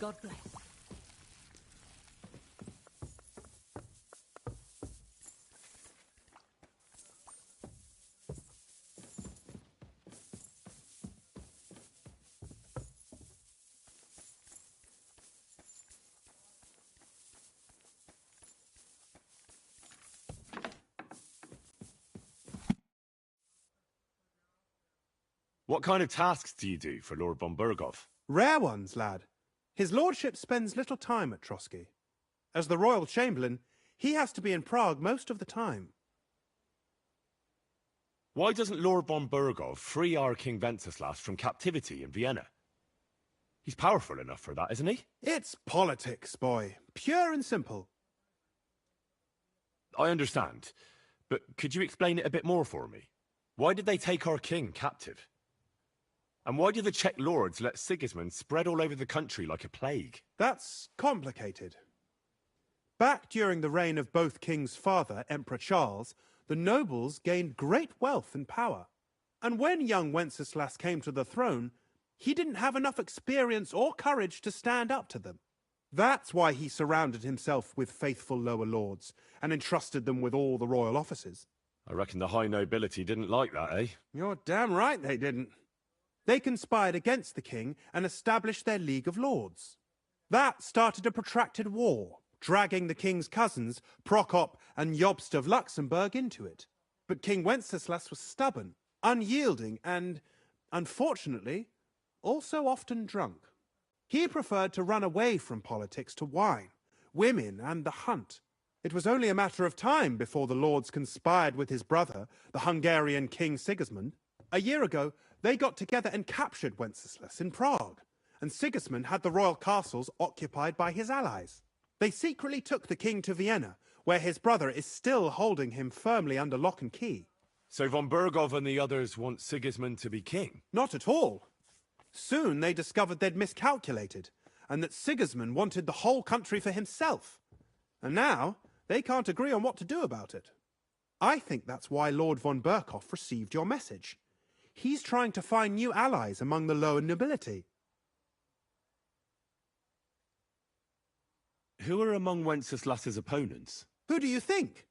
God bless. What kind of tasks do you do for Lord von Burgov? Rare ones, lad. His lordship spends little time at Trotsky. As the royal chamberlain, he has to be in Prague most of the time. Why doesn't Lord von Burgov free our King Wenceslas from captivity in Vienna? He's powerful enough for that, isn't he? It's politics, boy. Pure and simple. I understand, but could you explain it a bit more for me? Why did they take our king captive? And why do the Czech lords let Sigismund spread all over the country like a plague? That's complicated. Back during the reign of both king's father, Emperor Charles, the nobles gained great wealth and power. And when young Wenceslas came to the throne, he didn't have enough experience or courage to stand up to them. That's why he surrounded himself with faithful lower lords and entrusted them with all the royal offices. I reckon the high nobility didn't like that, eh? You're damn right they didn't. They conspired against the king and established their League of Lords. That started a protracted war, dragging the king's cousins, Prokop and Jobst of Luxembourg, into it. But King Wenceslas was stubborn, unyielding, and, unfortunately, also often drunk. He preferred to run away from politics to wine, women, and the hunt. It was only a matter of time before the lords conspired with his brother, the Hungarian King Sigismund. A year ago, they got together and captured Wenceslas in Prague, and Sigismund had the royal castles occupied by his allies. They secretly took the king to Vienna, where his brother is still holding him firmly under lock and key. So von Burgov and the others want Sigismund to be king? Not at all. Soon they discovered they'd miscalculated, and that Sigismund wanted the whole country for himself. And now, they can't agree on what to do about it. I think that's why Lord von Burgov received your message. He's trying to find new allies among the lower nobility. Who are among Wenceslas's opponents? Who do you think?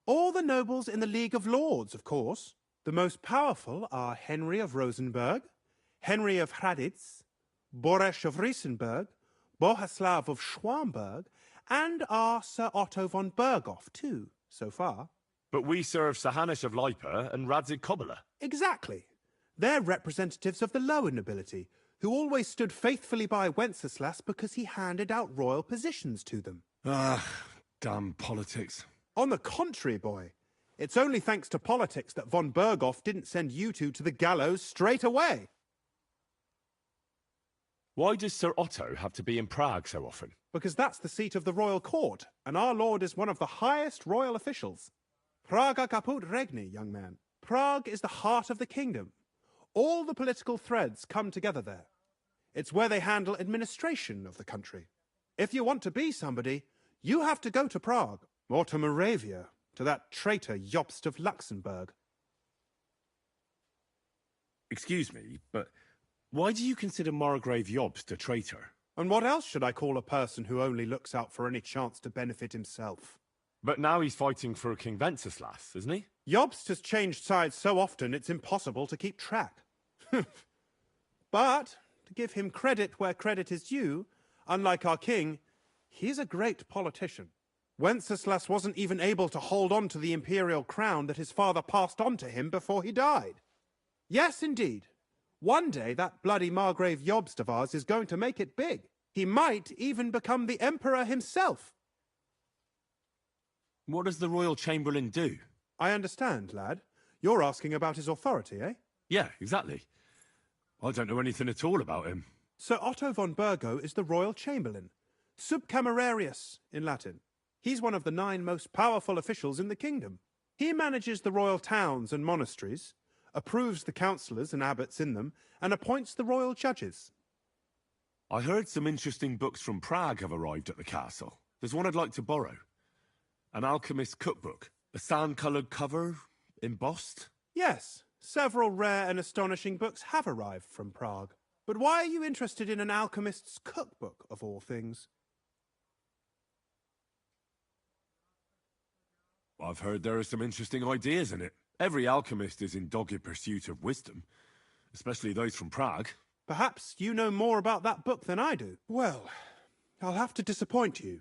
All the nobles in the League of Lords, of course. The most powerful are Henry of Rosenberg, Henry of Hraditz, Boresh of Riesenberg, Bohuslav of Schwamberg, and our Sir Otto von Burgov, too, so far. But we serve Sahanis of Lipa and Radzig Kobyla. Exactly. They're representatives of the lower nobility, who always stood faithfully by Wenceslas because he handed out royal positions to them. Ah, damn politics. On the contrary, boy. It's only thanks to politics that von Burgov didn't send you two to the gallows straight away. Why does Sir Otto have to be in Prague so often? Because that's the seat of the royal court, and our lord is one of the highest royal officials. Praga caput regni, young man. Prague is the heart of the kingdom. All the political threads come together there. It's where they handle administration of the country. If you want to be somebody, you have to go to Prague, or to Moravia, to that traitor Jobst of Luxembourg. Excuse me, but why do you consider Margrave Jobst a traitor? And what else should I call a person who only looks out for any chance to benefit himself? But now he's fighting for King Wenceslas, isn't he? Jobst has changed sides so often it's impossible to keep track. But, to give him credit where credit is due, unlike our king, he's a great politician. Wenceslas wasn't even able to hold on to the imperial crown that his father passed on to him before he died. Yes, indeed. One day that bloody Margrave Jobst of ours is going to make it big. He might even become the emperor himself. What does the royal chamberlain do? I understand, lad. You're asking about his authority, eh? Yeah, exactly. I don't know anything at all about him. Sir Otto von Burgo is the royal chamberlain, subcamerarius in Latin. He's one of the 9 most powerful officials in the kingdom. He manages the royal towns and monasteries, approves the councillors and abbots in them, and appoints the royal judges. I heard some interesting books from Prague have arrived at the castle. There's one I'd like to borrow. An alchemist's cookbook. A sand-coloured cover, embossed. Yes, several rare and astonishing books have arrived from Prague. But why are you interested in an alchemist's cookbook, of all things? I've heard there are some interesting ideas in it. Every alchemist is in dogged pursuit of wisdom, especially those from Prague. Perhaps you know more about that book than I do. Well, I'll have to disappoint you.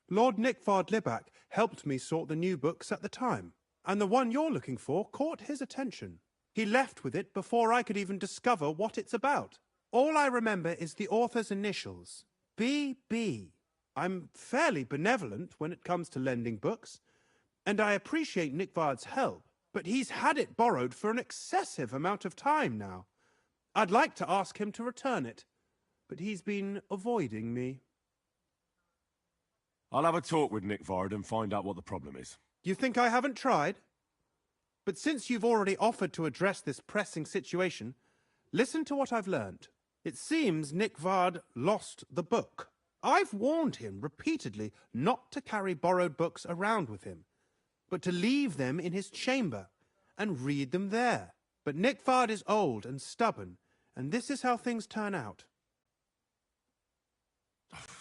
Lord Nickvard Libak helped me sort the new books at the time, and the one you're looking for caught his attention. He left with it before I could even discover what it's about. All I remember is the author's initials, B.B. I'm fairly benevolent when it comes to lending books, and I appreciate Nickvard's help, but he's had it borrowed for an excessive amount of time now. I'd like to ask him to return it, but he's been avoiding me. I'll have a talk with Nickvard and find out what the problem is. You think I haven't tried? But since you've already offered to address this pressing situation, listen to what I've learned. It seems Nickvard lost the book. I've warned him repeatedly not to carry borrowed books around with him, but to leave them in his chamber and read them there. But Nickvard is old and stubborn, and this is how things turn out.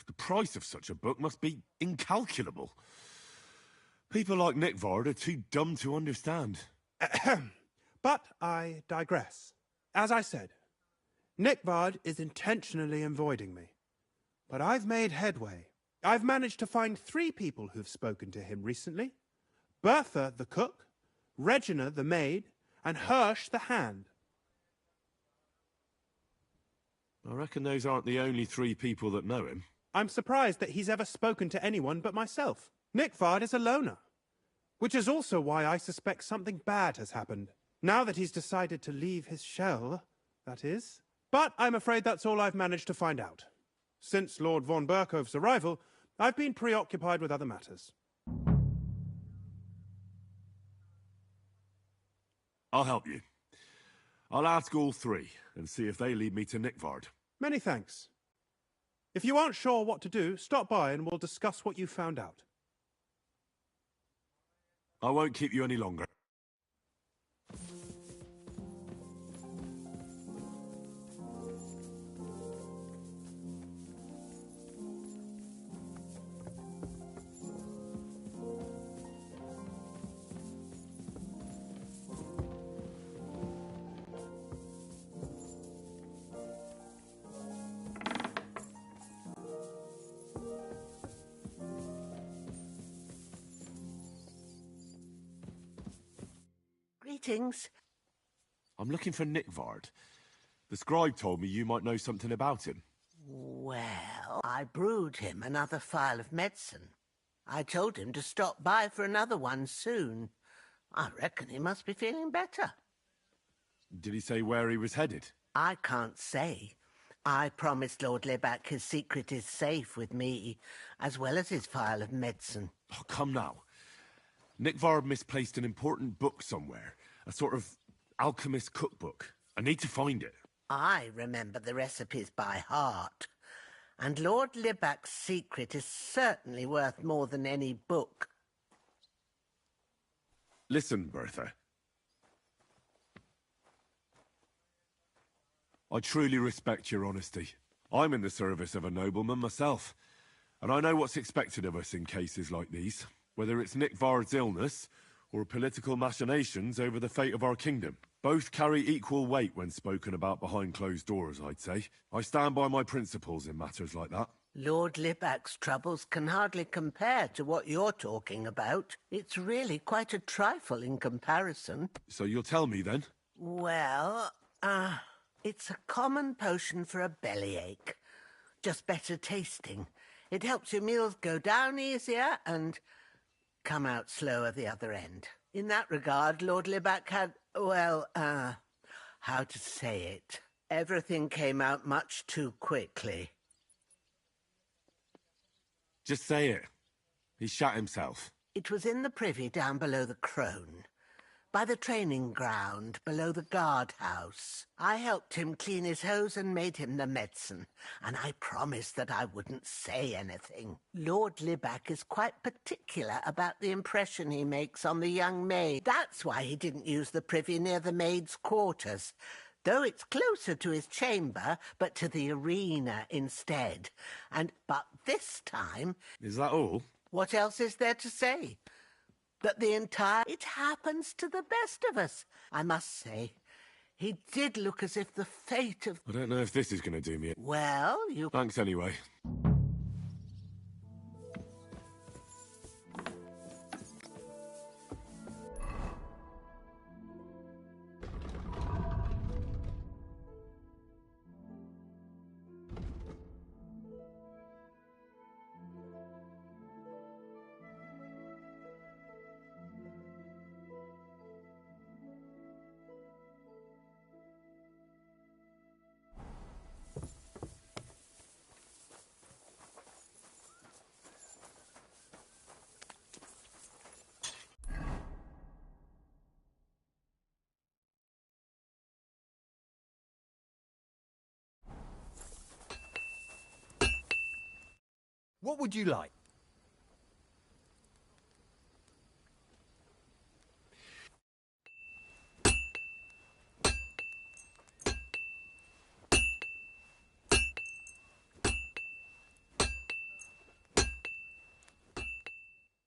The price of such a book must be incalculable. People like Nickvard are too dumb to understand. But I digress. As I said, Nickvard is intentionally avoiding me. But I've made headway. I've managed to find 3 people who've spoken to him recently. Bertha, the cook, Regina, the maid, and Hirsch, the hand. I reckon those aren't the only 3 people that know him. I'm surprised that he's ever spoken to anyone but myself. Nickvard is a loner, which is also why I suspect something bad has happened. Now that he's decided to leave his shell, that is. But I'm afraid that's all I've managed to find out. Since Lord von Berkove's arrival, I've been preoccupied with other matters. I'll help you. I'll ask all 3 and see if they lead me to Nickvard. Many thanks. If you aren't sure what to do, stop by and we'll discuss what you found out. I won't keep you any longer. Greetings. I'm looking for Nickvard. The scribe told me you might know something about him. Well, I brewed him another phial of medicine. I told him to stop by for another one soon. I reckon he must be feeling better. Did he say where he was headed? I can't say. I promised Lord Libak his secret is safe with me, as well as his phial of medicine. Oh, come now. Nickvard misplaced an important book somewhere. A sort of alchemist cookbook. I need to find it. I remember the recipes by heart. And Lord Libak's secret is certainly worth more than any book. Listen, Bertha. I truly respect your honesty. I'm in the service of a nobleman myself, and I know what's expected of us in cases like these. Whether it's Nick Vard's illness or political machinations over the fate of our kingdom. Both carry equal weight when spoken about behind closed doors, I'd say. I stand by my principles in matters like that. Lord Libac's troubles can hardly compare to what you're talking about. It's really quite a trifle in comparison. So you'll tell me then? Well, it's a common potion for a bellyache. Just better tasting. It helps your meals go down easier and come out slower the other end. In that regard, Lord Libac had, well, how to say it? Everything came out much too quickly. Just say it. He shot himself. It was in the privy down below the Crone, by the training ground below the guardhouse. I helped him clean his hose and made him the medicine, and I promised that I wouldn't say anything. Lord Libac is quite particular about the impression he makes on the young maid. That's why he didn't use the privy near the maids' quarters, though it's closer to his chamber, but to the arena instead. But this time... Is that all? What else is there to say? That it happens to the best of us. I must say, he did look as if the fate of... I don't know if this is going to do me. Well, you... Thanks anyway. What would you like?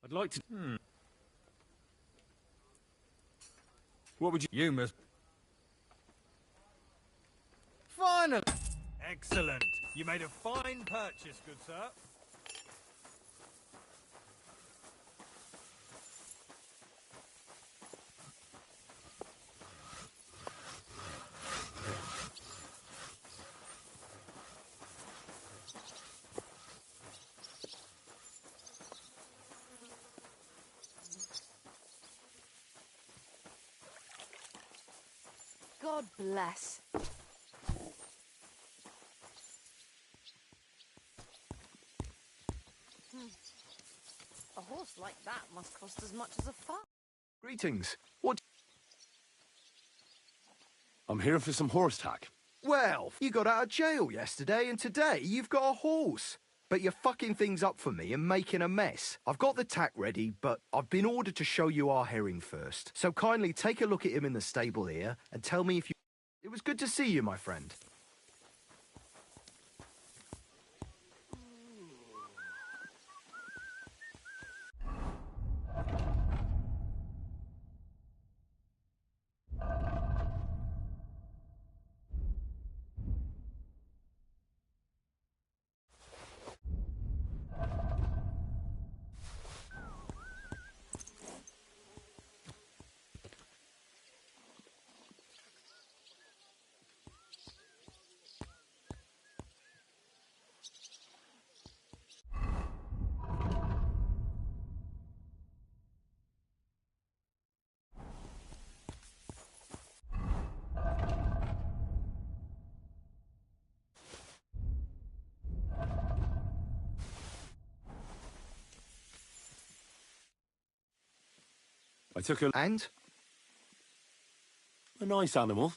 I'd like to... What would you... You must... Finally! Excellent. You made a fine purchase, good sir. God bless. A horse like that must cost as much as a farm. Greetings. What? I'm here for some horse tack. Well, you got out of jail yesterday, and today you've got a horse. But you're fucking things up for me and making a mess. I've got the tack ready, but I've been ordered to show you our herring first. So kindly take a look at him in the stable here and tell me if you... It was good to see you, my friend. I took a... And? A nice animal,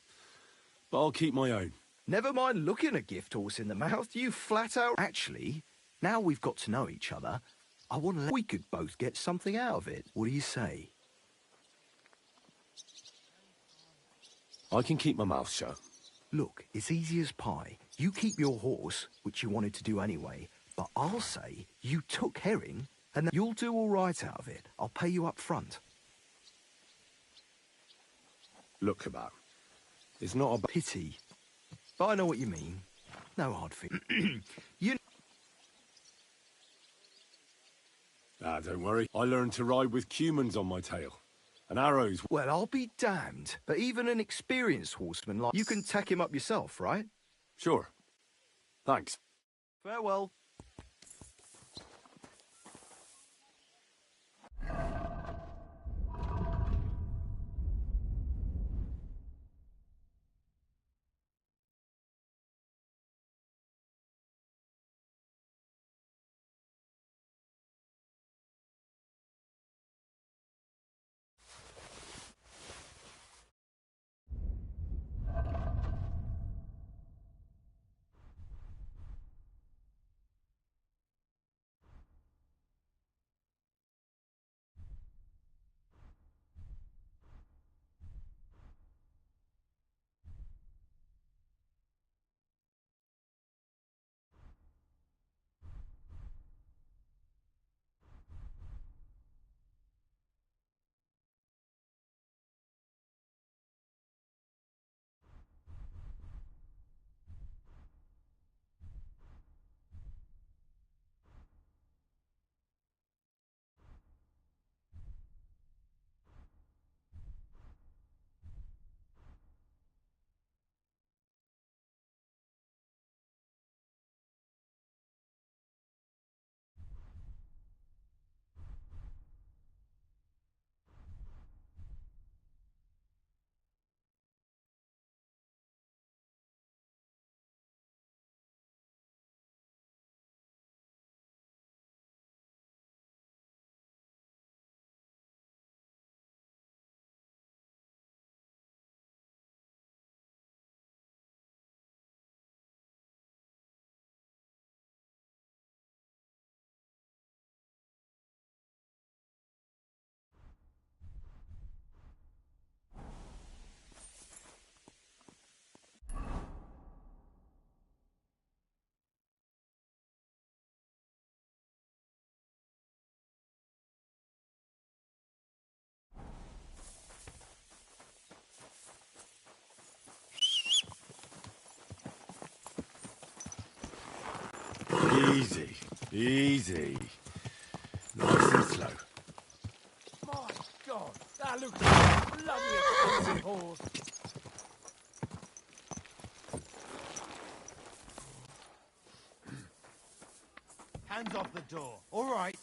but I'll keep my own. Never mind looking a gift horse in the mouth, you flat out... Actually, now we've got to know each other, I want to... We could both get something out of it. What do you say? I can keep my mouth shut. Look, it's easy as pie. You keep your horse, which you wanted to do anyway, but I'll say you took herring And then you'll do all right out of it. I'll pay you up front. Look, about. It's not about... Pity. But I know what you mean. No hard feelings. You... Ah, don't worry. I learned to ride with cumans on my tail. And arrows... Well, I'll be damned. But even an experienced horseman like... You can tack him up yourself, right? Sure. Thanks. Farewell. Easy. Easy. Nice and slow. My God, that looks like a bloody expensive horse. Hands off the door. All right.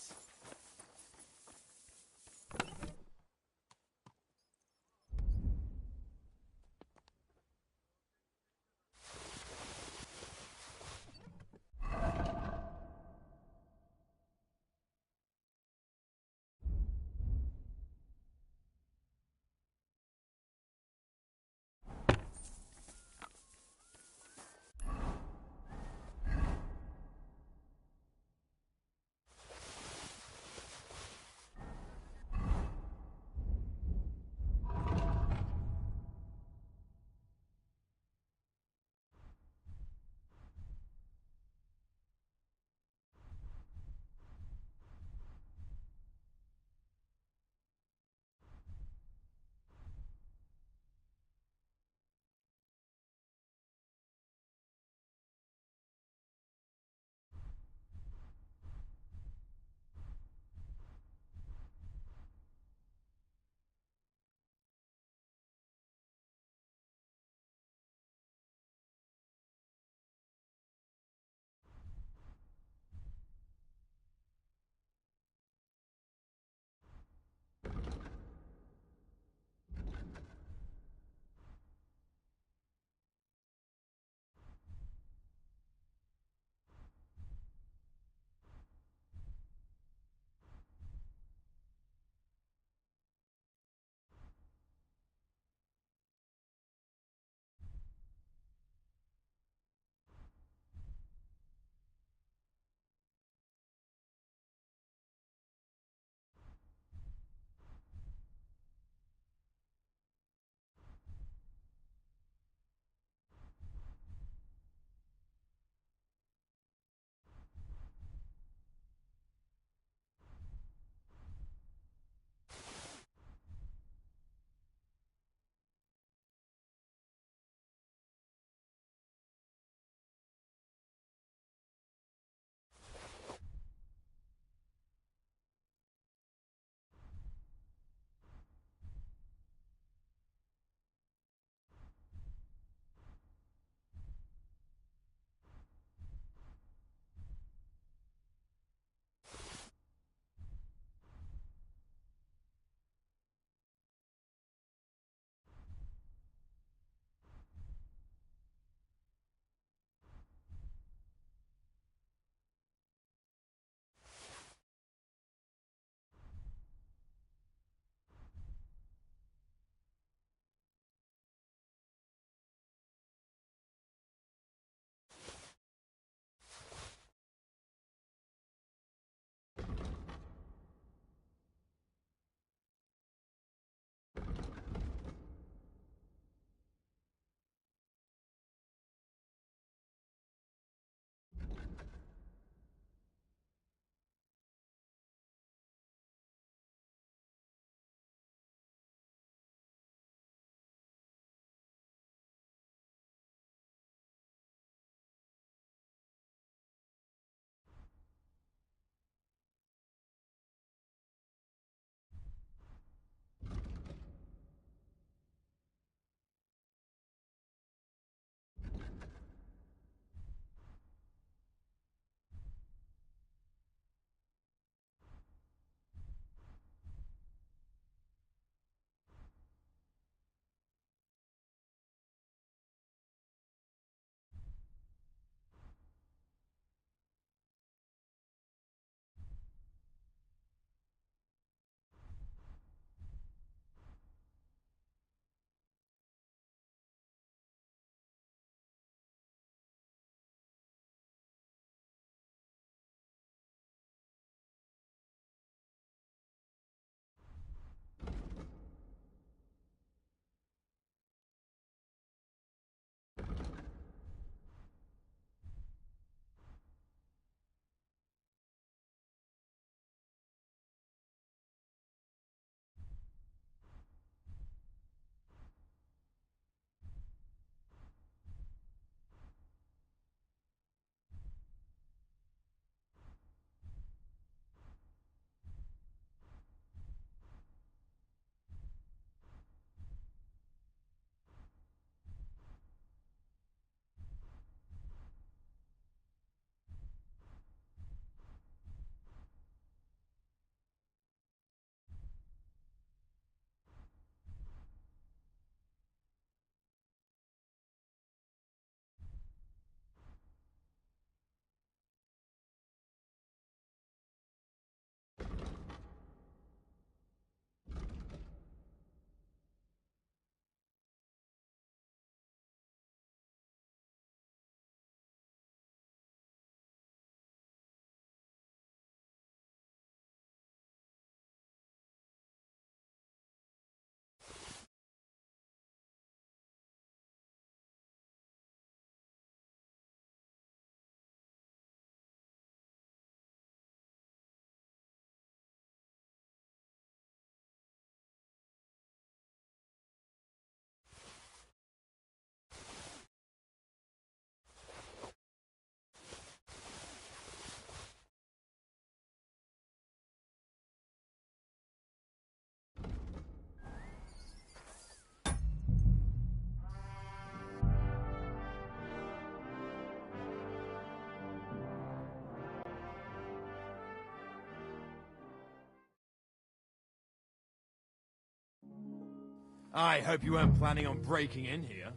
I hope you weren't planning on breaking in here.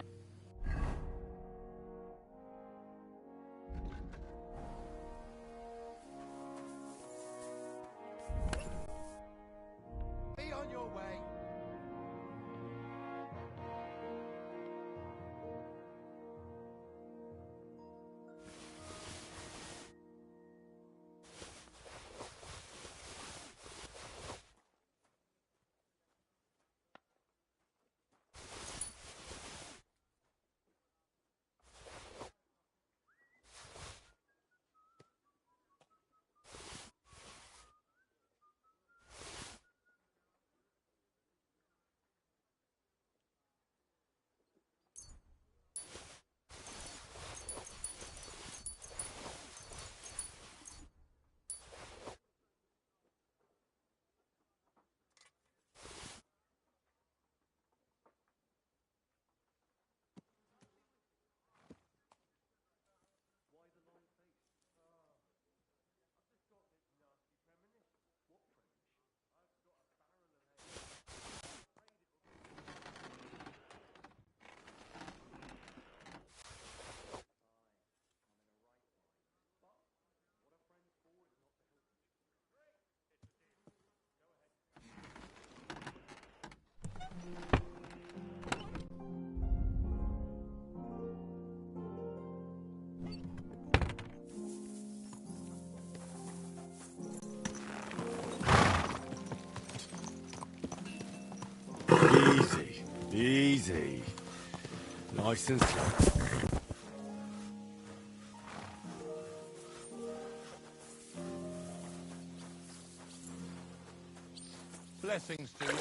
Be on your way. Easy. Easy. Nice and slow. Blessings to you.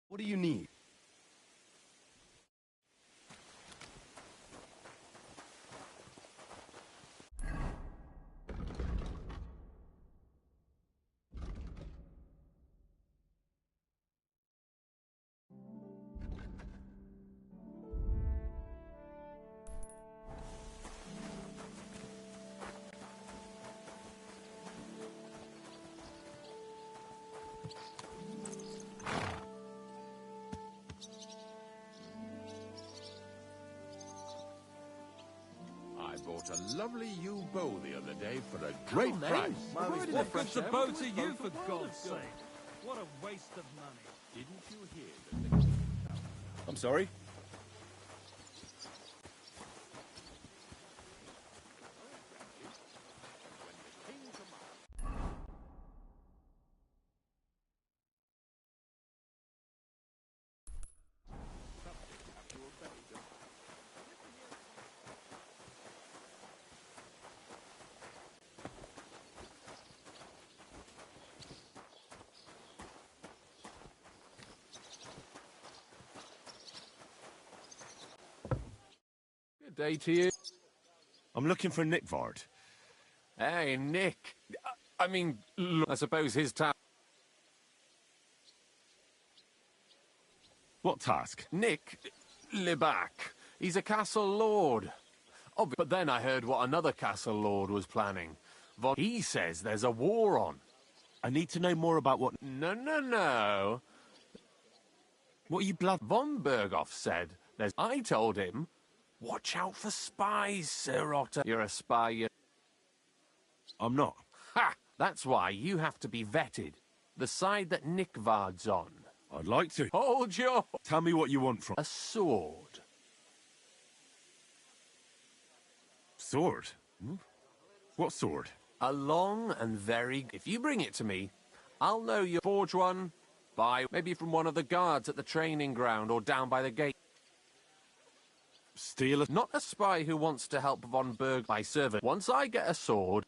What do you need? I bought a lovely yew bow the other day for a great price. What good's a bow to you, for God's sake? What a waste of money. Didn't you hear that the king... I'm sorry? Good day to you. I'm looking for Nick Vard. Hey, Nick. I mean, I suppose his task... What task? Nick Libac. He's a castle lord. But then I heard what another castle lord was planning. He says there's a war on. I need to know more about what... No. What are you Von Berghoff said there's... I told him, watch out for spies, Sir Otter. You're a spy, I'm not. Ha! That's why you have to be vetted. The side that Nick Vard's on. I'd like to. Hold your... Tell me what you want from... A sword. Sword? Hmm? What sword? A long and very... If you bring it to me, I'll know you forge one, spy, maybe from one of the guards at the training ground or down by the gate. Steal a... Not a spy who wants to help von Berg, my servant. Once I get a sword...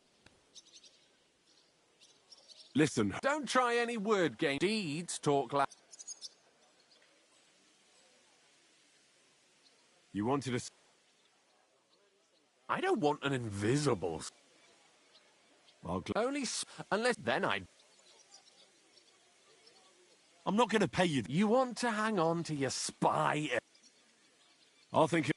Listen. Don't try any word game. Deeds talk loud. You wanted to... I don't want an invisible... Only... Unless then I'd... I'm not going to pay you... You want to hang on to your spy... I'll think...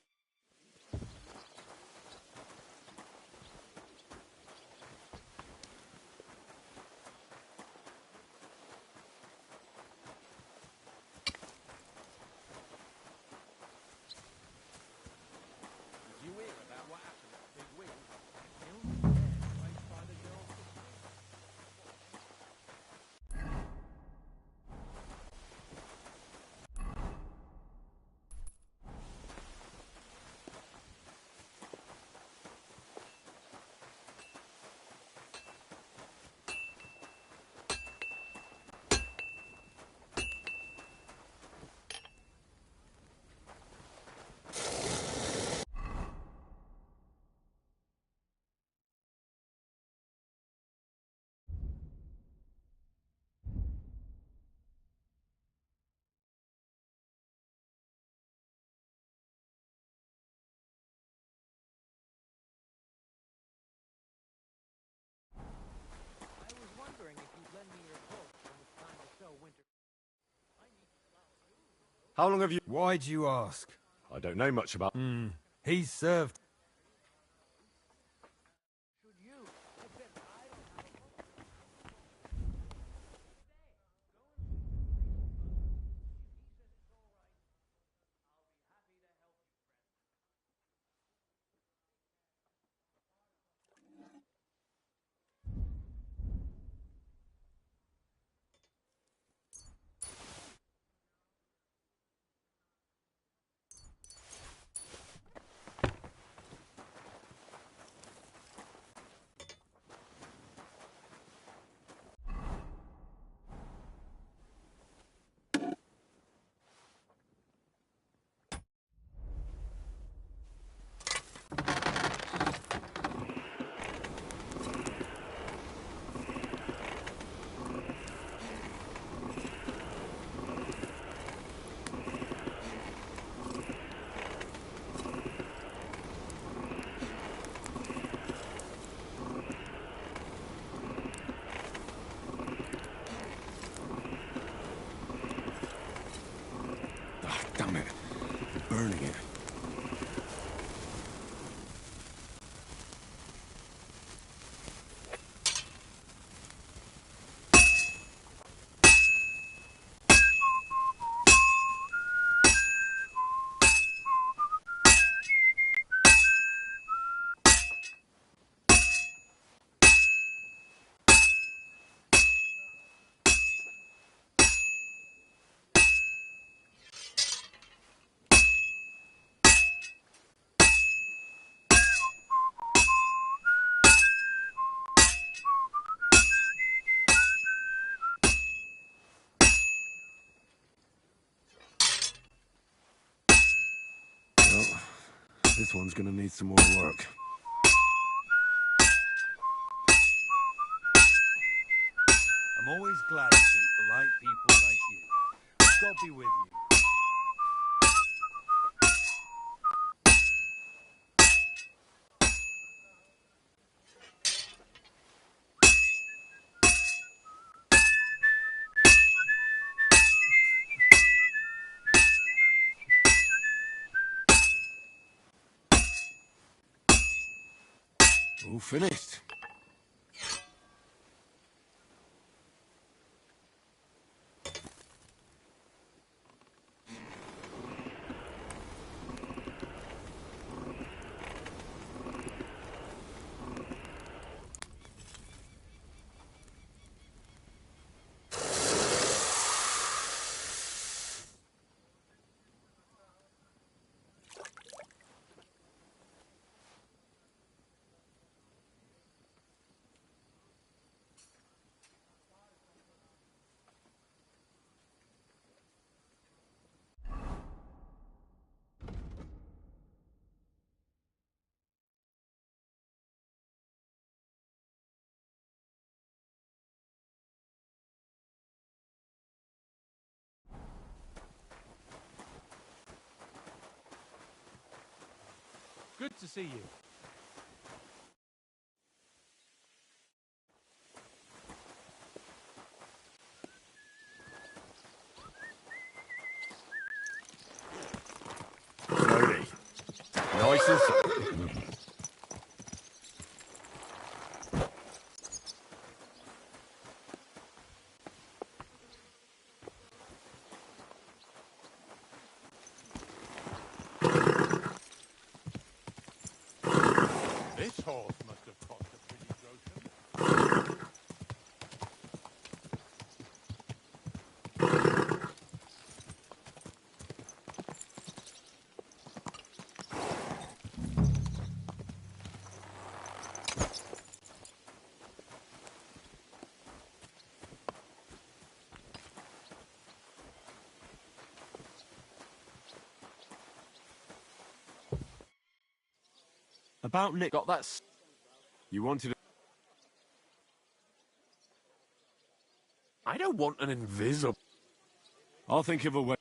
How long have you... Why'd you ask? I don't know much about... He's served. Damn it. Burning it. Well, this one's gonna need some more work. I'm always glad to see polite people like you. God be with you. All finished. Good to see you. Slowly. Nice and slow. This horse must have cost a pretty groschen. About Nick. Got that You wanted to... I don't want an invisible... I'll think of a way.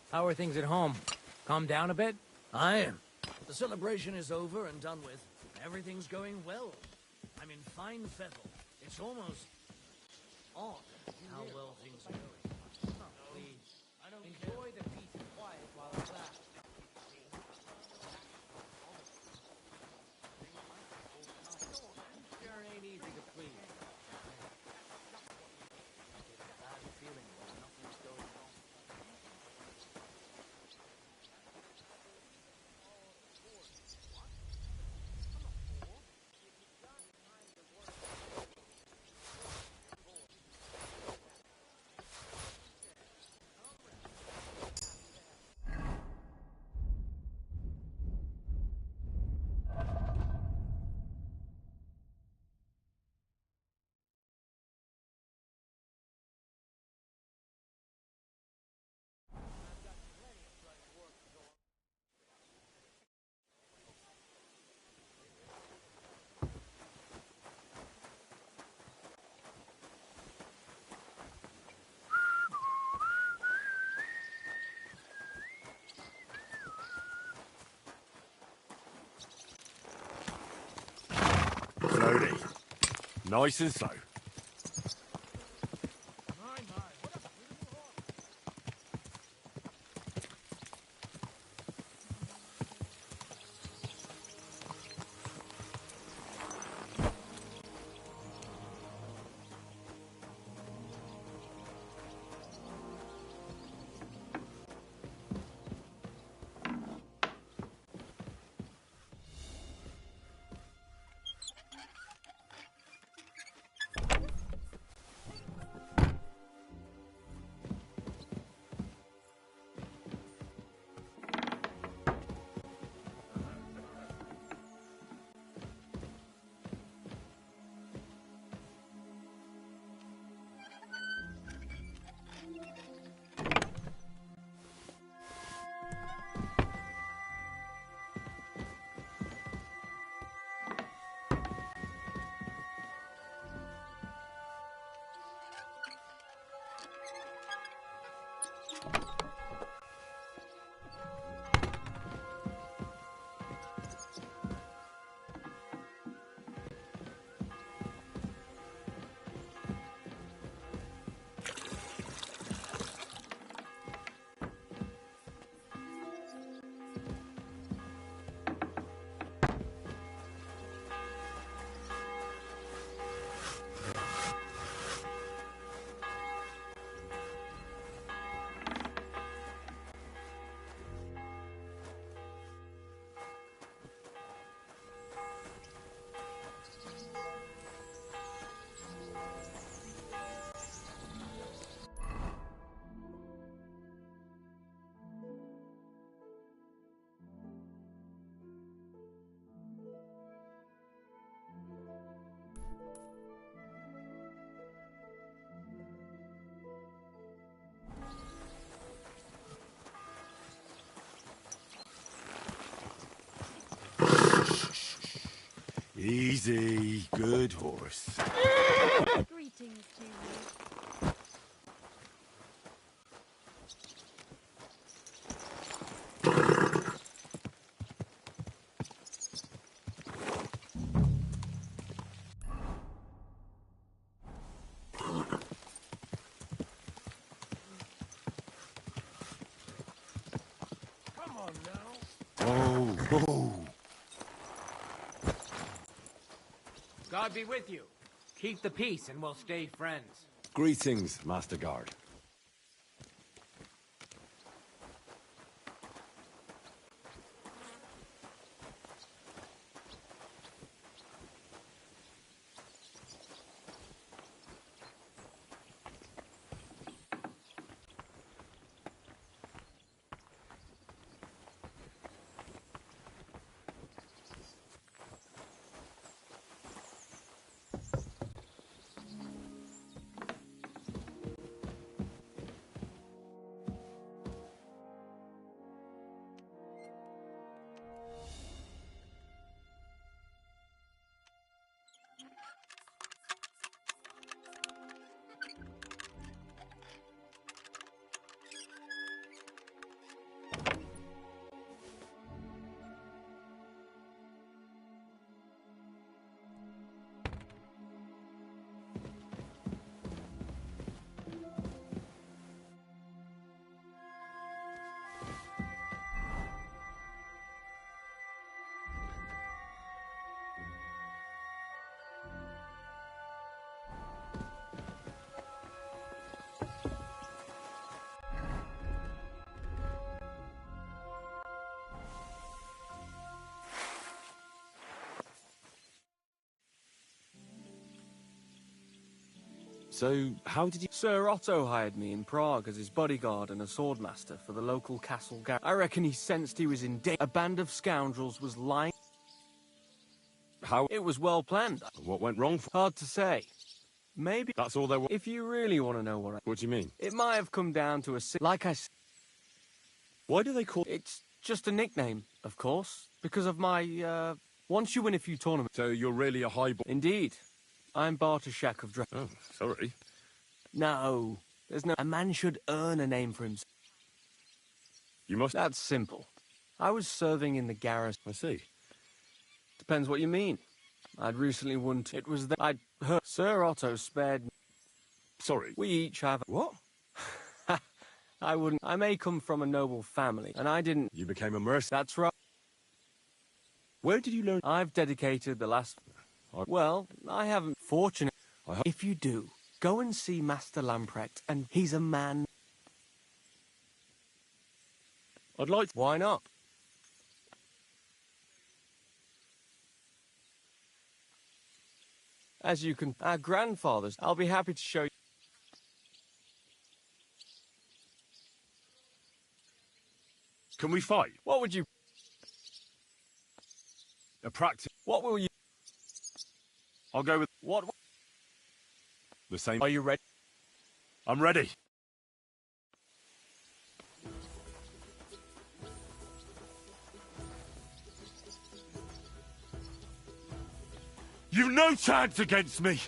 How are things at home? Calm down a bit? Aye. The celebration is over and done with. Everything's going well. I'm in fine fettle. It's almost odd how well things are going. Please, enjoy the peace and quiet while it lasts. Sure ain't easy to please. Bad feeling when nothing's going wrong. Slowly. Nice and slow. Easy, good horse. Greetings to you. Come on now. Oh, whoa. God be with you. Keep the peace and we'll stay friends. Greetings, Master Guard. So, how did you... Sir Otto hired me in Prague as his bodyguard and a swordmaster for the local castle garrison. I reckon he sensed he was in danger. A band of scoundrels was lying. How... It was well planned. What went wrong? Hard to say. Maybe... That's all there was? If you really want to know What do you mean? It might have come down to a... Like I said... Why do they call... It's just a nickname, of course. Because of my, Once you win a few tournaments... So you're really a highborn... Indeed. I'm Bartoszek of Oh, sorry. No. There's no... A man should earn a name for himself. You must... That's simple. I was serving in the garrison. I see. Depends what you mean. I'd recently won... It was that I'd heard... Sir Otto spared me. Sorry. We each have... What? I wouldn't... I may come from a noble family, and I didn't... You became a mercenary. That's right. Where did you learn... I've dedicated the last... Well, I haven't... Fortunate... If you do, go and see Master Lamprecht, and he's a man... I'd like to... Why not? As you can... Our grandfathers... I'll be happy to show you... Can we fight? What would you... A practice... What will you... I'll go with... What... The same... Are you ready? I'm ready. You've no chance against me!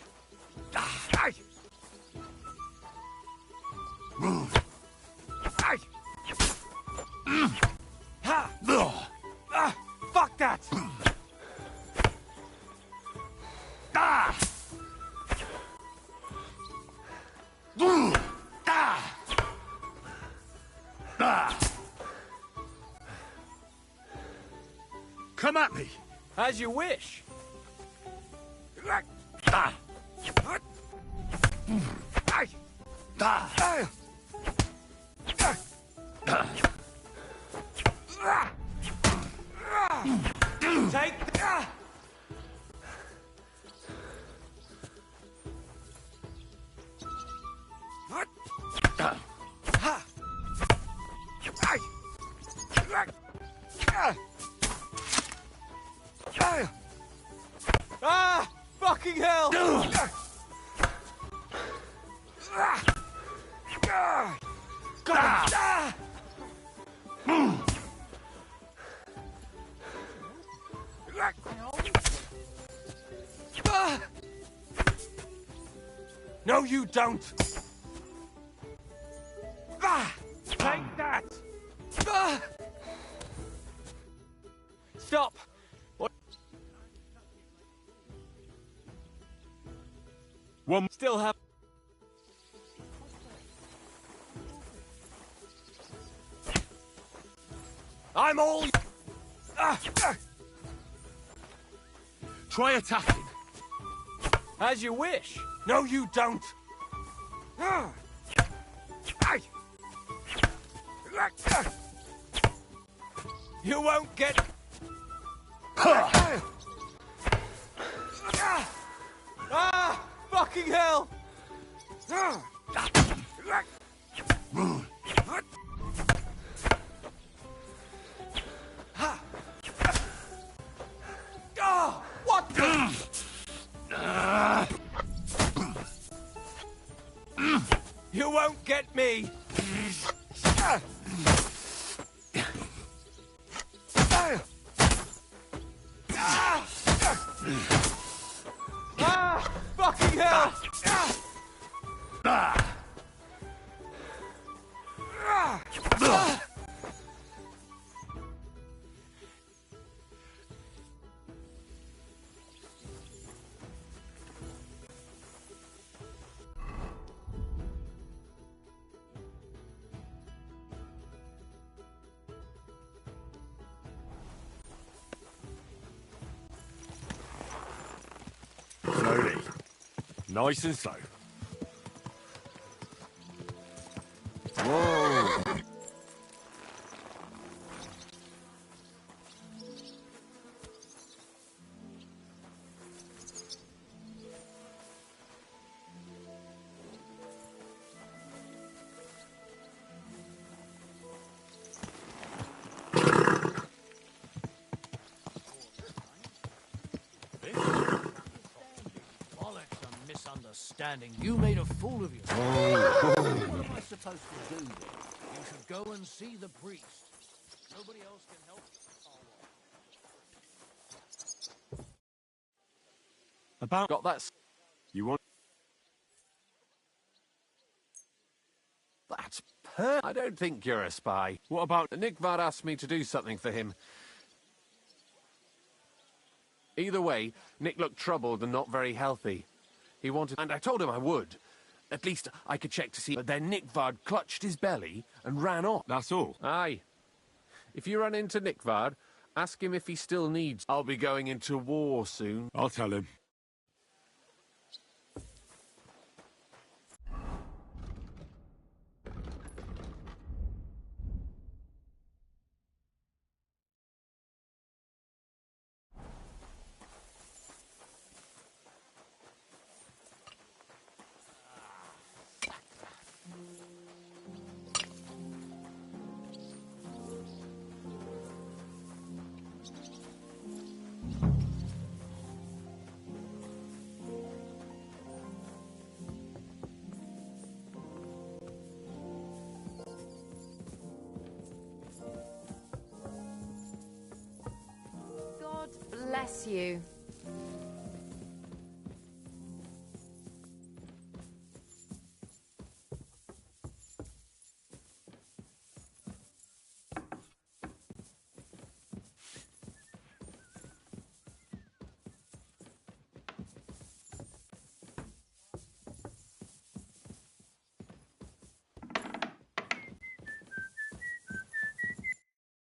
Fuck that! Come at me! As you wish. Take... Ah! Fucking hell! God! No, you don't! Take that! Stop! What? One Still have... I'm all... Try attacking. As you wish. No, you don't! You won't get... Ah! Fucking hell! Oh, what the... You won't get me! Ah! Fucking hell! Slowly. Nice and slow. Whoa! Bollocks, a misunderstanding. You made a fool of yourself. What am I supposed to do then? You should go and see the priest. Nobody else can help you. About... Got that... You want... That's I don't think you're a spy. What about... Nickvard asked me to do something for him. Either way, Nick looked troubled and not very healthy. He wanted... And I told him I would. At least I could check to see... But then Nickvard clutched his belly and ran off. That's all? Aye. If you run into Nickvard, ask him if he still needs... I'll be going into war soon. I'll tell him. God bless you.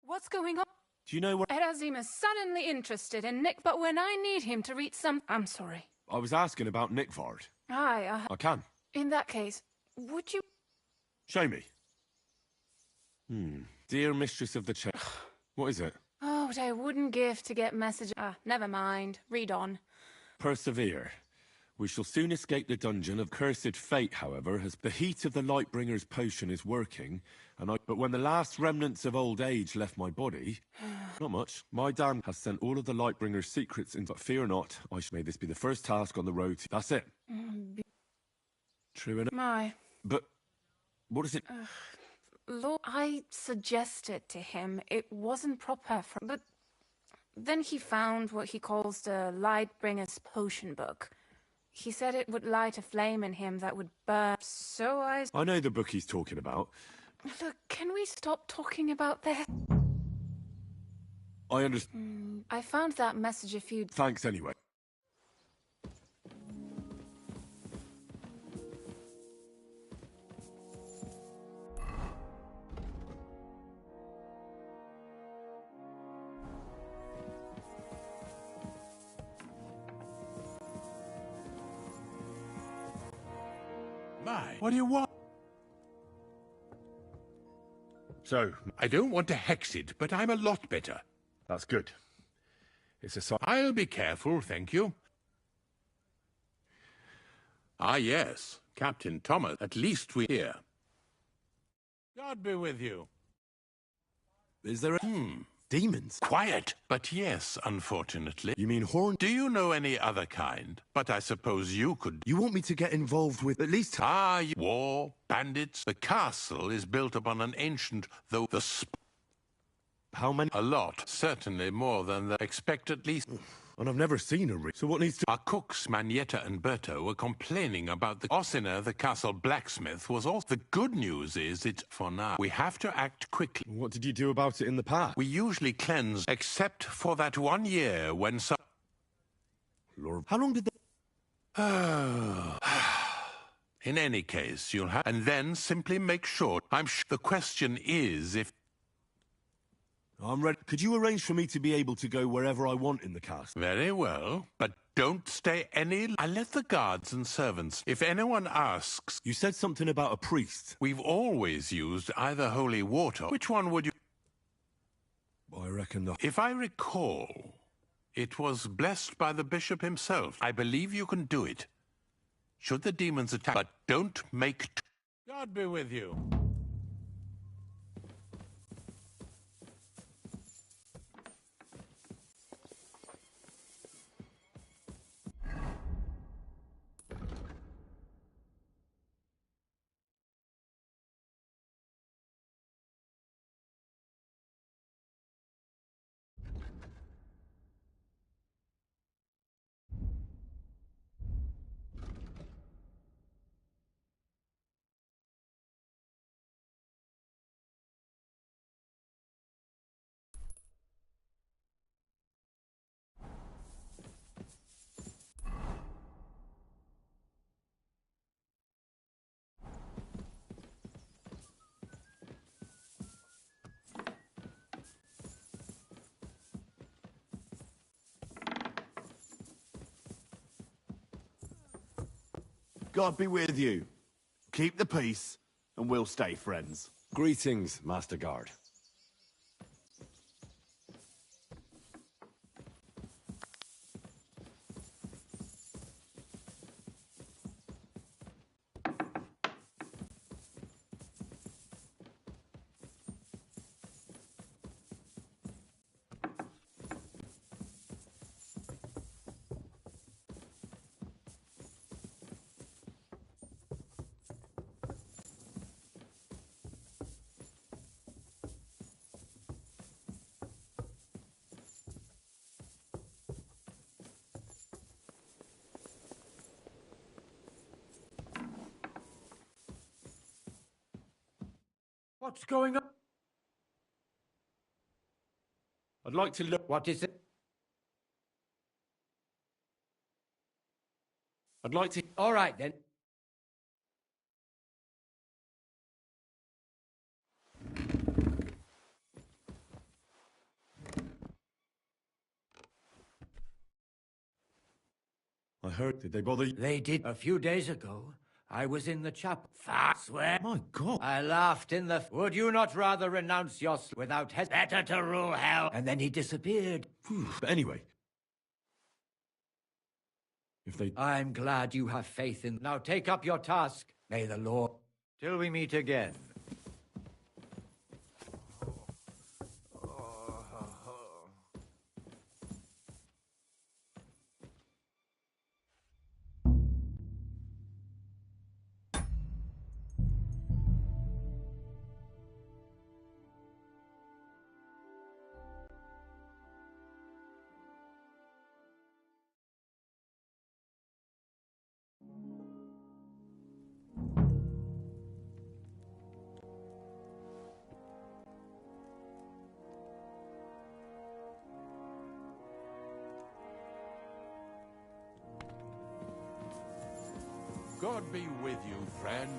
What's going on? Do you know where... Erazim is suddenly interested in Nick, but when I need him to read some... I'm sorry. I was asking about Nickvard. Aye, I can. in that case, would you... Show me. Dear Mistress of the What is it? Oh, what I wouldn't give to get message... never mind. Read on. Persevere. We shall soon escape the dungeon of cursed fate, however, as the heat of the Lightbringer's potion is working, but when the last remnants of old age left my body, not much, my dam has sent all of the Lightbringer's secrets in, but fear not, may this be the first task on the road to... That's it. True enough. My... But, what is it? Lord, I suggested to him it wasn't proper for... But Then he found what he calls the Lightbringer's potion book. He said it would light a flame in him that would burn. So I know the book he's talking about. Look, can we stop talking about that? I understand. I found that message a few... Thanks anyway. My, what do you want? So, I don't want to hex it, but I'm a lot better. that's good. It's a sign. I'll be careful, thank you. Ah, yes, Captain Thomas. At least we're here. God be with you. Is there a... Demons? Quiet. But yes, unfortunately. You mean horn... Do you know any other kind? But I suppose you could... You want me to get involved with at least... war, bandits. The castle is built upon an ancient, though the... How many? A lot. Certainly more than the... Expect at least... And I've never seen a So what needs to... Our cooks, Manietta and Berto, were complaining about the... Ossina, the castle blacksmith, was also... The good news is it's for now. We have to act quickly. What did you do about it in the past? We usually cleanse, except for that 1 year when some... Lord, how long did they... In any case, you'll have... And then simply make sure... The question is if... I'm ready. Could you arrange for me to be able to go wherever I want in the castle? Very well, but don't stay any... I'll let the guards and servants... If anyone asks... You said something about a priest. We've always used either holy water... Which one would you... I reckon the... If I recall, it was blessed by the bishop himself. I believe you can do it. Should the demons attack... But don't make... God be with you. God be with you. Keep the peace, and we'll stay friends. Greetings, Master Guard. What's going on? I'd like to look... What is it? I'd like to... All right, then. I heard. Did they bother you? They did a few days ago. I was in the chapel. Swear. My God. I laughed in the... Would you not rather renounce your... Without better to rule hell? And then he disappeared. But anyway. If they... I'm glad you have faith in... Now take up your task. May the Lord... Till we meet again. God be with you, friend.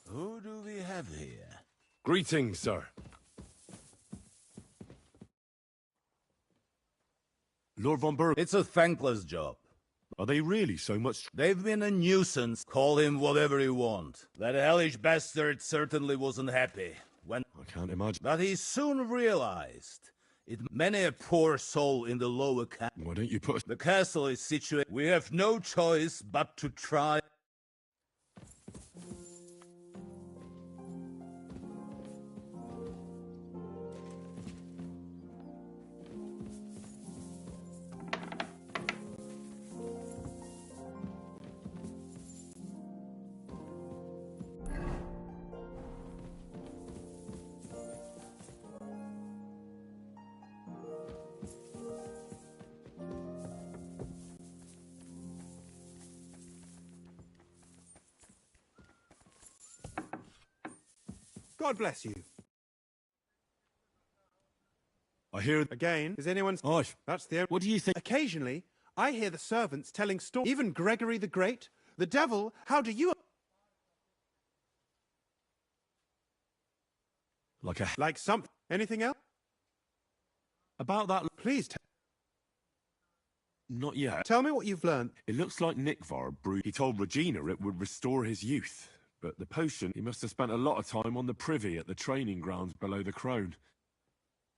Who do we have here? Greetings, sir. Lord von Berg. It's a thankless job. Are they really so much? They've been a nuisance. Call him whatever you want. That hellish bastard certainly wasn't happy when... I can't imagine. But he soon realized it many a poor soul in the lower castle. Why don't you put us... The castle is situated. We have no choice but to try. God bless you. I hear... Again, is anyone... Oh, that's the only... What do you think? Occasionally, I hear the servants telling stories. Even Gregory the Great. The devil, how do you... Like something. Anything else? About that... Please Not yet. tell me what you've learned. It looks like Nikvar brewed... He told Regina it would restore his youth. But the potion, he must have spent a lot of time on the privy at the training grounds below the Crone.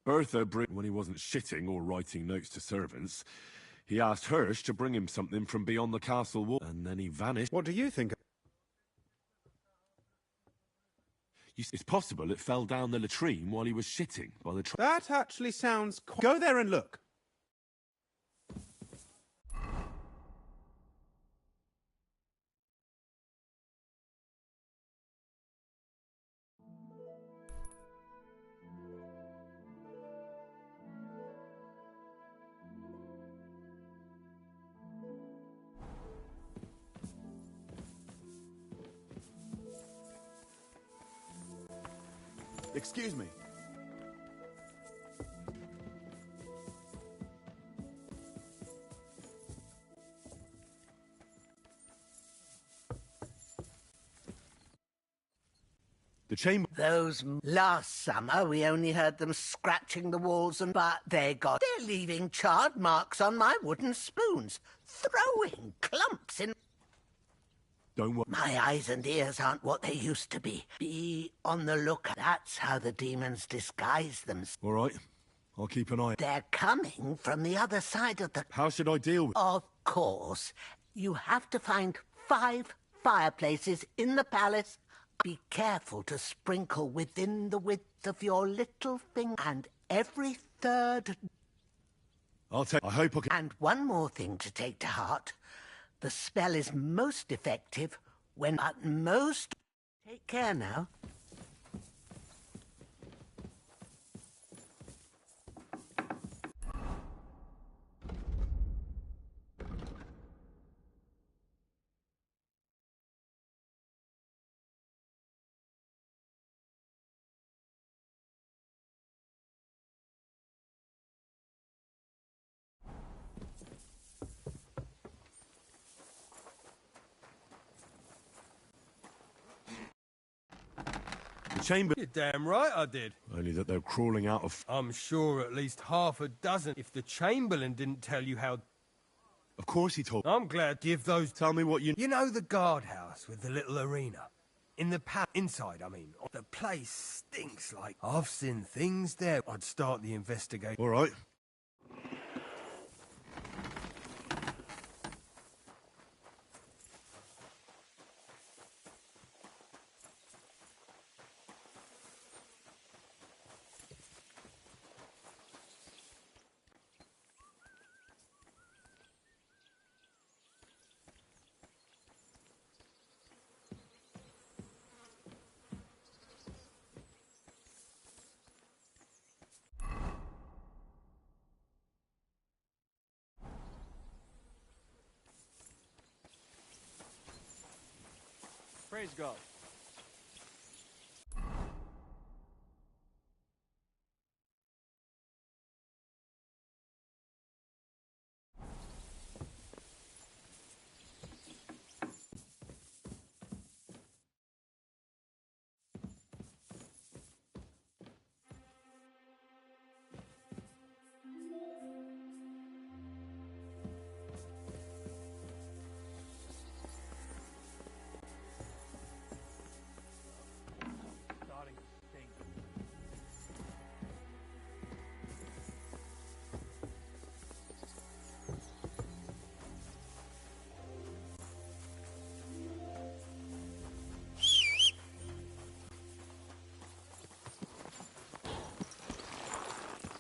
Bertha, when he wasn't shitting or writing notes to servants, he asked Hirsch to bring him something from beyond the castle wall, and then he vanished. What do you think? It's possible it fell down the latrine while he was shitting by the... That actually sounds... Go there and look. Excuse me. The chamber... Those... Last summer, we only heard them scratching the walls but they're leaving charred marks on my wooden spoons. Throwing clumps in... Don't worry. My eyes and ears aren't what they used to be. Be on the lookout. That's how the demons disguise themselves. All right. I'll keep an eye. They're coming from the other side of the... How should I deal with... Of course. You have to find 5 fireplaces in the palace. Be careful to sprinkle within the width of your little finger and every third... I hope I can... And one more thing to take to heart. The spell is most effective when at most... Take care now. The chamber... You're damn right I did. Only that they're crawling out of... I'm sure at least half a dozen. If the Chamberlain didn't tell you how... Of course he told... I'm glad. Give those... Tell me what you... You know the guardhouse with the little arena? In the inside, I mean. The place stinks like... I've seen things there. I'd start the investigation. All right. Praise God.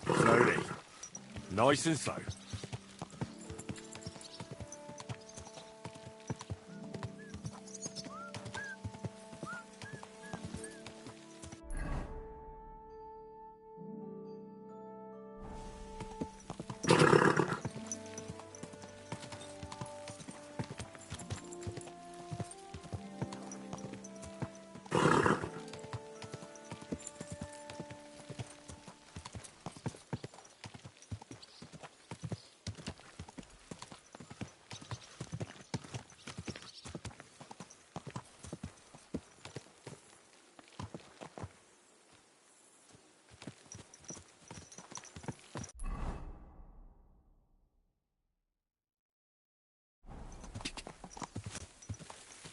Slowly. Nice and slow.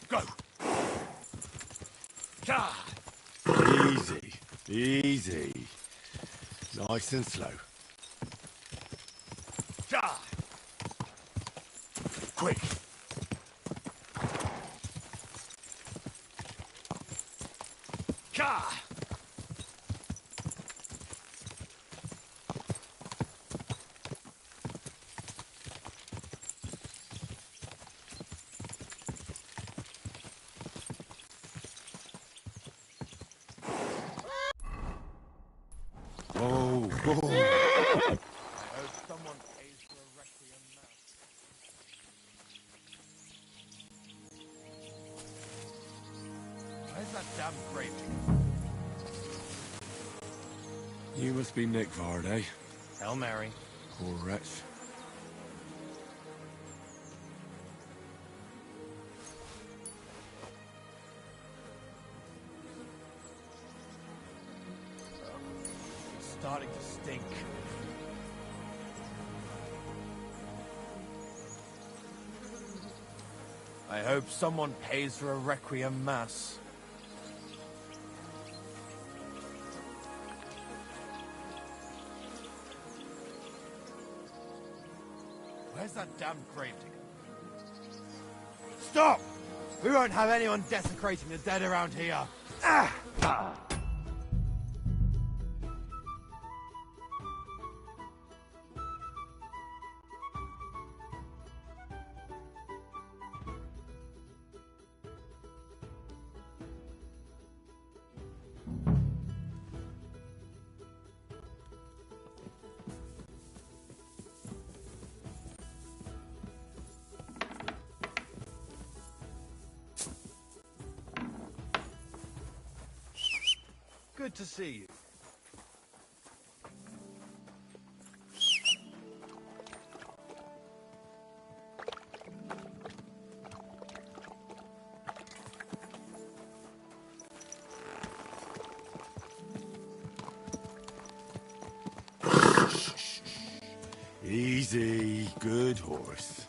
Go! Easy. Easy. Nice and slow. Quick! Whoa, whoa. I hope someone pays for a requiem mass. Where's that damn grave digger? You must be Nick Vard, eh? Hail Mary. Poor wretch. It's starting to stink. I hope someone pays for a requiem mass. Where's that damn gravedigger? Stop! We won't have anyone desecrating the dead around here. Ah! Good to see you. Easy. Good horse.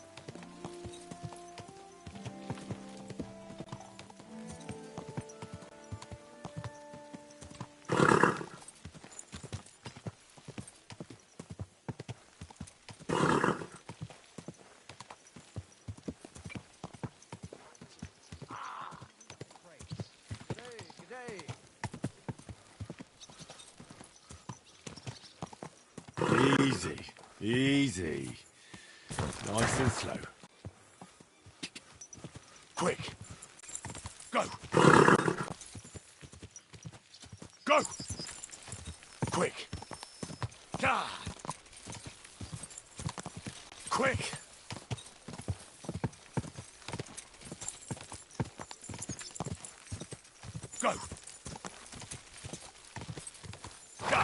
Easy. Easy. Nice and slow. Quick. Go. Go. Quick. God. Quick. Go. Go.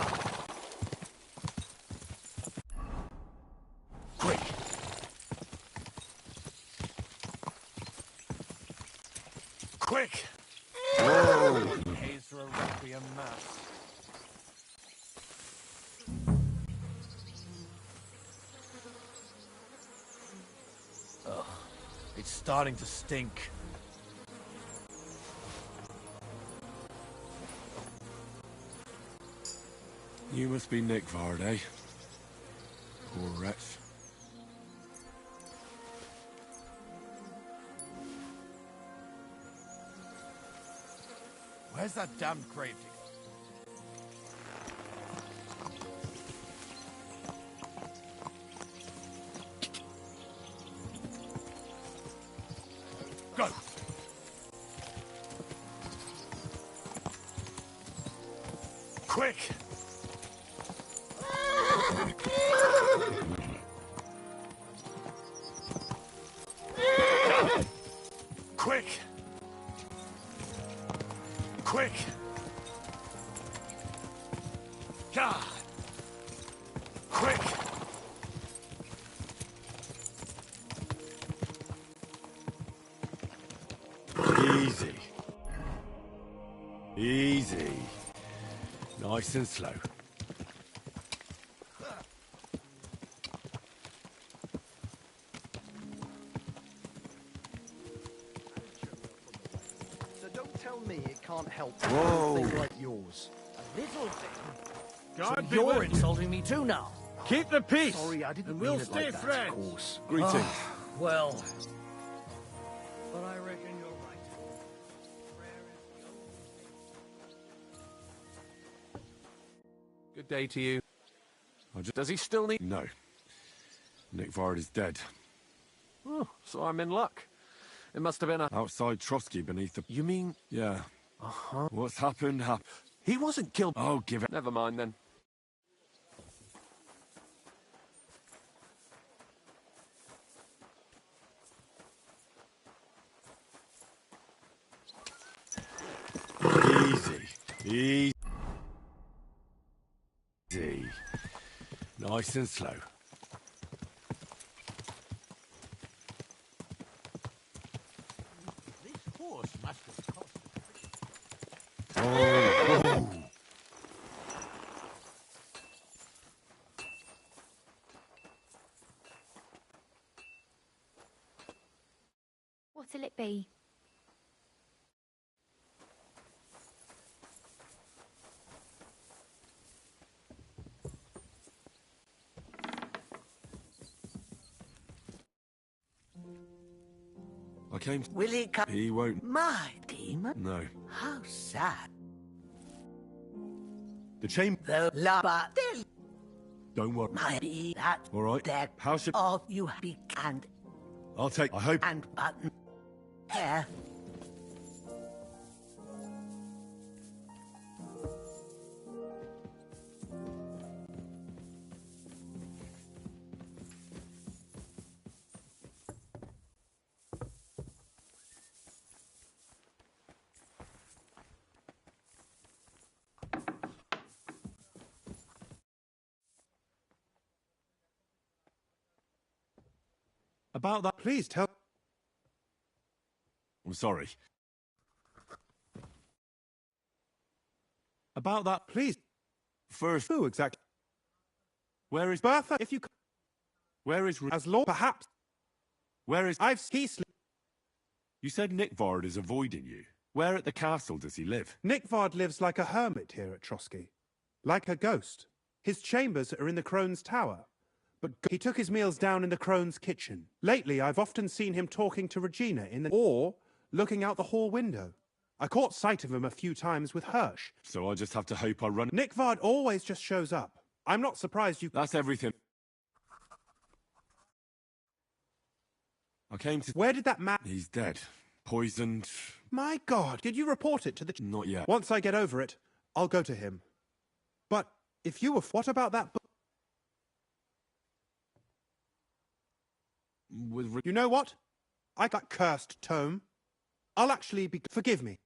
Quick. Quick. Whoa. Pays for a requiem mass. Ugh, it's starting to stink. You must be Nick Vard, eh? Poor wretch. Where's that damned grave digger? Go! Quick! Quick! Quick! God! Quick! Easy. Easy. Nice and slow. So don't tell me it can't help Whoa. things like yours. A little thing. God So be you're with you. insulting me too now. Keep the peace. Sorry, I didn't and mean we'll it stay like that, friends. of course. Greetings. Well, but I reckon you're right. Good day to you. Does he still need... No. Nick Vard is dead. Oh, so I'm in luck. It must have been a... Outside Trotsky beneath the... You mean... Yeah. Uh-huh. What's happened, happened. He wasn't killed... Oh, give it... Never mind, then. Easy. Easy. Nice and slow. This horse must have cost. Oh. What'll it be? I came... Will he come? He won't. My demon? No. How sad. The chamber... The lava. Don't worry. Might be that. All right. Deck How should... of you be and I'll take... I hope... and button hair. About that, please tell... I'm sorry. About that, please. First... Who exactly? Where is... Bertha, if you... Where is... As law, perhaps. Where is... I've... He's... You said Nick Vard is avoiding you. Where at the castle does he live? Nick Vard lives like a hermit here at Trotsky. Like a ghost. His chambers are in the Crone's Tower. But he took his meals down in the Crone's kitchen. Lately, I've often seen him talking to Regina in the... Or looking out the hall window. I caught sight of him a few times with Hirsch. So I just have to hope I run... Nick Vard always just shows up. I'm not surprised you... That's everything. I came to... Where did that man... He's dead. Poisoned. My God, did you report it to the... Not yet. Once I get over it, I'll go to him. But if you were... What about that book? You know what? I got cursed tome. I'll actually be... Forgive me.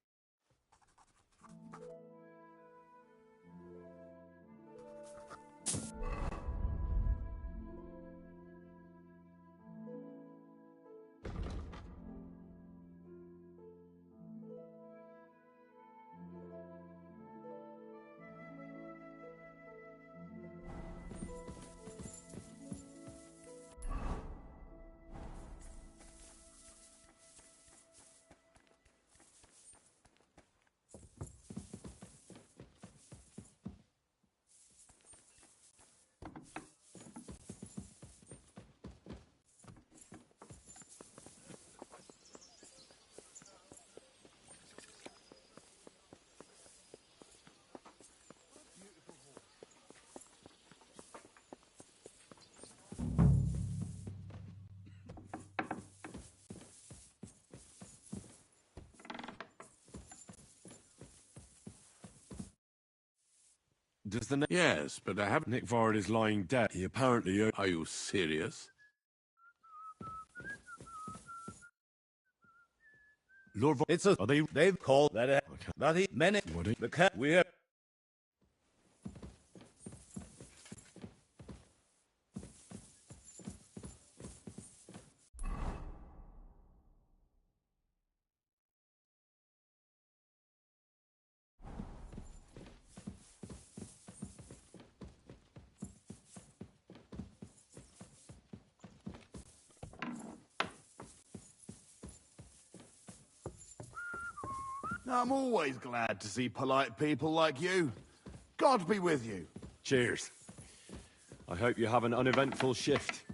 Does the... Yes, but I have... Nickvard is lying dead. He apparently... Are you serious? Lord... It's a... Are they... They've called that... Okay. That he... Many... What do you... The cat... We have... I'm always glad to see polite people like you. God be with you. Cheers. I hope you have an uneventful shift.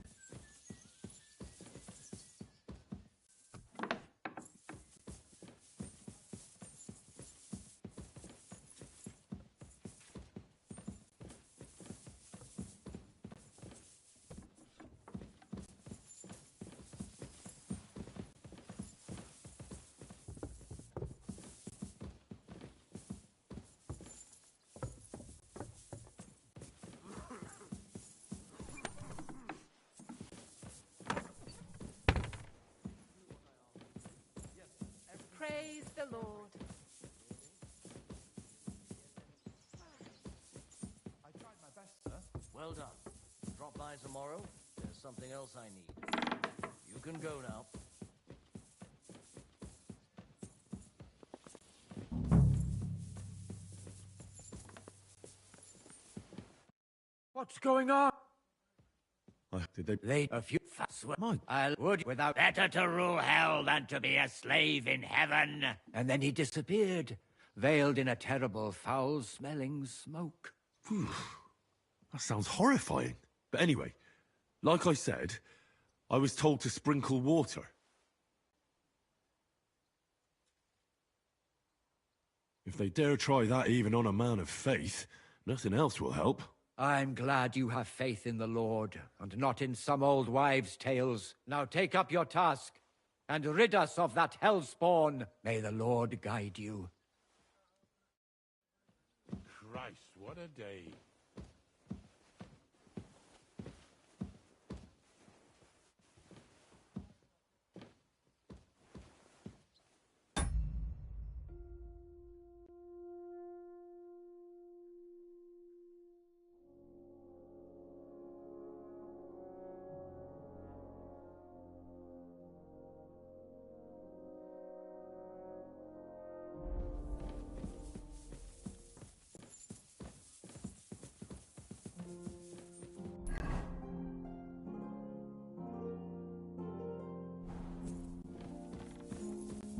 Praise the Lord. I tried my best, sir. Well done. Drop by tomorrow. There's something else I need. You can go now. What's going on? Did they... They a few fast. I would without better to rule hell than to be a slave in heaven. And then he disappeared, veiled in a terrible, foul-smelling smoke. That sounds horrifying. But anyway, like I said, I was told to sprinkle water. If they dare try that even on a man of faith, nothing else will help. I'm glad you have faith in the Lord, and not in some old wives' tales. Now take up your task, and rid us of that hellspawn. May the Lord guide you. Christ, what a day.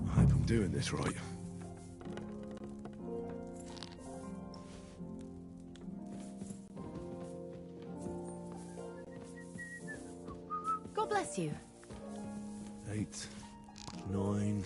I hope I'm doing this right. God bless you. 8, 9...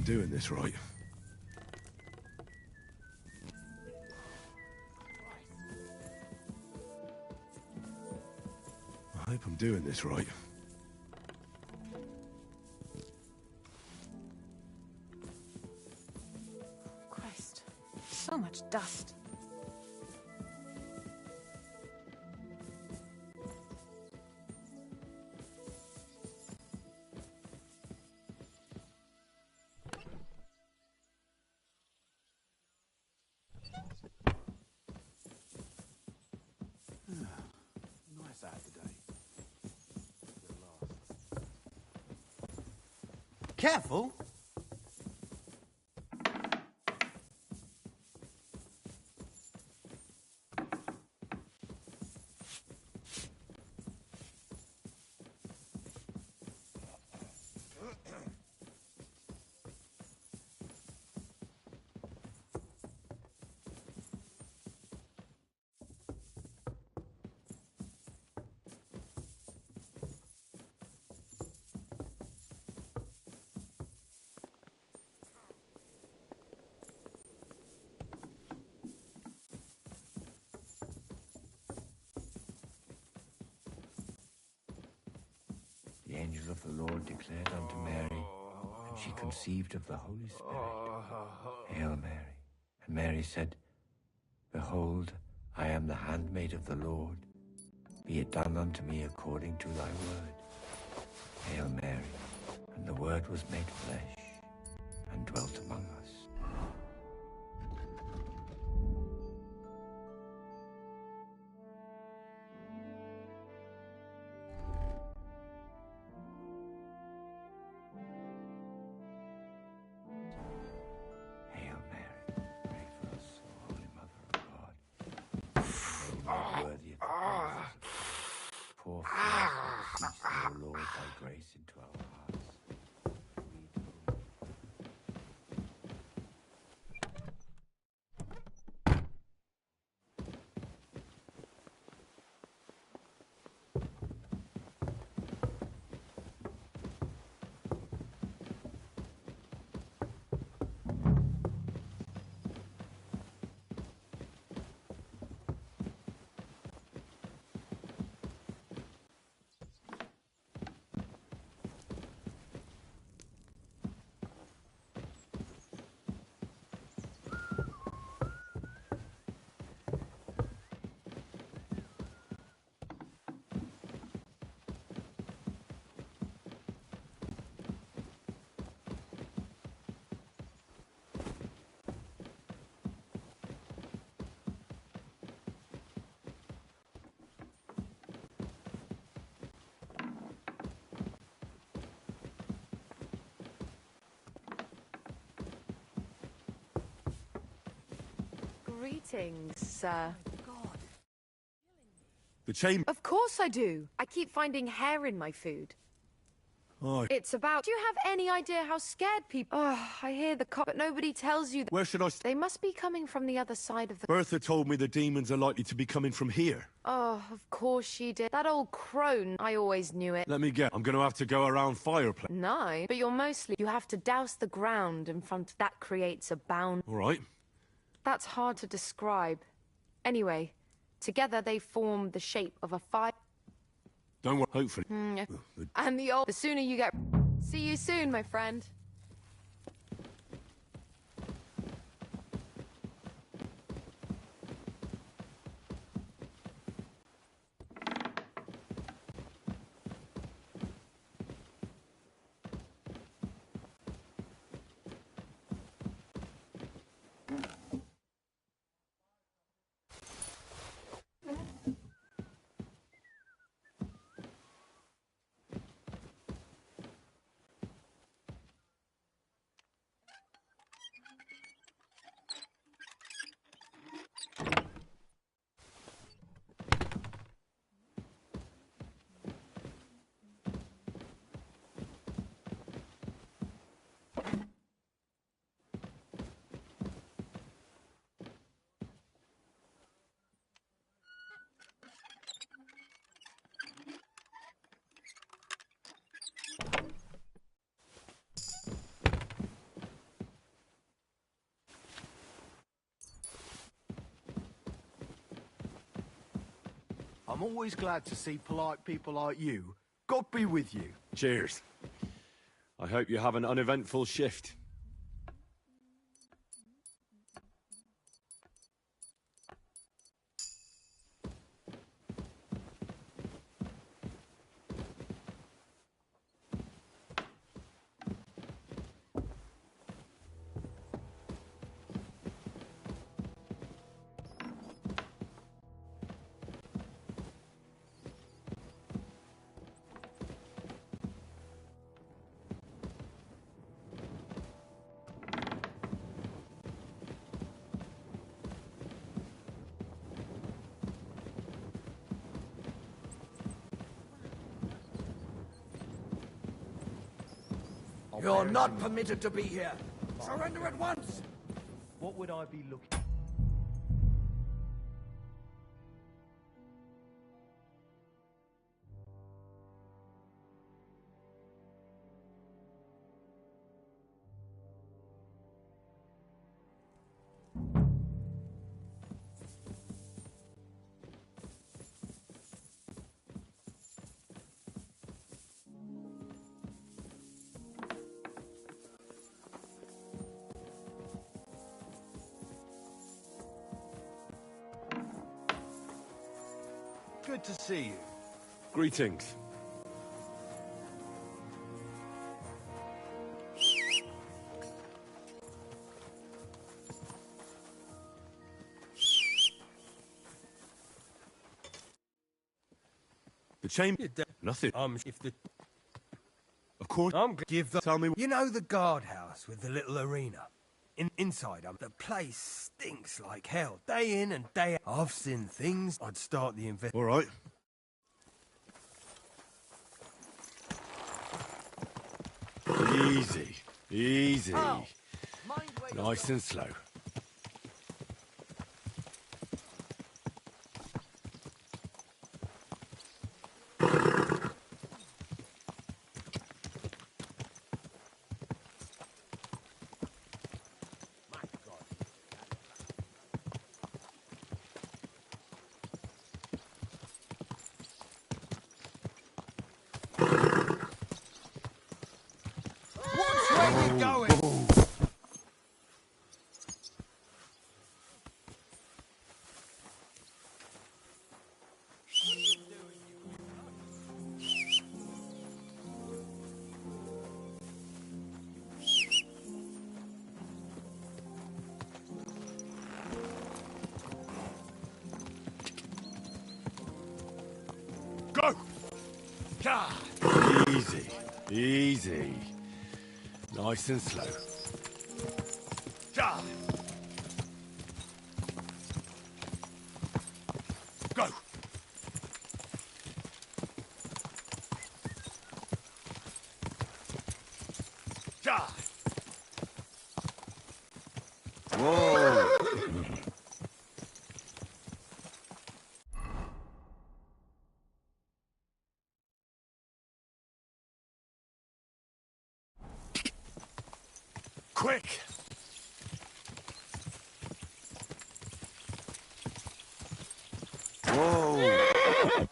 doing this right. I hope I'm doing this right. Christ, so much dust. Nice out today. Careful! The angel of the Lord declared unto Mary, and she conceived of the Holy Spirit. Hail Mary. And Mary said, Behold, I am the handmaid of the Lord. Be it done unto me according to thy word. Hail Mary. And the Word was made flesh, and dwelt among us. Hail Mary, pray for us, O Holy Mother of God. Made worthy of the promises. Pour forth, I beseech thee, O Lord, thy grace into our hearts. Greetings, sir. The chamber. Of course I do. I keep finding hair in my food. Oh. It's about... Do you have any idea how scared people... Oh, I hear the cop, but nobody tells you... Where should I... They must be coming from the other side of the... Bertha told me the demons are likely to be coming from here. Oh, of course she did. That old crone. I always knew it. Let me guess. I'm going to have to go around fireplace. No, but you're mostly... You have to douse the ground in front... That creates a bound... All right. That's hard to describe. Anyway, together they form the shape of a fire... Don't worry. Hopefully. Yeah. And the old... The sooner you get... See you soon, my friend. I'm always glad to see polite people like you. God be with you. Cheers. I hope you have an uneventful shift. You're not permitted to be here. Surrender at once. What would I be looking... Good to see you. Greetings. The chamber? Nothing. If the... Of course. Give the... Tell me... You know the guardhouse with the little arena? Inside, the place stinks like hell. Day in and day out. I've seen things. I'd start the All right. Easy. Easy. Oh, Nice and slow. Where you going? Go! Easy. Easy. Nice and slow. Go! Whoa! Quick! Whoa!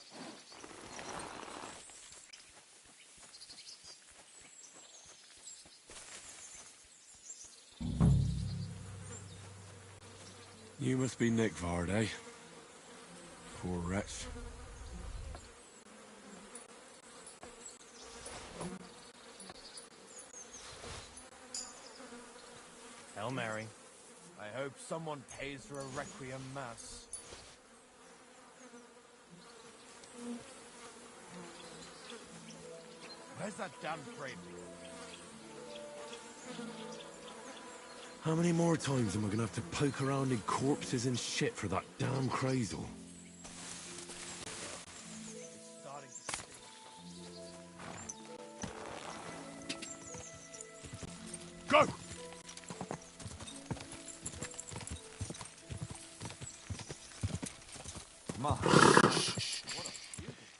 You must be Nick Vard, eh? Poor wretch. Hail Mary. I hope someone pays for a requiem mass. Where's that damn frame? How many more times am I gonna have to poke around in corpses and shit for that damn cradle? Go!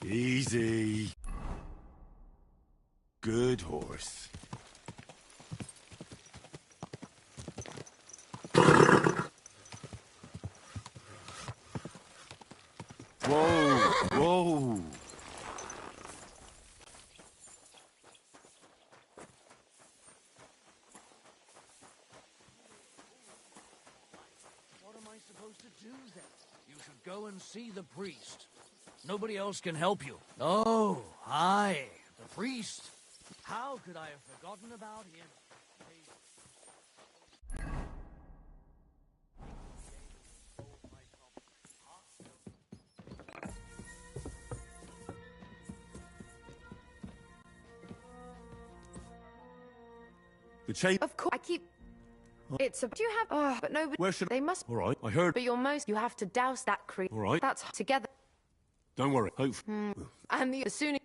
Easy. Good horse. Whoa! Whoa! What am I supposed to do then? You should go and see the priest. Nobody else can help you. Oh, aye, the priest. How could I have forgotten about him? The chain. Of course, I keep. It's a. Do you have? Oh, but nobody. Where should they must? All right, I heard. But you're most. You have to douse that cream. All right. That's together. Don't worry. Hope. And the sooner.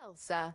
Well, sir.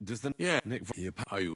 Does the Nick? Are you?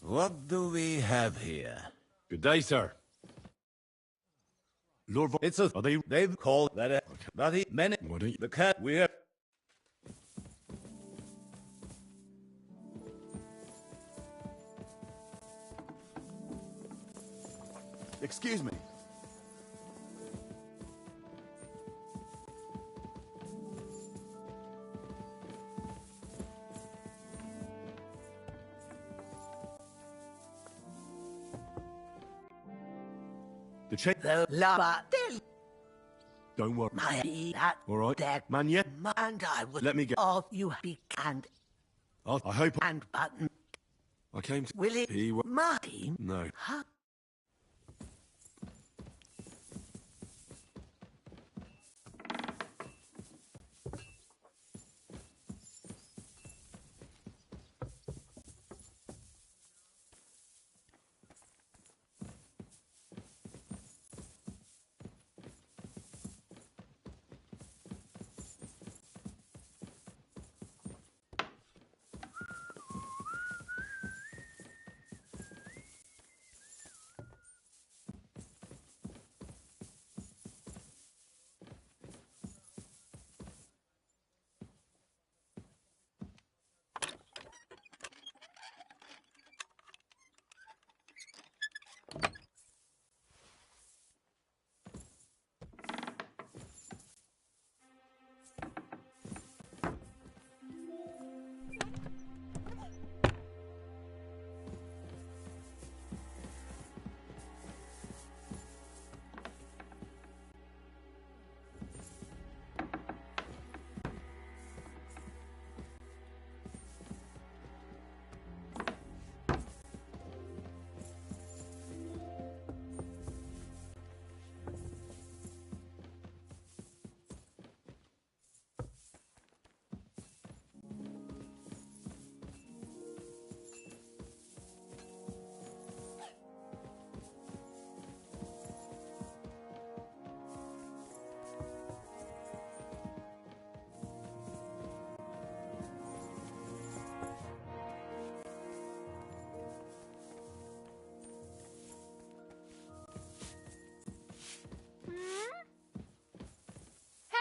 What do we have here? Good day, sir. Lord, It's a. Are they? They've called that. That he many. Why don't you? The cat. We have. Excuse me. The chain. Don't worry. All right, man. Yeah. And I would. Let me get. All you be and I hope. and button. I came to. Will it? He. Martin. No. Huh?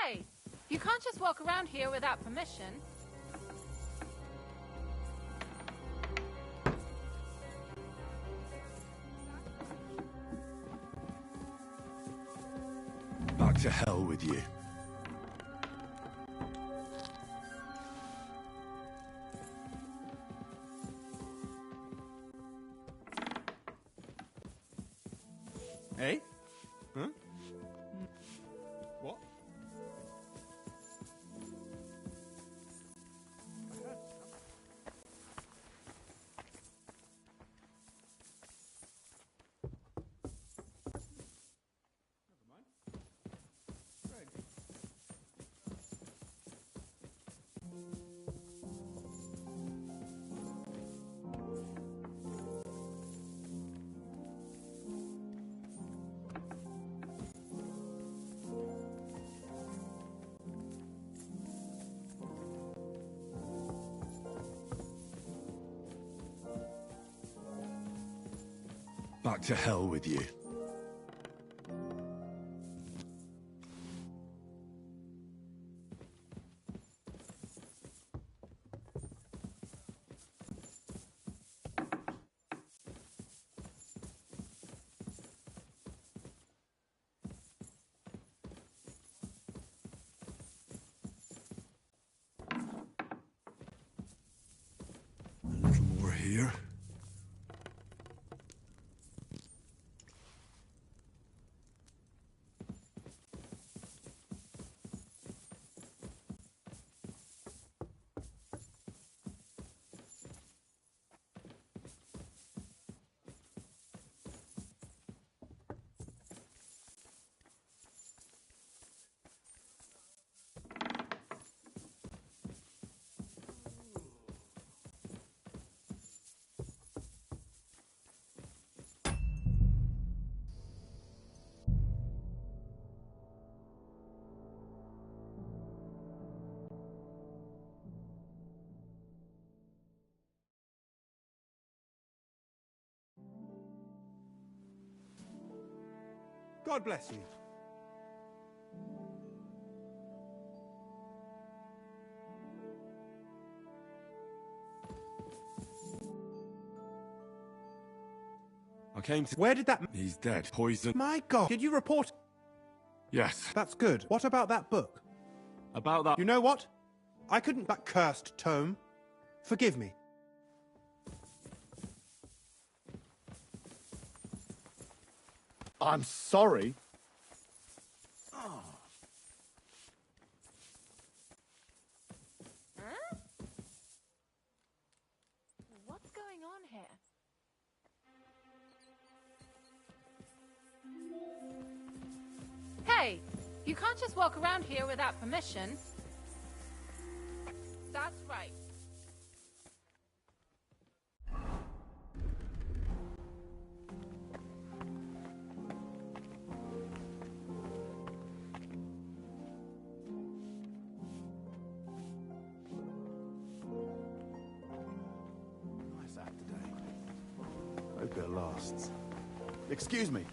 Hey, you can't just walk around here without permission. to hell with you. Eh? Huh? What? Back to hell with you. A little more here. God bless you. I came to... Where did that... He's dead. Poison. My God! Did you report... Yes. That's good. What about that book? About that... You know what? I couldn't... That cursed tome. Forgive me. I'm sorry. Huh? What's going on here? Hey! You can't just walk around here without permission. That's right. Nice out today. Hope it lasts. Excuse me.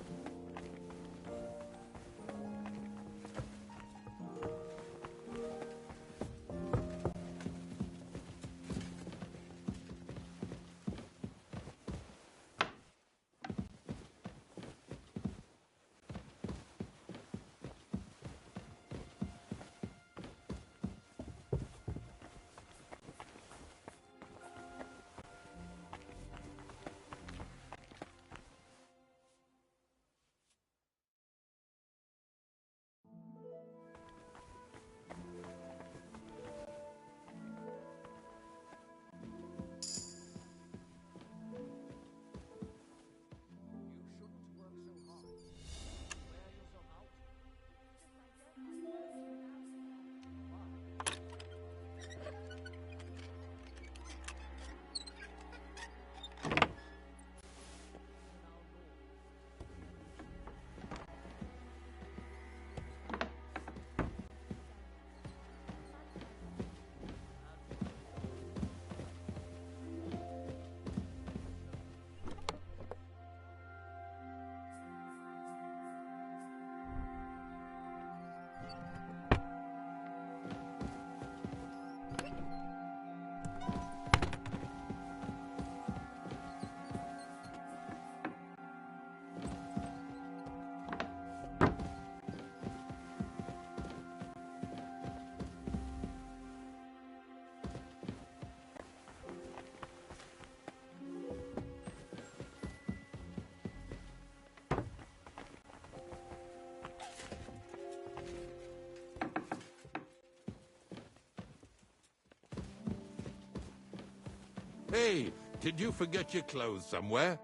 Hey, did you forget your clothes somewhere?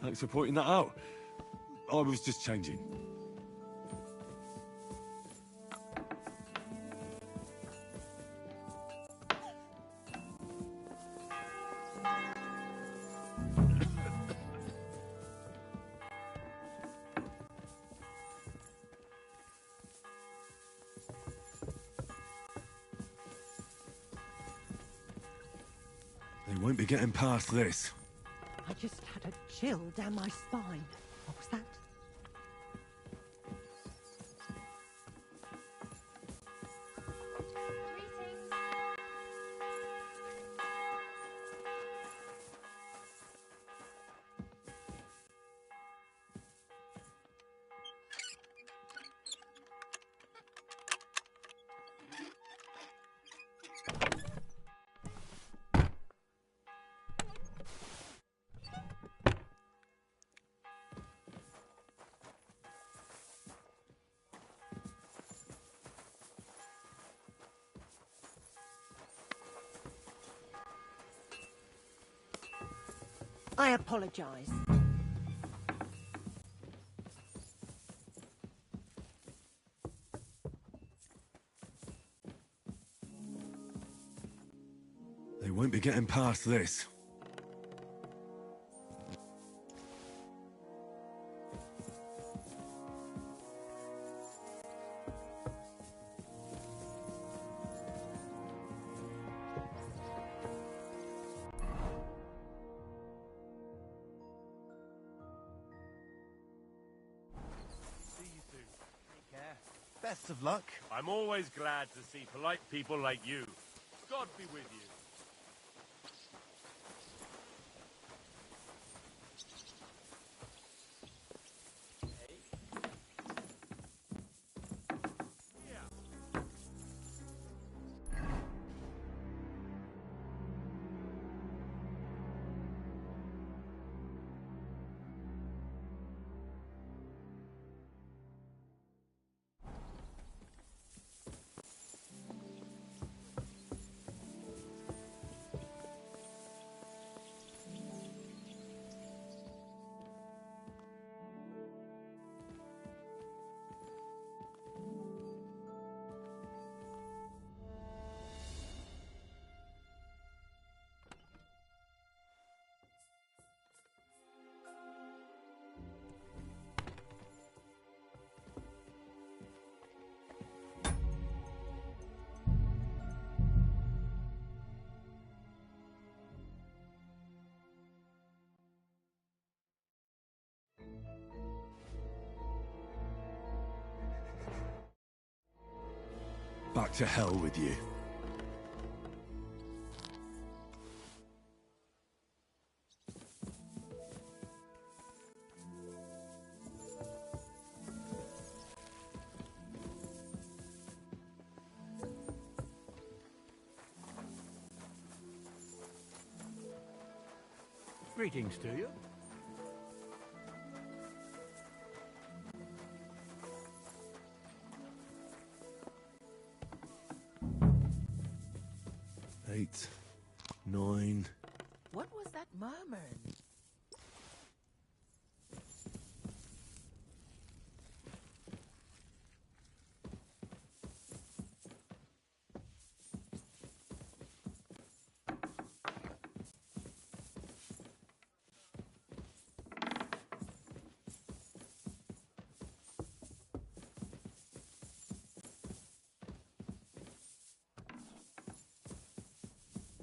Thanks for pointing that out. I was just changing. They won't be getting past this. I just had a chill down my spine. What was that? I apologize. They won't be getting past this. Best of luck. I'm always glad to see polite people like you. God be with you. Back to hell with you. Greetings to you. Eight, 9. What was that murmuring?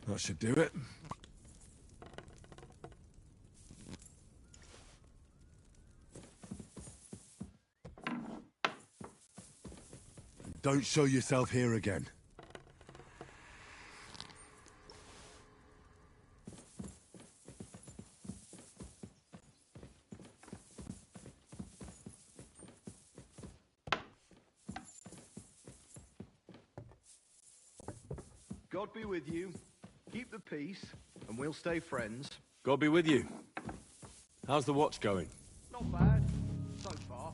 That should do it. Don't show yourself here again. God be with you. Keep the peace, and we'll stay friends. God be with you. How's the watch going? Not bad, so far.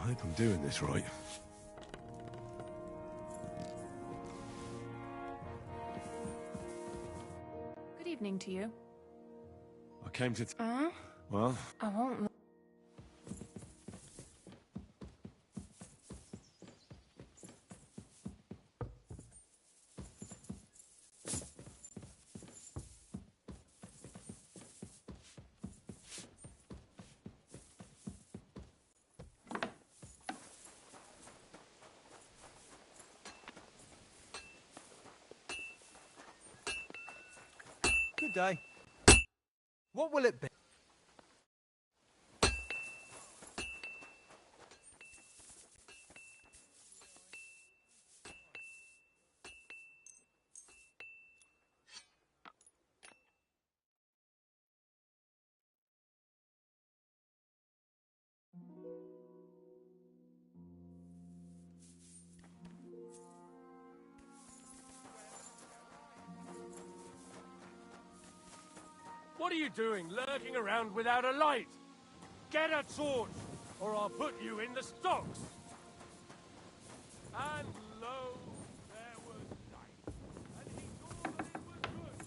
hope I'm doing this right. Good evening to you. I came to... Well... I won't... Good day. What will it be? What are you doing, lurking around without a light? Get a torch, or I'll put you in the stocks! And lo, there was light, and he saw that it was good.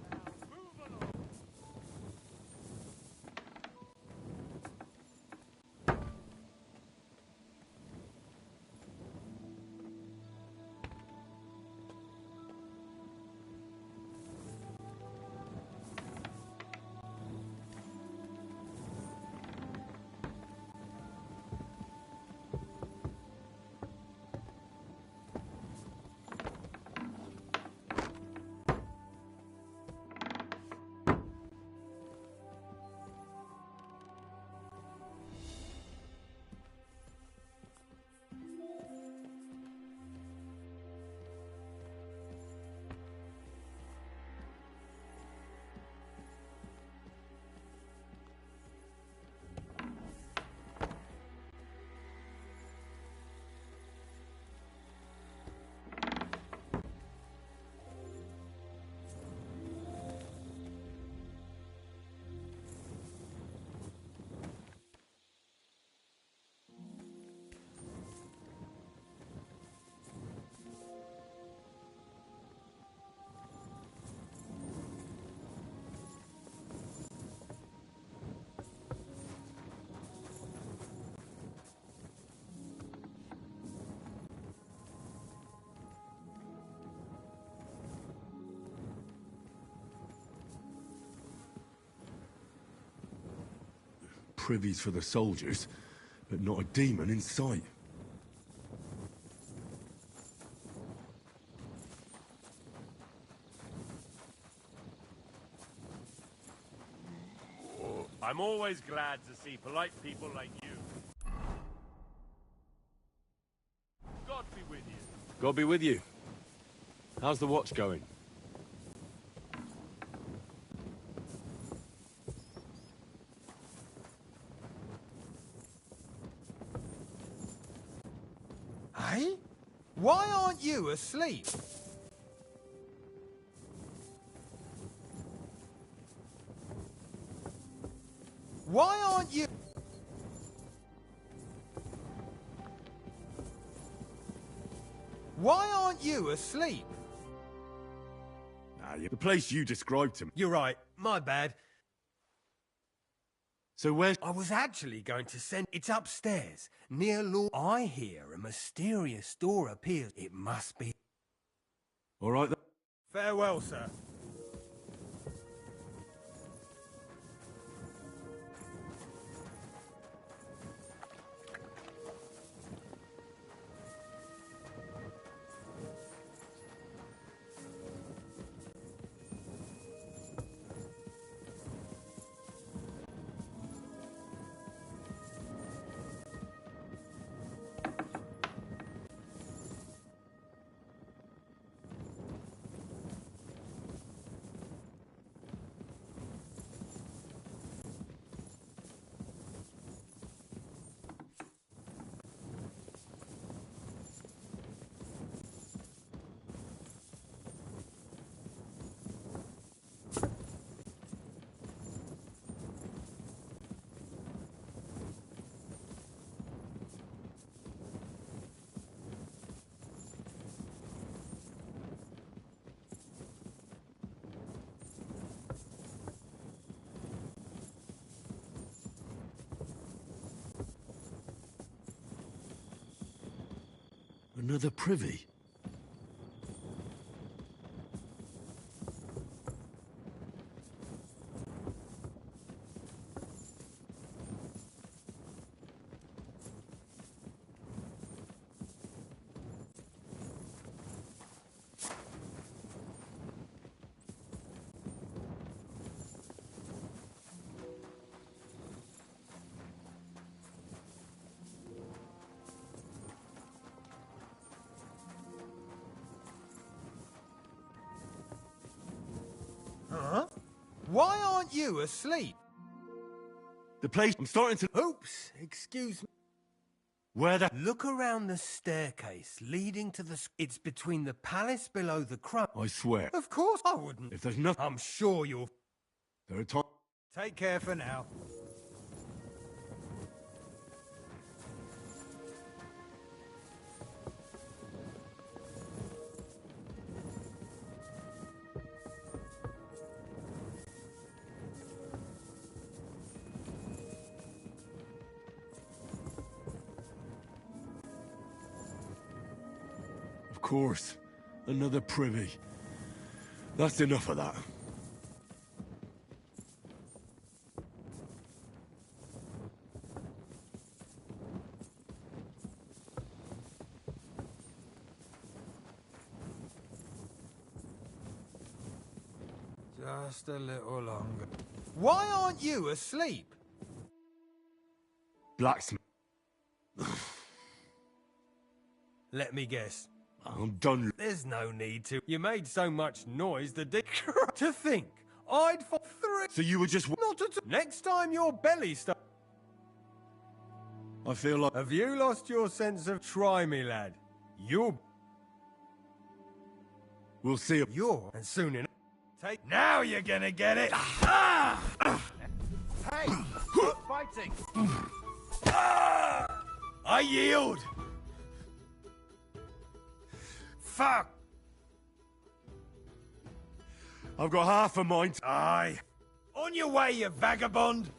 Now move along. Privies for the soldiers, but not a demon in sight. I'm always glad to see polite people like you. God be with you. God be with you. How's the watch going? Hey? Why aren't you asleep? Why aren't you... Why aren't you asleep? The place you described to me. You're right. My bad. So where's... I was actually going to send... It's upstairs, near Law... I hear a mysterious door appears. It must be... All right then. Farewell, sir. Another privy? Huh? Why aren't you asleep? The place... I'm starting to... Oops, excuse me. Where the... Look around the staircase leading to the... It's between the palace below the crown. I swear. Of course I wouldn't. If there's nothing... I'm sure you'll... There are times... Take care for now. Of course. Another privy. That's enough of that. Just a little longer. Why aren't you asleep? Blacksmith. Let me guess. I'm done. There's no need to. You made so much noise that to think I'd for 3. So you were just... Not at all. Next time your belly starts... I feel like... Have you lost your sense of... Try me, lad. You'll... We'll see. You're... And soon enough... Take... Now you're gonna get it! Hey! Stop fighting! I yield! Fuck! I've got half a mind. Aye. On your way, you vagabond!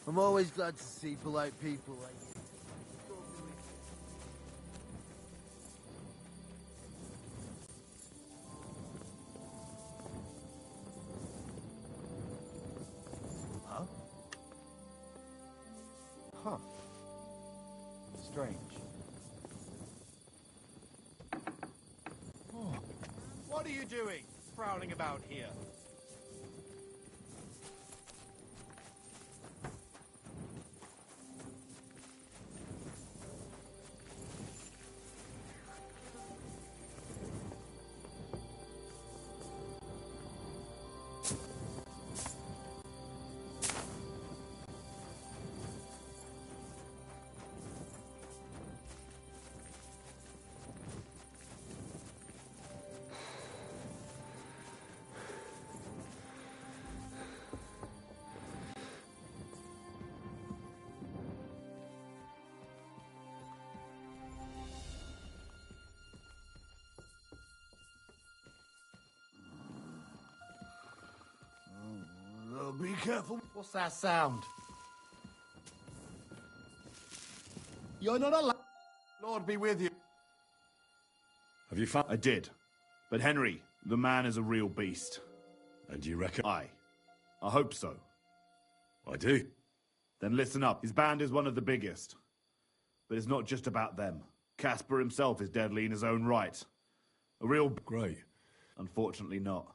I'm always glad to see polite people like you. Huh? Huh. Strange. Oh. What are you doing, prowling about here? Be careful. What's that sound? You're not allowed. Lord be with you. Have you found... I did. But Henry, the man is a real beast. And you reckon... I hope so. I do. Then listen up. His band is one of the biggest. But it's not just about them. Caspar himself is deadly in his own right. A real... Great. Unfortunately not.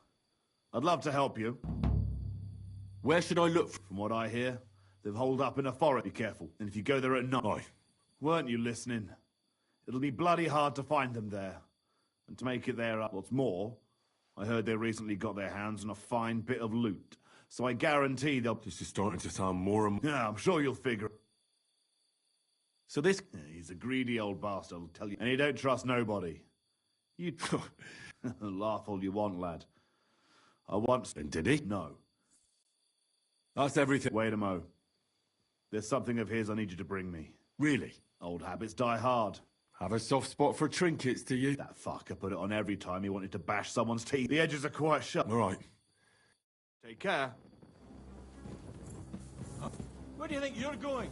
I'd love to help you. Where should I look? From what I hear, they've holed up in a forest. Be careful. And if you go there at night... Aye. Weren't you listening? It'll be bloody hard to find them there. and to make it their up. What's more, I heard they recently got their hands on a fine bit of loot, so I guarantee they'll... This is starting to sound more and more... Yeah, I'm sure you'll figure... So this... Yeah, he's a greedy old bastard, I'll tell you. And he don't trust nobody. You... Laugh all you want, lad. I once... And did he? No. That's everything. Wait a mo. There's something of his I need you to bring me. Really? Old habits die hard. Have a soft spot for trinkets, do you? That fucker put it on every time he wanted to bash someone's teeth. The edges are quite sharp. All right. Take care. Where do you think you're going?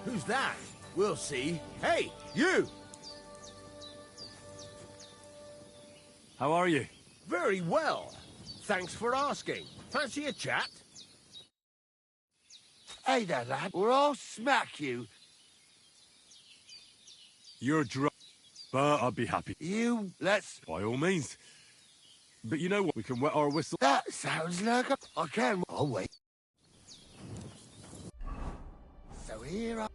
Who's that? We'll see. Hey, you! How are you? Very well. Thanks for asking. Fancy a chat? Hey there, lad, or I'll smack you. You're drunk, but I'd be happy. Let's... By all means. But you know what? We can wet our whistle. That sounds like a... I can... I'll wait. So here I...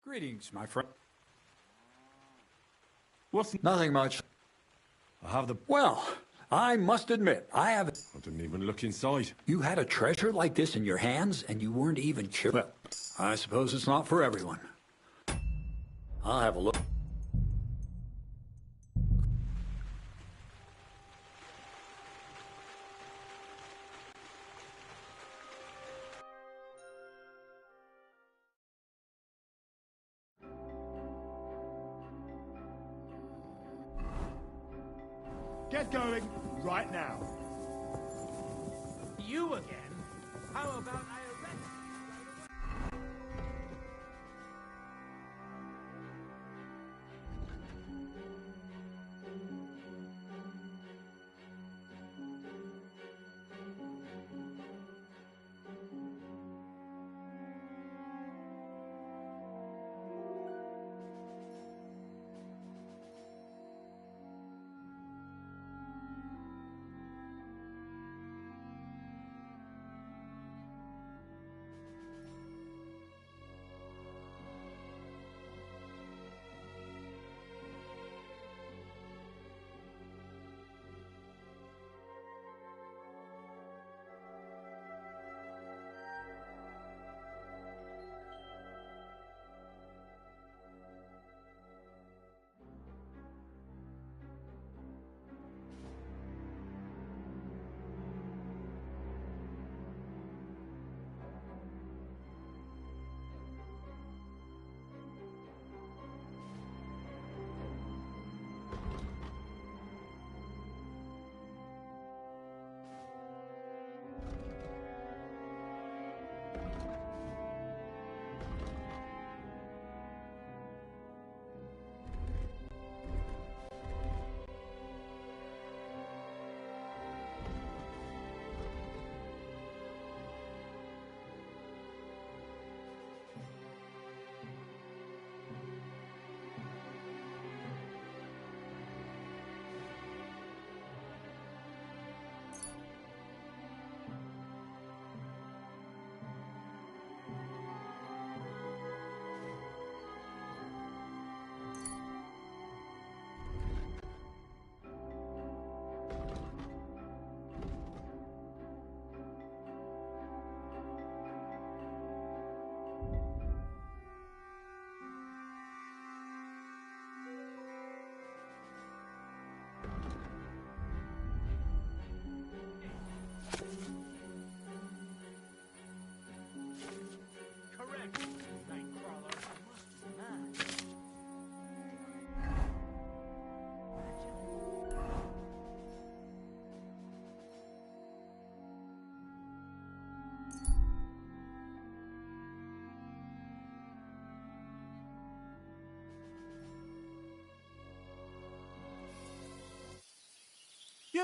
Greetings, my friend. What's... Nothing much. I have the... Well, I must admit, I have... I didn't even look inside. You had a treasure like this in your hands, and you weren't even sure. Well, I suppose it's not for everyone. I'll have a look. Get going, right now. You again? How about I arrest you?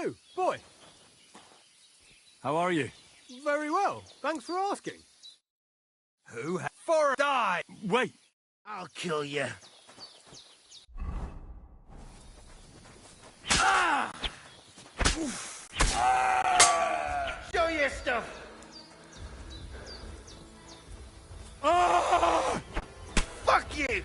You, boy. How are you? Very well. Thanks for asking. Who for die? Wait! I'll kill you. Show your stuff. Fuck you.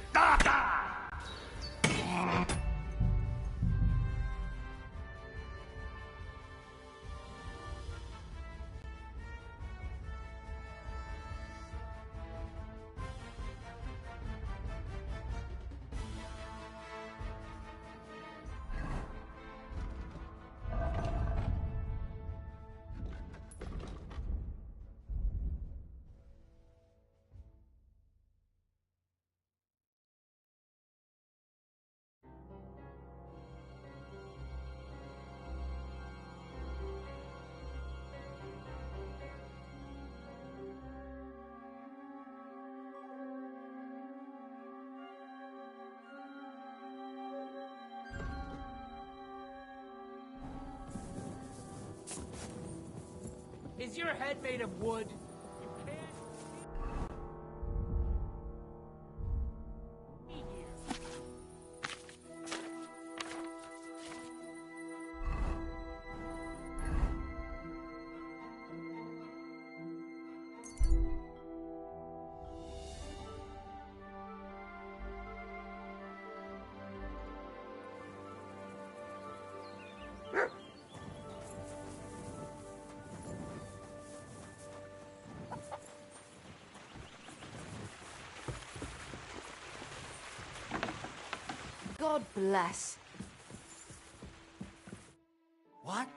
Is your head made of wood? God bless. What?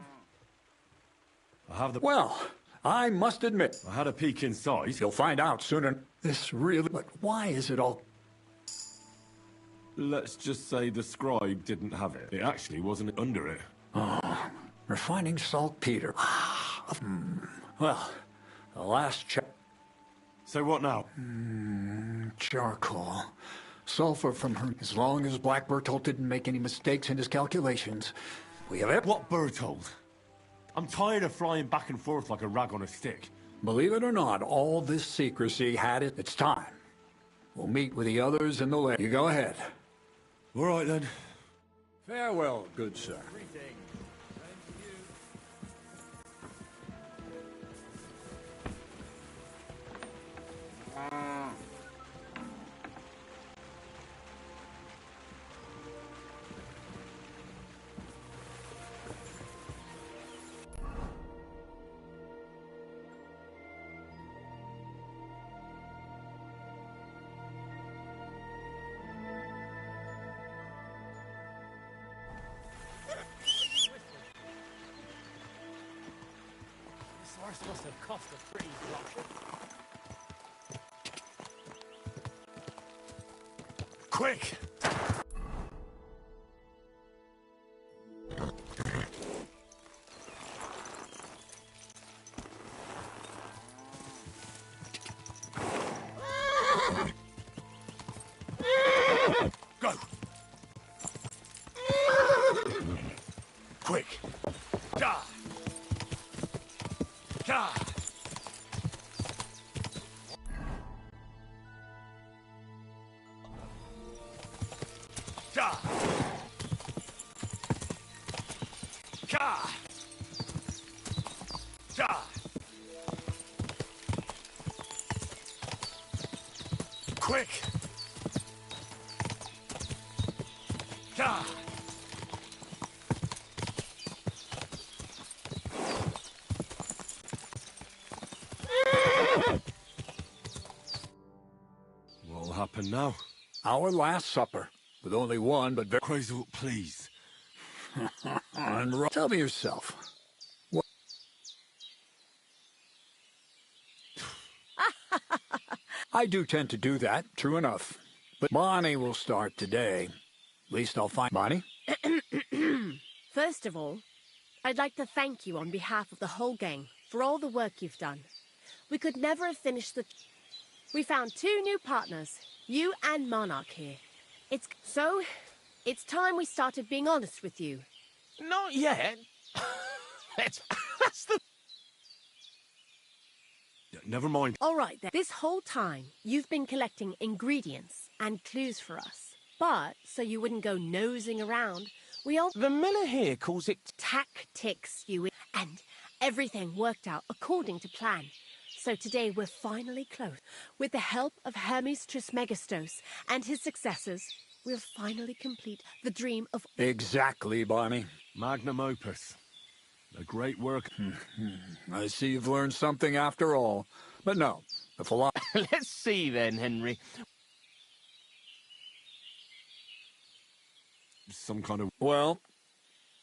I have the... Well, I must admit... I had a peek inside. You'll find out sooner. This really... But why is it all... Let's just say the scribe didn't have it. It actually wasn't under it. Oh, refining saltpeter. Well, the last check... So what now? Charcoal. Sulfur from her. As long as Black Bertolt didn't make any mistakes in his calculations. We have it. What Bertolt? I'm tired of flying back and forth like a rag on a stick. Believe it or not, all this secrecy had its time. We'll meet with the others in the lab. You go ahead. All right, then. Farewell, good sir. This must have cost a pretty lot. Quick! Go! Quick! Ja! Ja! Ja! Ja! Ja! Quick! Ja! What'll happen now? Our last supper. With only one, but very... Quasel, please. Tell me yourself. What... I do tend to do that, true enough. But Bonnie will start today. At least I'll find... Bonnie? First of all, I'd like to thank you on behalf of the whole gang for all the work you've done. We could never have finished the... We found 2 new partners, you and Monarch here. It's time we started being honest with you. Not yet. That's the... Never mind. All right, then. This whole time, you've been collecting ingredients and clues for us. But, so you wouldn't go nosing around, we all... The miller here calls it... Tactics, and everything worked out according to plan. So today we're finally close. With the help of Hermes Trismegistos and his successors, we'll finally complete the dream of... Exactly, Bonnie. Magnum opus. A great work. I see you've learned something after all. But no, the philosophy... Let's see then, Henry. Some kind of... Well,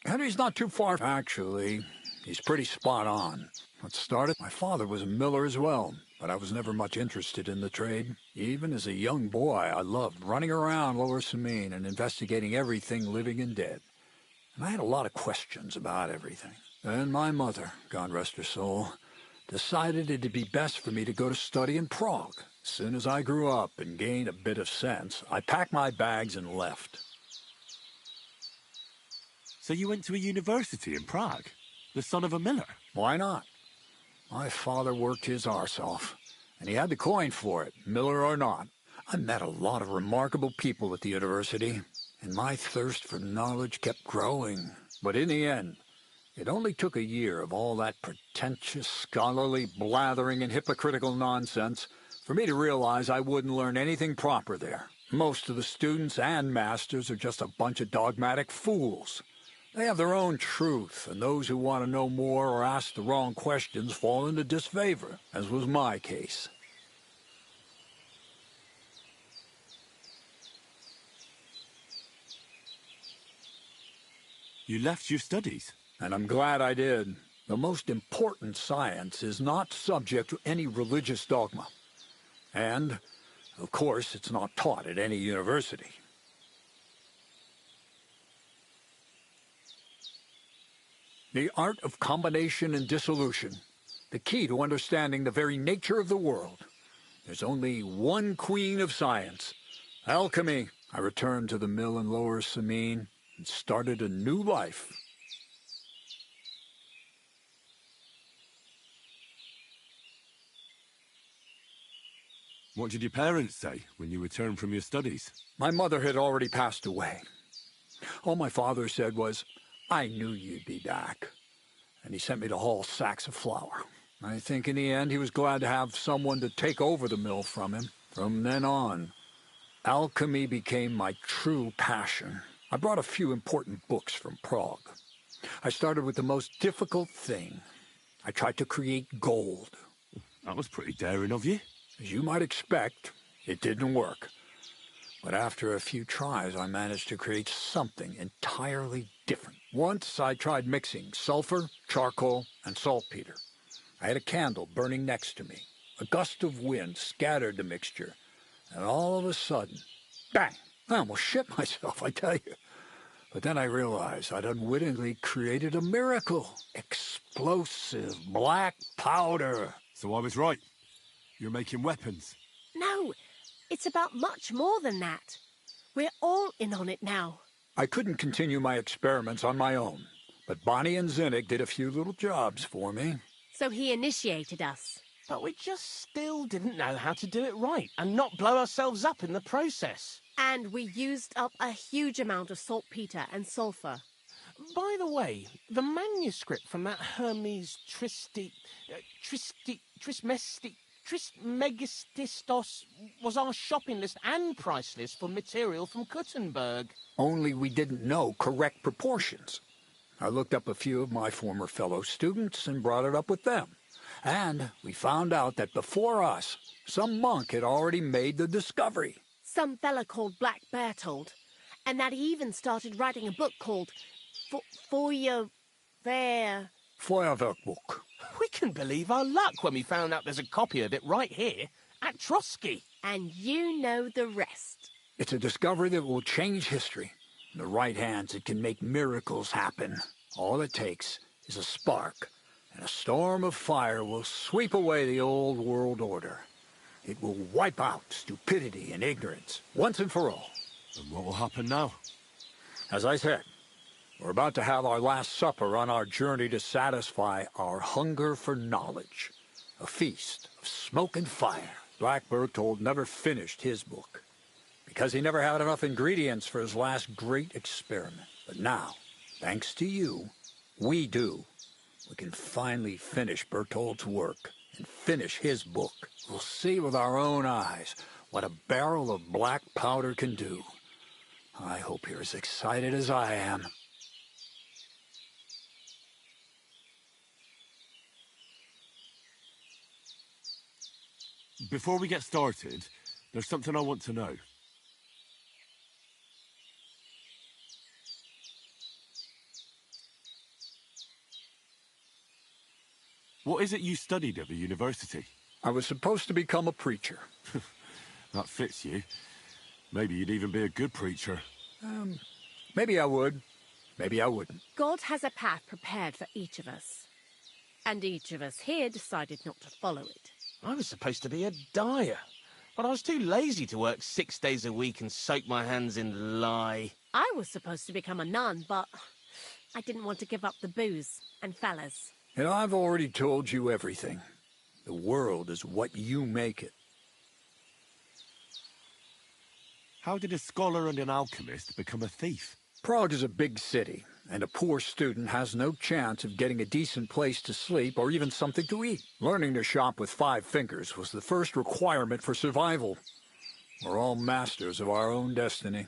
Henry's not too far. Actually, he's pretty spot on. What started? My father was a miller as well, but I was never much interested in the trade. Even as a young boy, I loved running around Lower Samine and investigating everything living and dead. And I had a lot of questions about everything. Then my mother, God rest her soul, decided it'd be best for me to go to study in Prague. As soon as I grew up and gained a bit of sense, I packed my bags and left. So you went to a university in Prague? The son of a miller? Why not? My father worked his arse off, and he had the coin for it, miller or not. I met a lot of remarkable people at the university, and my thirst for knowledge kept growing. But in the end, it only took a year of all that pretentious, scholarly blathering and hypocritical nonsense for me to realize I wouldn't learn anything proper there. Most of the students and masters are just a bunch of dogmatic fools. They have their own truth, and those who want to know more or ask the wrong questions fall into disfavor, as was my case. You left your studies? And I'm glad I did. The most important science is not subject to any religious dogma. And, of course, it's not taught at any university. The art of combination and dissolution, the key to understanding the very nature of the world. There's only one queen of science, alchemy. I returned to the mill in Lower Samine and started a new life. What did your parents say when you returned from your studies? My mother had already passed away. All my father said was, "I knew you'd be back." And he sent me to haul sacks of flour. I think in the end he was glad to have someone to take over the mill from him. From then on, alchemy became my true passion. I brought a few important books from Prague. I started with the most difficult thing. I tried to create gold. That was pretty daring of you. As you might expect, it didn't work. But after a few tries, I managed to create something entirely different. Once I tried mixing sulfur, charcoal, and saltpeter. I had a candle burning next to me. A gust of wind scattered the mixture, and all of a sudden, bang! I almost shit myself, I tell you. But then I realized I'd unwittingly created a miracle. Explosive black powder. So I was right. You're making weapons. No, it's about much more than that. We're all in on it now. I couldn't continue my experiments on my own, but Bonnie and Zinnig did a few little jobs for me. So he initiated us. But we just still didn't know how to do it right and not blow ourselves up in the process. And we used up a huge amount of saltpeter and sulfur. By the way, the manuscript from that Hermes Trismegistos was our shopping list and price list for material from Kuttenberg. Only we didn't know correct proportions. I looked up a few of my former fellow students and brought it up with them. And we found out that before us, some monk had already made the discovery. Some fella called Black Bertold. And that he even started writing a book called Feuerwehr. Feuerwerkbuch. We couldn't believe our luck when we found out there's a copy of it right here at Trotsky. And you know the rest. It's a discovery that will change history. In the right hands, it can make miracles happen. All it takes is a spark, and a storm of fire will sweep away the old world order. It will wipe out stupidity and ignorance, once and for all. And what will happen now? As I said, We're about to have our last supper on our journey to satisfy our hunger for knowledge. A feast of smoke and fire. Black Berthold never finished his book, because he never had enough ingredients for his last great experiment. But now, thanks to you, we do. We can finally finish Berthold's work and finish his book. We'll see with our own eyes what a barrel of black powder can do. I hope you're as excited as I am. Before we get started, there's something I want to know. What is it you studied at the university? I was supposed to become a preacher. That fits you. Maybe you'd even be a good preacher. Maybe I would. Maybe I wouldn't. God has a path prepared for each of us. And each of us here decided not to follow it. I was supposed to be a dyer, but I was too lazy to work 6 days a week and soak my hands in lye. I was supposed to become a nun, but I didn't want to give up the booze and fellas. And I've already told you everything. The world is what you make it. How did a scholar and an alchemist become a thief? Prague is a big city, and a poor student has no chance of getting a decent place to sleep or even something to eat. Learning to shop with 5 fingers was the first requirement for survival. We're all masters of our own destiny.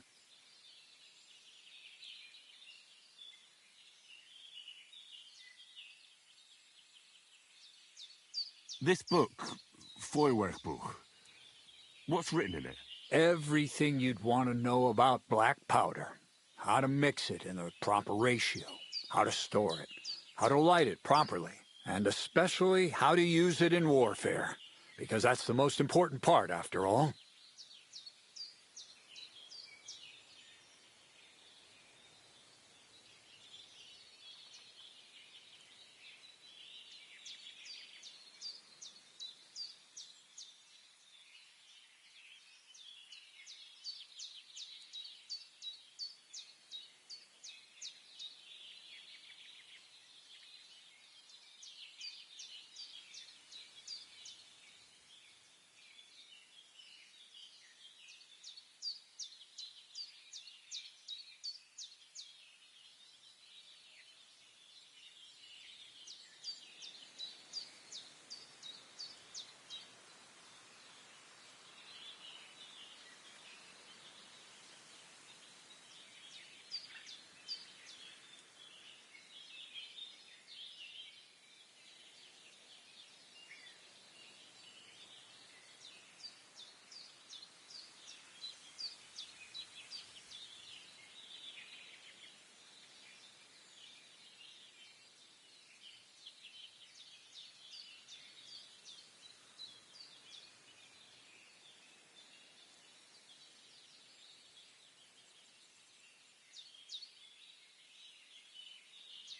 This book, Feuerwerkbuch, what's written in it? Everything you'd want to know about black powder. How to mix it in the proper ratio, how to store it, how to light it properly, and especially how to use it in warfare, because that's the most important part, after all.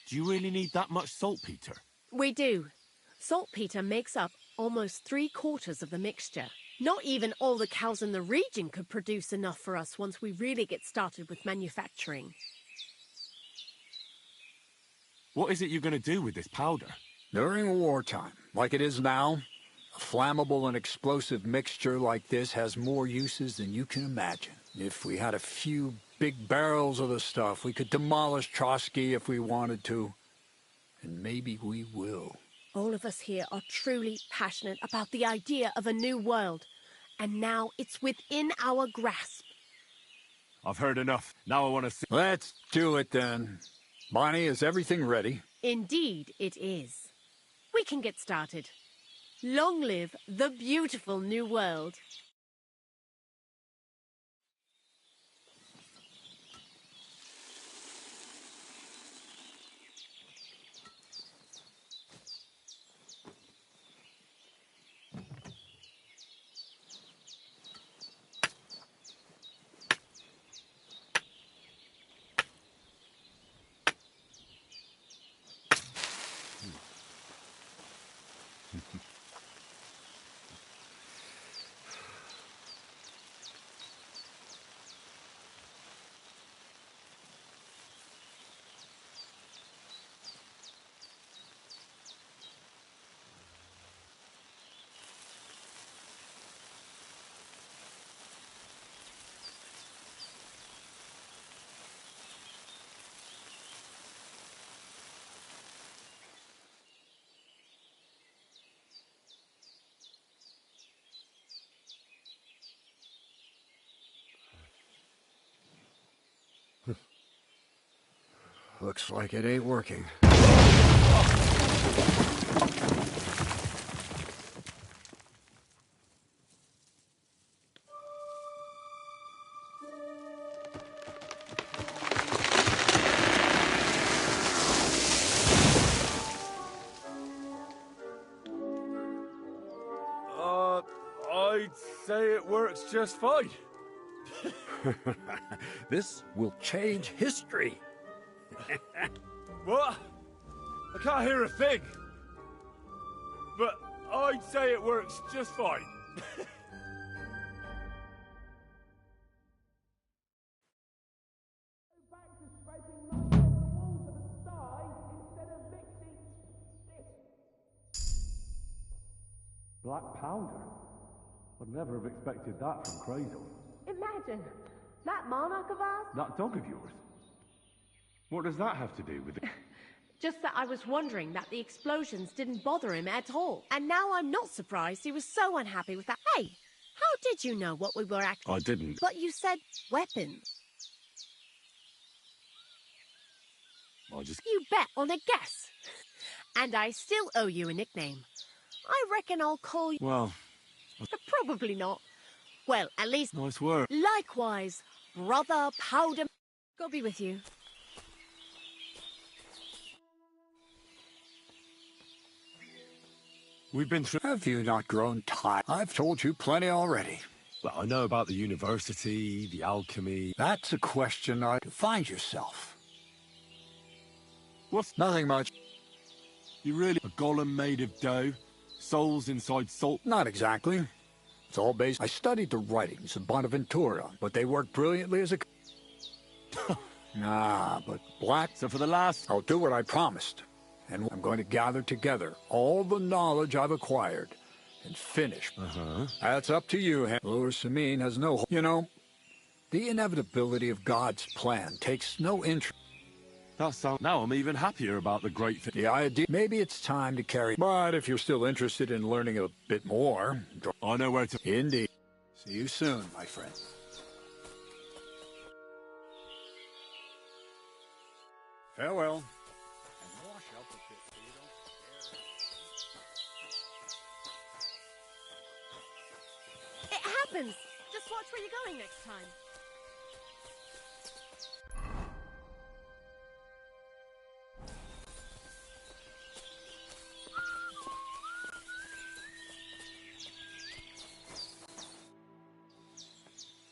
Do you really need that much saltpeter? We do. Saltpeter makes up almost 3/4 of the mixture. Not even all the cows in the region could produce enough for us once we really get started with manufacturing. What is it you're going to do with this powder? During wartime, like it is now, a flammable and explosive mixture like this has more uses than you can imagine. If we had a few big barrels of the stuff, we could demolish Trotsky if we wanted to. And maybe we will. All of us here are truly passionate about the idea of a new world. And now it's within our grasp. I've heard enough. Now I want to see... Let's do it then. Bonnie, is everything ready? Indeed it is. We can get started. Long live the beautiful new world. Looks like it ain't working. I'd say it works just fine. This will change history. What? I can't hear a thing. But I'd say it works just fine. Black powder? I'd never have expected that from Cradle. Imagine, that monarch of ours? That dog of yours? What does that have to do with it? Just that I was wondering that the explosions didn't bother him at all. And now I'm not surprised he was so unhappy with that. Hey, how did you know what we were actually... I didn't. But you said weapons. You bet on a guess. And I still owe you a nickname. I reckon I'll call you... Well... Probably not. Well, at least... Nice work. Likewise, Brother Powder... God be with you. We've been through... Have you not grown tired? I've told you plenty already. Well, I know about the university, the alchemy... That's a question I... Find yourself. What's... Nothing much. You really... A golem made of dough? Souls inside salt? Not exactly. It's all based... I studied the writings of Bonaventura, but they worked brilliantly as a... Nah, but Black... So for the last... I'll do what I promised. And I'm going to gather together all the knowledge I've acquired and finish. That's up to you, Lord Samin has no... You know, the inevitability of God's plan takes no interest. Now I'm even happier about the great thing. The idea... Maybe it's time to carry... But if you're still interested in learning a bit more... I know where to... Indeed. See you soon, my friend. Farewell. It happens! Just watch where you're going next time.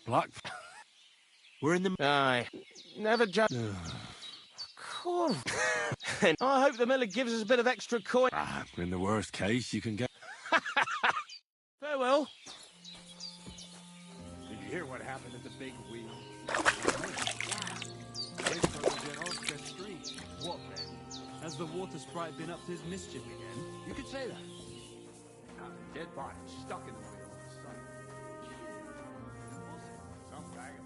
Black... We're in the... Aye. Never judge... Cool. And I hope the miller gives us a bit of extra coin. In the worst case, you can get... Farewell. Did you hear what happened at the big wheel? What then? Has the water sprite been up to his mischief again? You could say that. Dead body stuck in the wheel. Some bag of...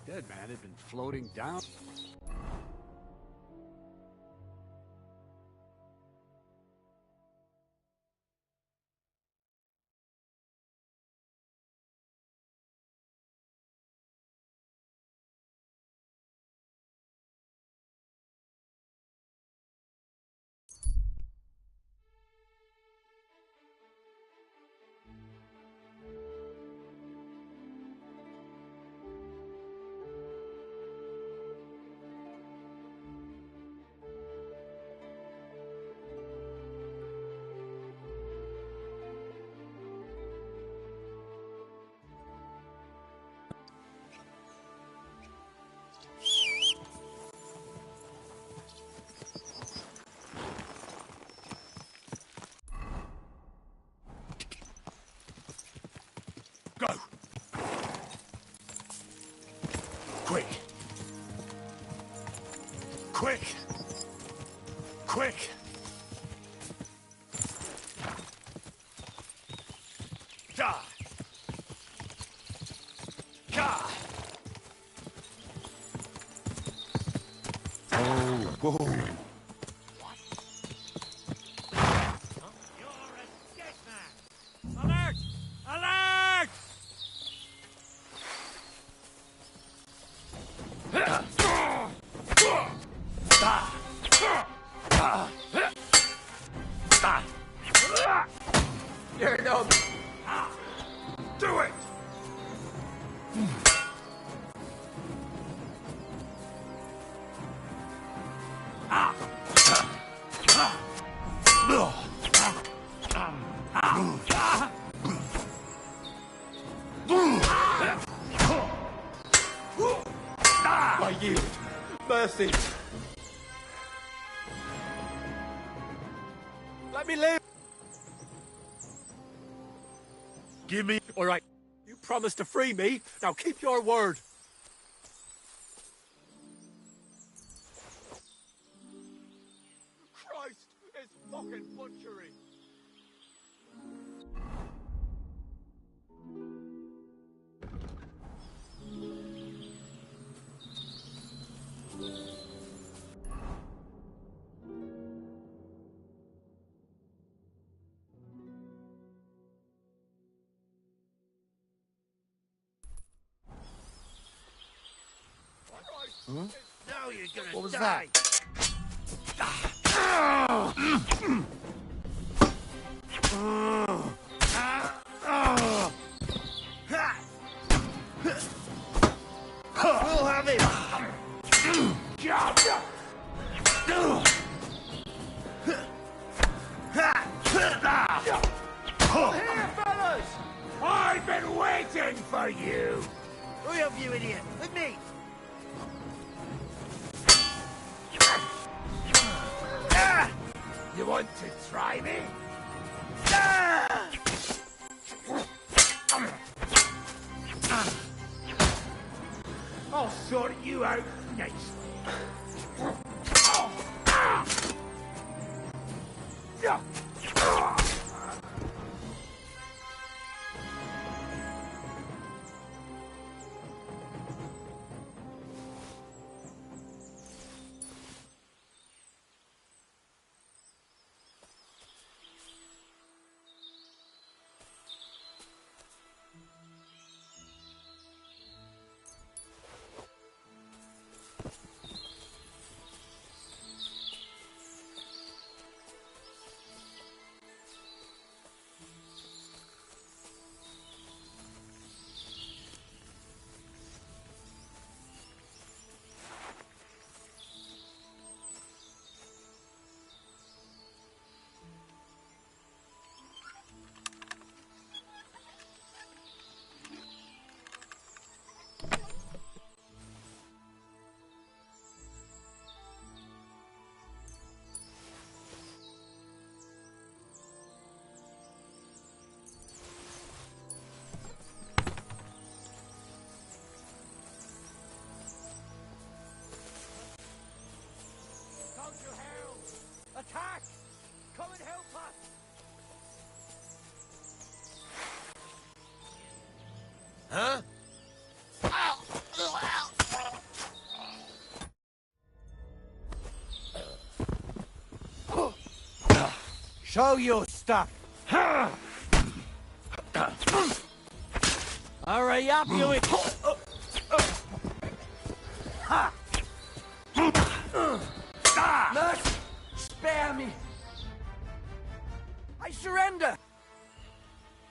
Dead man had been floating down. Go! Quick! Quick! Quick! Ga! Ga! Oh, whoa. Alert! Alert! You're no... Do it! I yield. Mercy. Let me live. Give me... All right. You promised to free me. Now keep your word. Christ, it's fucking butchery. Huh? Now you're gonna What was die. We'll have him. Here, fellas! I've been waiting for you! Who help you, idiot? With me. You want to try me? I'll sort you out next. Attack! Come and help us! Huh? Show your stuff! Hurry up, you Mercy! Spare me! I surrender!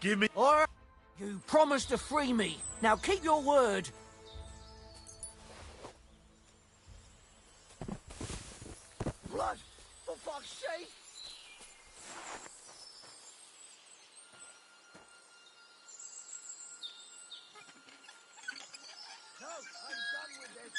Give me... Or you promised to free me. Now keep your word. Blood! For fuck's sake! No, I'm done with this.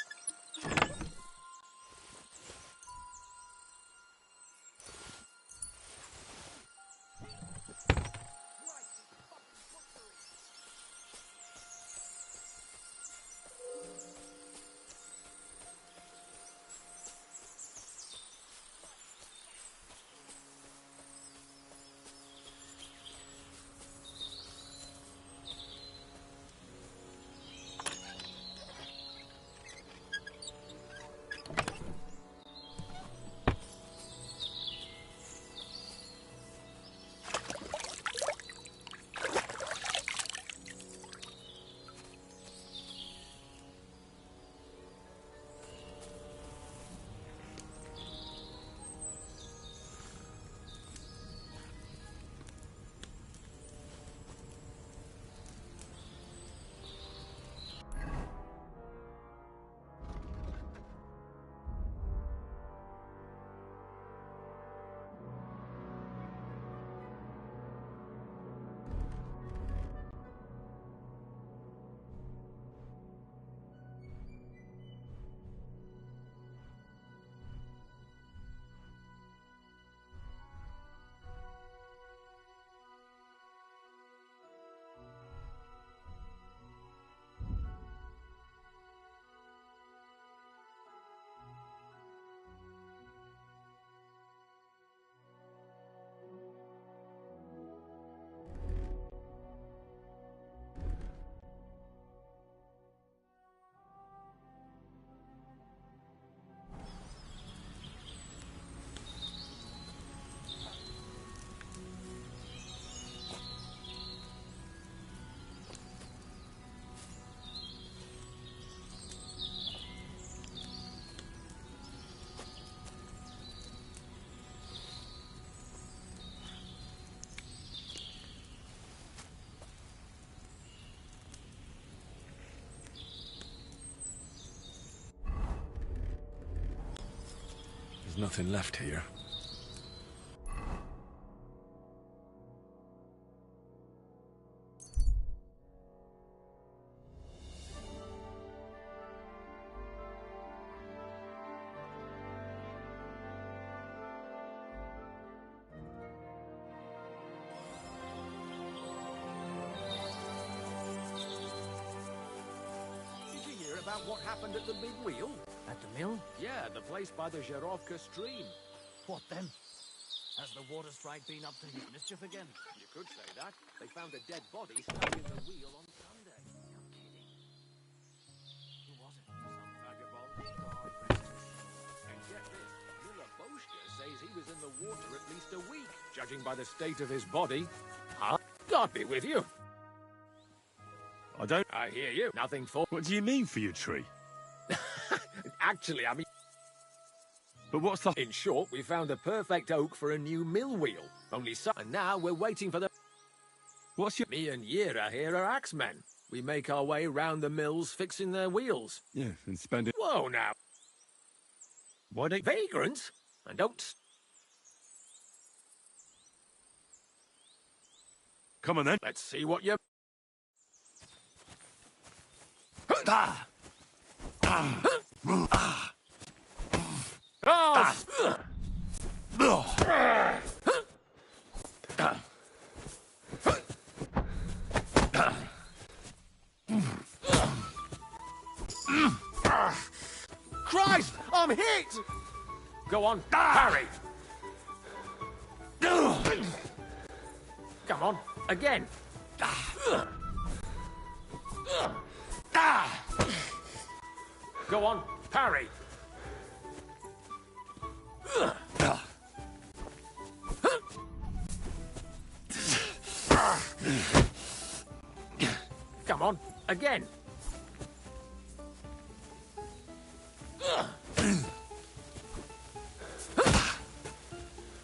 nothing left here. Did you hear about what happened at the big wheel? At the mill? Yeah, the place by the Zherovka stream. What then? Has the water sprite been up to his mischief again? You could say that. They found a dead body stuck in the wheel on Sunday. You're kidding. Who was it? Some vagabond. God rest his soul. And get this, Miller Boschke says he was in the water at least a week, judging by the state of his body. Huh? God be with you. I hear you. Nothing for... What do you mean for your tree? Actually, I mean... But what's the... In short, we found a perfect oak for a new mill wheel. Only so... And now we're waiting for the... What's your... Me and Yera here are axemen. We make our way round the mills fixing their wheels. Yeah, and spend it... Whoa, now. Why don't... Vagrants? And don't... Come on then. Let's see what you... Christ! I'm hit! Go on, parry! Come on, again! Go on, parry! Come on, again!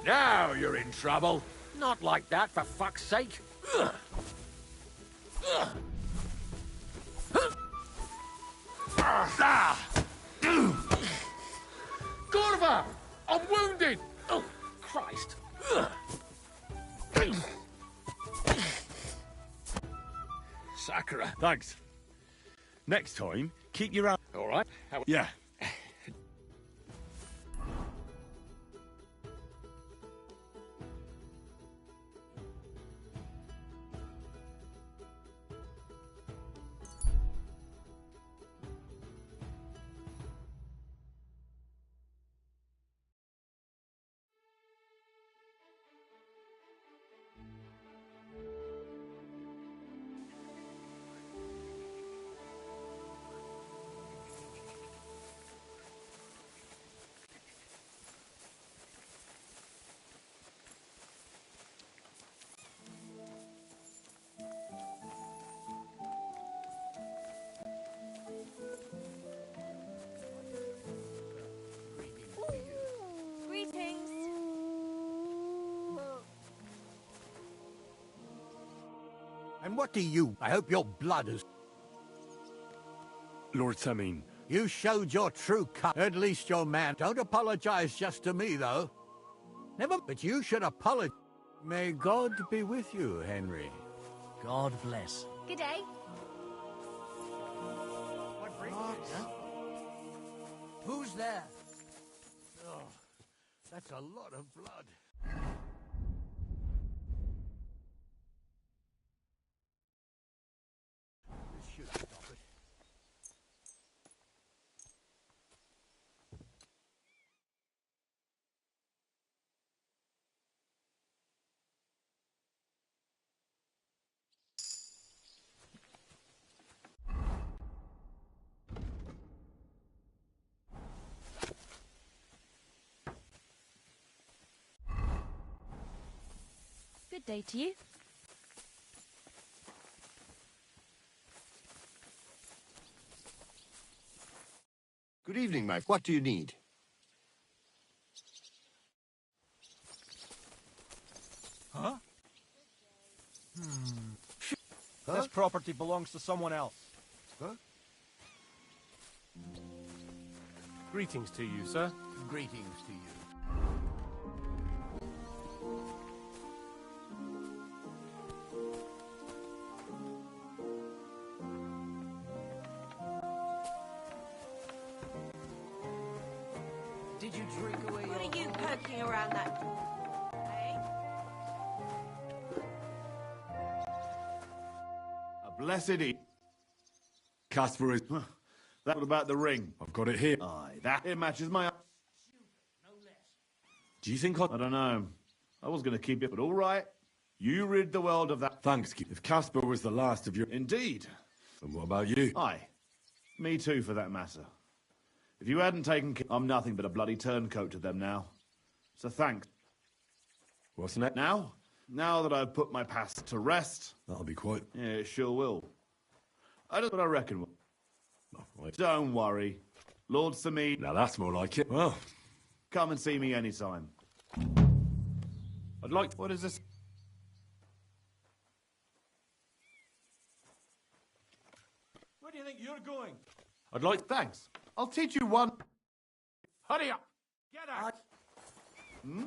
Now you're in trouble. Not like that, for fuck's sake. Gorva! I'm wounded! Oh, Christ! Sakura. Thanks. Next time, keep your... All right. Yeah. Greetings. And what do you? I hope your blood is... Lord Semin. You showed your true cut. At least your man. Don't apologize just to me, though. Never... But you should apologize. May God be with you, Henry. God bless. Good day. Who's there? Oh, that's a lot of blood. This should stop it. Good day to you. Good evening, mate. What do you need? Huh? This property belongs to someone else. Huh? Greetings to you, sir. Greetings to you. Did you drink away What your are you whole- poking around that door? A blessed e. Casper is... That what about the ring? I've got it here. Aye, that it matches my... Do you think I don't know. I was going to keep it, but all right. You rid the world of that. Thanks, if Casper was the last of your... Indeed. And what about you? Aye. Me too, for that matter. If you hadn't taken care... I'm nothing but a bloody turncoat to them now. So thanks. What's next? Now that I've put my past to rest... That'll be quite... Yeah, it sure will. I don't know what I reckon. Don't worry. Lord Samid... Now that's more like it. Well... Come and see me anytime. I'd like... What is this? Where do you think you're going? I'd like... Thanks. I'll teach you one... Hurry up! Get out! Hmm?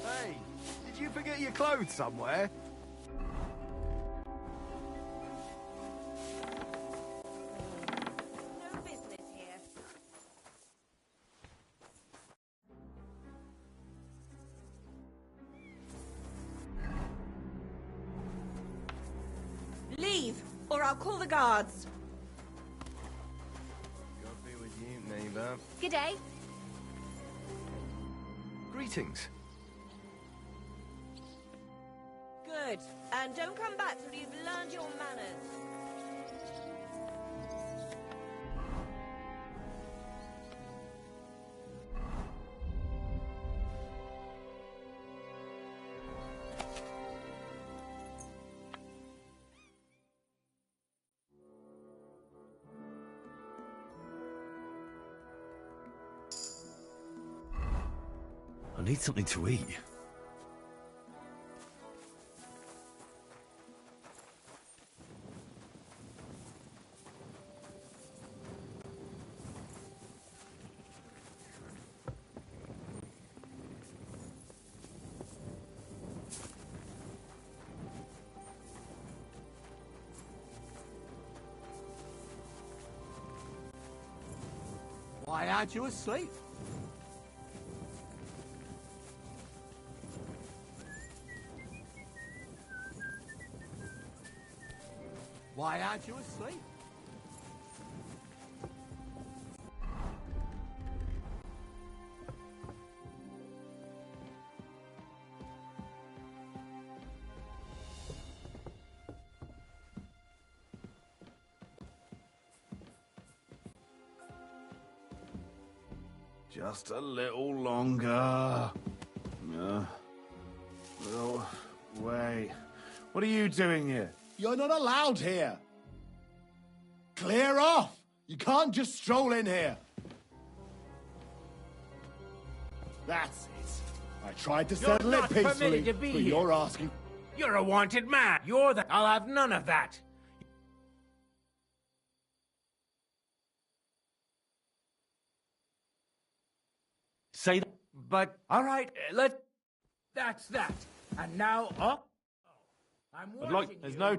Hey, did you forget your clothes somewhere? No business here. Leave, or I'll call the guards. God be with you, neighbour. G'day. Greetings. Good. And don't come back till you've learned your manners. I need something to eat. Why aren't you asleep? Why aren't you asleep? Just a little longer. Oh, wait. What are you doing here? You're not allowed here. Clear off. You can't just stroll in here. That's it. I tried to You're settle it not peacefully, permitted to be but here. you're asking. You're a wanted man. You're the... I'll have none of that. Say that. But, all right, That's that. And now, I'm I'd warning like... There's you. no...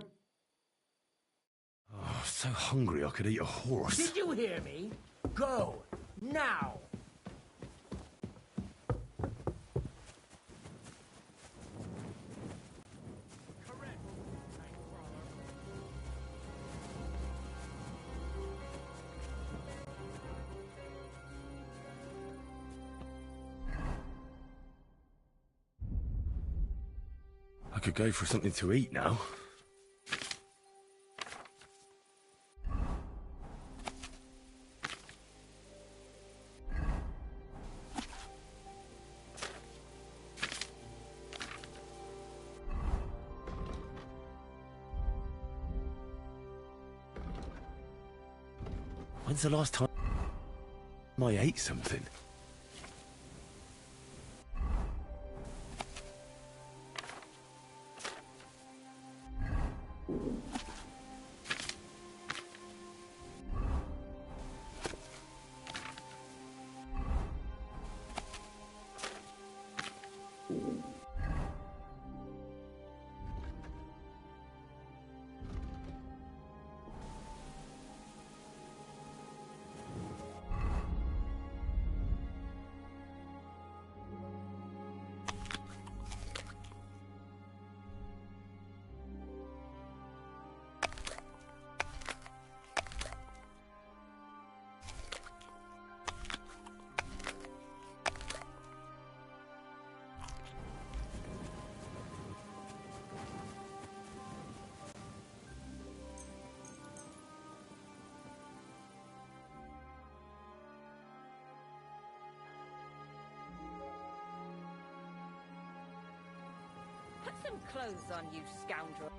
Oh, so hungry I could eat a horse. Did you hear me? Go. Now. I could go for something to eat now. When's the last time I ate something? some clothes on, you scoundrel.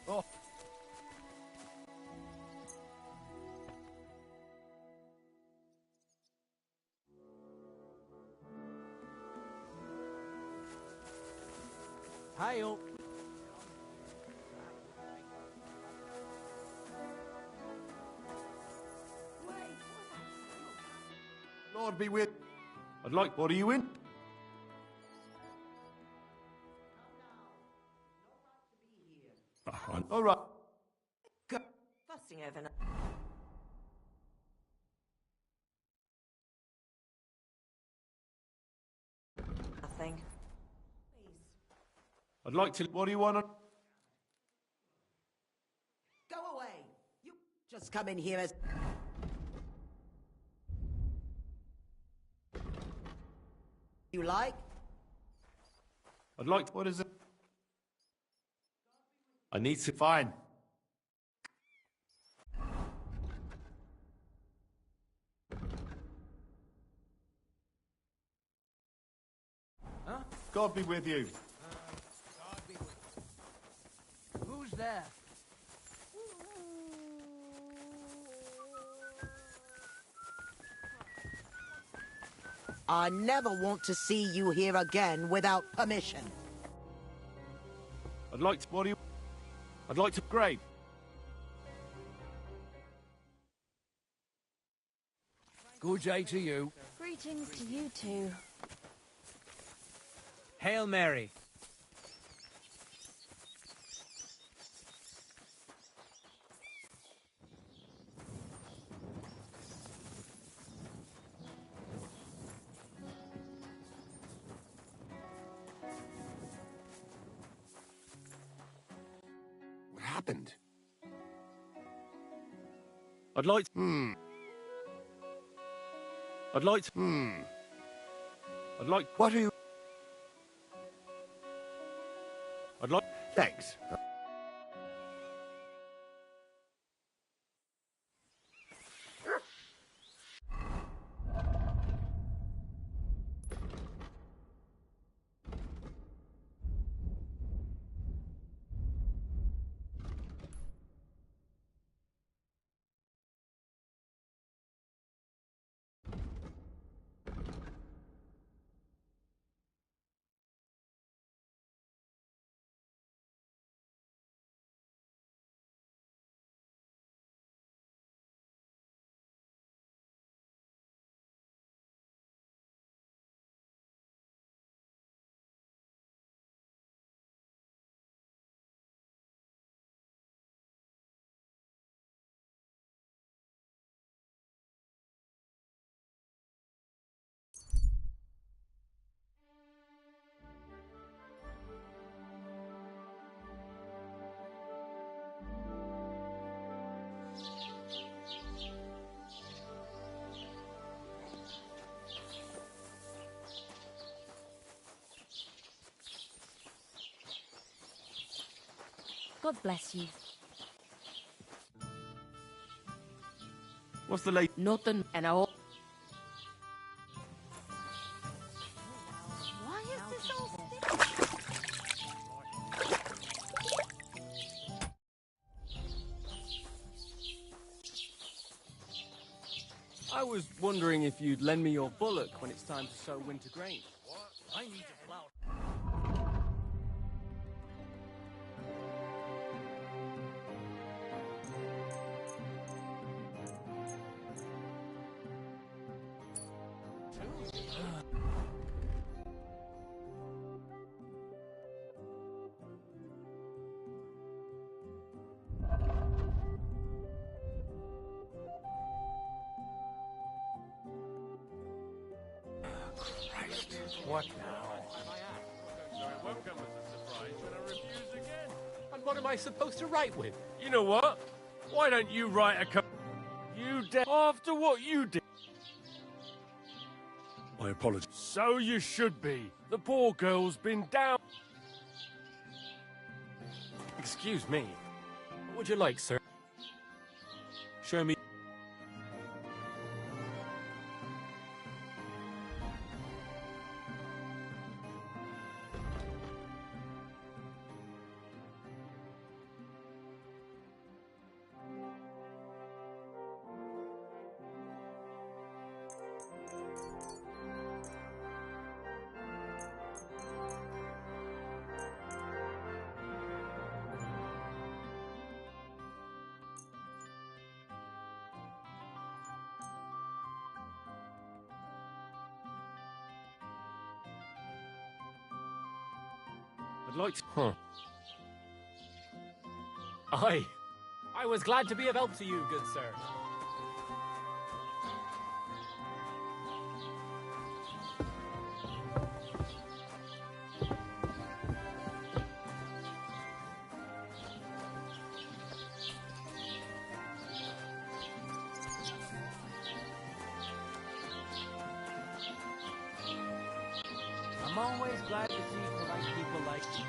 Oh. Hail. Lord be with. I'd like. What are you in? All right. Fussing over now. Nothing. I'd like to. What do you want? Go away. You just come in here as... You like? I'd like. What is it? I need to. Fine. Huh? God be with you. God be with you. Who's there? I never want to see you here again without permission. I'd like to. What do you? I'd like to. Great. Good day to you. Greetings to you too. Hail Mary. What happened? I'd like. I'd like. I'd like. What are you? I'd like. Thanks. God bless you. What's the late? Nothing, and all. Why is this all I was wondering if you'd lend me your bullock when it's time to sow winter grain. I need to plow. What now? won't come as a surprise when I refuse again. And what am I supposed to write with? You know what? Why don't you write a You did after what you did. I apologize. So you should be. The poor girl's been down. Excuse me. What would you like, sir? Show me. I'd like to... Huh. I was glad to be of help to you, good sir. I'm always glad to see polite people like you.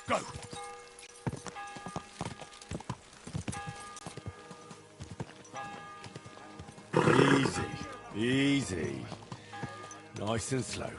Go! Easy, easy. Nice and slow.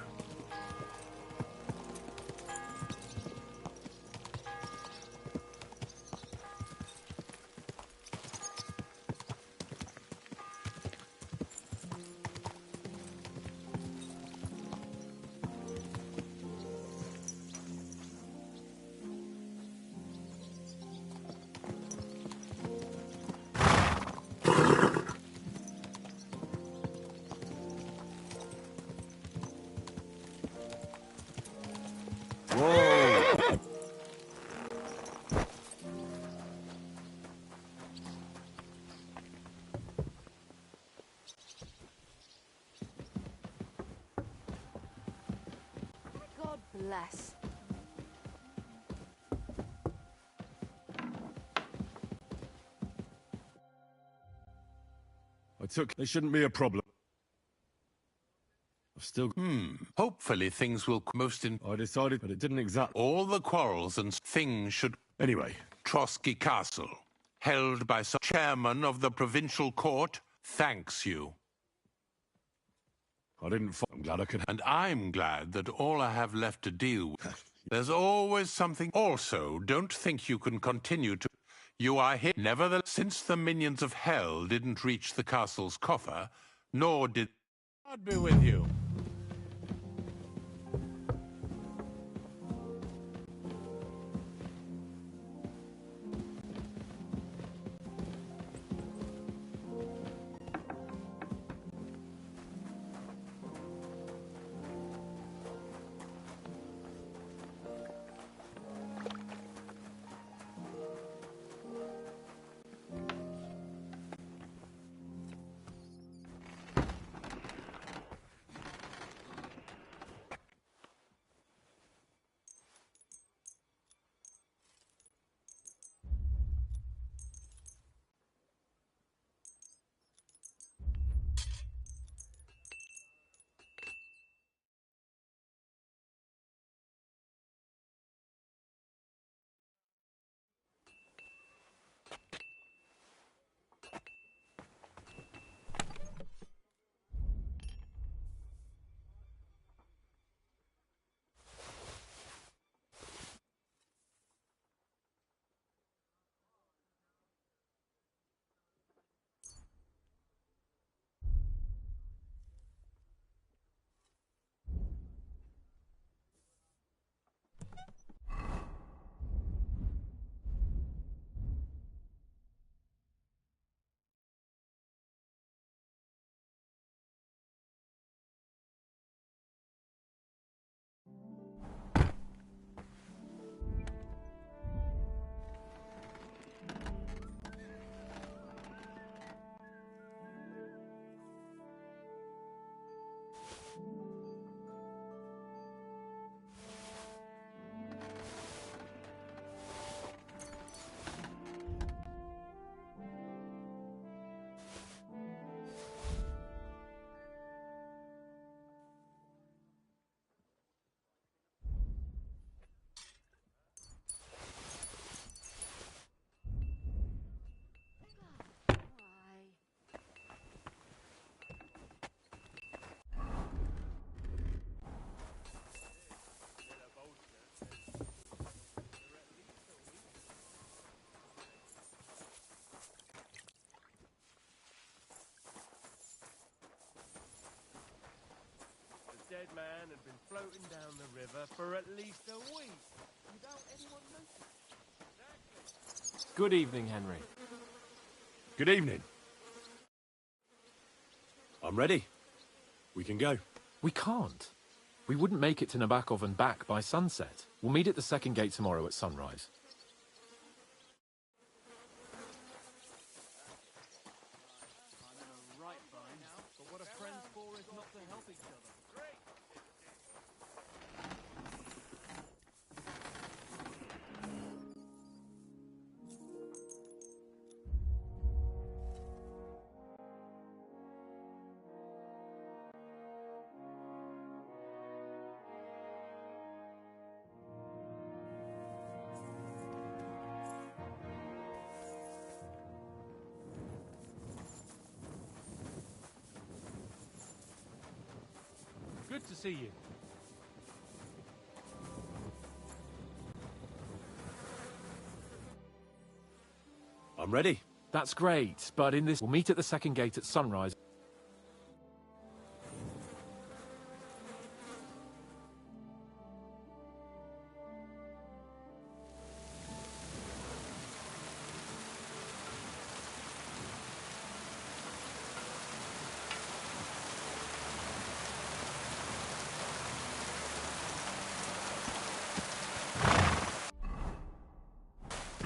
Whoa! God bless. There shouldn't be a problem. I've still... Hopefully things will most in... I decided, but it didn't exactly... All the quarrels and things should... Anyway. Trotsky Castle, held by some chairman of the provincial court, thanks you. I'm glad I could... And I'm glad that all I have left to deal with... There's always something... Also, don't think you can continue to... You are here. Nevertheless, since the minions of hell didn't reach the castle's coffer, nor did... God be with you. dead man had been floating down the river for at least a week without anyone noticing. Good evening, Henry. Good evening. I'm ready. We can go. We can't. We wouldn't make it to Nabokov and back by sunset. We'll meet at the second gate tomorrow at sunrise. But what are friends for if not to help each other? Good to see you. I'm ready. That's great, but in this... We'll meet at the second gate at sunrise.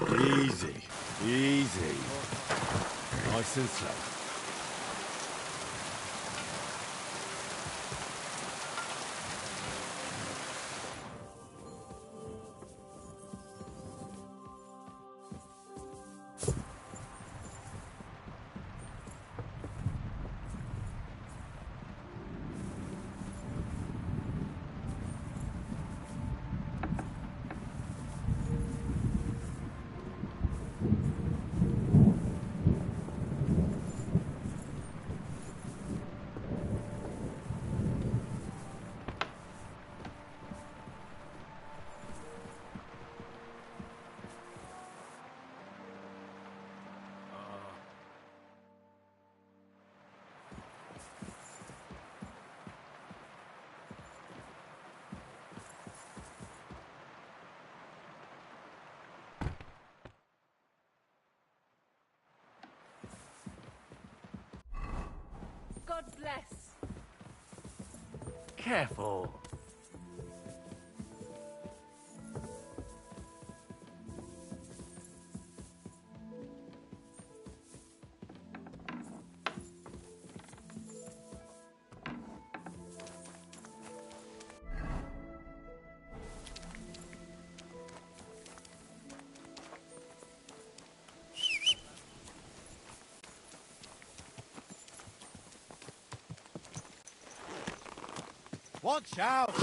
Easy. Easy. Nice and slow. God bless. Careful. Watch out!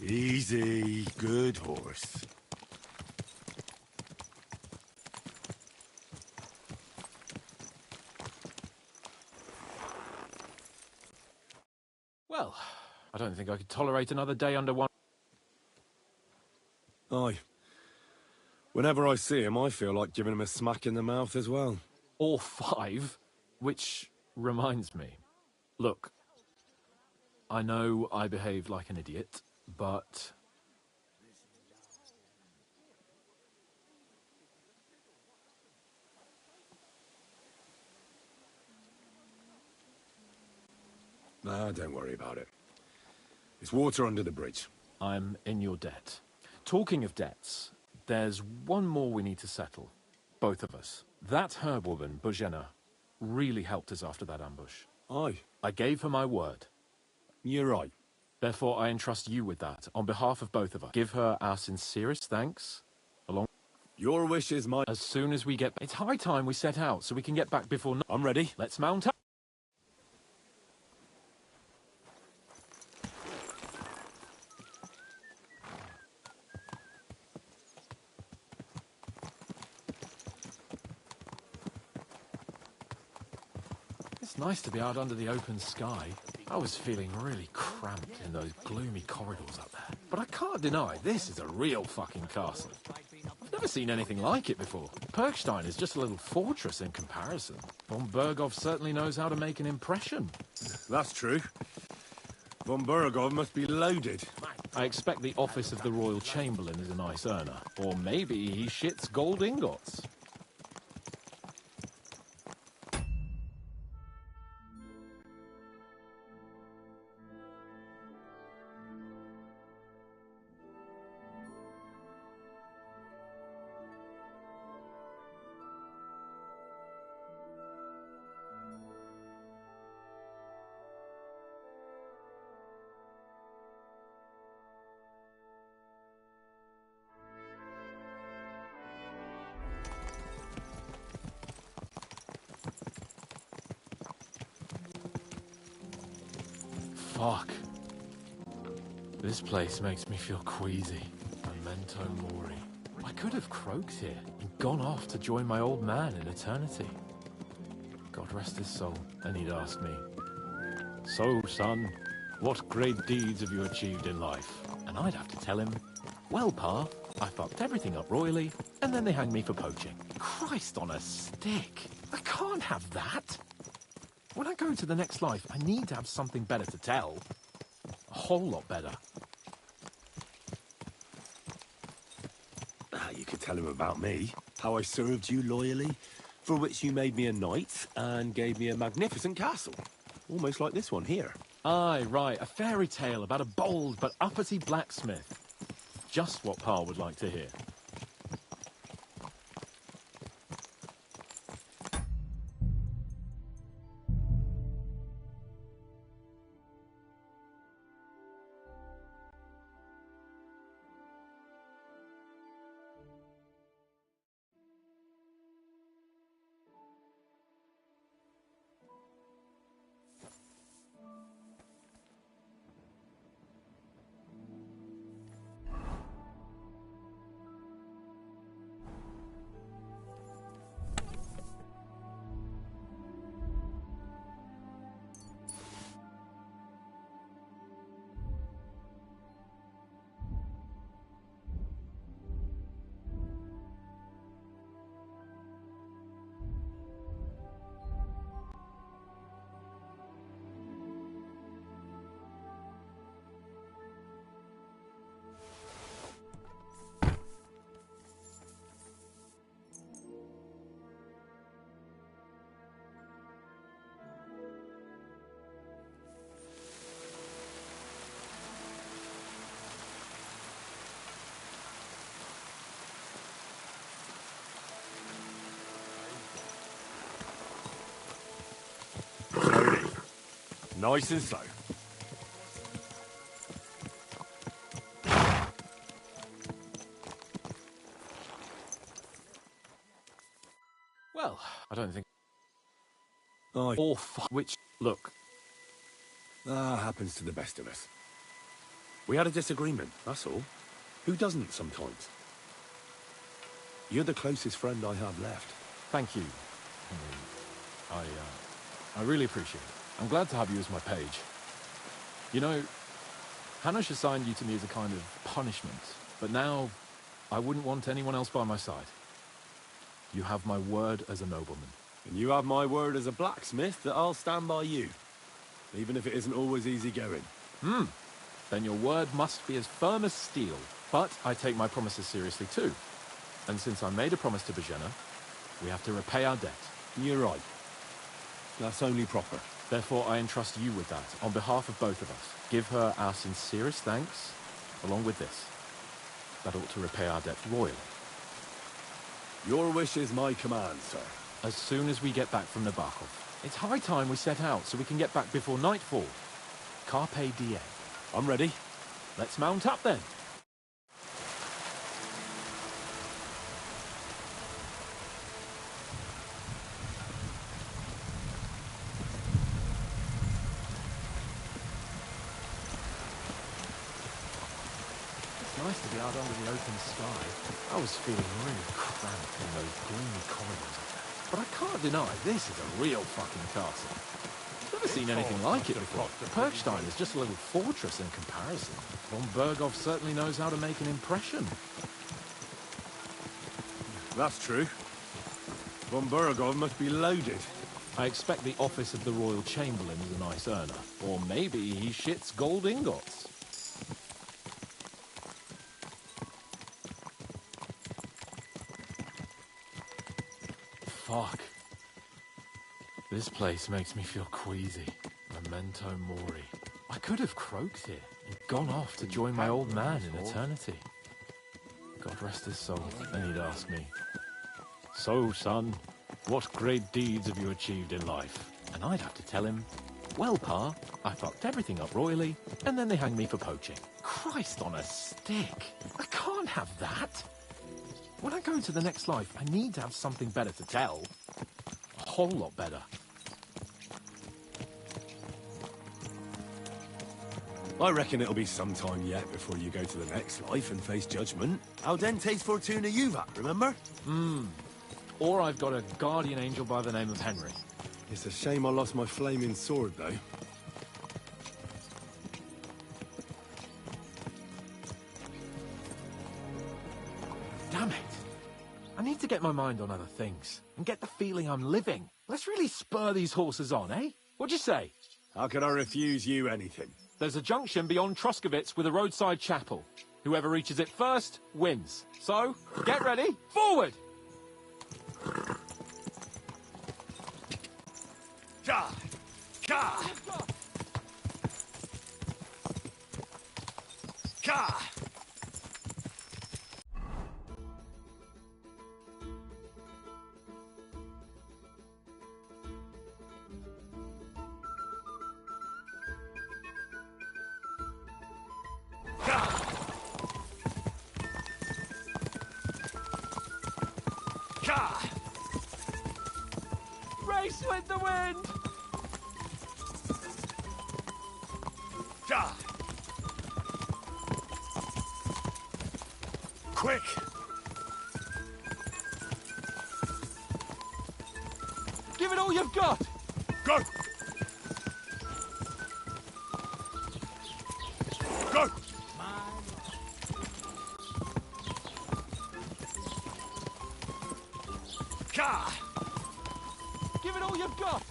Easy. Good horse. Well, I don't think I could tolerate another day under one... Aye. Whenever I see him, I feel like giving him a smack in the mouth as well. Or 5, which reminds me. Look, I know I behaved like an idiot, but... Nah, don't worry about it. It's water under the bridge. I'm in your debt. Talking of debts, there's one more we need to settle. Both of us. That herbwoman, Bozhena, really helped us after that ambush. Aye. I gave her my word. You're right. Therefore, I entrust you with that, on behalf of both of us. Give her our sincerest thanks, along... Your wish is mine. As soon as we get... It's high time we set out, so we can get back before... I'm ready. Let's mount up. It's nice to be out under the open sky. I was feeling really cramped in those gloomy corridors up there. But I can't deny, this is a real fucking castle. I've never seen anything like it before. Perkstein is just a little fortress in comparison. Von Berghoff certainly knows how to make an impression. That's true. Von Burgov must be loaded. I expect the office of the Royal Chamberlain is a nice earner. Or maybe he shits gold ingots. Fuck. This place makes me feel queasy. Memento mori. I could have croaked here and gone off to join my old man in eternity. God rest his soul. And he'd ask me, "So, son, what great deeds have you achieved in life?" And I'd have to tell him, "Well, Pa, I fucked everything up royally, and then they hanged me for poaching." Christ on a stick. I can't have that. When I go to the next life, I need to have something better to tell. A whole lot better. You could tell him about me. How I served you loyally, for which you made me a knight and gave me a magnificent castle. Almost like this one here. Aye, right. A fairy tale about a bold but uppity blacksmith. Just what Pa would like to hear. Nice and slow. Well, I don't think... Oh, or which... Look. Happens to the best of us. We had a disagreement, that's all. Who doesn't sometimes? You're the closest friend I have left. Thank you. I really appreciate it. I'm glad to have you as my page. You know, Hanush assigned you to me as a kind of punishment, but now I wouldn't want anyone else by my side. You have my word as a nobleman. And you have my word as a blacksmith that I'll stand by you, even if it isn't always easy going. Then your word must be as firm as steel. But I take my promises seriously too. And since I made a promise to Bajena, we have to repay our debt. You're right. That's only proper. Therefore, I entrust you with that, on behalf of both of us. Give her our sincerest thanks, along with this. That ought to repay our debt royally. Your wish is my command, sir. As soon as we get back from Nabokov. It's high time we set out, so we can get back before nightfall. Carpe diem. I'm ready. Let's mount up then. Nice to be out under the open sky. I was feeling really cramped in those gloomy corridors up there. But I can't deny this is a real fucking castle. I've never seen anything like it before. Perkstein is just a little fortress in comparison. Von Burgov certainly knows how to make an impression. That's true. Von Burgov must be loaded. I expect the office of the Royal Chamberlain is a nice earner. Or maybe he shits gold ingots. Fuck. This place makes me feel queasy. Memento mori. I could have croaked here and gone off to join my old man in eternity. God rest his soul. And he'd ask me, "So, son, what great deeds have you achieved in life?" And I'd have to tell him, "Well, Pa, I fucked everything up royally, and then they hanged me for poaching." Christ on a stick. I can't have that. When I go into the next life, I need to have something better to tell. A whole lot better. I reckon it'll be some time yet before you go to the next life and face judgment. Al dente's Fortuna Juvat, remember? Or I've got a guardian angel by the name of Henry. It's a shame I lost my flaming sword, though. Damn it. I need to get my mind on other things and get the feeling I'm living. Let's really spur these horses on, eh? What'd you say? How can I refuse you anything? There's a junction beyond Troskowitz with a roadside chapel. Whoever reaches it first wins. So, get ready. Forward! Ka! Ka! Ka! Race with the wind! Quick! Give it all you've got! Go! Go! Ka! Give it all you've got!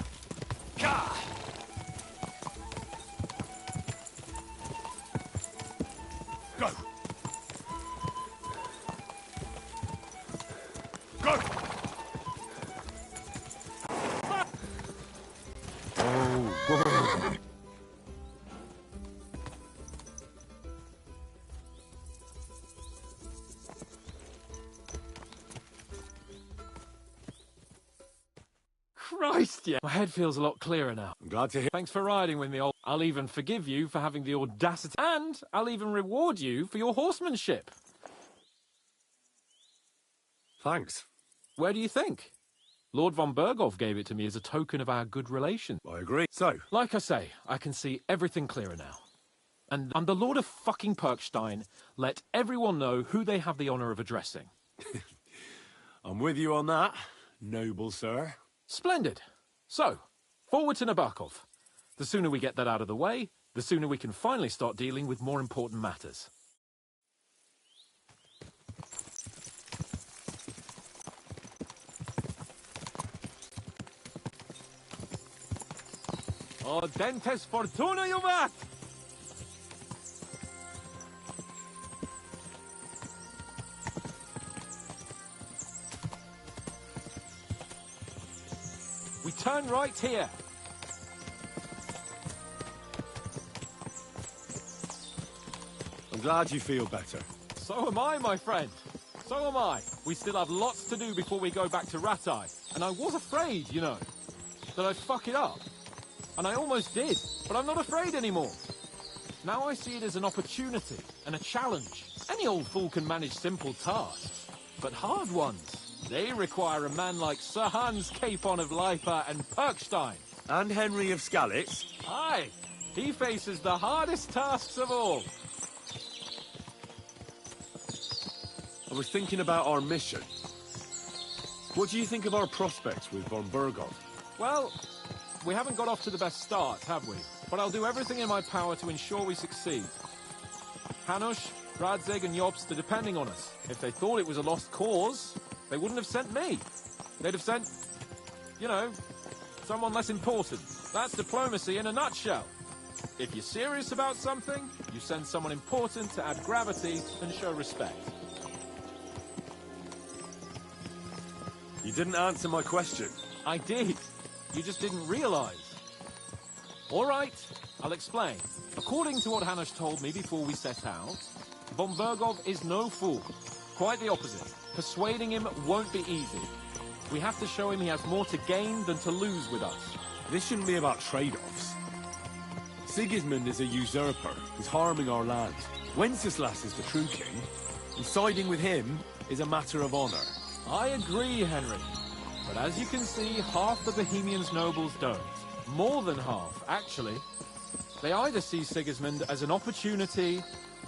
Ka! Go! Go! Oh, Christ, yeah. My head feels a lot clearer now. I'm glad to hear. Thanks for riding with me, old. I'll even forgive you for having the audacity. And I'll even reward you for your horsemanship. Thanks. Where do you think? Lord von Berghoff gave it to me as a token of our good relations. I agree. So, Like I say, I can see everything clearer now. And I'm the Lord of fucking Perkstein. Let everyone know who they have the honor of addressing. I'm with you on that, noble sir. Splendid. So, forward to Nabokov. The sooner we get that out of the way, the sooner we can finally start dealing with more important matters. Dentes Fortuna Juvat! We turn right here. I'm glad you feel better. So am I, my friend. So am I. We still have lots to do before we go back to Ratai. And I was afraid, you know, that I'd fuck it up. And I almost did, but I'm not afraid anymore. Now I see it as an opportunity and a challenge. Any old fool can manage simple tasks, but hard ones, they require a man like Sir Hans Capon of Leipa and Perkstein. And Henry of Skalitz. Aye, he faces the hardest tasks of all. I was thinking about our mission. What do you think of our prospects with von Berghoff? Well, we haven't got off to the best start, have we? But I'll do everything in my power to ensure we succeed. Hanush, Radzig and Jobst are depending on us. If they thought it was a lost cause, they wouldn't have sent me. They'd have sent, you know, Someone less important. That's diplomacy in a nutshell. If you're serious about something, you send someone important to add gravity and show respect. You didn't answer my question. I did. You just didn't realize. All right, I'll explain. According to what Hanush told me before we set out, von Bergov is no fool. Quite the opposite. Persuading him won't be easy. We have to show him he has more to gain than to lose with us. This shouldn't be about trade-offs. Sigismund is a usurper who's harming our land. Wenceslas is the true king, and siding with him is a matter of honor. I agree, Henry. But as you can see, half the Bohemians' nobles don't. More than half, actually. They either see Sigismund as an opportunity,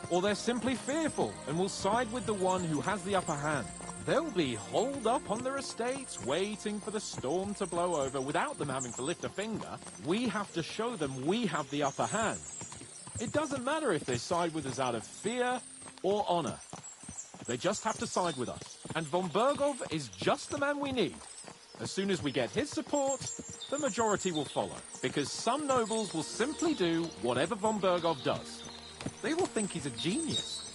or they're simply fearful and will side with the one who has the upper hand. They'll be holed up on their estates, waiting for the storm to blow over without them having to lift a finger. We have to show them we have the upper hand. It doesn't matter if they side with us out of fear or honor. They just have to side with us. And von Bergov is just the man we need. As soon as we get his support, the majority will follow. Because some nobles will simply do whatever von Bergov does. They will think he's a genius.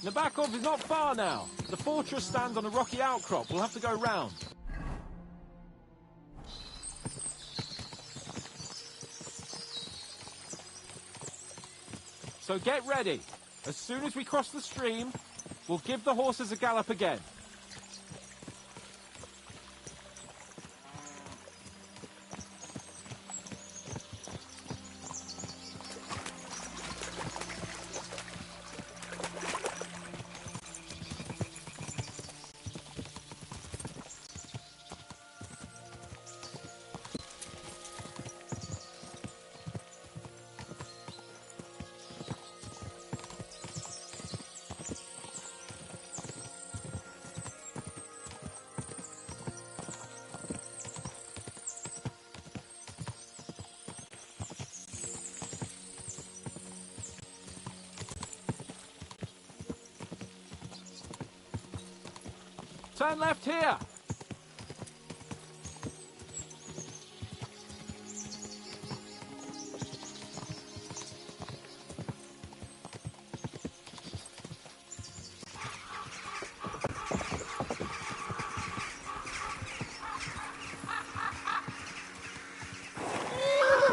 Nabokov is not far now. The fortress stands on a rocky outcrop. We'll have to go round. So get ready. As soon as we cross the stream, we'll give the horses a gallop again. Turn left here.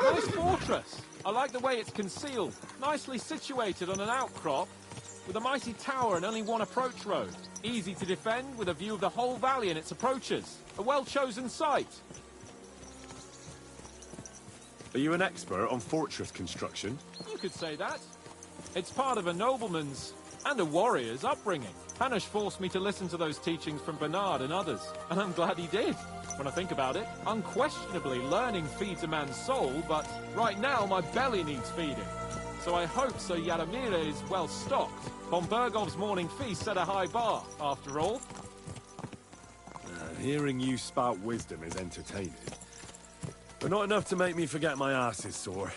Nice fortress. I like the way it's concealed. Nicely situated on an outcrop with a mighty tower and only one approach road. Easy to defend with a view of the whole valley and its approaches. A well-chosen site. Are you an expert on fortress construction? You could say that. It's part of a nobleman's and a warrior's upbringing. Hanush forced me to listen to those teachings from Bernard and others, and I'm glad he did. When I think about it, unquestionably learning feeds a man's soul, but right now my belly needs feeding. So I hope Sir Yadomir is well stocked. Von Bergov's morning feast set a high bar, after all. Hearing you spout wisdom is entertaining. But not enough to make me forget my ass is sore.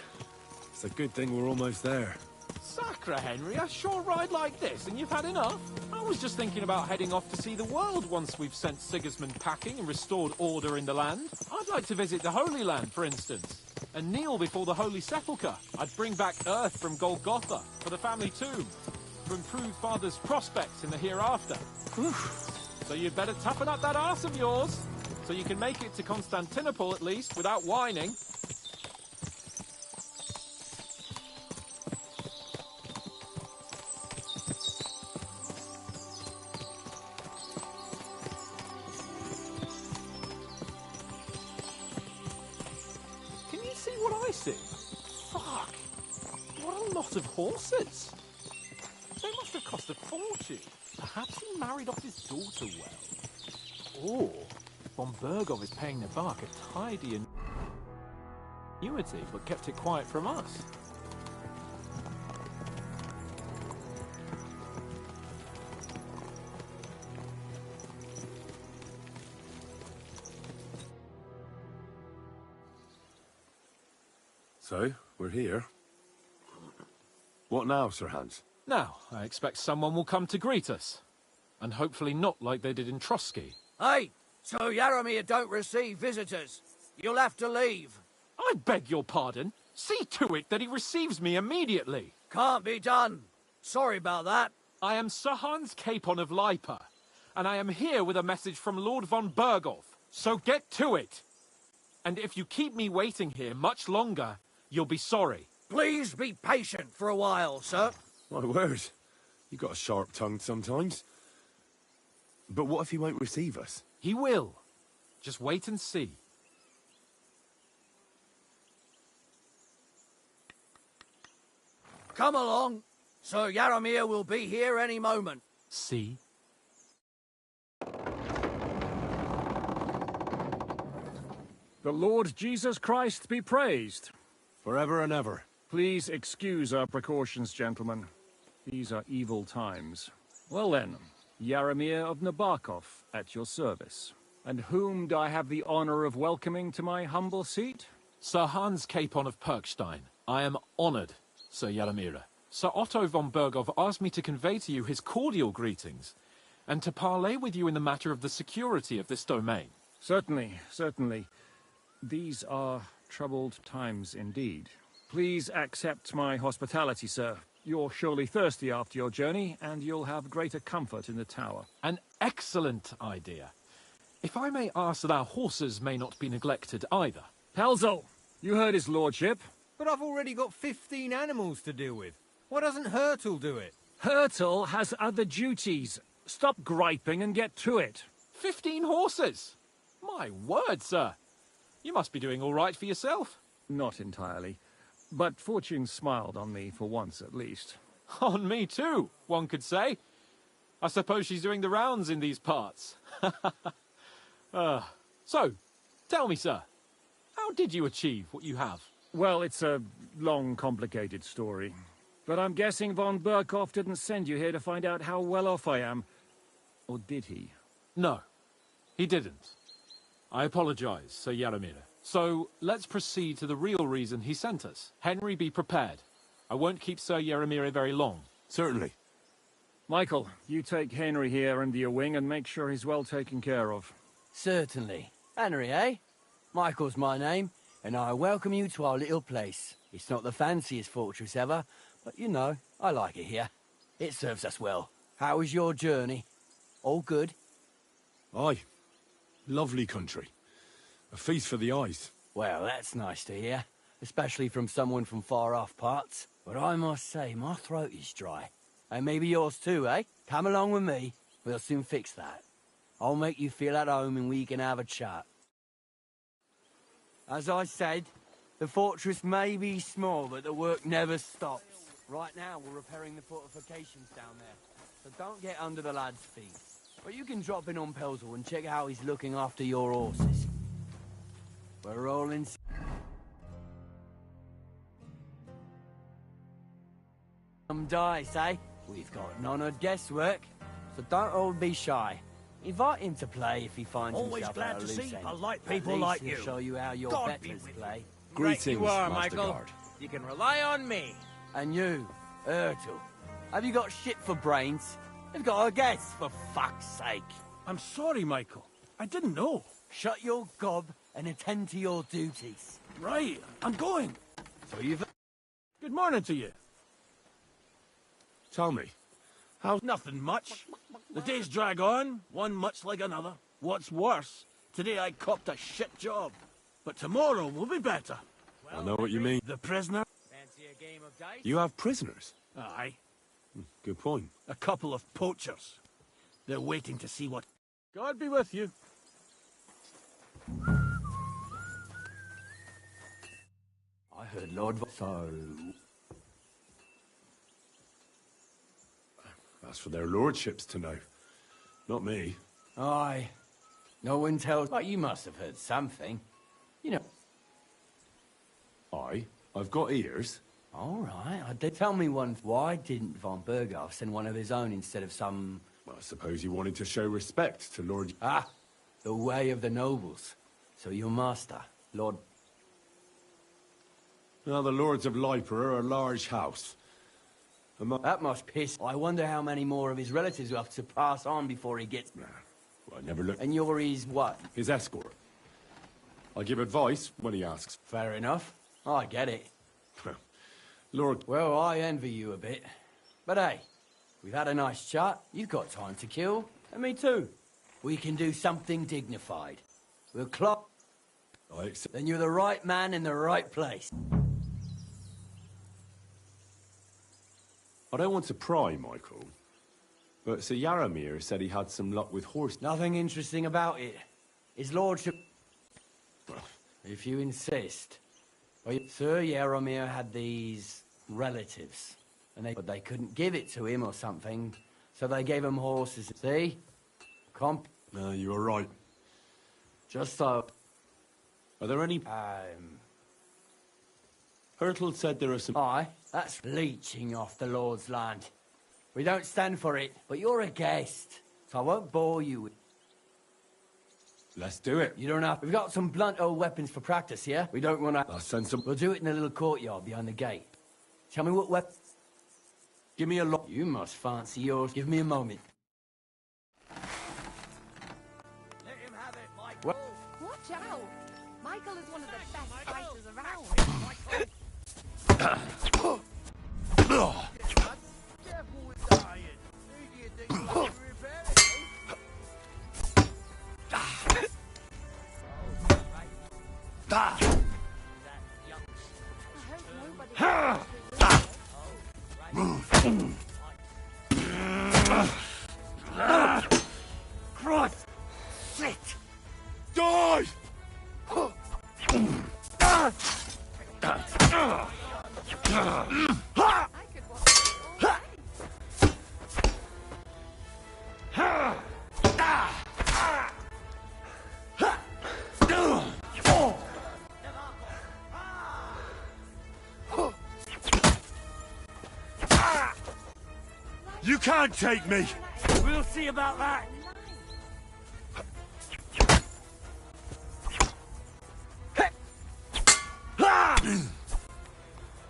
It's a good thing we're almost there. Sacre, Henry, a short ride like this and you've had enough? I was just thinking about heading off to see the world once we've sent Sigismund packing and restored order in the land. I'd like to visit the Holy Land, for instance, and kneel before the Holy Sepulchre. I'd bring back earth from Golgotha for the family tomb, to improve Father's prospects in the hereafter. So you'd better toughen up that arse of yours, so you can make it to Constantinople at least without whining. Can you see what I see? Fuck! What a lot of horses! They must have cost a fortune. Perhaps he married off his daughter well. Or von Bergov is paying Nabok a tidy annuity, but kept it quiet from us. So, we're here. What now, Sir Hans? Now, I expect someone will come to greet us. And hopefully not like they did in Trotsky. Hey, so Yaramir don't receive visitors. You'll have to leave. I beg your pardon. See to it that he receives me immediately. Can't be done. Sorry about that. I am Sir Hans Capon of Lipa, and I am here with a message from Lord von Berghoff. So get to it. And if you keep me waiting here much longer, you'll be sorry. Please be patient for a while, sir. My word. You got a sharp tongue sometimes. But what if he won't receive us? He will. Just wait and see. Come along. Sir Yaramir will be here any moment. See? The Lord Jesus Christ be praised. Forever and ever. Please excuse our precautions, gentlemen. These are evil times. Well then, Yaramir of Nabokov, at your service. And whom do I have the honor of welcoming to my humble seat? Sir Hans Capon of Perkstein. I am honored, Sir Yaramir. Sir Otto von Berghoff asked me to convey to you his cordial greetings, and to parley with you in the matter of the security of this domain. Certainly, certainly. These are troubled times indeed. Please accept my hospitality, sir. You're surely thirsty after your journey, and you'll have greater comfort in the tower. An excellent idea. If I may ask that our horses may not be neglected either. Pelzel, you heard his lordship. But I've already got 15 animals to deal with. Why doesn't Hurtle do it? Hurtle has other duties. Stop griping and get to it. 15 horses? My word, sir. You must be doing all right for yourself. Not entirely. But fortune smiled on me for once at least. On me too, one could say. I suppose she's doing the rounds in these parts. So, tell me, sir, how did you achieve what you have? Well, it's a long, complicated story. But I'm guessing von Berghoff didn't send you here to find out how well off I am. Or did he? No, he didn't. I apologize, Sir Yaramir. So, let's proceed to the real reason he sent us. Henry, be prepared. I won't keep Sir Yaramir very long. Certainly. Michael, you take Henry here under your wing and make sure he's well taken care of. Certainly. Henry, eh? Michael's my name, and I welcome you to our little place. It's not the fanciest fortress ever, but you know, I like it here. It serves us well. How was your journey? All good? Aye. Lovely country. A feast for the eyes. Well, that's nice to hear, especially from someone from far-off parts. But I must say, my throat is dry. And maybe yours too, eh? Come along with me. We'll soon fix that. I'll make you feel at home and we can have a chat. As I said, the fortress may be small, but the work never stops. Right now, we're repairing the fortifications down there, so don't get under the lad's feet. But you can drop in on Pelzel and check how he's looking after your horses. We're all in... Some dice, eh? We've got none of guesswork, so don't all be shy. Invite him to play if he finds Always himself glad at a to loose see end. polite At people least like he'll you. show you how your God be betters with play. Greetings, Right you are, Master Michael. Guard. You can rely on me. And you, Ertul, have you got shit for brains? You've got a guess, for fuck's sake. I'm sorry, Michael. I didn't know. Shut your gob and attend to your duties. Right, I'm going. So you've... Good morning to you. Tell me, How's nothing much? The days drag on, one much like another. What's worse, today I copped a shit job. But tomorrow will be better. I know what you mean. The prisoner? Fancy a game of dice? You have prisoners? Aye. Good point. A couple of poachers. They're waiting to see what... God be with you. I heard Lord... So... That's for their lordships to know. Not me. Aye. No one tells... But you must have heard something. You know... I've got ears. All right, I did tell me once. Why didn't von Berghoff send one of his own instead of some... Well, I suppose he wanted to show respect to Lord... Ah, the way of the nobles. So your master, Lord... Now, the Lords of Lipa are a large house. That must piss. I wonder how many more of his relatives will have to pass on before he gets... Nah, well, I never looked... And you're his what? His escort. I give advice when he asks. Fair enough. I get it. Lord... Well, I envy you a bit. But hey, we've had a nice chat. You've got time to kill. And me too. We can do something dignified. We'll clock... Then you're the right man in the right place. I don't want to pry, Michael, but Sir Yaramir said he had some luck with horse... Nothing interesting about it. His lordship... If you insist. Well, Sir Yaramir had these relatives, but they couldn't give it to him or something, so they gave him horses. See? No, you were right. Just so... Are there any... Hurtle said there are some... Aye, that's leeching off the Lord's land. We don't stand for it, but you're a guest, so I won't bore you with... Let's do it. You don't have... We've got some blunt old weapons for practice, yeah? We don't want to... I'll send some... We'll do it in a little courtyard behind the gate. Tell me what weapon... Give me a lot... You must fancy yours. Give me a moment. Let him have it, Michael. Watch out! Michael is one of the best fighters around. Careful with the iron. Who do you think will repair it? Christ! Shit! Die! You can't take me! We'll see about that.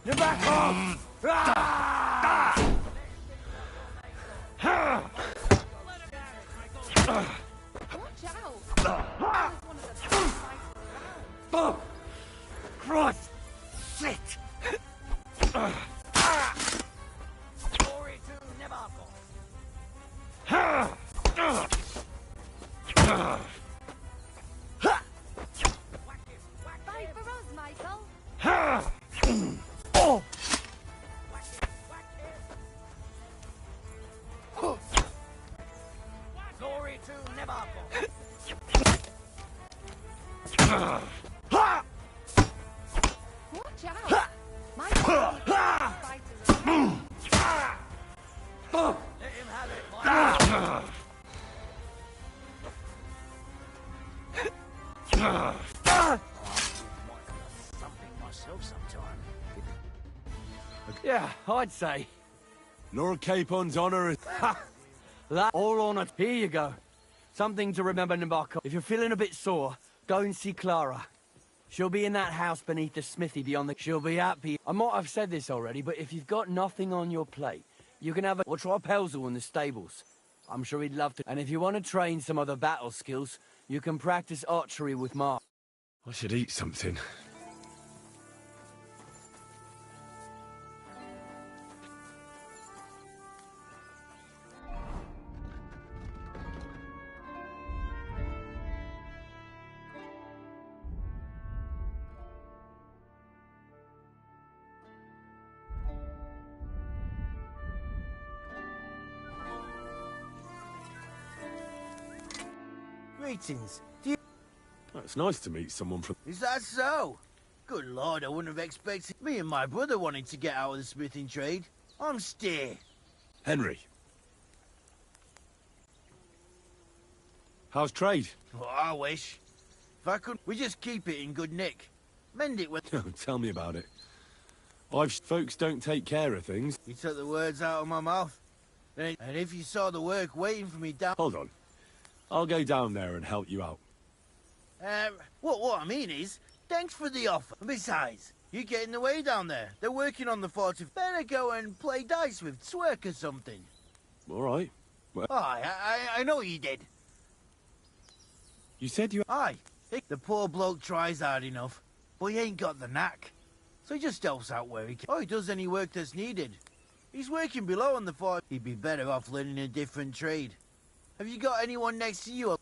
You're back home! Watch out! Oh! Christ! Shit! Glory to Nevarco. Fight for us, Michael! Oh! Glory to Nevarco. Watch out! Michael! Let him have it, Michael. Something myself sometime. Yeah, I'd say. Lord Capon's honour is... That all on it. Here you go. Something to remember, Nabako. If you're feeling a bit sore, go and see Clara. She'll be in that house beneath the smithy beyond the... She'll be happy. I might have said this already, but if you've got nothing on your plate, you can have a... Or try Pelzel in the stables. I'm sure he'd love to. And if you want to train some other battle skills, you can practice archery with Mark. I should eat something. Greetings. Do you... Oh, it's nice to meet someone from... Is that so? Good lord, I wouldn't have expected... Me and my brother wanted to get out of the smithing trade. I'm steer. Henry. How's trade? Oh, I wish. If I could... We just keep it in good nick. Mend it when... Tell me about it. Folks don't take care of things. You took the words out of my mouth. And if you saw the work waiting for me down... Hold on. I'll go down there and help you out. What I mean is, thanks for the offer. Besides, you get in the way down there. They're working on the fort. Better go and play dice with Swerk or something. All right. Well, Aye, I know you did. you said you... Aye, The poor bloke tries hard enough, but he ain't got the knack. So he just helps out where he can. Oh, he does any work that's needed. He's working below on the farm. He'd be better off learning a different trade. Have you got anyone next to you?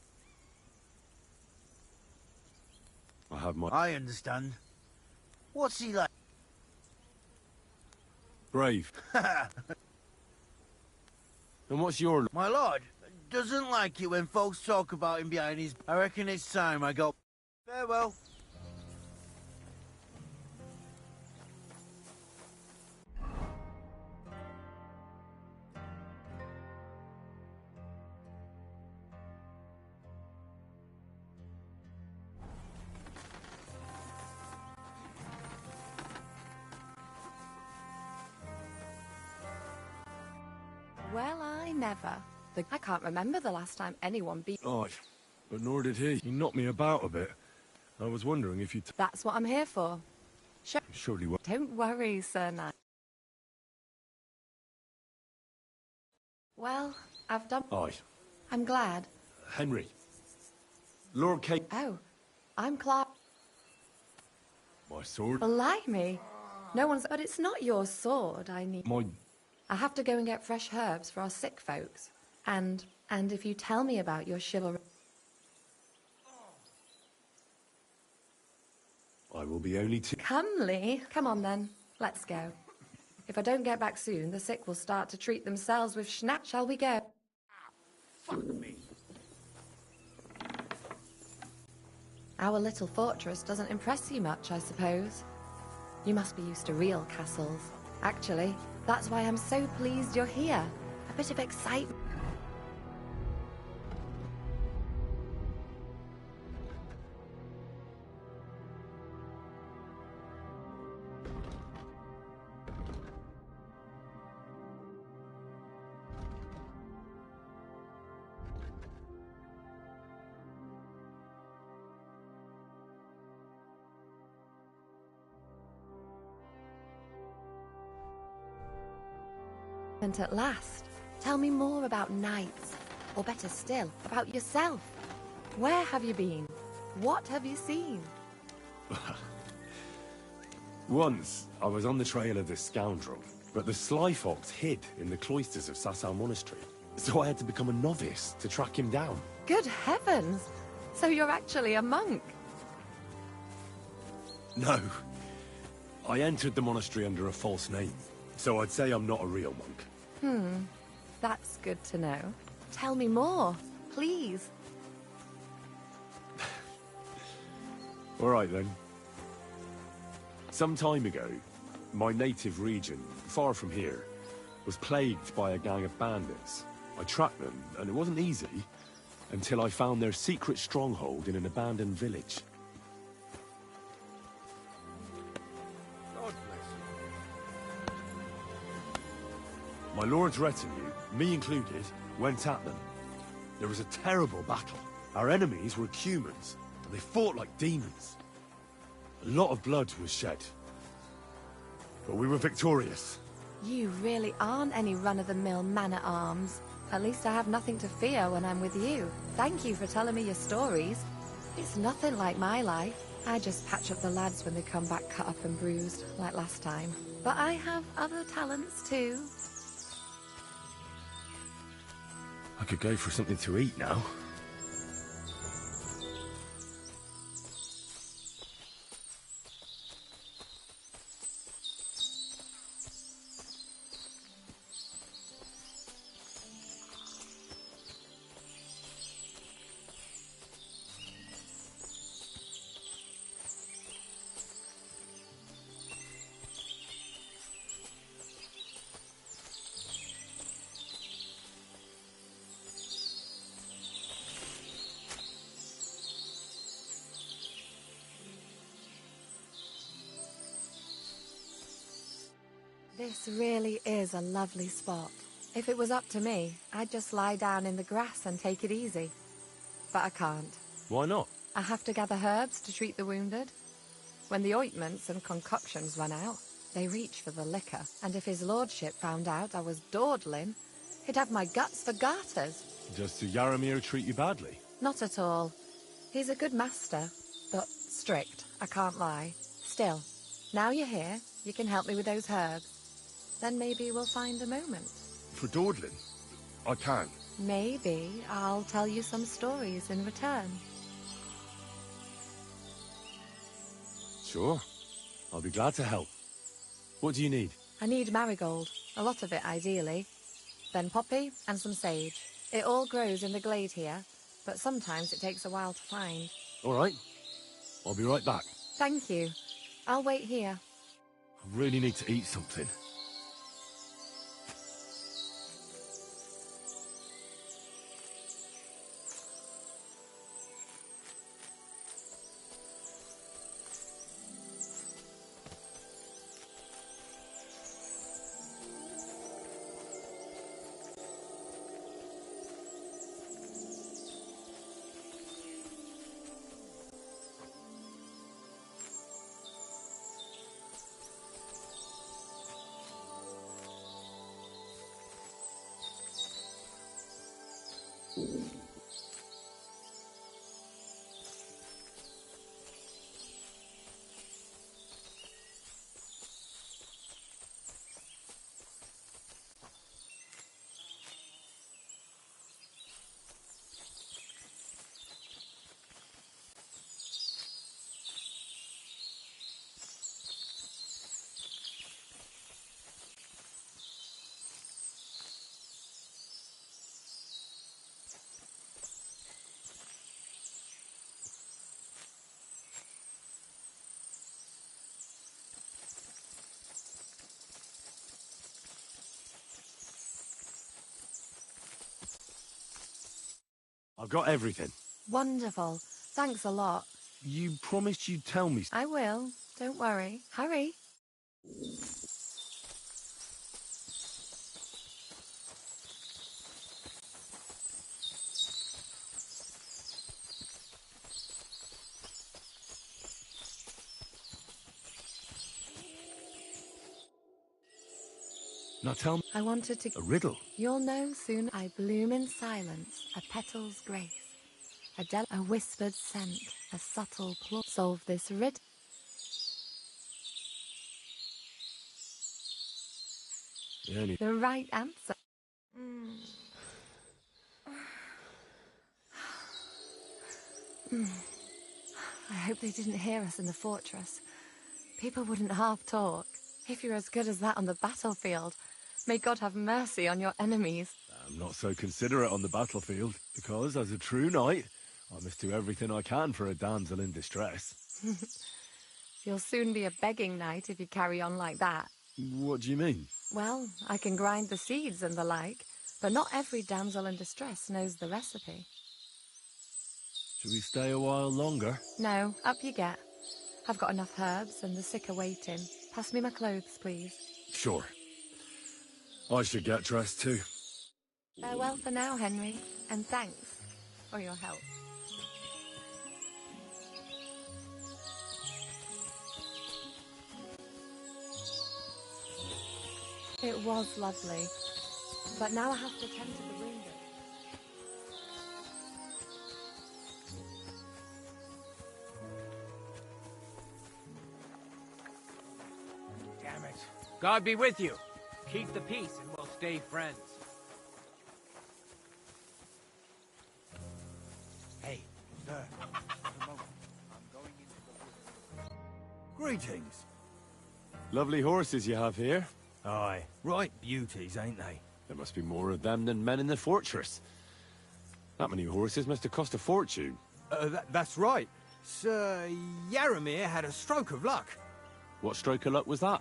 I have my... I understand. What's he like? Brave. And what's your... My lord doesn't like it when folks talk about him behind his... I reckon it's time I go. Farewell. Well, I never. I can't remember the last time anyone beat... Aye, but nor did he. He knocked me about a bit. I was wondering if you... That's what I'm here for. Surely what... Don't worry, Sir Knight. Well, I've done... Aye. I'm glad. Henry. Lord Kate... Oh, I'm Clark. My sword? Blimey. No one's... But it's not your sword I need. My... I have to go and get fresh herbs for our sick folks. And if you tell me about your chivalry... I will be only too... Comely. Come on, then. Let's go. If I don't get back soon, the sick will start to treat themselves with schnapp. Shall we go? Fuck me. Our little fortress doesn't impress you much, I suppose. You must be used to real castles. Actually, that's why I'm so pleased you're here. A bit of excitement. At last, tell me more about knights, or better still, about yourself. Where have you been? What have you seen? Once, I was on the trail of this scoundrel, but the sly fox hid in the cloisters of Sasau Monastery, so I had to become a novice to track him down. Good heavens! So you're actually a monk? No. I entered the monastery under a false name, so I'd say I'm not a real monk. That's good to know. Tell me more, please. All right, then. Some time ago, my native region, far from here, was plagued by a gang of bandits. I tracked them, and it wasn't easy, until I found their secret stronghold in an abandoned village. My lord's retinue, me included, went at them. There was a terrible battle. Our enemies were Cumans, and they fought like demons. A lot of blood was shed. But we were victorious. You really aren't any run-of-the-mill man-at-arms. At least I have nothing to fear when I'm with you. Thank you for telling me your stories. It's nothing like my life. I just patch up the lads when they come back cut up and bruised, like last time. But I have other talents too. I could go for something to eat now. This really is a lovely spot. If it was up to me, I'd just lie down in the grass and take it easy. But I can't. Why not? I have to gather herbs to treat the wounded. When the ointments and concoctions run out, they reach for the liquor, and if his lordship found out I was dawdling, he'd have my guts for garters. Does Sir Yaramir treat you badly? Not at all. He's a good master, but strict, I can't lie. Still, now you're here, you can help me with those herbs. Then maybe we'll find a moment. For dawdling? I can. Maybe I'll tell you some stories in return. Sure. I'll be glad to help. What do you need? I need marigold, a lot of it ideally. Then poppy and some sage. It all grows in the glade here, but sometimes it takes a while to find. All right. I'll be right back. Thank you. I'll wait here. I really need to eat something. I've got everything. Wonderful. Thanks a lot. You promised you'd tell me. I will. Don't worry. Hurry. Now tell me. I wanted to... A riddle? You'll know soon. I bloom in silence, a petal's grace. A whispered scent, a subtle plot. Solve this riddle. The right answer. I hope they didn't hear us in the fortress. People wouldn't half talk. If you're as good as that on the battlefield, may God have mercy on your enemies. I'm not so considerate on the battlefield, because as a true knight, I must do everything I can for a damsel in distress. You'll soon be a begging knight if you carry on like that. What do you mean? Well, I can grind the seeds and the like, but not every damsel in distress knows the recipe. Should we stay a while longer? No, up you get. I've got enough herbs and the sick are waiting. Pass me my clothes, please. Sure. I should get dressed too. Farewell for now, Henry, and thanks for your help. It was lovely, but now I have to tend to the wounded. Damn it. God be with you. Keep the peace and we'll stay friends. Hey, sir. A moment. I'm going into the woods. Greetings. Lovely horses you have here. Aye, right beauties, ain't they? There must be more of them than men in the fortress. That many horses must have cost a fortune. That's right. Sir Yaramir had a stroke of luck. What stroke of luck was that?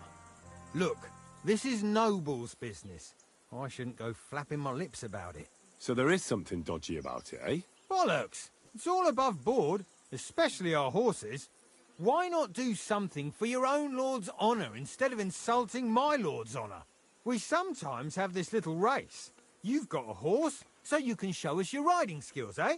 Look, this is Noble's business. I shouldn't go flapping my lips about it. So there is something dodgy about it, eh? Bollocks! It's all above board, especially our horses. Why not do something for your own lord's honour instead of insulting my lord's honour? We sometimes have this little race. You've got a horse, so you can show us your riding skills, eh?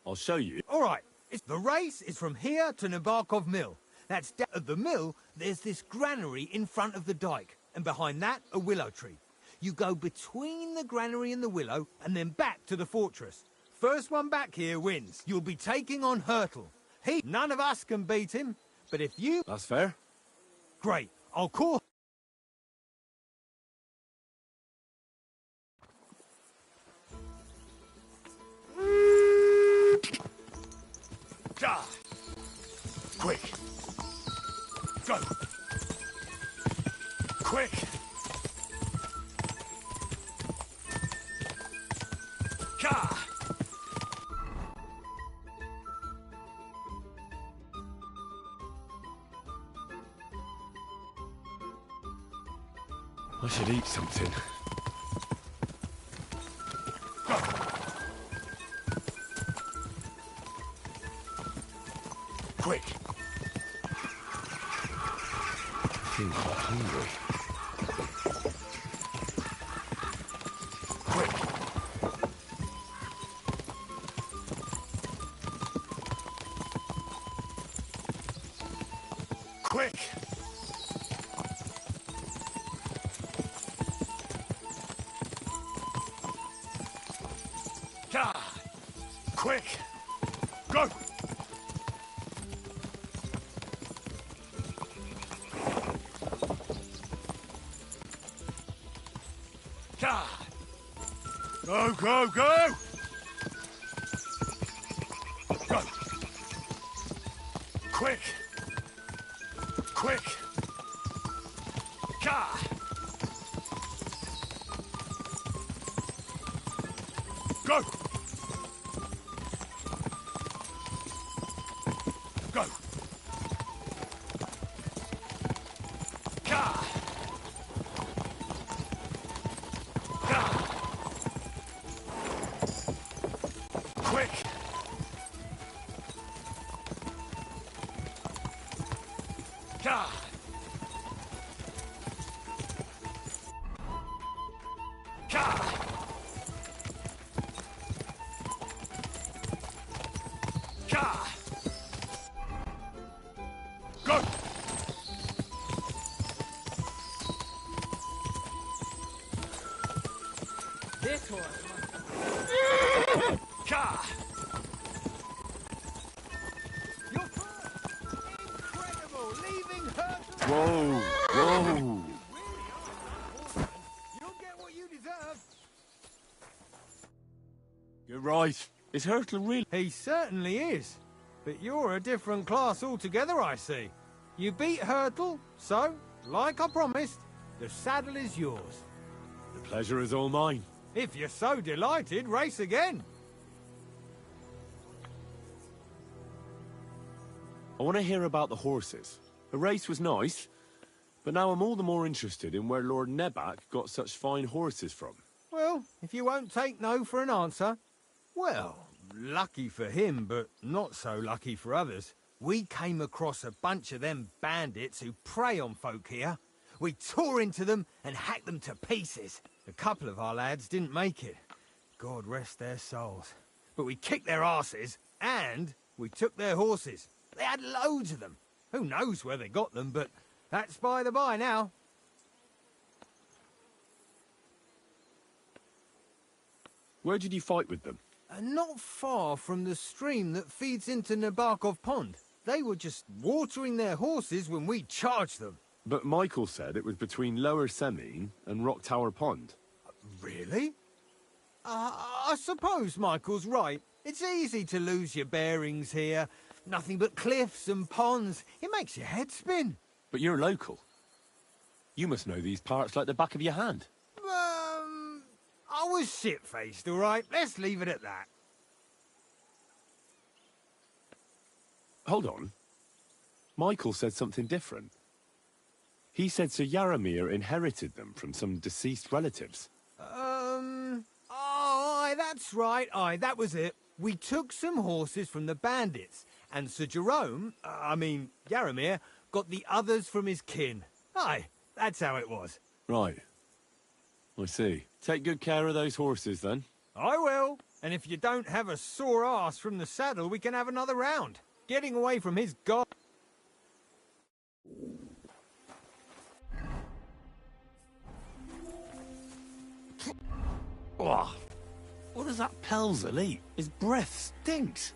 I'll show you. All right. The race is from here to Nabokov Mill. That's at the mill, there's this granary in front of the dike. and behind that, a willow tree. You go between the granary and the willow, and then back to the fortress. First one back here wins. You'll be taking on Hurtle. None of us can beat him, but if you... That's fair. Great. I'll call... Die! Quick! Go! Quick! Ka! I should eat something. Go! Quick! I feel quite hungry. Quick! God! Quick! Go! God! Go, go, go! Go! Quick! Quick! God! Go! Go! God! God! Quick! God! God! God! Go! This horse God! You're first! Incredible! Leaving Hurtle! Whoa! Whoa! You'll get what you deserve! You're right. Is Hurtle real? He certainly is. But you're a different class altogether, I see. You beat Hurtle, so, like I promised, the saddle is yours. The pleasure is all mine. If you're so delighted, race again. I want to hear about the horses. The race was nice, but now I'm all the more interested in where Lord Nebac got such fine horses from. Well, if you won't take no for an answer, well, lucky for him, but not so lucky for others. We came across a bunch of them bandits who prey on folk here. We tore into them and hacked them to pieces. A couple of our lads didn't make it. God rest their souls. But we kicked their asses, and we took their horses. They had loads of them. Who knows where they got them, but that's by the by now. Where did you fight with them? Not far from the stream that feeds into Nabokov Pond. They were just watering their horses when we charged them. But Michael said it was between Lower Semine and Rock Tower Pond. Really? I suppose Michael's right. It's easy to lose your bearings here. Nothing but cliffs and ponds. It makes your head spin. But you're local. You must know these parts like the back of your hand. I was shit-faced, all right? Let's leave it at that. Hold on. Michael said something different. He said Sir Yaramir inherited them from some deceased relatives. Aye, that's right. Aye, that was it. We took some horses from the bandits, and Sir Jerome, Yaramir, got the others from his kin. Aye, that's how it was. Right. I see. Take good care of those horses, then. I will. And if you don't have a sore ass from the saddle, we can have another round. Getting away from his god... Oh, what does that Pelzer eat? His breath stinks.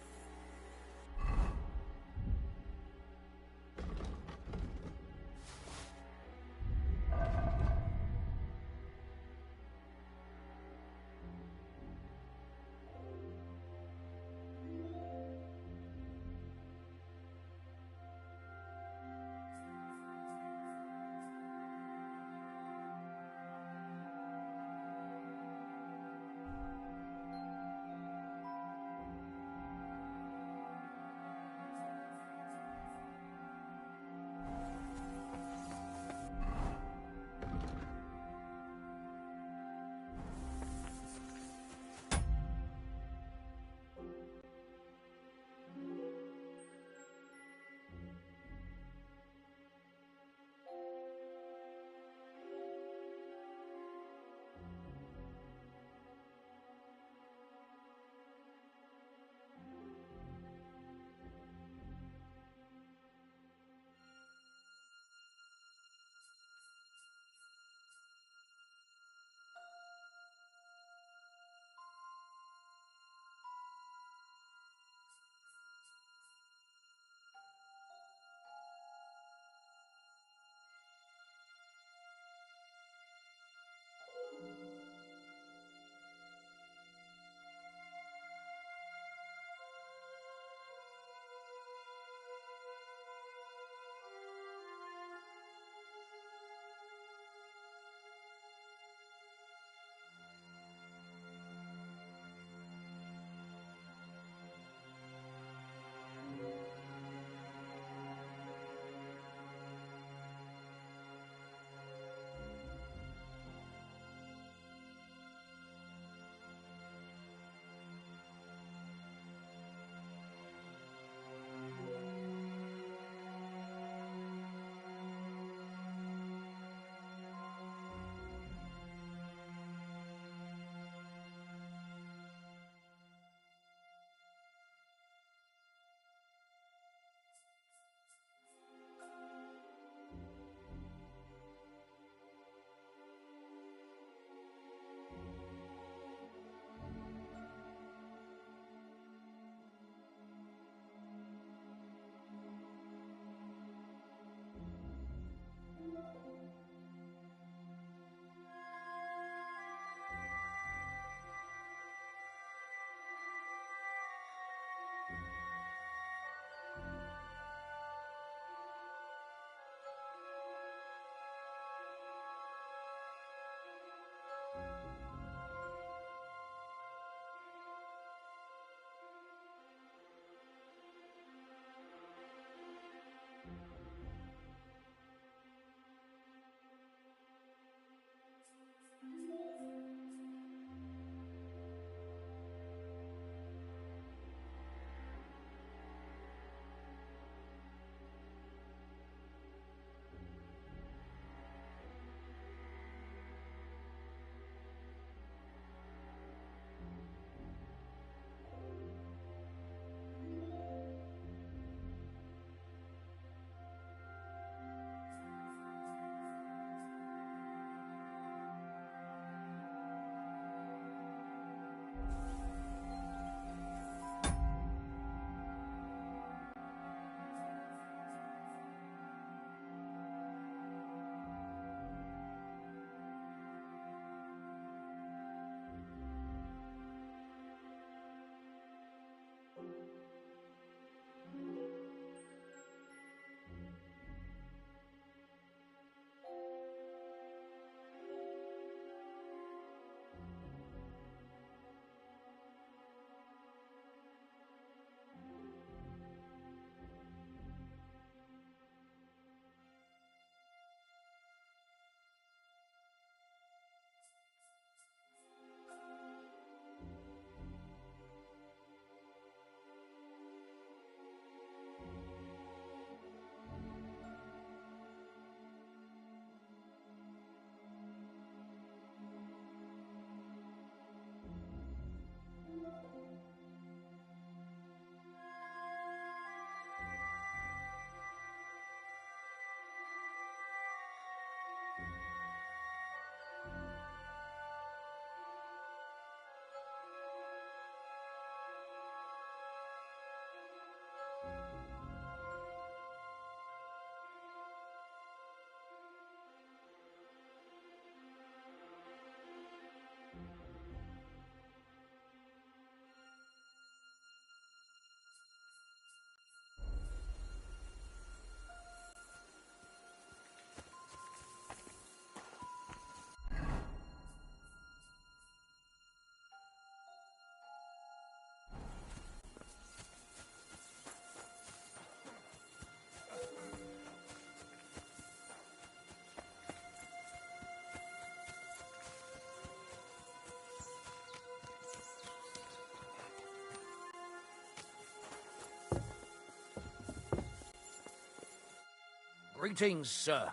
Greetings, sir.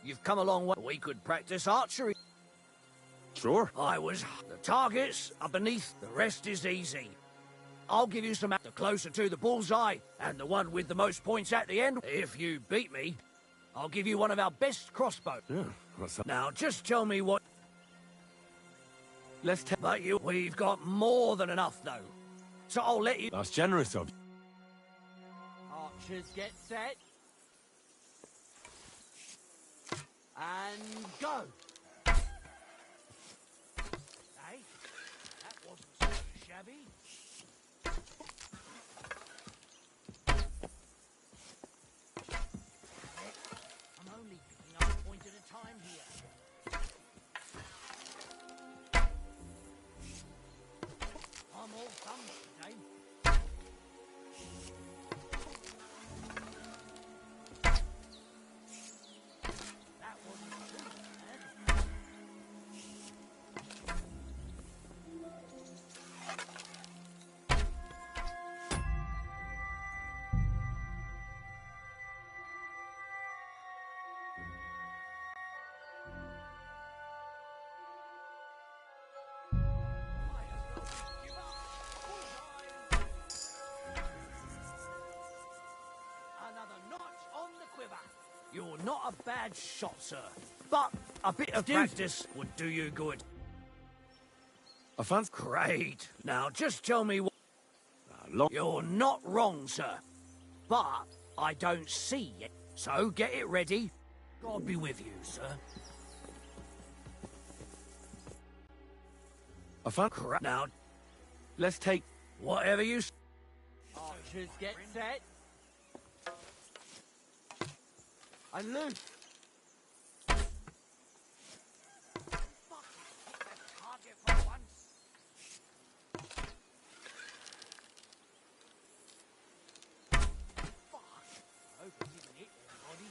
You've come a long way. We could practice archery. Sure. The targets are beneath, the rest is easy. I'll give you some the closer to the bullseye, and the one with the most points at the end. If you beat me, I'll give you one of our best crossbows. Yeah, Now, just tell me what... Let's take... But we've got more than enough, though. So I'll let you... That's generous of you. Archers get set. And go. Hey, that wasn't so shabby. I'm only picking up a point at a time here. I'm all thumbs today. That wasn't too bad. Another notch on the quiver. You're not a bad shot, sir. But a bit of practice would do you good. I fancy... Great. Now, just tell me what... You're not wrong, sir. But I don't see it. So get it ready. God be with you, sir. I fancy... Now, let's take... whatever you... Archers get set. And loose. Target for once. Fuck. I hope it didn't hit anybody.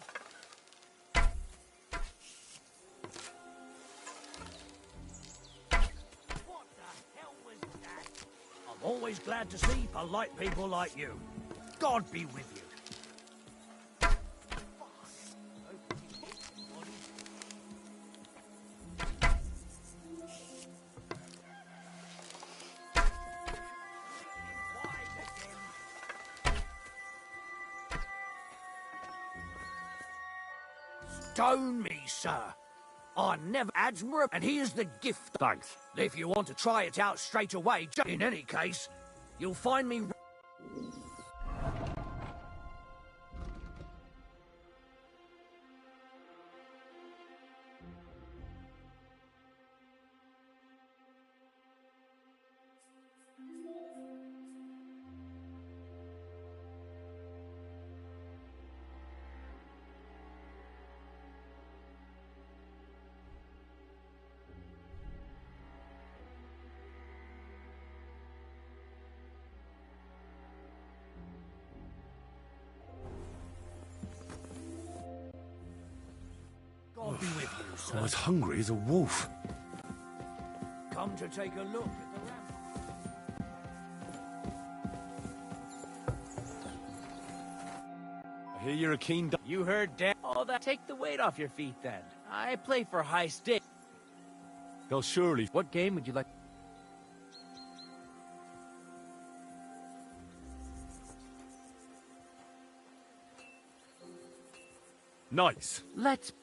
What the hell was that? I'm always glad to see polite people like you. God be with you. Stone me, sir. I never admiral, and here's the gift. Thanks. If you want to try it out straight away, in any case, you'll find me... God be with you, sir. I'm as hungry as a wolf. Come to take a look at the ramp. I hear you're a keen... You heard Dan. Oh, that. Take the weight off your feet, then. I play for high stakes. They'll surely... What game would you like? Nice. Let's...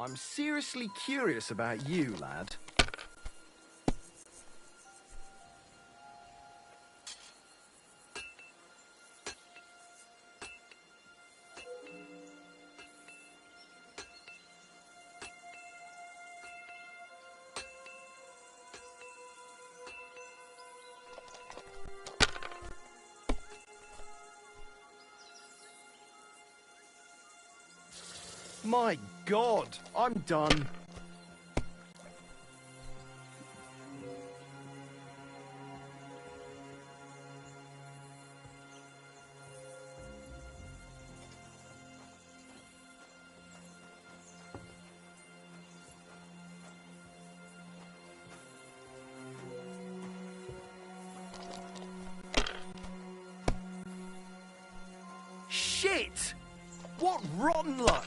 I'm seriously curious about you, lad. My God, I'm done. Shit! What rotten luck!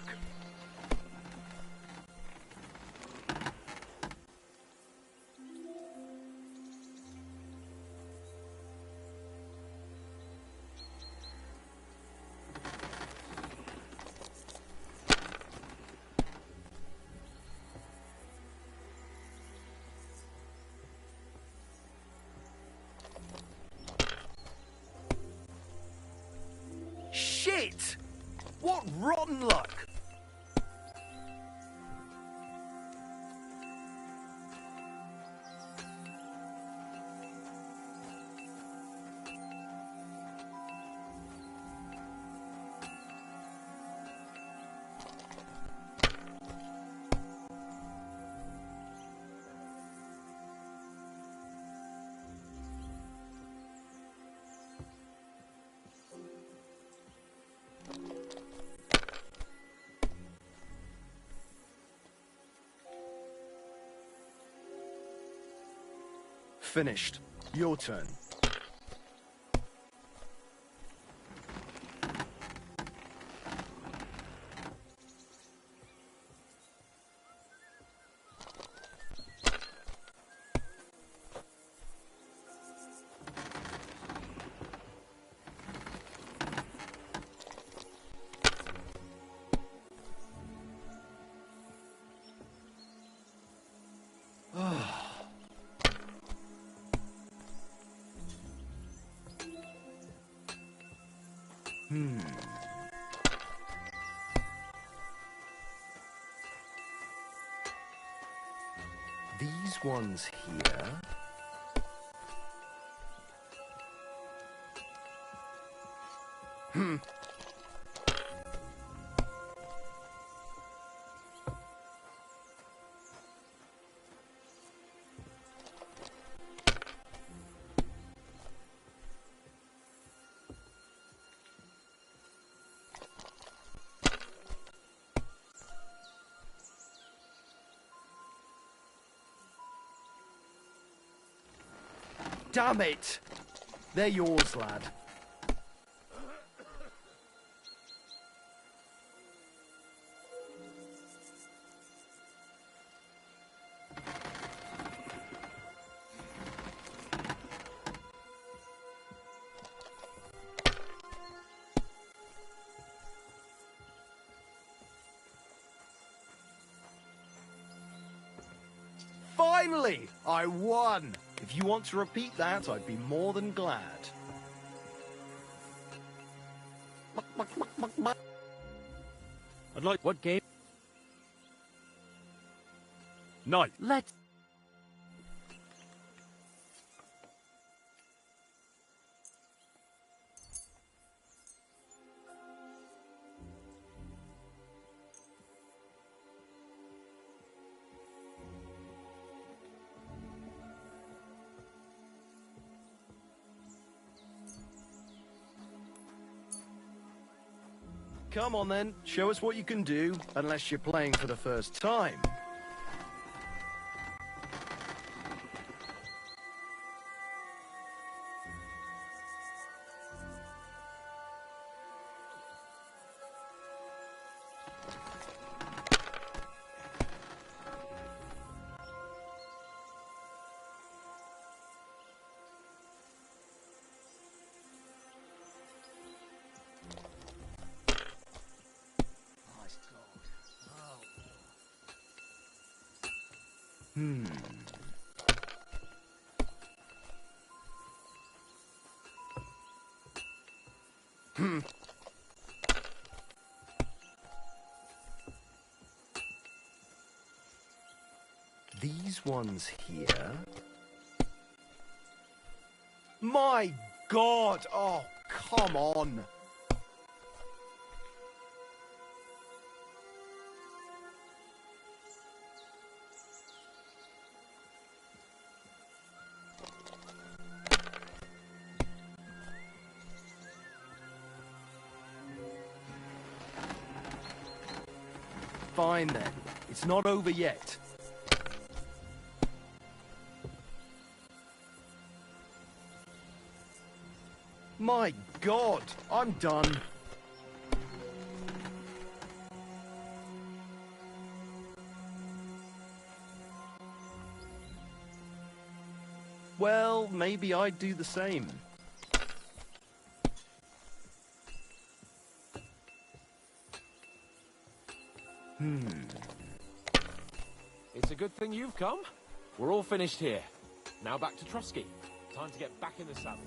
Shit! What rotten luck! Finished. Your turn. These ones here. Damn it! They're yours, lad. Finally! I won! If you want to repeat that, I'd be more than glad. I'd like... What game? Knight. Let's... Come on then, show us what you can do, unless you're playing for the first time. Hmm. These ones here. My God! Oh, come on! Fine then. It's not over yet. My God! I'm done. Well, maybe I'd do the same. It's a good thing you've come. We're all finished here. Now back to Trusky. Time to get back in the saddle.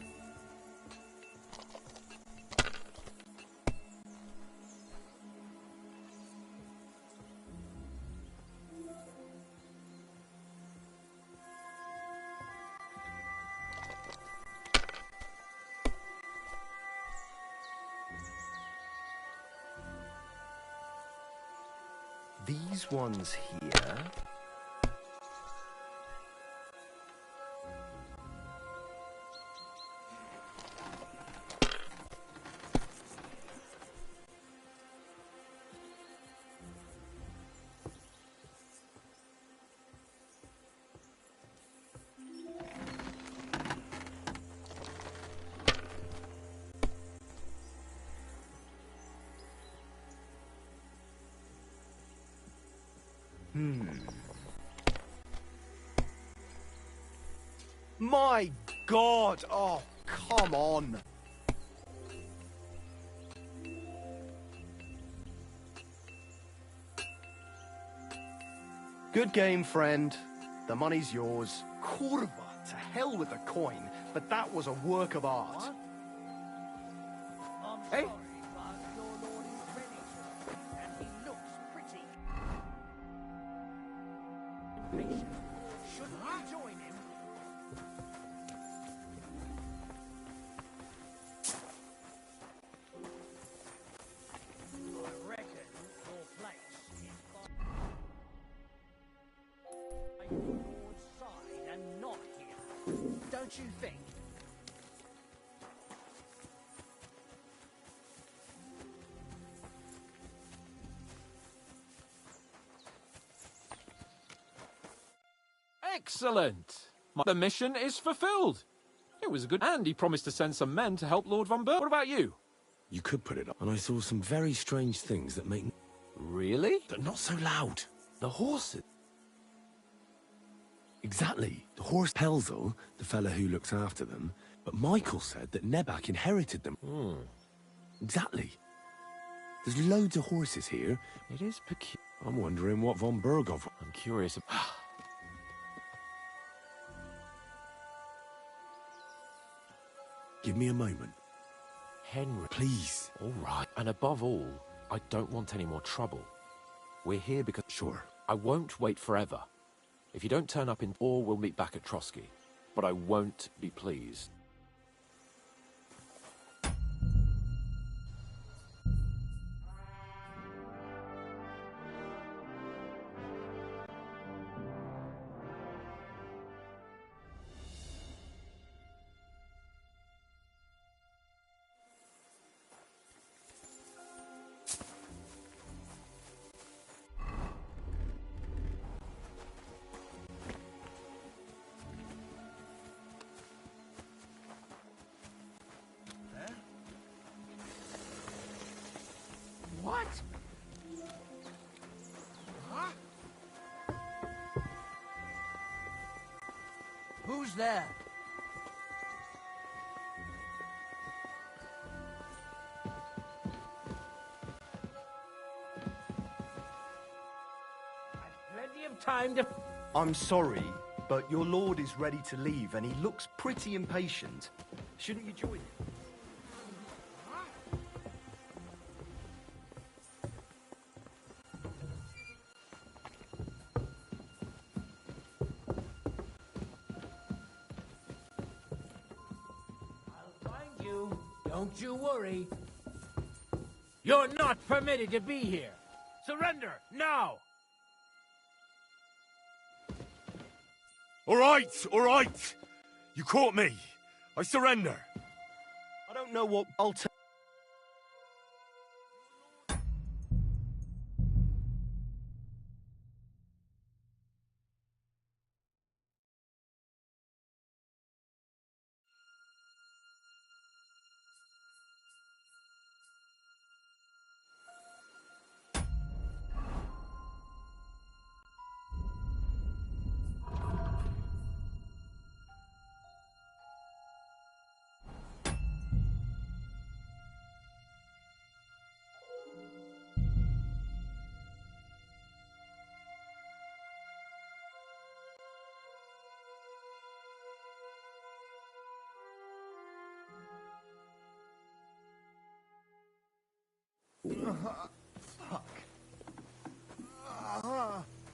These ones here. My God! Oh, come on! Good game, friend. The money's yours. Kurva! To hell with the coin, but that was a work of art. Hey! Your lord is ready, and he looks pretty impatient. Shouldn't we join him? I reckon your place is by the lord's side and not here. Don't you think? Excellent! The mission is fulfilled. It was a good... And he promised to send some men to help Lord von Berg. What about you? You could put it up. And I saw some very strange things that make... Really? But not so loud. The horses. Exactly. The horse Pelzel, the fella who looks after them. But Michael said that Nebak inherited them. Exactly. There's loads of horses here. It is peculiar. I'm wondering what von Bergov... I'm curious... Give me a moment. Henry. Please. All right. And above all, I don't want any more trouble. We're here because... Sure. I won't wait forever. If you don't turn up in... Or we'll meet back at Trosky. But I won't be pleased. What? Huh? Who's there? Plenty of time to... I'm sorry, but your lord is ready to leave and he looks pretty impatient. Shouldn't you join him? Find you. Don't you worry. You're not permitted to be here. Surrender, now! All right. You caught me. I surrender. I don't know what I'll tell.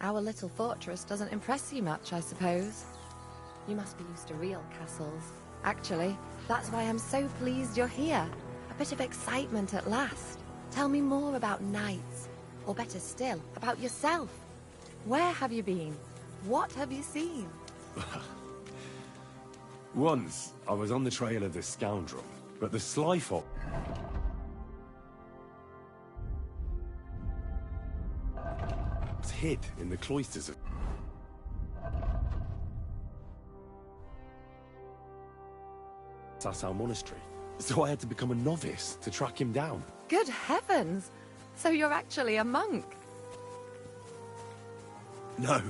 Our little fortress doesn't impress you much, I suppose. You must be used to real castles. Actually, that's why I'm so pleased you're here. A bit of excitement at last. Tell me more about knights. Or better still, about yourself. Where have you been? What have you seen? Once, I was on the trail of this scoundrel, but the sly fox was hid in the cloisters of Sasau Monastery. So I had to become a novice to track him down. Good heavens! So you're actually a monk? No.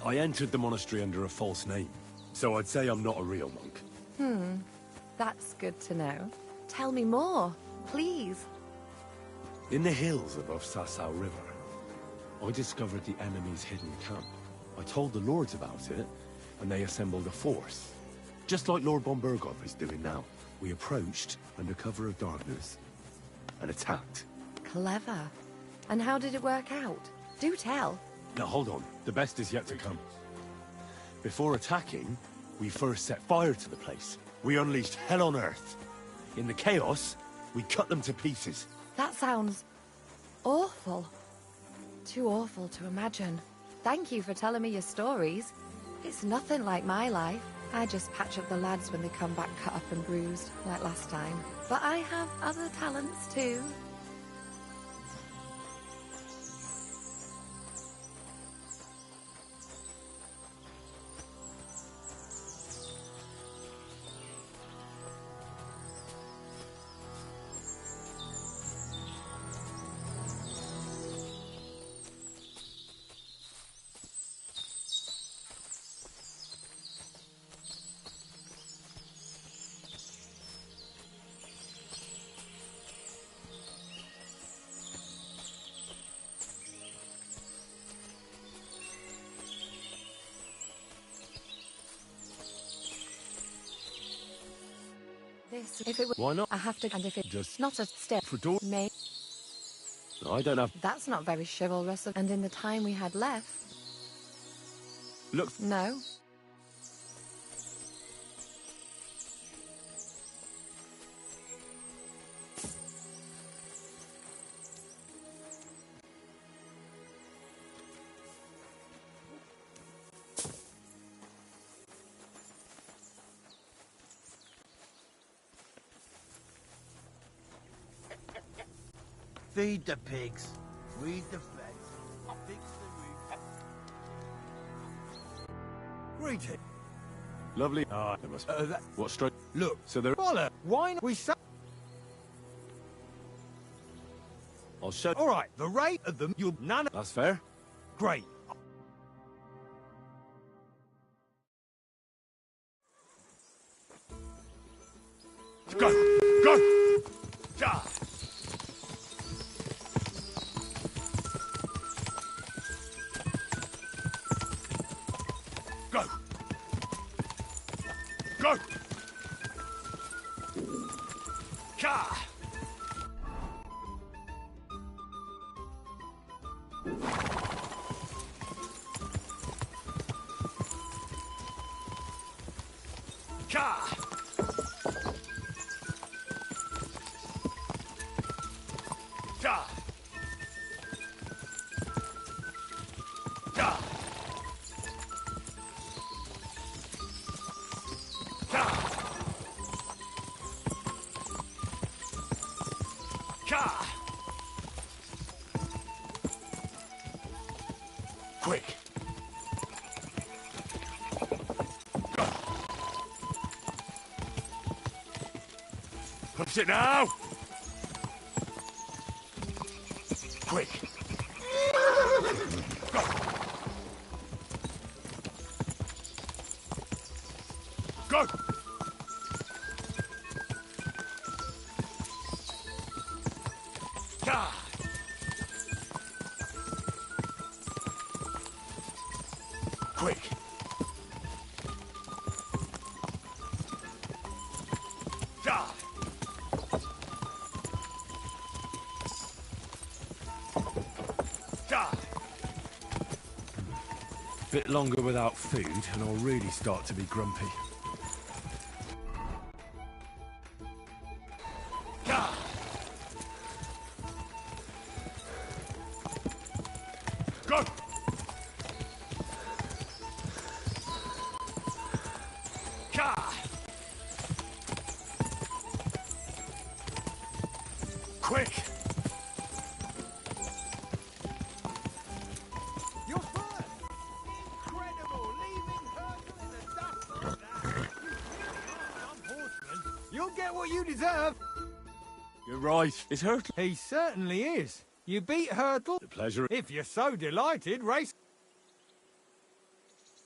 I entered the monastery under a false name, so I'd say I'm not a real monk. That's good to know. Tell me more, please. In the hills above Sasau River, I discovered the enemy's hidden camp. I told the lords about it, and they assembled a force. Just like Lord von Burgov is doing now. We approached under cover of darkness and attacked. Clever. And how did it work out? Do tell. Now hold on, the best is yet to come. Before attacking, we first set fire to the place. We unleashed hell on earth. In the chaos, we cut them to pieces. That sounds awful. Too awful to imagine. Thank you for telling me your stories. It's nothing like my life. I just patch up the lads when they come back cut up and bruised, like last time. But I have other talents too. This, if it were... Why not? I have to... And if it's Just not a step... for door. May... I don't have... That's not very chivalrous of... And in the time we had left... Look... No. Feed the pigs. Weed the fence. Fix the roof. Great. Lovely. Ah, there must... What straight... Look, So there... Boller, why not we say... I'll show... All right, the rate of them, you'll none of... That's fair. Great. Go! Go! Ja! Go! Go! Ka! Ka! Ka! Ka! Ka! Ka! Quick! Push it now! Quick! Go! Go! Ka! Quick! Ka! Bit longer without food, and I'll really start to be grumpy. Ka! Go! Ka! Quick! You're first! Incredible! Leaving Hurdle in the dust like that! You really are some horseman. You'll get what you deserve! You're right. It's Hurtle. He certainly is. You beat Hurdle. A pleasure. If you're so delighted, race...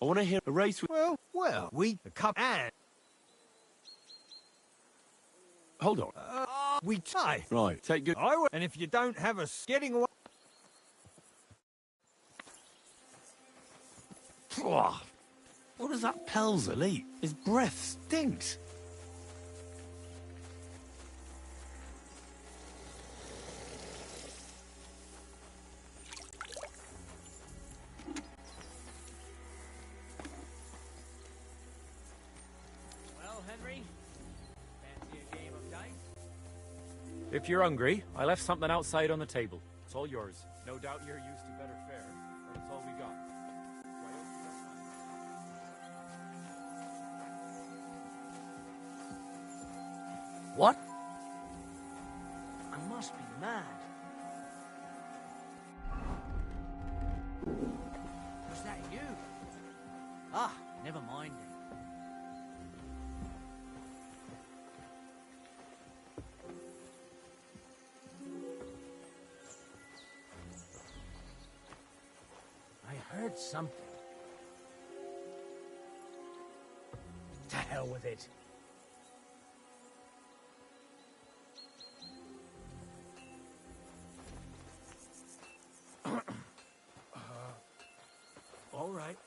I want to hear a race with... Well, we... The cup and... Hold on. We tie. Right, take good... And if you don't have us getting away... What does that Pelzel eat? His breath stinks. Well, Henry, fancy a game of dice? If you're hungry, I left something outside on the table. It's all yours. No doubt you're used to better fare, but it's all we got. What? I must be mad. Was that you? Ah, never mind then. I heard something. To hell with it. All right.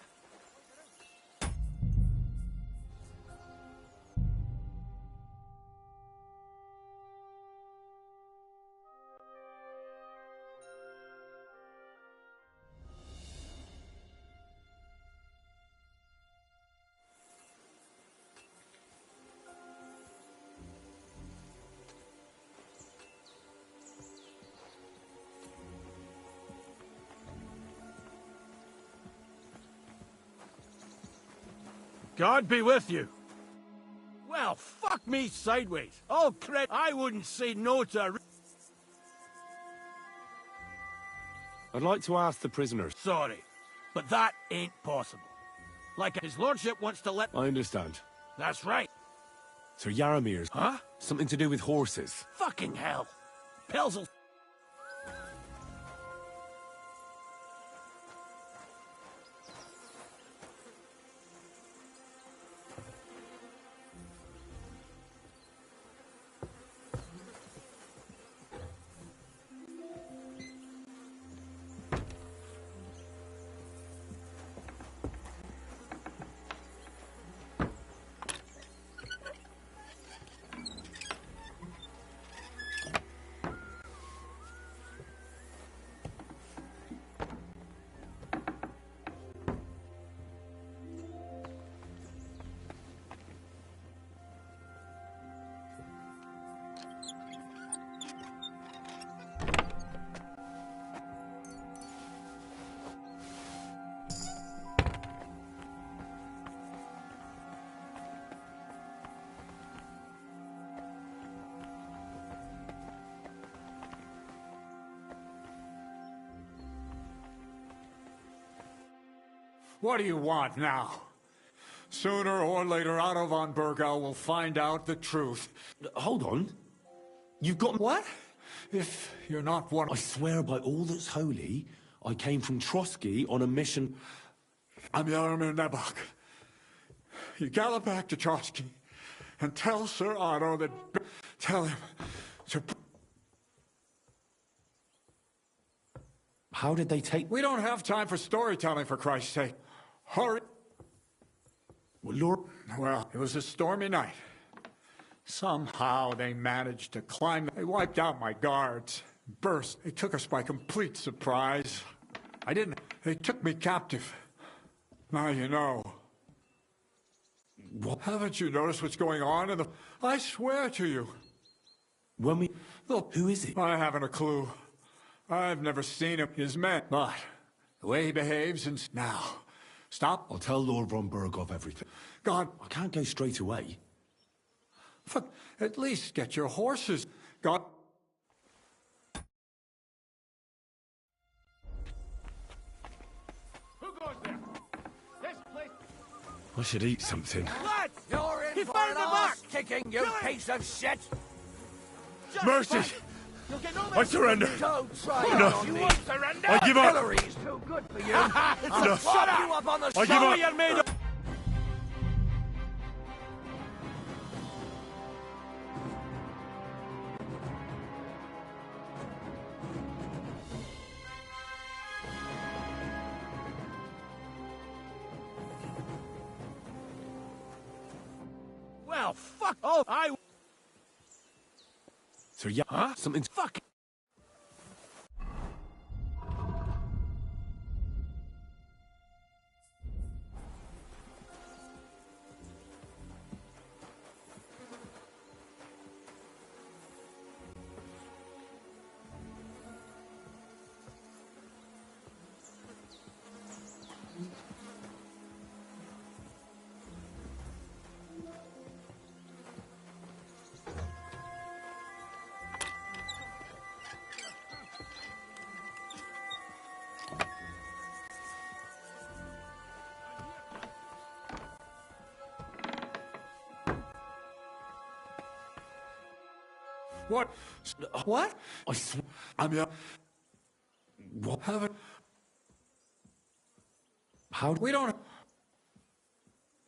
God be with you. Well, fuck me sideways. Oh, cred, I wouldn't say no to I'd like to ask the prisoners. Sorry, but that ain't possible. Like his lordship wants to let... I understand. That's right. Sir Yaramir's... Huh? Something to do with horses. Fucking hell. Pelzel... What do you want now? Sooner or later, Otto von Bergau will find out the truth. Hold on. You've got... What? If you're not one... I swear by all that's holy, I came from Trotsky on a mission... I'm Yaromir Nebok. You gallop back to Trotsky and tell Sir Otto that... Tell him to... How did they take... We don't have time for storytelling, for Christ's sake. Hurry. Well, Lord... Well, it was a stormy night. Somehow they managed to climb. They wiped out my guards. Burst. They took us by complete surprise. I didn't... They took me captive. Now you know. What? Haven't you noticed what's going on in the... I swear to you. When we... Look, who is it? I haven't a clue. I've never seen him, his men, but the way he behaves and... Now, stop. I'll tell Lord von Berghoff everything. God. I can't go straight away. Fuck, at least get your horses. God. Who goes there? This place... I should eat something. What? You're in for an ass-kicking, you piece of shit! Mercy! I surrender! Don't try Enough. on me. You won't surrender! I give up! Hillary's too good for you! Enough. Shut you up on the I give up. you're made of... Well, fuck! Oh, I... So yeah, Huh? something's... Fuck! What? What? I swear... I'm... What? Haven't... How... We don't...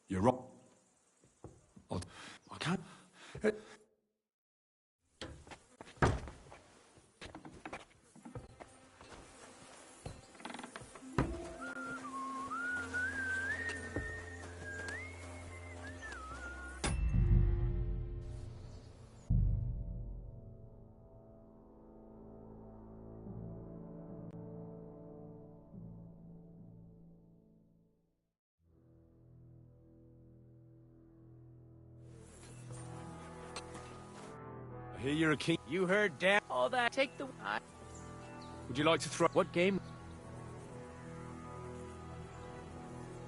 You're wrong. I can't... I hear you're a king. You heard damn all that. Take the... Would you like to throw... What game?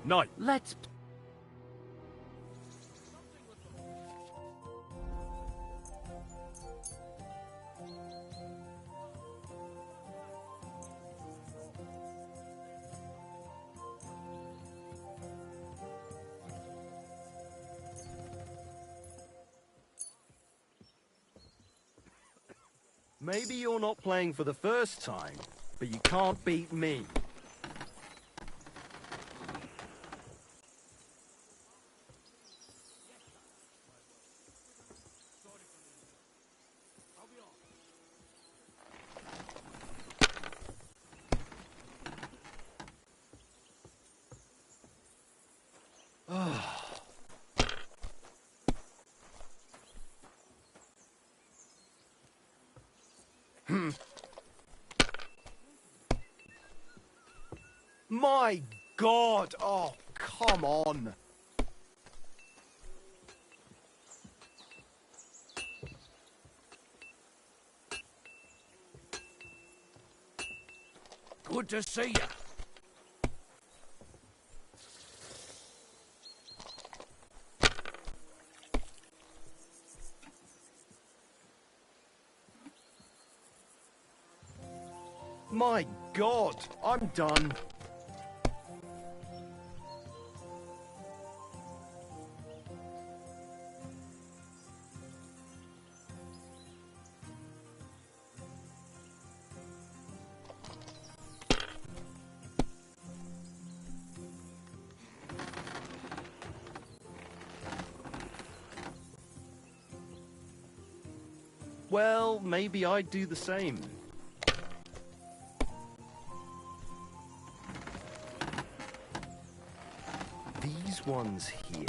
Knight. Let's... Maybe you're not playing for the first time, but you can't beat me. My God! Oh, come on! Good to see you. My God! I'm done. Well, maybe I'd do the same. These ones here...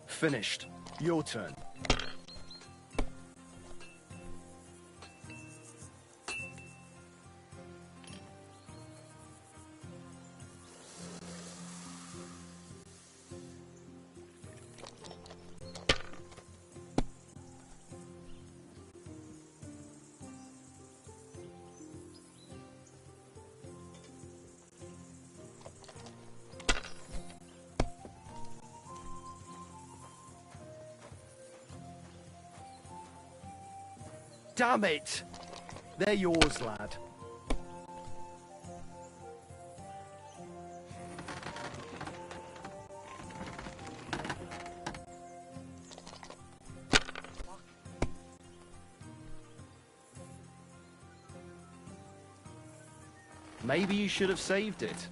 Finished. Your turn. Damn it! They're yours, lad. Maybe you should have saved it.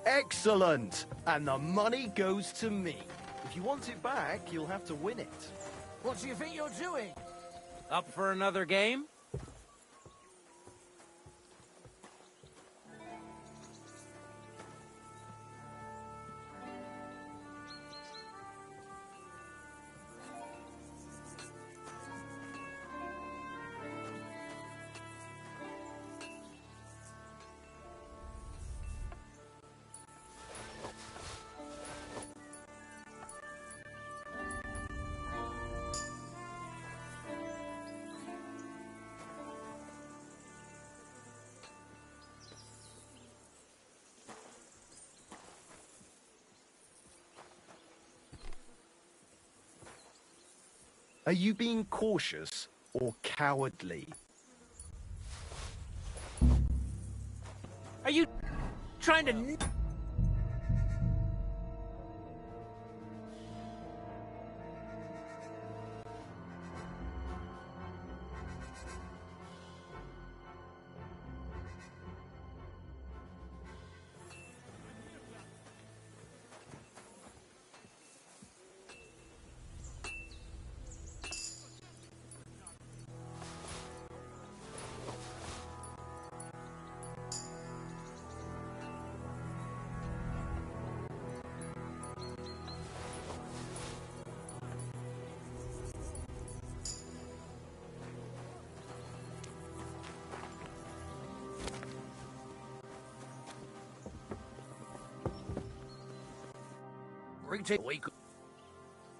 Excellent! And the money goes to me. If you want it back, you'll have to win it. What do you think you're doing? Up for another game? Are you being cautious or cowardly? Are you trying to...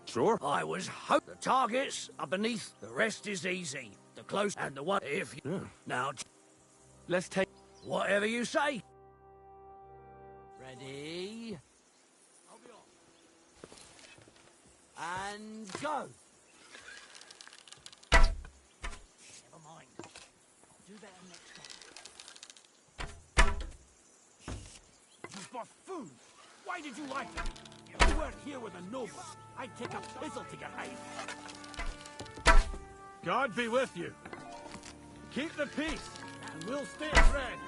Sure. I was hoping the targets are beneath. The rest is easy. The close and the one if you... Yeah. Now... Let's take... Whatever you say. Ready? And go. Never mind. I'll do better next time. You buffoon! Why did you like it? If you weren't here with a noble, I'd take a pizzle to your hide. God be with you. Keep the peace, and we'll stay friends.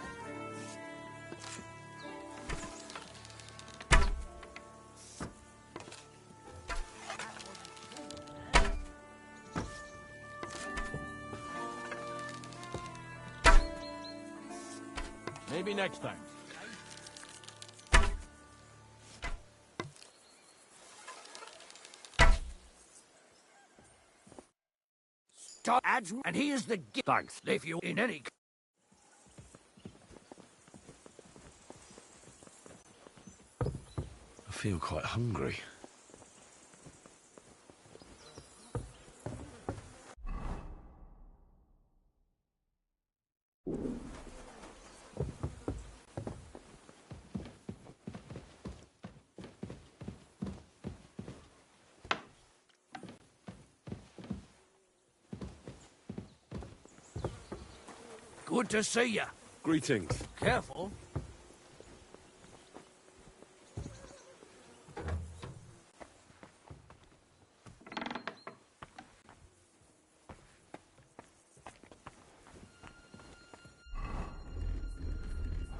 Maybe next time. Adds, and here's the gift. Thanks. If you're in any... I feel quite hungry. Good to see you. Greetings. Careful.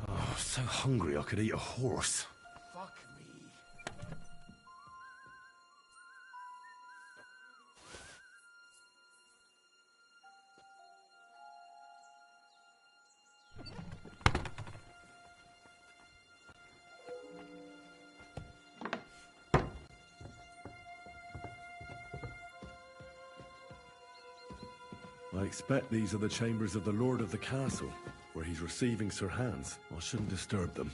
Oh, so hungry I could eat a horse. Fuck me. I expect these are the chambers of the Lord of the Castle, where he's receiving Sir Hans. I shouldn't disturb them.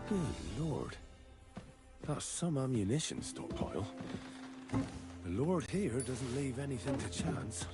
Good Lord. That's some ammunition stockpile. The Lord here doesn't leave anything to chance.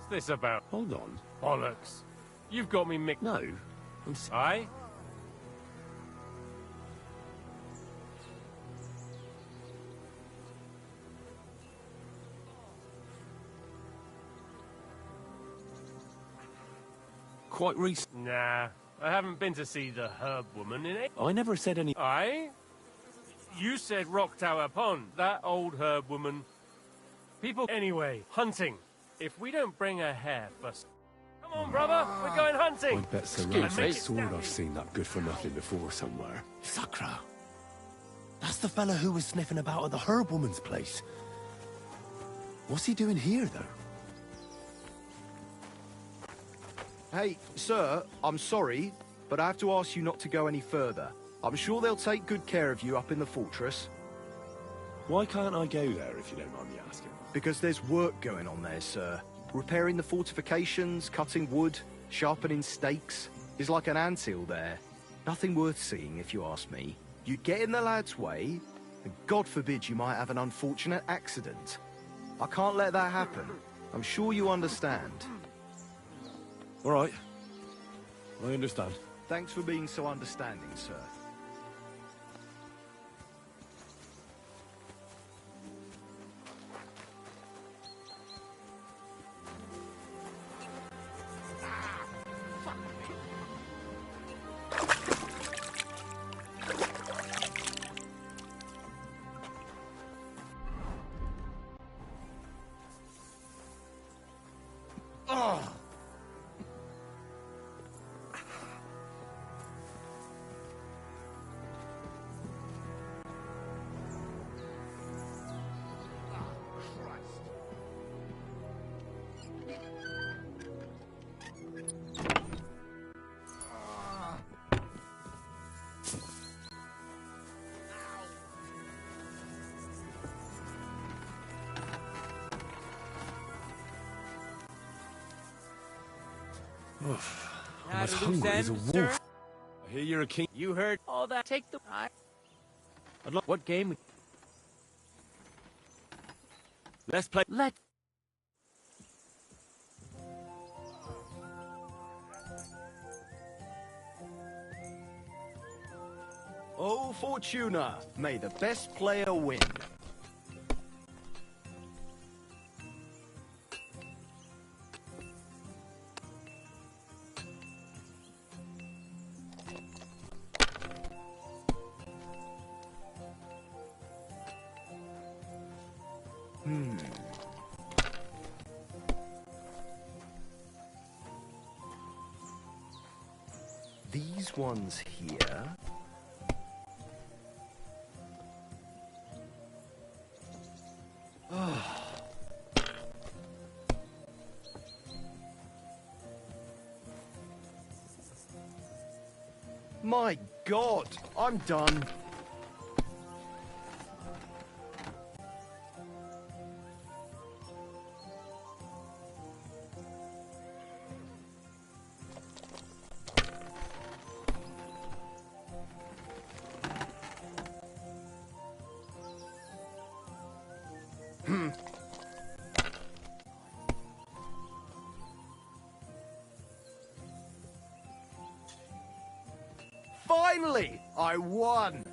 What's this about? Hold on. Bollocks. You've got me mixed. No. Aye? Quite recent. Nah, I haven't been to see the herb woman in it. I never said any... Aye? You said Rock Tower Pond, that old herb woman. People... Anyway, hunting. If we don't bring a hare first... Come on, brother, we're going hunting! I bet Sir Excuse Ralph's me. sword I've seen that good for nothing before somewhere. Sakra. That's the fella who was sniffing about at the herb woman's place. What's he doing here, though? Hey, sir, I'm sorry, but I have to ask you not to go any further. I'm sure they'll take good care of you up in the fortress. Why can't I go there, if you don't mind me asking? Because there's work going on there, sir. Repairing the fortifications, cutting wood, sharpening stakes. There's like an anthill there. Nothing worth seeing, if you ask me. You get in the lad's way, and God forbid you might have an unfortunate accident. I can't let that happen. I'm sure you understand. All right. I understand. Thanks for being so understanding, sir. I'm as hungry as a wolf. I hear you're a king. You heard all that. Take the... What game? Let's play. Oh, Fortuna, may the best player win. These ones here. My God, I'm done. Finally, I won.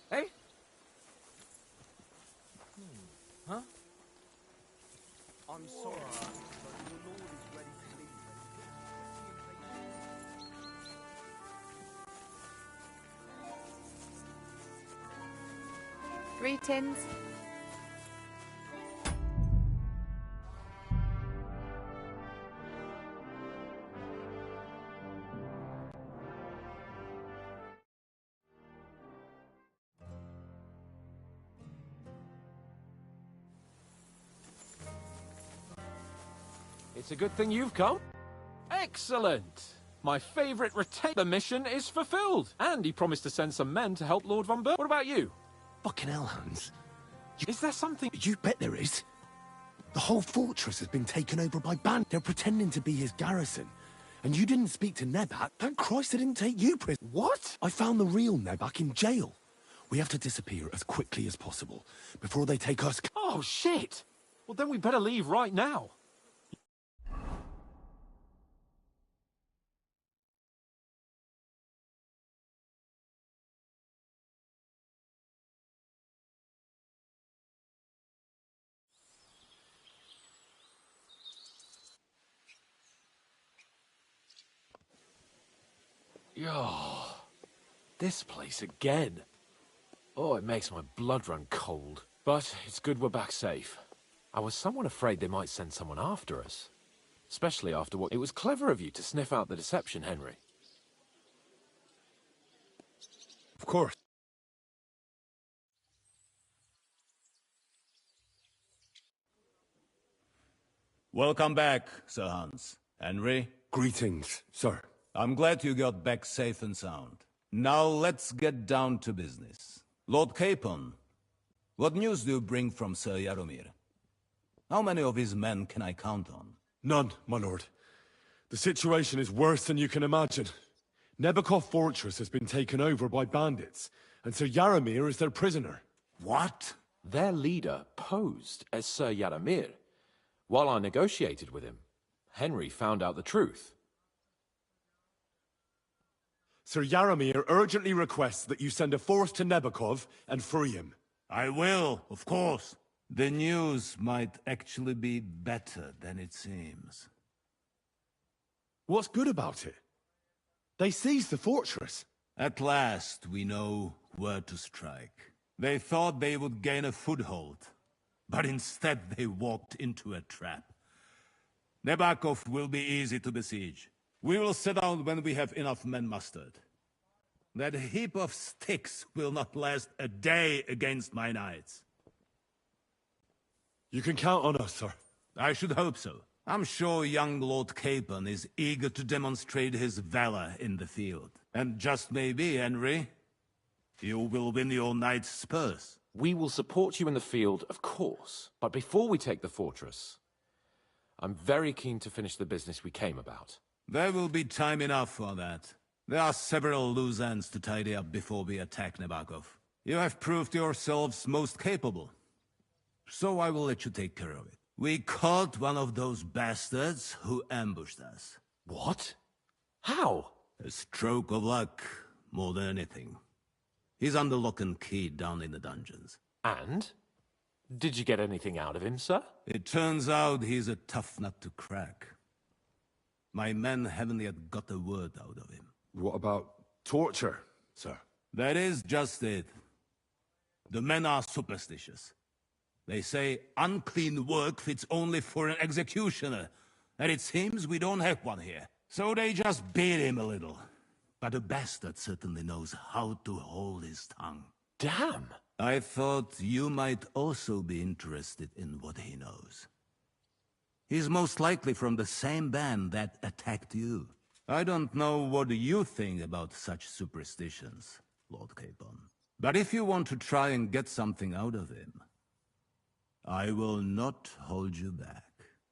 Hey? Huh? I'm sorry, but the Lord is ready to leave. Greetings. It's a good thing you've come. Excellent! My favourite retain. The mission is fulfilled. And he promised to send some men to help Lord von What about you? Fucking hell, Hans. Is there something... You bet there is. The whole fortress has been taken over by band. They're pretending to be his garrison. And you didn't speak to Nebak. Thank Christ I didn't take you prisoner. What? I found the real Nebak in jail. We have to disappear as quickly as possible before they take us... Oh, shit! Well, then we better leave right now. Oh, this place again. Oh, it makes my blood run cold. But it's good we're back safe. I was somewhat afraid they might send someone after us. Especially after what... It was clever of you to sniff out the deception, Henry. Of course. Welcome back, Sir Hans. Henry? Greetings, sir. I'm glad you got back safe and sound. Now let's get down to business. Lord Capon, what news do you bring from Sir Jaromir? How many of his men can I count on? None, my lord. The situation is worse than you can imagine. Nebakov Fortress has been taken over by bandits, and Sir Yaramir is their prisoner. What? Their leader posed as Sir Yaramir. While I negotiated with him, Henry found out the truth. Sir Yaramir urgently requests that you send a force to Nebakov and free him. I will, of course. The news might actually be better than it seems. What's good about it? They seized the fortress. At last, we know where to strike. They thought they would gain a foothold, but instead they walked into a trap. Nebakov will be easy to besiege. We will set out when we have enough men mustered. That heap of sticks will not last a day against my knights. You can count on us, sir. I should hope so. I'm sure young Lord Capon is eager to demonstrate his valor in the field. And just maybe, Henry, you will win your knight's spurs. We will support you in the field, of course. But before we take the fortress, I'm very keen to finish the business we came about. There will be time enough for that. There are several loose ends to tidy up before we attack Nebakov. You have proved yourselves most capable. So I will let you take care of it. We caught one of those bastards who ambushed us. What? How? A stroke of luck, more than anything. He's under lock and key down in the dungeons. And? Did you get anything out of him, sir? It turns out he's a tough nut to crack. My men haven't yet got a word out of him. What about torture, sir? That is just it. The men are superstitious. They say unclean work fits only for an executioner, and it seems we don't have one here. So they just beat him a little. But a bastard certainly knows how to hold his tongue. Damn! I thought you might also be interested in what he knows. He's most likely from the same band that attacked you. I don't know what you think about such superstitions, Lord Capon. But if you want to try and get something out of him, I will not hold you back.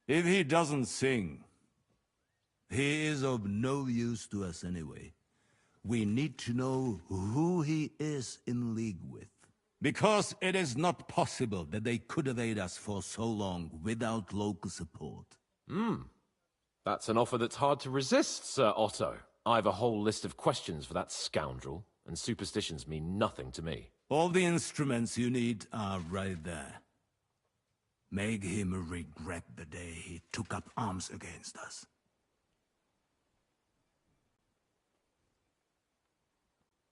If he doesn't sing, he is of no use to us anyway. We need to know who he is in league with. Because it is not possible that they could evade us for so long without local support. That's an offer that's hard to resist, Sir Otto. I have a whole list of questions for that scoundrel, and superstitions mean nothing to me. All the instruments you need are right there. Make him regret the day he took up arms against us.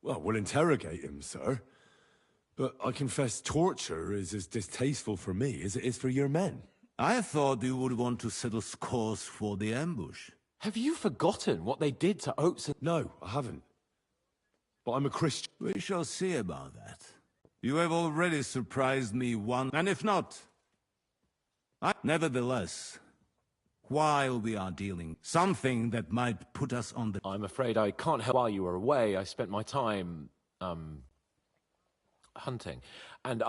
Well, we'll interrogate him, sir. But I confess torture is as distasteful for me as it is for your men. I thought you would want to settle scores for the ambush. Have you forgotten what they did to Oates and... No, I haven't. But I'm a Christian. We shall see about that. You have already surprised me once, and if not... Nevertheless, while we are dealing something that might put us on the... I'm afraid I can't help. While you were away, I spent my time, hunting. And,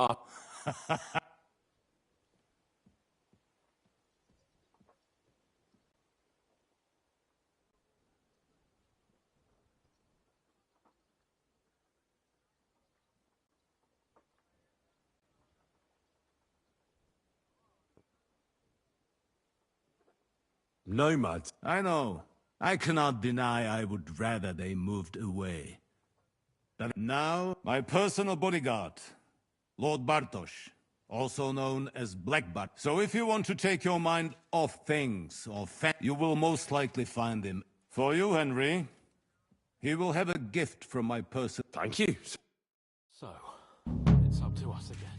Nomads. I know. I cannot deny I would rather they moved away. But now, my personal bodyguard, Lord Bartosz, also known as Black Bart. So if you want to take your mind off things, or you will most likely find him. For you, Henry, he will have a gift from my person. Thank you. So, it's up to us again.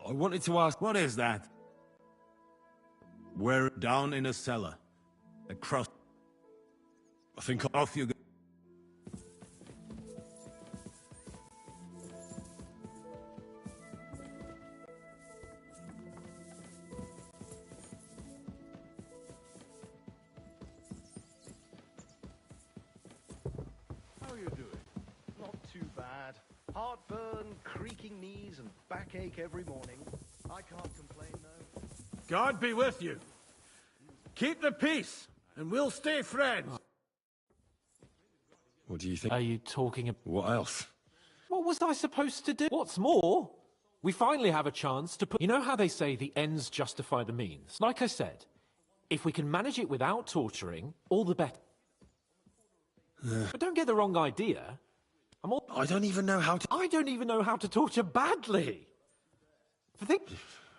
I wanted to ask... What is that? We're down in a cellar. Across... I think... Off you go. Heartburn, creaking knees, and backache every morning. I can't complain, though. God be with you. Keep the peace, and we'll stay friends. What do you think? Are you talking about... What else? What was I supposed to do? What's more, we finally have a chance to put... You know how they say the ends justify the means? Like I said, if we can manage it without torturing, all the better. But don't get the wrong idea. I don't even know how to... I don't even know how to torture badly.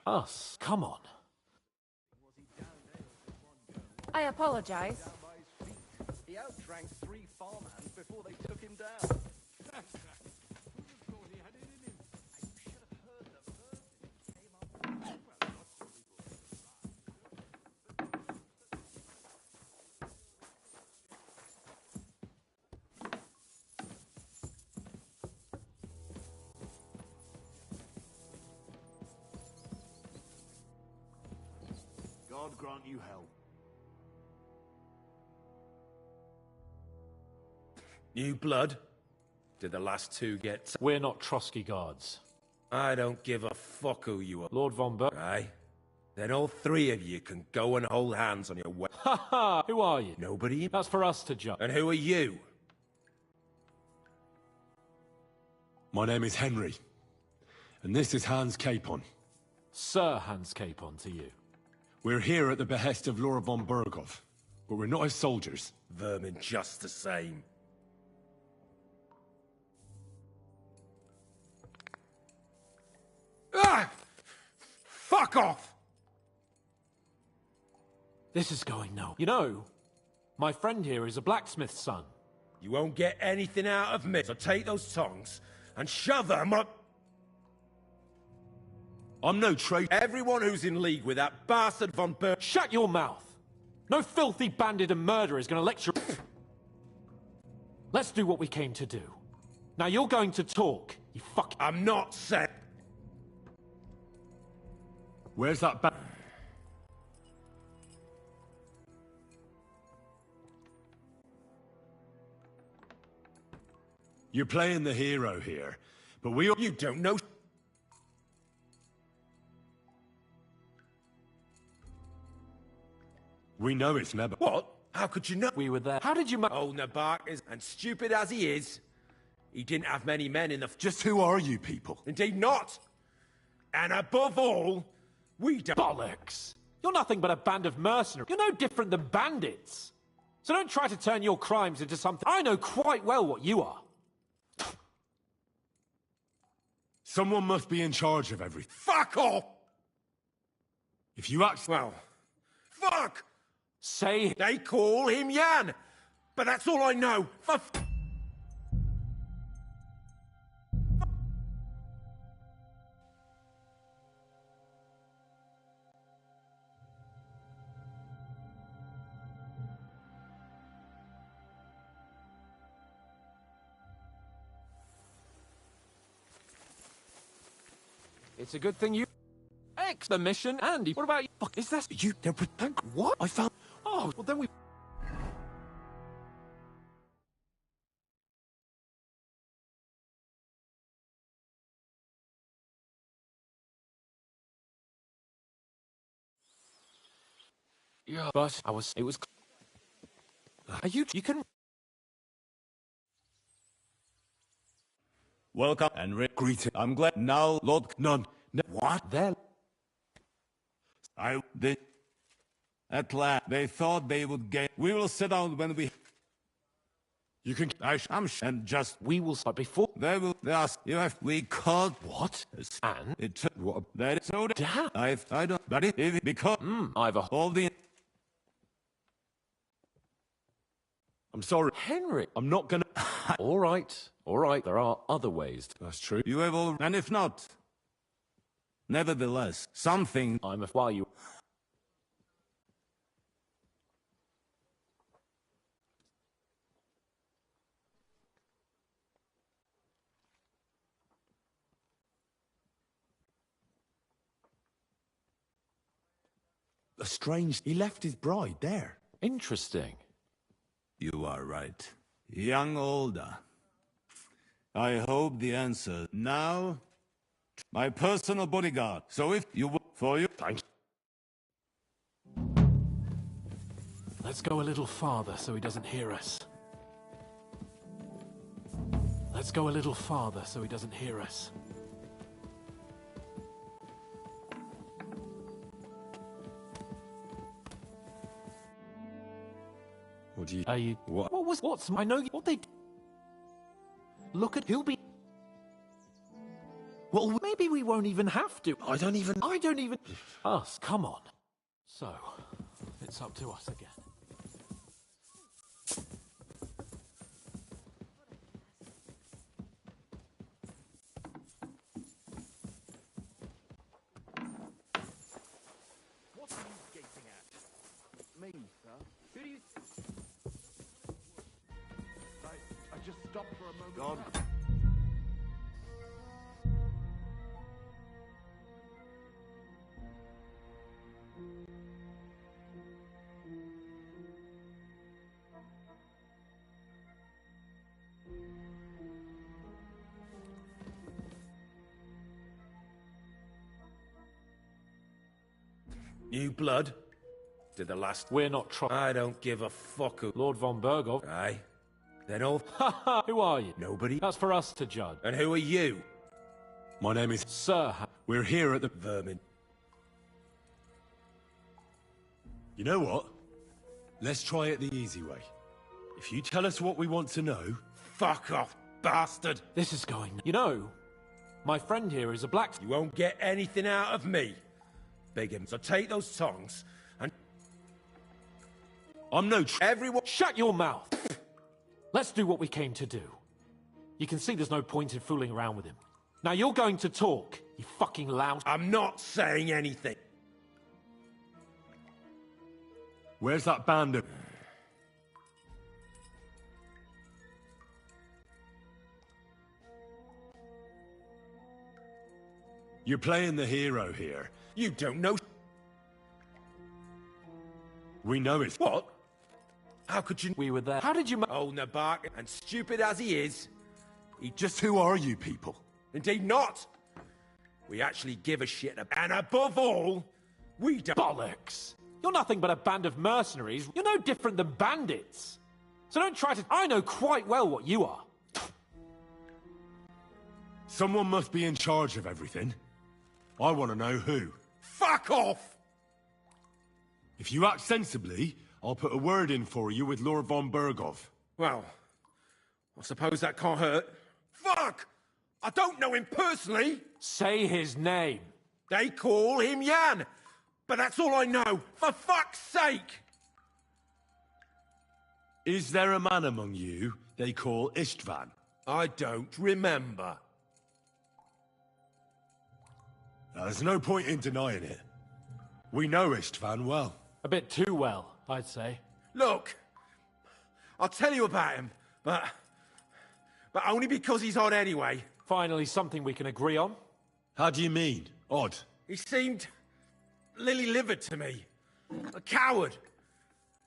Us, come on. I apologize. He outdrank 3 farmhands before they took him down. God grant you help. New blood? Did the last 2 get... We're not Trotsky guards. I don't give a fuck who you are. Lord von Berg. Aye. Then all 3 of you can go and hold hands on your way. Ha ha! Who are you? Nobody? That's for us to judge. And who are you? My name is Henry. And this is Hans Capon. Sir Hans Capon to you. We're here at the behest of Laura von Berghoff, but we're not his soldiers. Vermin just the same. Ah! Fuck off! This is going nowhere. You know, my friend here is a blacksmith's son. You won't get anything out of me, so take those tongs and shove them up. I'm no traitor. Everyone who's in league with that bastard von Berg... Shut your mouth! No filthy bandit and murderer is going to lecture... Let's do what we came to do. Now you're going to talk, you fuck... I'm not saying... Where's that ba... You're playing the hero here, but we all... You don't know... We know it's Neba. What? How could you know? We were there. How did you... Old Nabark is... And stupid as he is, he didn't have many men in the... Just who are you people? Indeed not. And above all, we don't... Bollocks! You're nothing but a band of mercenaries. You're no different than bandits. So don't try to turn your crimes into something... I know quite well what you are. Someone must be in charge of everything. Fuck off! If you act... Well, fuck! Say... They call him Jan, but that's all I know. It's a good thing you... The mission, Andy. What about you? Fuck, is that you? They're pretending. What? I found... Oh, well then we... Yeah, but I was... It was... Are you... You can... Welcome and greeting. I'm glad now, Lord. None. What? Then... At last, they thought they would get... We will sit down when we... You can... And just... We will start before... They will... They ask... You have... We called... What? And? It... What? That is... So... Damn. I don't... But it... Because... I've a... All the... I'm sorry. Henry. I'm not gonna... All right. All right. There are other ways. That's true. You have all... And if not... Nevertheless, something... I'm a... While you... Strange. He left his bride there. Interesting. You are right. Young older. I hope the answer now. My personal bodyguard. So if you will, for you. Thanks. Let's go a little farther so he doesn't hear us. Let's go a little farther so he doesn't hear us. What do you... Are you... What's... I know... What they... Look at... He'll be... Well, maybe we won't even have to. I don't even... Us, come on. So, it's up to us again. What are you gaping at? Me, sir. Who do you... I just stopped for a moment. God. New blood? Did the last... We're not I don't give a fuck who... Lord von Bergov. Aye. Then all... Who are you? Nobody. That's for us to judge. And who are you? My name is... Sir. We're here at the... Vermin. You know what? Let's try it the easy way. If you tell us what we want to know... Fuck off, bastard! This is going... You know, my friend here is a black... You won't get anything out of me. Big him. So take those tongs and... I'm no... Everyone... Shut your mouth! Let's do what we came to do. You can see there's no point in fooling around with him. Now you're going to talk, you fucking louse. I'm not saying anything. Where's that band of... You're playing the hero here. You don't know... We know it's... What? How could you... We were there. How did you... Old Nabark, and stupid as he is, he just... Who are you people? Indeed not. We actually give a shit and above all, we don't... Bollocks! You're nothing but a band of mercenaries. You're no different than bandits. So don't try to... I know quite well what you are. Someone must be in charge of everything. I want to know who. Fuck off! If you act sensibly, I'll put a word in for you with Lord von Bergov. Well, I suppose that can't hurt. Fuck! I don't know him personally. Say his name. They call him Jan. But that's all I know. For fuck's sake! Is there a man among you they call Istvan? I don't remember. There's no point in denying it. We know Istvan well. A bit too well, I'd say. Look, I'll tell you about him, but only because he's odd anyway. Finally, something we can agree on. How do you mean, odd? He seemed lily-livered to me. A coward.